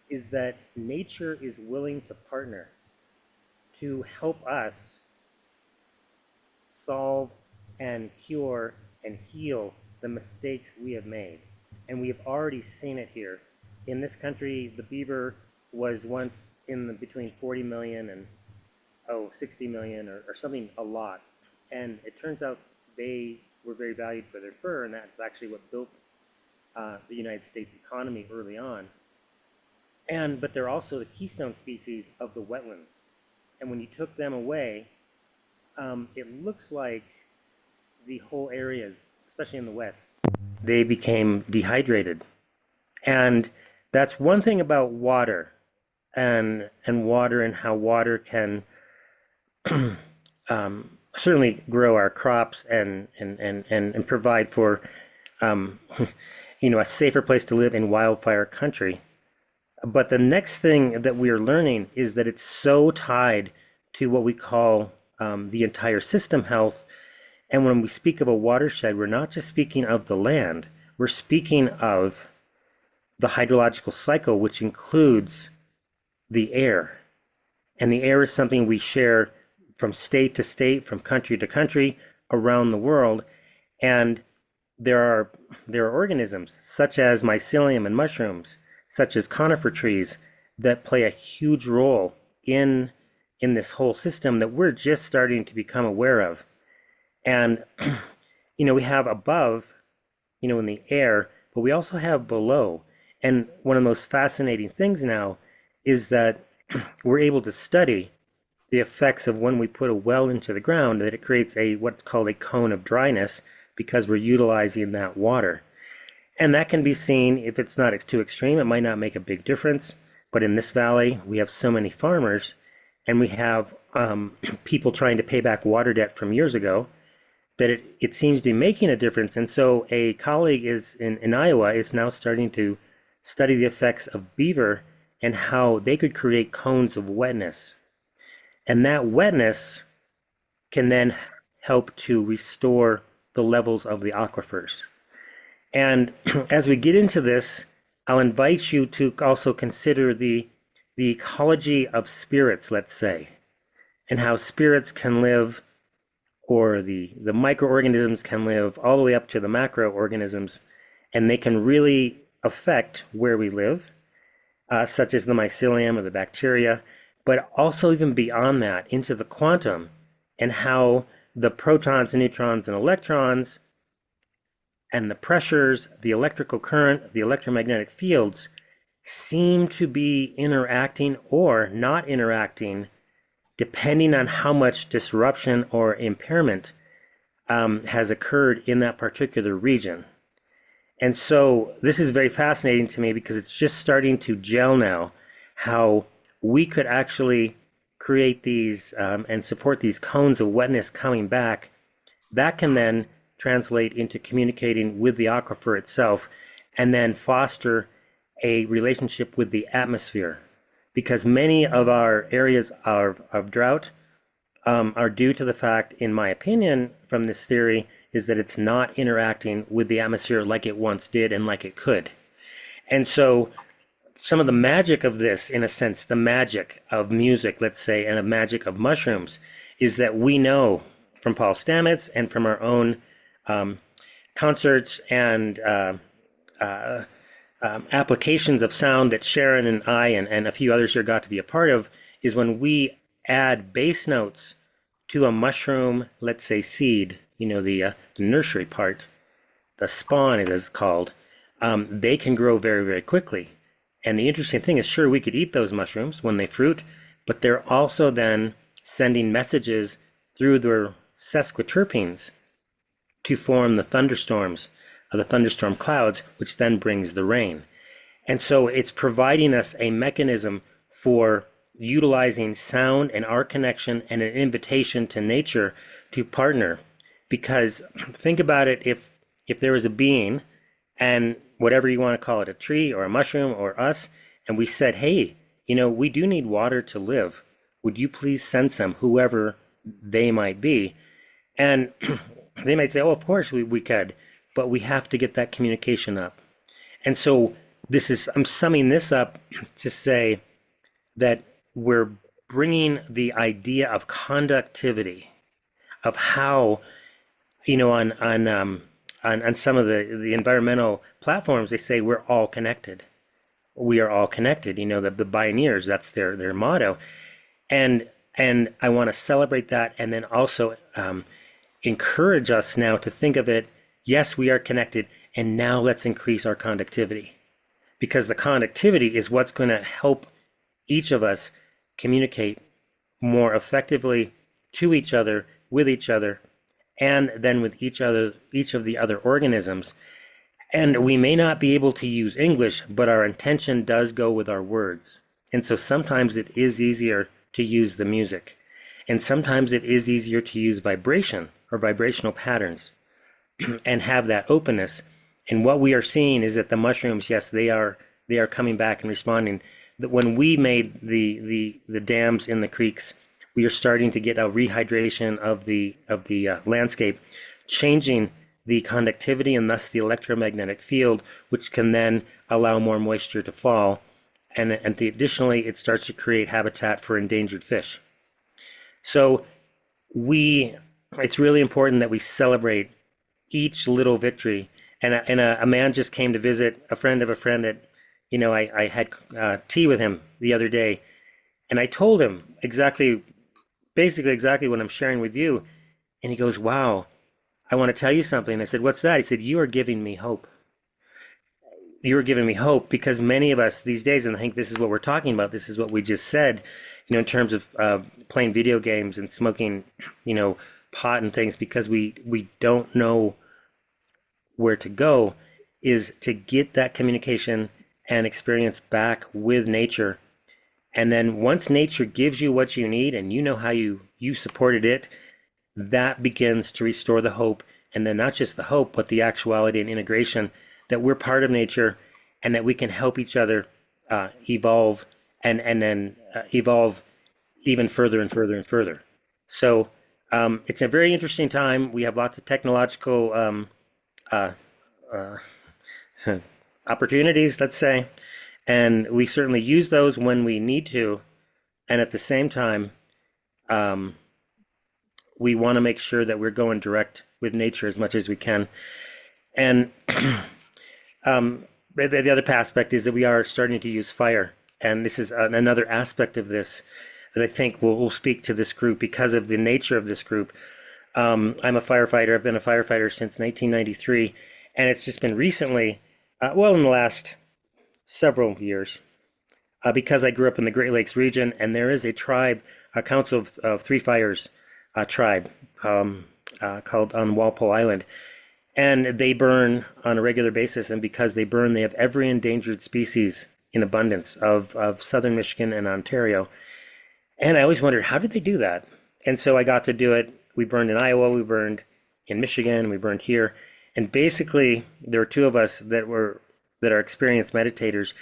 is that nature is willing to partner to help us solve and cure and heal the mistakes we have made. And we have already seen it here. In this country, the beaver was once in between 40 million and 60 million or something a lot. And it turns out they were very valued for their fur, and that's actually what built the United States economy early on. But they're also the keystone species of the wetlands. And when you took them away, it looks like the whole areas, especially in the West, they became dehydrated. And that's one thing about water and water and how water can certainly grow our crops and provide for a safer place to live in wildfire country. But the next thing that we are learning is that it's so tied to what we call the entire system health. And when we speak of a watershed, we're not just speaking of the land, we're speaking of the hydrological cycle, which includes the air. And the air is something we share from state to state, from country to country, around the world. And there are organisms, such as mycelium and mushrooms, such as conifer trees, that play a huge role in this whole system that we're just starting to become aware of. And, we have above, in the air, but we also have below. And one of the most fascinating things now is that we're able to study the effects of when we put a well into the ground, that it creates what's called a cone of dryness because we're utilizing that water. And that can be seen, if it's not too extreme, it might not make a big difference. But in this valley, we have so many farmers, and we have people trying to pay back water debt from years ago, that it seems to be making a difference. And so a colleague in Iowa is now starting to study the effects of beaver and how they could create cones of wetness. And that wetness can then help to restore the levels of the aquifers. And as we get into this, I'll invite you to also consider the ecology of spirits, let's say, and how spirits can live, or the microorganisms can live all the way up to the macroorganisms, and they can really affect where we live, such as the mycelium or the bacteria, but also even beyond that, into the quantum, and how the protons and neutrons and electrons and the pressures, the electrical current, the electromagnetic fields seem to be interacting or not interacting depending on how much disruption or impairment has occurred in that particular region. And so this is very fascinating to me because it's just starting to gel now how we could actually create these and support these cones of wetness coming back. That can then translate into communicating with the aquifer itself and then foster a relationship with the atmosphere. Because many of our areas of drought are due to the fact, in my opinion, from this theory, is that it's not interacting with the atmosphere like it once did and like it could. And so some of the magic of this, in a sense, the magic of music, let's say, and the magic of mushrooms, is that we know from Paul Stamets and from our own concerts and applications of sound that Sharon and I and a few others here got to be a part of, is when we add bass notes to a mushroom, let's say seed, the nursery part, the spawn it is called, they can grow very, very quickly. And the interesting thing is, sure, we could eat those mushrooms when they fruit, but they're also then sending messages through their sesquiterpenes to form the thunderstorms, the thunderstorm clouds, which then brings the rain. And so it's providing us a mechanism for utilizing sound and our connection and an invitation to nature to partner. Because think about it, if there was a being, and whatever you want to call it, a tree or a mushroom or us, and we said, hey, we do need water to live. Would you please send some, whoever they might be? And they might say, oh, of course we could, but we have to get that communication up. And so I'm summing this up to say that we're bringing the idea of conductivity, of how, on some of the environmental platforms, they say we're all connected. We are all connected. The pioneers, that's their motto. And I want to celebrate that, and then also encourage us now to think of it, yes, we are connected, and now let's increase our conductivity. Because the conductivity is what's going to help each of us communicate more effectively to each other, with each other, and then with each of the other organisms. And we may not be able to use English, but our intention does go with our words. And so sometimes it is easier to use the music. And sometimes it is easier to use vibration or vibrational patterns and have that openness. And what we are seeing is that the mushrooms, yes, they are coming back and responding. That when we made the dams in the creeks, we are starting to get a rehydration of the landscape, changing the conductivity and thus the electromagnetic field, which can then allow more moisture to fall. And additionally, it starts to create habitat for endangered fish. So it's really important that we celebrate each little victory. And a man just came to visit a friend of a friend that, I had tea with him the other day, and I told him basically exactly what I'm sharing with you. And he goes, wow, I want to tell you something. I said, what's that? He said, you are giving me hope. You are giving me hope, because many of us these days, and I think this is what we're talking about, this is what we just said, in terms of playing video games and smoking, pot and things, because we don't know where to go, is to get that communication and experience back with nature. And then once nature gives you what you need, and you know how you supported it, that begins to restore the hope. And then not just the hope, but the actuality and integration that we're part of nature, and that we can help each other evolve and then evolve even further and further and further. So it's a very interesting time. We have lots of technological opportunities, let's say, and we certainly use those when we need to. And at the same time, we want to make sure that we're going direct with nature as much as we can. And the other aspect is that we are starting to use fire. And this is another aspect of this that I think will speak to this group because of the nature of this group. I'm a firefighter. I've been a firefighter since 1993. And it's just been recently, in the last several years because I grew up in the Great Lakes region, and there is a tribe, a Council of Three Fires tribe called on Walpole Island. And they burn on a regular basis, and because they burn, they have every endangered species in abundance of southern Michigan and Ontario. And I always wondered, how did they do that? And so I got to do it. We burned in Iowa, we burned in Michigan, we burned here. And basically, there were two of us that are experienced meditators.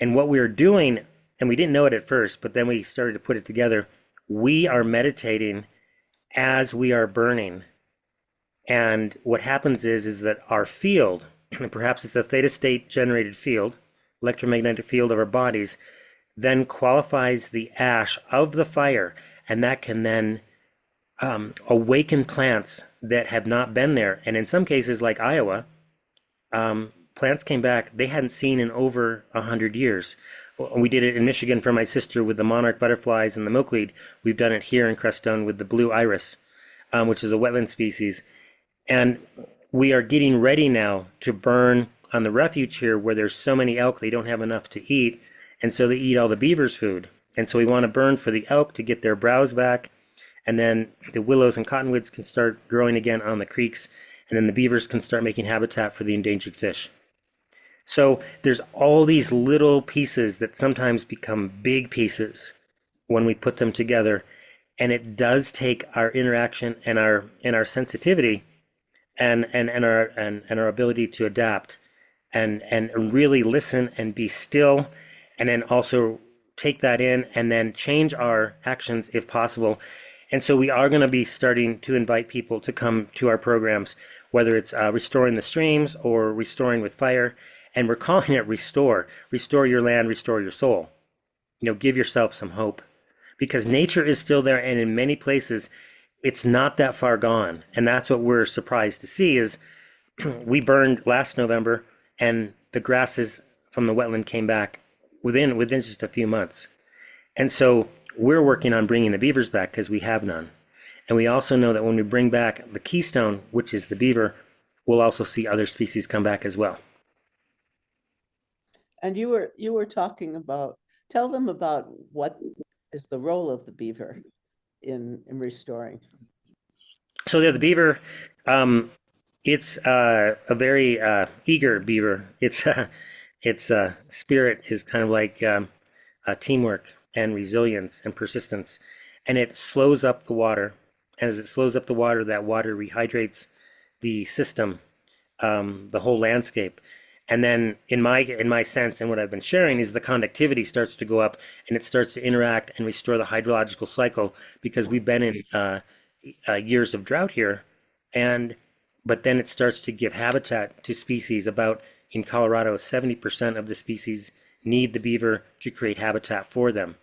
And what we were doing, and we didn't know it at first, but then we started to put it together, we are meditating as we are burning. And what happens is that our field, and perhaps it's a theta state generated field, electromagnetic field of our bodies, then qualifies the ash of the fire, and that can then awaken plants that have not been there. And in some cases, like Iowa, plants came back they hadn't seen in over 100 years. We did it in Michigan for my sister with the monarch butterflies and the milkweed. We've done it here in Crestone with the blue iris, which is a wetland species. And we are getting ready now to burn on the refuge here where there's so many elk they don't have enough to eat, and so they eat all the beavers' food. And so we want to burn for the elk to get their browse back, and then the willows and cottonwoods can start growing again on the creeks, and then the beavers can start making habitat for the endangered fish. So there's all these little pieces that sometimes become big pieces when we put them together, and it does take our interaction and our sensitivity and our ability to adapt and really listen and be still, and then also take that in and then change our actions if possible. And so we are going to be starting to invite people to come to our programs, whether it's restoring the streams or restoring with fire. And we're calling it restore. Restore your land, restore your soul. Give yourself some hope, because nature is still there, and in many places it's not that far gone. And that's what we're surprised to see is we burned last November, and the grasses from the wetland came back within just a few months. And so we're working on bringing the beavers back because we have none. And we also know that when we bring back the keystone, which is the beaver, we'll also see other species come back as well. And you were talking about, tell them about what is the role of the beaver in restoring. So yeah, the beaver, it's a very eager beaver. Its spirit is kind of like teamwork and resilience and persistence, and it slows up the water. And as it slows up the water, that water rehydrates the system, the whole landscape. And then in my sense, and what I've been sharing, is the conductivity starts to go up, and it starts to interact and restore the hydrological cycle, because we've been in years of drought here, but then it starts to give habitat to species. In Colorado, 70% of the species need the beaver to create habitat for them.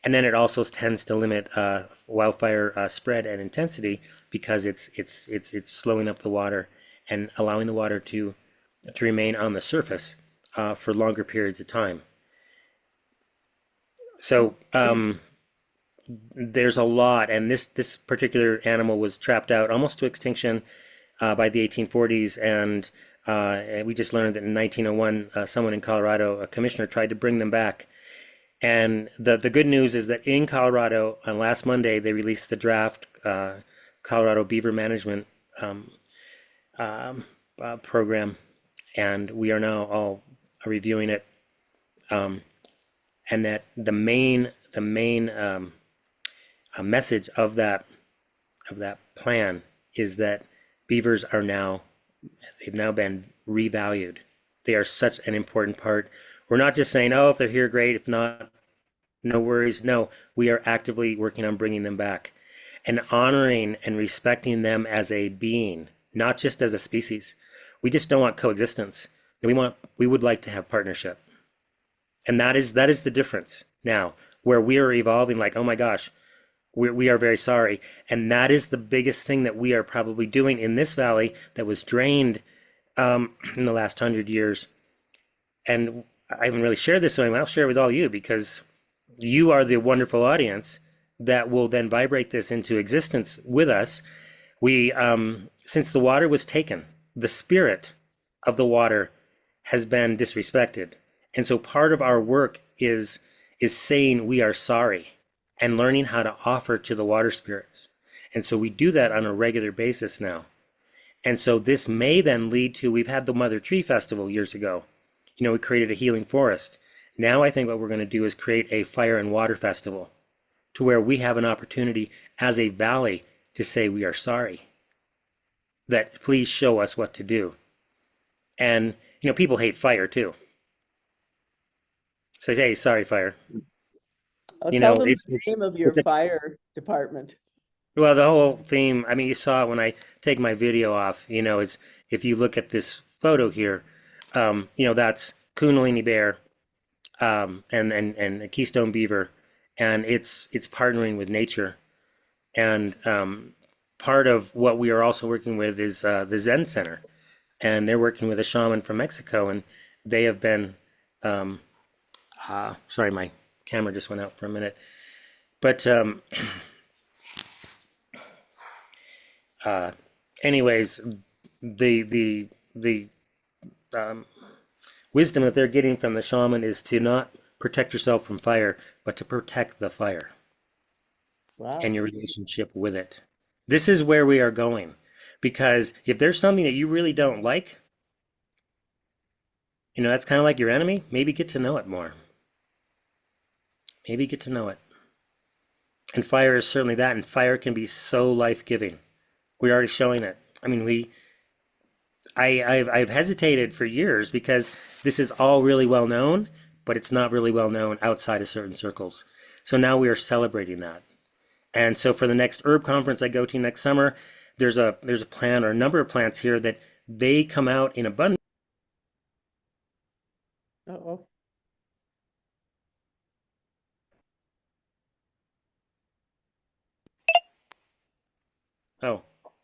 And then it also tends to limit wildfire spread and intensity, because it's slowing up the water and allowing the water to remain on the surface for longer periods of time. So there's a lot, and this particular animal was trapped out almost to extinction by the 1840s, and we just learned that in 1901, someone in Colorado, a commissioner, tried to bring them back. And the good news is that in Colorado, on last Monday, they released the draft Colorado Beaver Management program, and we are now all reviewing it. And that the main message of that plan is that beavers they've now been revalued. They are such an important part. We're not just saying, oh, if they're here, great. If not, no worries. No, we are actively working on bringing them back and honoring and respecting them as a being, not just as a species. We just don't want coexistence. We would like to have partnership. And that is the difference now, where we are evolving like, oh my gosh, we are very sorry. And that is the biggest thing that we are probably doing in this valley that was drained in the last 100 years. And I haven't really shared this, so I'll share it with all you, because you are the wonderful audience that will then vibrate this into existence with us. We, since the water was taken, the spirit of the water has been disrespected. And so part of our work is saying we are sorry and learning how to offer to the water spirits. And so we do that on a regular basis now. And so this may then lead to, we've had the Mother Tree Festival years ago. You know, we created a healing forest. Now I think what we're going to do is create a fire and water festival to where we have an opportunity as a valley to say we are sorry. That please show us what to do. And, you know, people hate fire too. So, hey, sorry, fire. You Tell know, them the name of your fire department. Well, the whole theme, I mean, you saw it when I take my video off, you know, it's, if you look at this photo here, you know, that's Kundalini Bear, and a Keystone Beaver, and it's partnering with nature. And part of what we are also working with is the Zen Center, and they're working with a shaman from Mexico, and they have been, sorry, my camera just went out for a minute, but anyways, the wisdom that they're getting from the shaman is to not protect yourself from fire, but to protect the fire. Wow. And your relationship with it. This is where we are going, because if there's something that you really don't like, you know, that's kind of like your enemy. Maybe get to know it more. Maybe get to know it. And fire is certainly that, and fire can be so life-giving. We're already showing it. I mean, I've hesitated for years because this is all really well known, but it's not really well known outside of certain circles. So now we are celebrating that. And so for the next herb conference I go to next summer, there's a plant or a number of plants here that they come out in abundance. Uh-oh. Oh,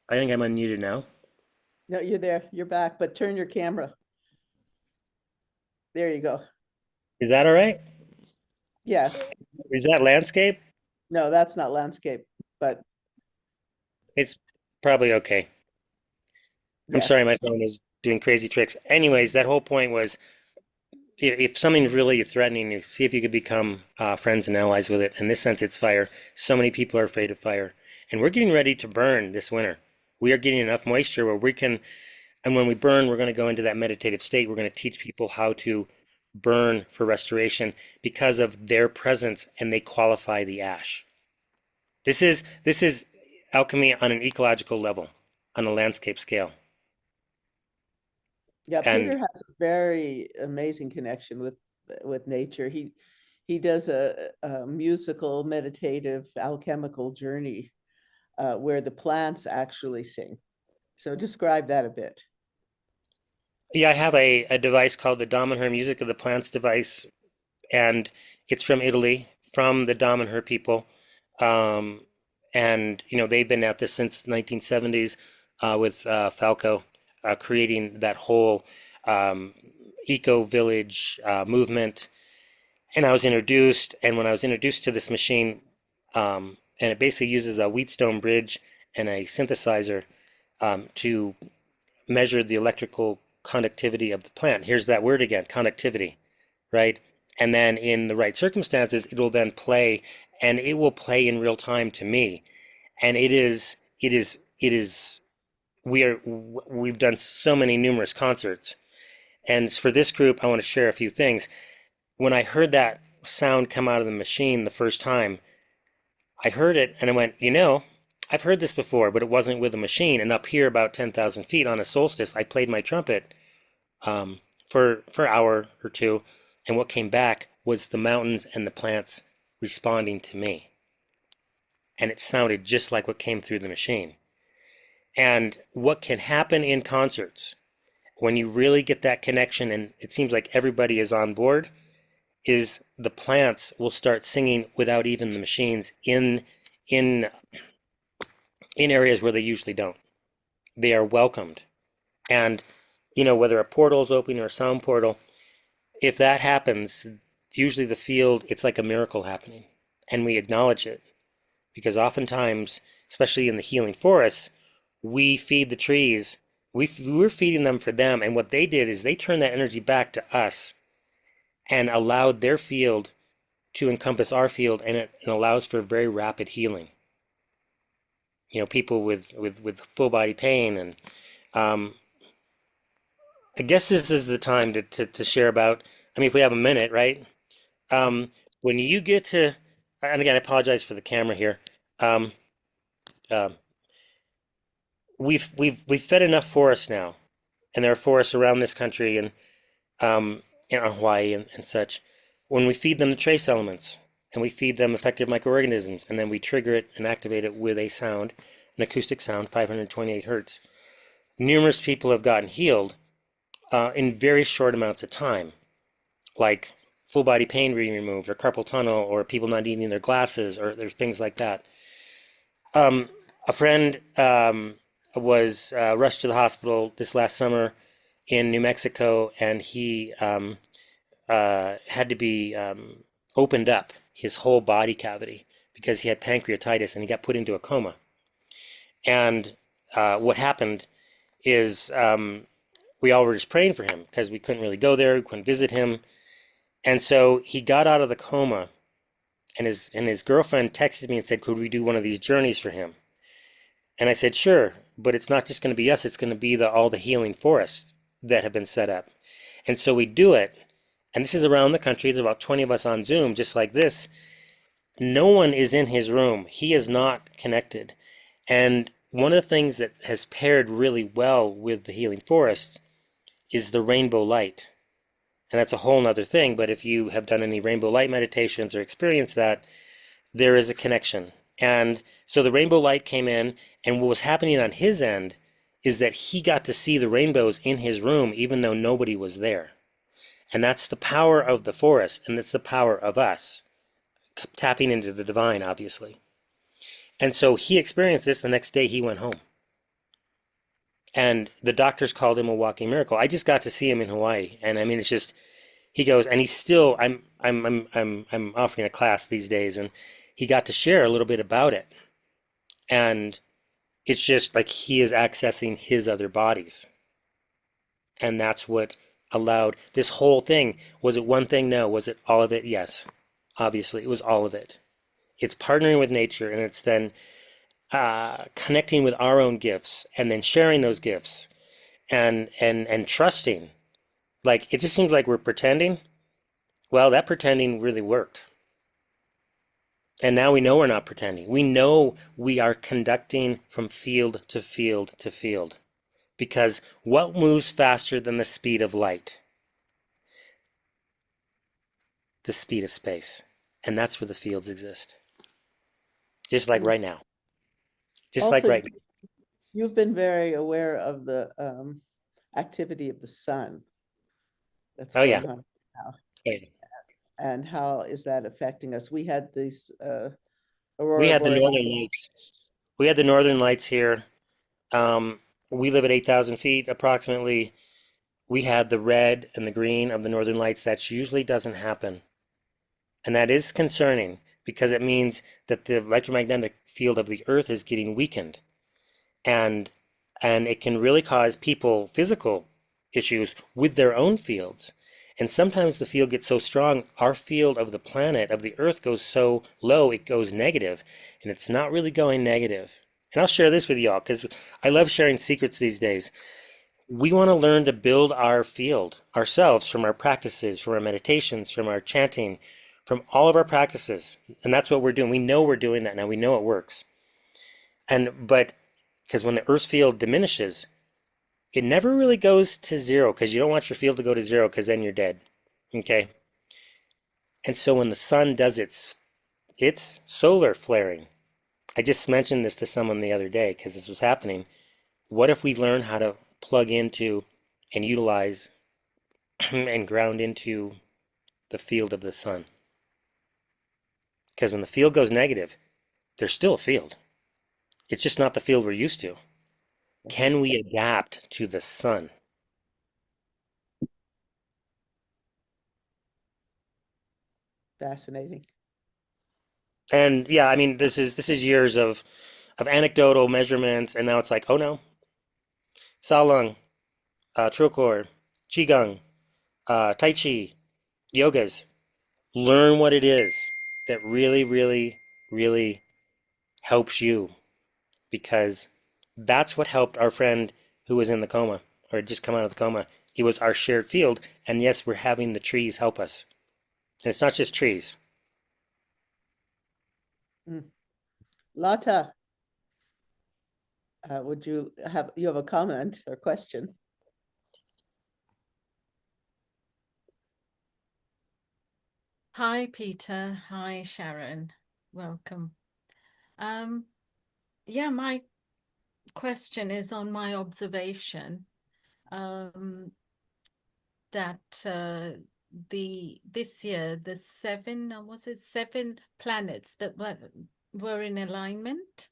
I think I'm unmuted now. No, you're there. You're back, but turn your camera. There you go. Is that all right? Yeah. Is that landscape? No, that's not landscape, but it's probably okay. Yeah. I'm sorry, my phone is doing crazy tricks. Anyways, that whole point was, if something's really threatening you, see if you could become friends and allies with it. In this sense, it's fire. So many people are afraid of fire. And we're getting ready to burn this winter. We are getting enough moisture where we can, and when we burn, we're going to go into that meditative state. We're going to teach people how to burn for restoration because of their presence, and they qualify the ash. This is alchemy on an ecological level, on a landscape scale. Yeah, Peter has a very amazing connection with nature. He does a musical, meditative, alchemical journey where the plants actually sing. So describe that a bit. Yeah, I have a device called the Damanhur Music of the Plants device, and it's from Italy, from the Damanhur people. And, you know, they've been at this since the 1970s with Falco, creating that whole eco-village movement. And I was introduced, and when I was introduced to this machine, and it basically uses a Wheatstone bridge and a synthesizer to measure the electrical conductivity of the plant. Here's that word again, conductivity, right? And then in the right circumstances, it will then play, and it will play in real time to me. And we've done so many numerous concerts. And for this group, I want to share a few things. When I heard that sound come out of the machine the first time, I heard it and I went, you know, I've heard this before, but it wasn't with a machine. And up here, about 10,000 feet on a solstice, I played my trumpet for an hour or two, and what came back was the mountains and the plants responding to me. And it sounded just like what came through the machine. And what can happen in concerts when you really get that connection, and it seems like everybody is on board, is the plants will start singing without even the machines in areas where they usually don't. They are welcomed. And, you know, whether a portal is open or a sound portal, if that happens, usually the field, it's like a miracle happening. And we acknowledge it. Because oftentimes, especially in the healing forests, we feed the trees. We're feeding them for them. And what they did is they turned that energy back to us. and allowed their field to encompass our field, and it allows for very rapid healing. People with full body pain, and I guess this is the time to share about, if we have a minute, right? When you get to, and again, I apologize for the camera here. Um, um, we've fed enough forests now, and there are forests around this country and in Hawaii and such. When we feed them the trace elements, and we feed them effective microorganisms, and then we trigger it and activate it with a sound, an acoustic sound, 528 hertz. Numerous people have gotten healed in very short amounts of time, like full body pain being removed, or carpal tunnel, or people not needing their glasses, or there's things like that. A friend was rushed to the hospital this last summer in New Mexico, and he had to be opened up, his whole body cavity, because he had pancreatitis, and he got put into a coma. And what happened is we all were just praying for him because we couldn't really go there, we couldn't visit him. And so he got out of the coma, and his girlfriend texted me and said, could we do one of these journeys for him? And I said, sure, but it's not just going to be us, it's going to be all the healing forests that have been set up. And so we do it, and this is around the country. There's about 20 of us on Zoom, just like this. No one is in his room. He is not connected. And one of the things that has paired really well with the healing forests is the rainbow light. And that's a whole nother thing, but if you have done any rainbow light meditations or experienced that, there is a connection. And so the rainbow light came in, and what was happening on his end is that he got to see the rainbows in his room even though nobody was there. And that's the power of the forest, and that's the power of us, tapping into the divine, obviously. And so he experienced this. The next day he went home. And the doctors called him a walking miracle. I just got to see him in Hawaii, and it's just, he goes, and he's still, I'm offering a class these days, and he got to share a little bit about it. And it's just like he is accessing his other bodies. And that's what allowed this whole thing. Was it one thing? No. Was it all of it? Yes. Obviously, it was all of it. It's partnering with nature, and it's then connecting with our own gifts, and then sharing those gifts, and trusting. Like, it just seems like we're pretending. Well, that pretending really worked. And now we know we're not pretending. We know we are conducting from field to field to field. Because what moves faster than the speed of light? The speed of space. And that's where the fields exist. Just like right now. Just Also, like right now. You've been very aware of the activity of the sun that's going on now. Yeah. And how is that affecting us? We had these aurora We had the borealis. northern lights. We had the northern lights here. We live at 8,000 feet approximately. We had the red and the green of the northern lights. That usually doesn't happen. And that is concerning, because it means that the electromagnetic field of the earth is getting weakened. And it can really cause people physical issues with their own fields. And sometimes the field gets so strong, our field of the planet, of the earth, goes so low, it goes negative. And it's not really going negative. And I'll share this with y'all, because I love sharing secrets these days. We want to learn to build our field ourselves, from our practices, from our meditations, from our chanting, from all of our practices. And that's what we're doing. We know we're doing that now. We know it works. But because when the earth field diminishes, it never really goes to zero, because you don't want your field to go to zero, because then you're dead. Okay? And so when the sun does its solar flaring, I just mentioned this to someone the other day because this was happening. What if we learn how to plug into and utilize and ground into the field of the sun? Because when the field goes negative, there's still a field. It's just not the field we're used to. Can we adapt to the sun? Fascinating. And yeah, this is years of anecdotal measurements, and now it's like, oh no, Salung, Trokor, Qigong, Tai Chi, yogas. Learn what it is that really, really, really helps you, because that's what helped our friend who was in the coma or had just come out of the coma. It was our shared field. And yes, we're having the trees help us. And it's not just trees. Lata, would you have a comment or question? Hi, Peter. Hi, Sharon. Welcome. Yeah, my question is on my observation that this year the seven planets that were in alignment,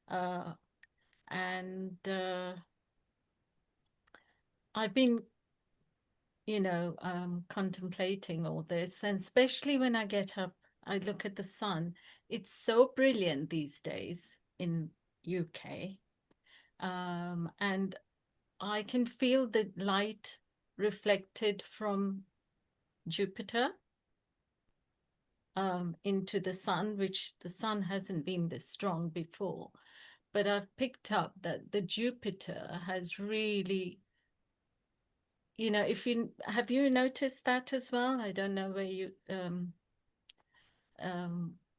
and I've been contemplating all this, and especially when I get up, I look at the sun. It's so brilliant these days in UK, and I can feel the light reflected from Jupiter into the sun, which the sun hasn't been this strong before. But I've picked up that the Jupiter has really, have you noticed that as well? I don't know where you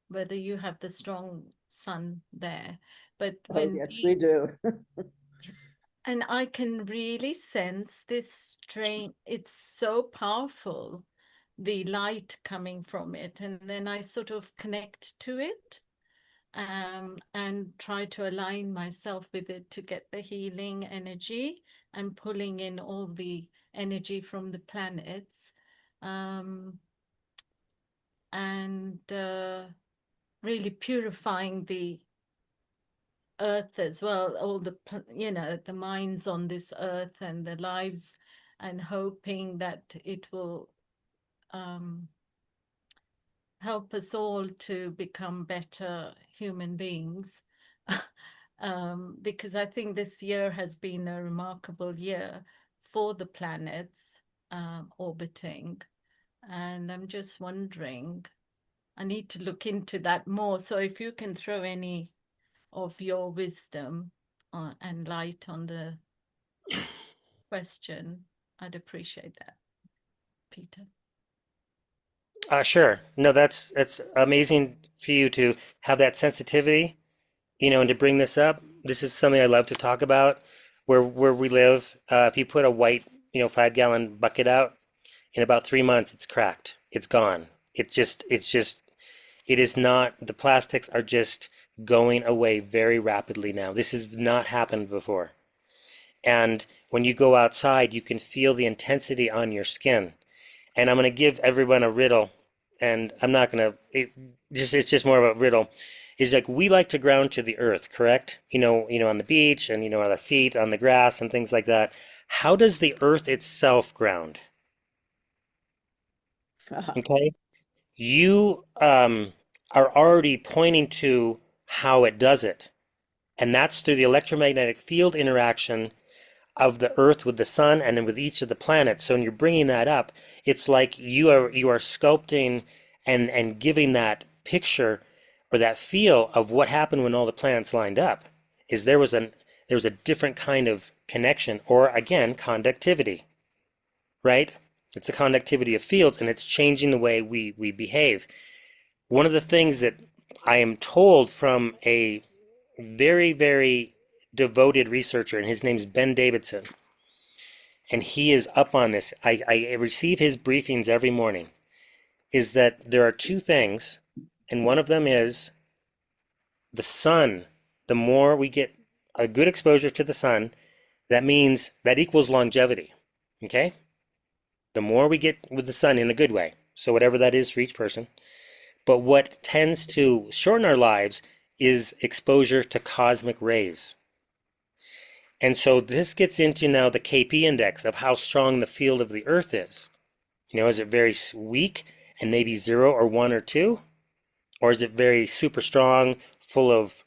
whether you have the strong sun there, but when yes, we do. And I can really sense this strain. It's so powerful, the light coming from it. And then I sort of connect to it and try to align myself with it to get the healing energy and pulling in all the energy from the planets. And really purifying the earth as well, all the the minds on this earth and the lives, and hoping that it will help us all to become better human beings. Because I think this year has been a remarkable year for the planets orbiting, and I'm just wondering, I need to look into that more. So if you can throw any of your wisdom and light on the question, I'd appreciate that, Peter. Sure. No, that's amazing for you to have that sensitivity, and to bring this up. This is something I love to talk about. Where we live, if you put a white, 5-gallon bucket out, in about 3 months, it's cracked. It's gone. It is not, the plastics are just going away very rapidly now. This has not happened before. And when you go outside, you can feel the intensity on your skin. And I'm going to give everyone a riddle, and I'm not going to, it's just more of a riddle. Is like, we like to ground to the earth, correct? On the beach, and on our feet, on the grass and things like that. How does the earth itself ground? Okay. You are already pointing to how it does it. And that's through the electromagnetic field interaction of the earth with the sun and then with each of the planets. So when you're bringing that up, it's like you are sculpting and giving that picture or that feel of what happened when all the planets lined up. Is there was a different kind of connection, or again, conductivity, right? It's the conductivity of fields, and it's changing the way we behave. One of the things that I am told from a very, very devoted researcher, and his name's Ben Davidson, and he is up on this. I receive his briefings every morning, is that there are two things, and one of them is the sun. The more we get a good exposure to the sun, that means that equals longevity, okay? The more we get with the sun in a good way, so whatever that is for each person. But what tends to shorten our lives is exposure to cosmic rays. And so this gets into now the KP index of how strong the field of the earth is. Is it very weak and maybe 0 or 1 or 2? Or is it very super strong, full of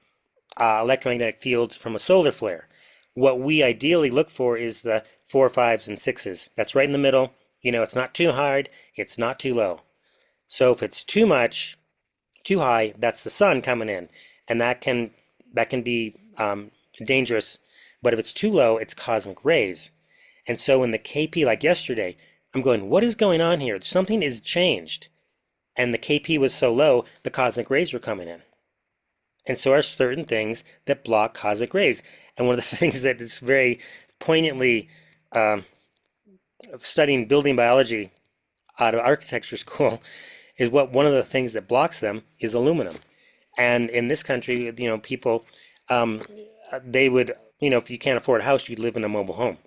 electromagnetic fields from a solar flare? What we ideally look for is the 4, 5s, and 6s. That's right in the middle. You know, it's not too hard, it's not too low. So if it's too much, too high, that's the sun coming in, and that can be dangerous. But if it's too low, it's cosmic rays. And so in the KP, like yesterday, I'm going, what is going on here? Something is changed. And the KP was so low, the cosmic rays were coming in. And so are certain things that block cosmic rays. And one of the things that is very poignantly studying building biology out of architecture school is one of the things that blocks them is aluminum. And in this country, you know, people, they would, you know, if you can't afford a house, you'd live in a mobile home.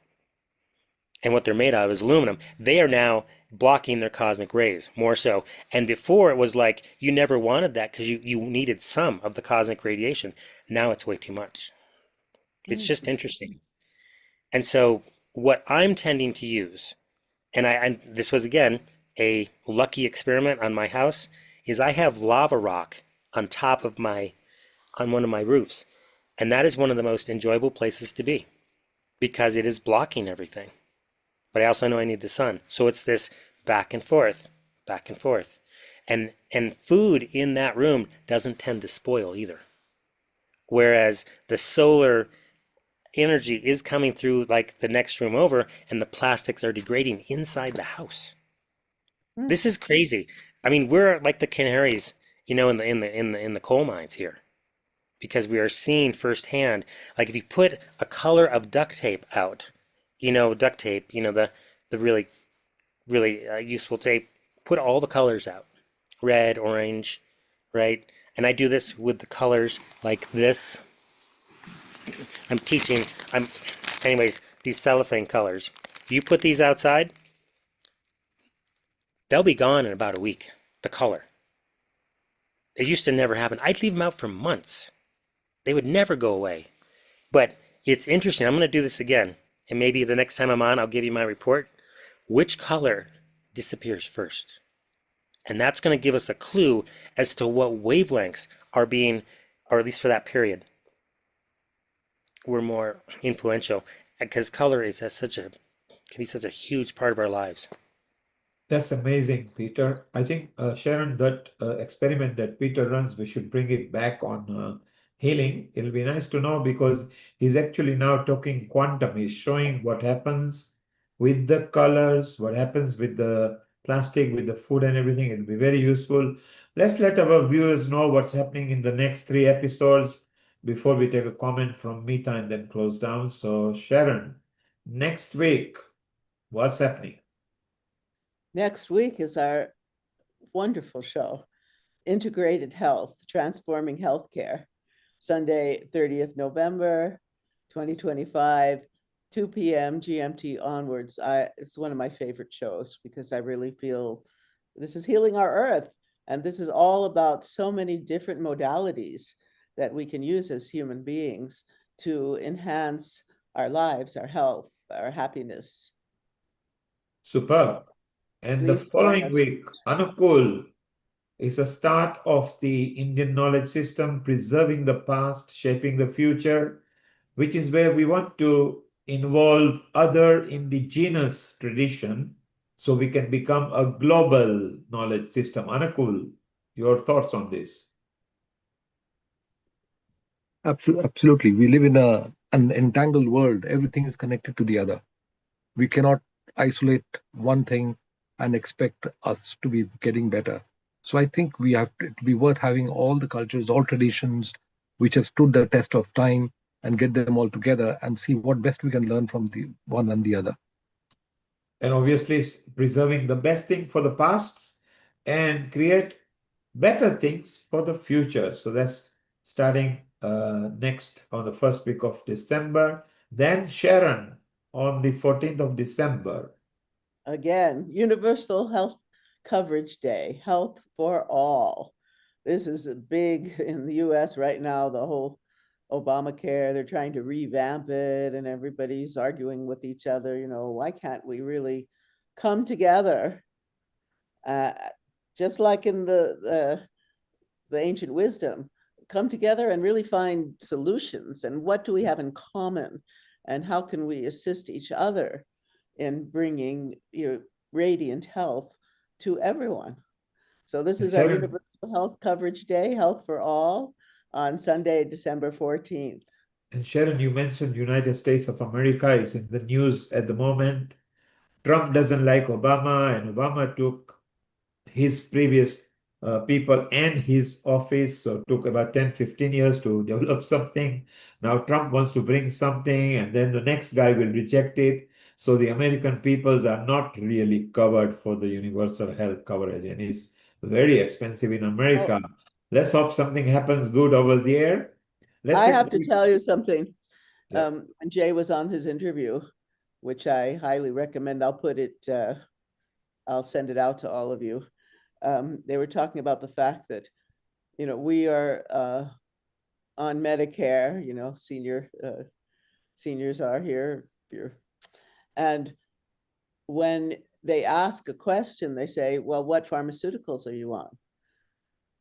And what they're made out of is aluminum. They are now blocking their cosmic rays more so. And before it was like you never wanted that because you needed some of the cosmic radiation. Now it's way too much. It's just interesting. And so what I'm tending to use, and this was again a lucky experiment on my house, is I have lava rock on top of on one of my roofs. And that is one of the most enjoyable places to be because it is blocking everything. But I also know I need the sun. So it's this back and forth, back and forth. And food in that room doesn't tend to spoil either. Whereas the solar energy is coming through like the next room over and the plastics are degrading inside the house. This is crazy. I mean, we're like the canaries, you know, in the coal mines here. Because we are seeing firsthand, like if you put a color of duct tape out, you know, duct tape, you know, the really, really useful tape, put all the colors out, red, orange, right? And I do this with the colors like this. Anyways, these cellophane colors. You put these outside, they'll be gone in about a week, the color. It used to never happen. I'd leave them out for months. They would never go away. But it's interesting. I'm going to do this again. And maybe the next time I'm on, I'll give you my report. Which color disappears first? And that's going to give us a clue as to what wavelengths are being, or at least for that period, were more influential. Because color is can be such a huge part of our lives. That's amazing, Peter. I think, Sharon, that experiment that Peter runs, we should bring it back on healing. It'll be nice to know because he's actually now talking quantum. He's showing what happens with the colors, what happens with the plastic, with the food and everything. It'll be very useful. Let's let our viewers know what's happening in the next 3 episodes before we take a comment from Meeta and then close down. So, Sharon, next week, what's happening? Next week is our wonderful show, Integrated Health, Transforming Healthcare, Sunday, 30th November, 2025, 2 p.m. GMT onwards. It's one of my favorite shows because I really feel this is healing our earth. And this is all about so many different modalities that we can use as human beings to enhance our lives, our health, our happiness. Superb. And the following week, Anukul is a start of the Indian knowledge system, preserving the past, shaping the future, which is where we want to involve other indigenous tradition so we can become a global knowledge system. Anukul, your thoughts on this? Absolutely. We live in an entangled world. Everything is connected to the other. We cannot isolate one thing and expect us to be getting better. So I think it'd be worth having all the cultures, all traditions, which have stood the test of time, and get them all together and see what best we can learn from the one and the other. And obviously preserving the best thing for the past and create better things for the future. So that's starting next on the first week of December. Then Sharon on the 14th of December. Again, Universal Health Coverage Day, Health for All. This is big in the US right now, the whole Obamacare. They're trying to revamp it and everybody's arguing with each other. You know, why can't we really come together? Just like in the ancient wisdom, come together and really find solutions. And what do we have in common? And how can we assist each other in bringing radiant health to everyone. So this is our Sharon, Universal Health Coverage Day, Health for All, on Sunday, December 14th. and Sharon, you mentioned United States of America is in the news at the moment. Trump doesn't like Obama, and Obama took his previous people and his office, so it took about 10-15 years to develop something. Now Trump wants to bring something, and then the next guy will reject it. So the American peoples are not really covered for the universal health coverage, and it's very expensive in America. Let's hope something happens good over there. I have to tell you something. Yeah. When Jay was on his interview, which I highly recommend, I'll put it, I'll send it out to all of you. They were talking about the fact that, we are on Medicare, seniors are here. And when they ask a question, they say, well, what pharmaceuticals are you on?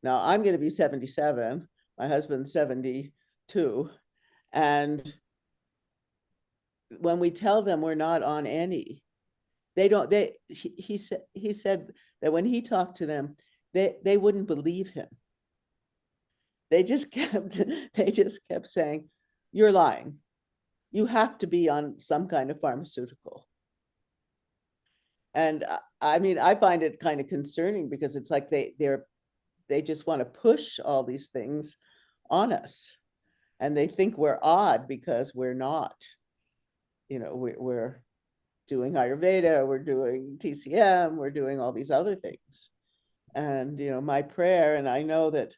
Now, I'm going to be 77, my husband's 72, and when we tell them we're not on any, he said that when he talked to them, they wouldn't believe him. They just kept saying, you're lying. You have to be on some kind of pharmaceutical. And I mean, I find it kind of concerning because it's like they just want to push all these things on us, and they think we're odd because we're not. We're doing Ayurveda, we're doing TCM, we're doing all these other things. And, my prayer, and I know that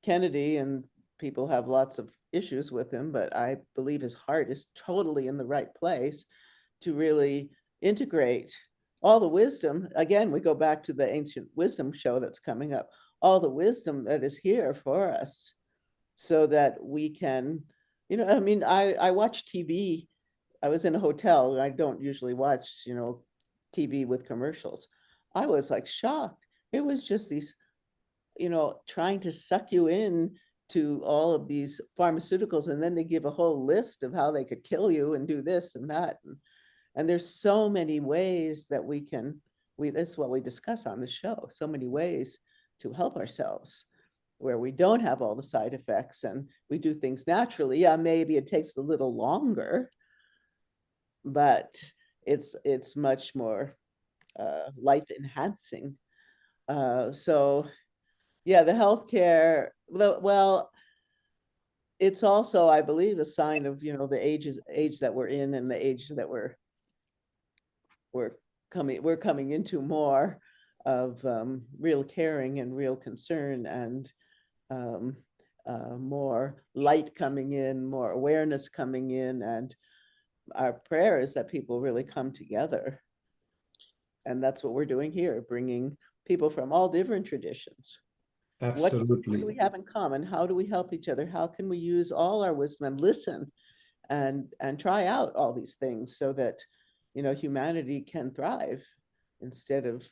Kennedy and people have lots of issues with him, but I believe his heart is totally in the right place to really integrate all the wisdom. Again, we go back to the ancient wisdom show that's coming up, all the wisdom that is here for us so that we can, I watch TV. I was in a hotel, and I don't usually watch, TV with commercials. I was like shocked. It was just these, trying to suck you in to all of these pharmaceuticals, and then they give a whole list of how they could kill you and do this and that. And there's so many ways that that's what we discuss on the show, so many ways to help ourselves where we don't have all the side effects and we do things naturally. Yeah, maybe it takes a little longer, but it's much more life enhancing. So yeah, the healthcare, well, it's also, I believe, a sign of, the age that we're in and the age that we're coming into more of real caring and real concern, and more light coming in, more awareness coming in. And our prayer is that people really come together. And that's what we're doing here, bringing people from all different traditions. Absolutely. What do we have in common? How do we help each other? How can we use all our wisdom and listen and try out all these things so that, humanity can thrive instead of,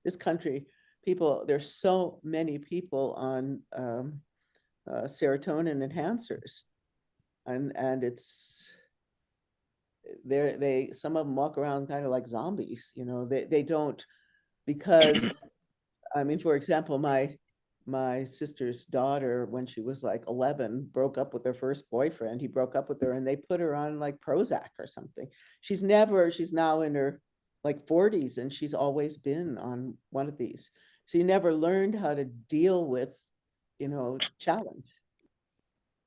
this country, there's so many people on serotonin enhancers, and it's, some of them walk around kind of like zombies, they don't, because for example, my sister's daughter, when she was like 11, broke up with her first boyfriend. He broke up with her and they put her on like Prozac or something. She's now in her like 40s, and she's always been on one of these. So you never learned how to deal with, challenge.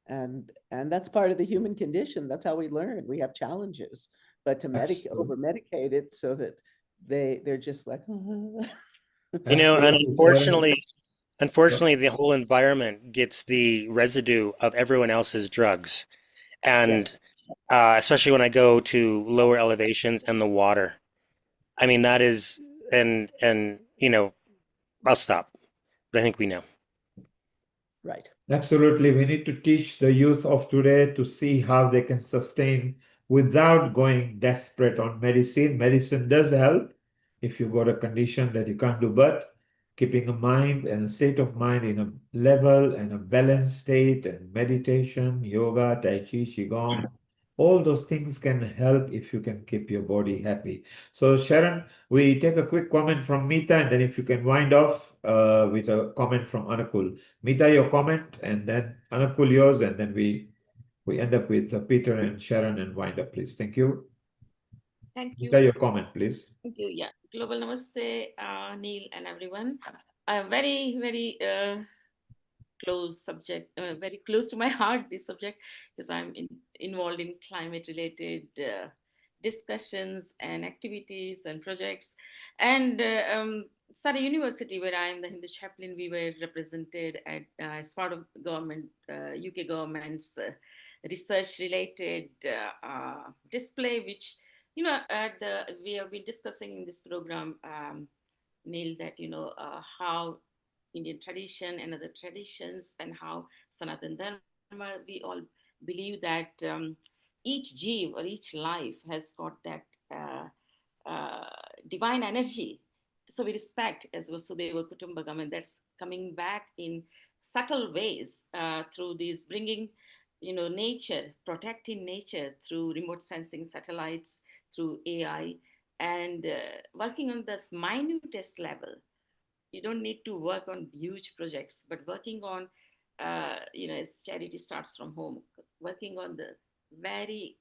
And that's part of the human condition. That's how we learn. We have challenges, but to over medicate it so that they're just like, and unfortunately, the whole environment gets the residue of everyone else's drugs. And especially when I go to lower elevations and the water. That is, and I'll stop. But I think we know. Right. Absolutely. We need to teach the youth of today to see how they can sustain without going desperate on medicine. Medicine does help if you've got a condition that you can't do, but keeping a mind and a state of mind in a level and a balanced state, and meditation, yoga, tai chi, qigong, All those things can help if you can keep your body happy. So Sharon, we take a quick comment from Meeta, and then if you can wind off with a comment from Anukul. Meeta, your comment, and then Anukul, yours, and then we end up with Peter and Sharon and wind up, please. Thank you. Thank you. Meeta, your comment, please. Thank you. Yeah. Global Namaste, Neil and everyone. A very close subject, very close to my heart, this subject, because I'm involved in climate-related discussions and activities and projects. And Surrey University, where I am the Hindu chaplain, we were represented at, as part of government, UK government's research-related display, which, you know, we have been discussing in this program, Neil, that, you know, how Indian tradition and other traditions and how Sanatan Dharma, we all believe that each jeev or each life has got that divine energy. So we respect as Vasudhaiva Kutumbakam, and that's coming back in subtle ways through these bringing, you know, nature, protecting nature through remote sensing satellites, through AI, and working on this minutest level. You don't need to work on huge projects, but working on, you know, as charity starts from home, working on the very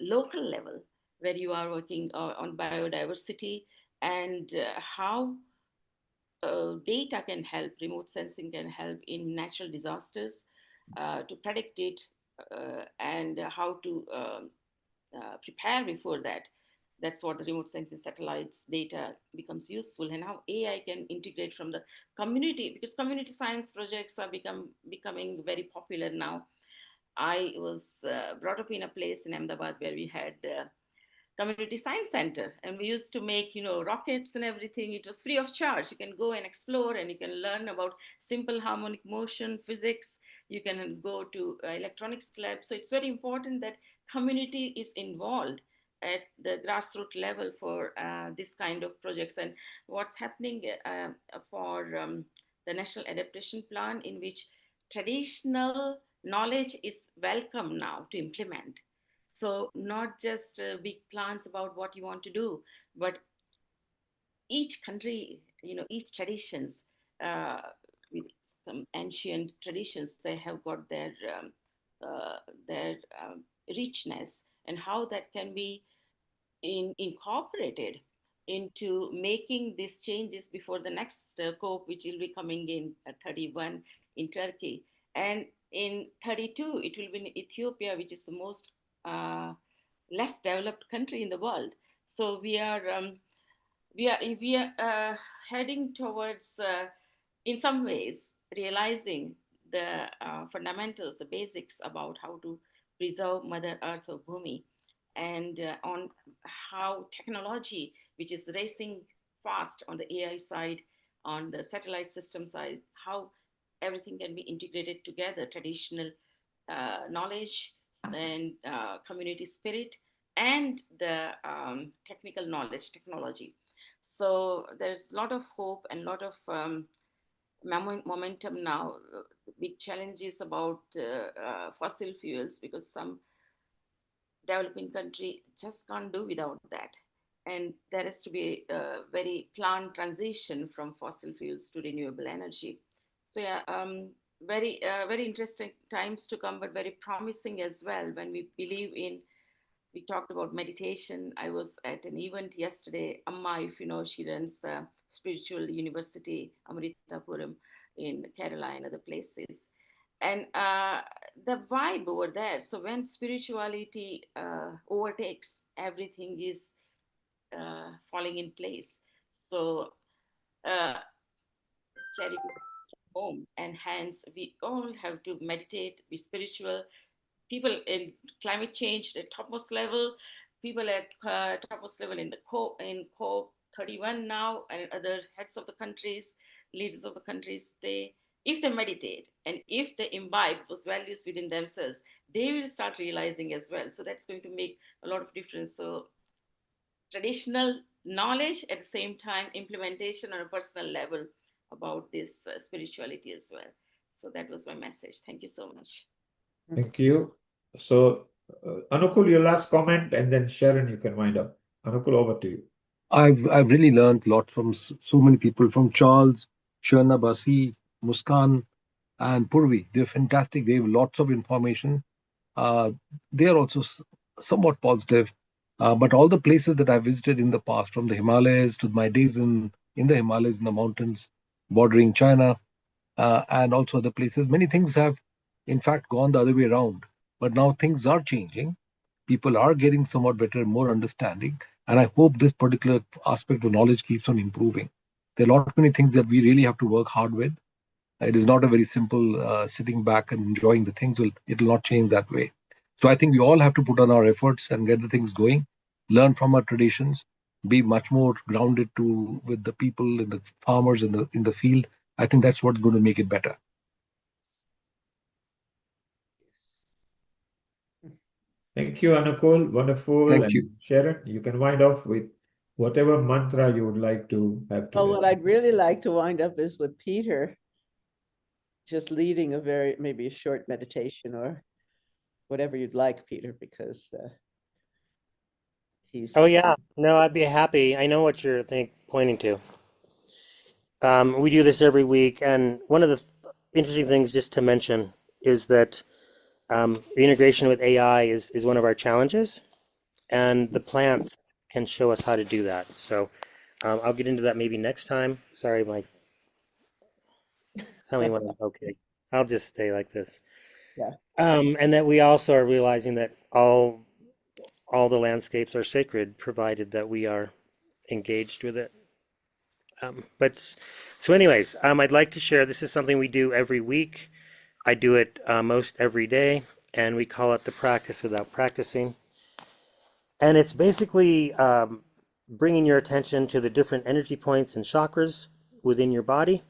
local level, where you are working on biodiversity and how data can help, remote sensing can help in natural disasters to predict it and how to prepare before that. That's what the remote sensing satellites data becomes useful, and how AI can integrate from the community, because community science projects are becoming very popular now. I was brought up in a place in Ahmedabad where we had community science center, and we used to make, you know, rockets and everything. It was free of charge. You can go and explore, and you can learn about simple harmonic motion physics. You can go to electronics lab. So it's very important that community is involved at the grassroots level for this kind of projects. And what's happening for the National Adaptation Plan, in which traditional knowledge is welcome now to implement. So not just big plans about what you want to do, but each country, you know, each traditions, with some ancient traditions, they have got their richness, and how that can be incorporated into making these changes before the next COP, which will be coming in 31 in Turkey. And in 32, it will be in Ethiopia, which is the most less developed country in the world. So we are heading towards, in some ways, realizing the fundamentals, the basics about how to preserve Mother Earth or Bhumi, and on how technology, which is racing fast on the AI side, on the satellite system side, how everything can be integrated together, traditional knowledge and community spirit, and the technical knowledge, technology. So there's a lot of hope and a lot of momentum now. Big challenges about fossil fuels, because some developing country just can't do without that. And there has to be a very planned transition from fossil fuels to renewable energy. So yeah, very interesting times to come, but very promising as well, when we believe in, we talked about meditation. I was at an event yesterday. Amma, if you know, she runs the spiritual university, Amritapuram in Kerala and other places. And the vibe over there. So when spirituality overtakes, everything is falling in place. So charity is home, and hence we all have to meditate, be spiritual. People in climate change at topmost level, people at topmost level in the COP31 now, and other heads of the countries, leaders of the countries, if they meditate and if they imbibe those values within themselves, they will start realizing as well. So that's going to make a lot of difference. So traditional knowledge, at the same time implementation on a personal level about this spirituality as well. So that was my message. Thank you so much. Thank you. So, Anukul, your last comment, and then Sharon, you can wind up. Anukul, over to you. I've really learned a lot from so many people, from Charles, Sharna, Basi, Muskan, and Purvi. They're fantastic. They have lots of information. They are also somewhat positive. But all the places that I visited in the past, from the Himalayas to my days in the Himalayas, in the mountains bordering China, and also other places, many things have, in fact, gone the other way around. But now things are changing. People are getting somewhat better, more understanding. And I hope this particular aspect of knowledge keeps on improving. There are a lot many things that we really have to work hard with. It is not a very simple sitting back and enjoying the things. It will not change that way. So I think we all have to put on our efforts and get the things going, learn from our traditions, be much more grounded to with the people and the farmers in the field. I think that's what's going to make it better. Thank you, Anukul. Wonderful. Thank And you. Sharon, you can wind off with whatever mantra you would like to have today. Well, what I'd really like to wind up is with Peter just leading maybe a short meditation or whatever you'd like, Peter, because he's. Oh yeah, no, I'd be happy. I know what you're pointing to. We do this every week, and one of the interesting things just to mention is that the integration with AI is one of our challenges, and the plants can show us how to do that. So I'll get into that maybe next time. Sorry, Mike. Tell me when I'm okay. I'll just stay like this. Yeah. And that we also are realizing that all the landscapes are sacred, provided that we are engaged with it. Anyways, I'd like to share, this is something we do every week. I do it most every day, and we call it the practice without practicing. And it's basically bringing your attention to the different energy points and chakras within your body.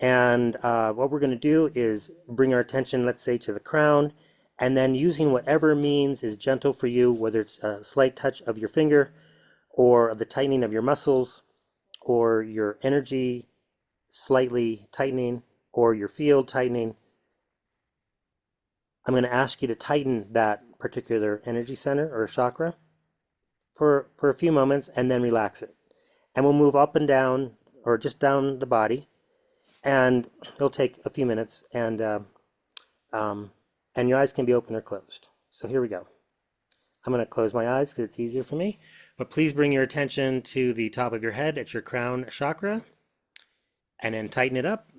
And what we're going to do is bring our attention, let's say, to the crown, and then using whatever means is gentle for you, whether it's a slight touch of your finger or the tightening of your muscles or your energy slightly tightening or your field tightening. I'm going to ask you to tighten that particular energy center or chakra for a few moments and then relax it. And we'll move up and down or just down the body, and it'll take a few minutes, and your eyes can be open or closed. So here we go. I'm going to close my eyes because it's easier for me. But please bring your attention to the top of your head at your crown chakra, and then tighten it up.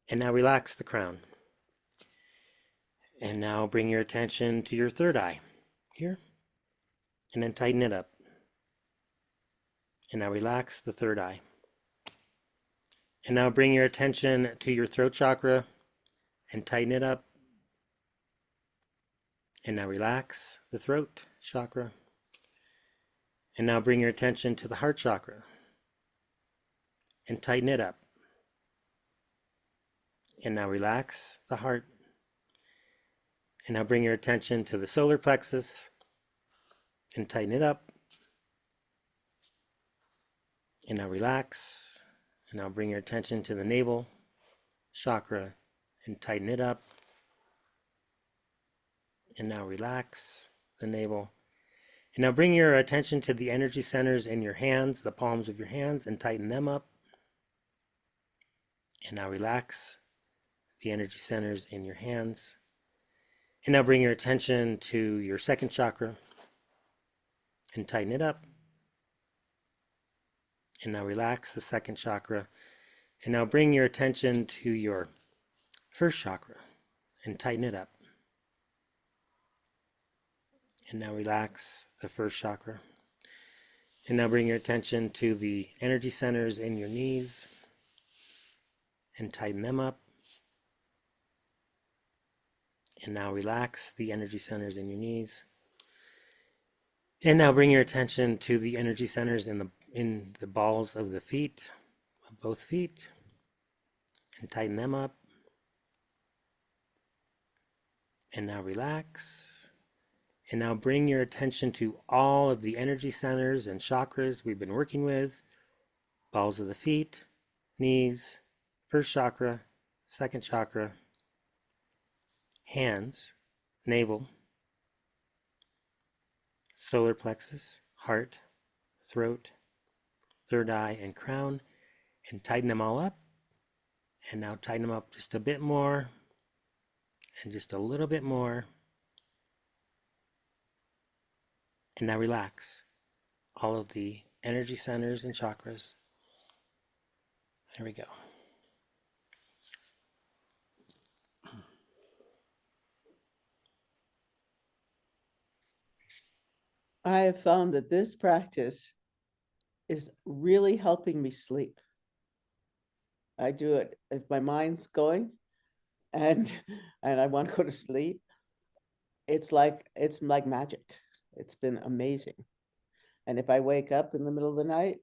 And now relax the crown. And now bring your attention to your third eye here, and then tighten it up. And now relax the third eye. And now bring your attention to your throat chakra and tighten it up. And now relax the throat chakra. And now bring your attention to the heart chakra and tighten it up. And now relax the heart. And now bring your attention to the solar plexus and tighten it up. And now relax. And now bring your attention to the navel chakra and tighten it up. And now relax the navel. And now bring your attention to the energy centers in your hands, the palms of your hands, and tighten them up. And now relax the energy centers in your hands. And now bring your attention to your second chakra and tighten it up. And now relax the second chakra. And now bring your attention to your first chakra and tighten it up. And now relax the first chakra. And now bring your attention to the energy centers in your knees and tighten them up. And now relax the energy centers in your knees. And now bring your attention to the energy centers in the balls of the feet, of both feet, and tighten them up. And now relax. And now bring your attention to all of the energy centers and chakras we've been working with. Balls of the feet, knees, first chakra, second chakra, hands, navel, solar plexus, heart, throat, third eye, and crown, and tighten them all up. And now tighten them up just a bit more, and just a little bit more. And now relax all of the energy centers and chakras. There we go. I have found that this practice is really helping me sleep. I do it if my mind's going and I want to go to sleep. It's like magic. It's been amazing. And if I wake up in the middle of the night,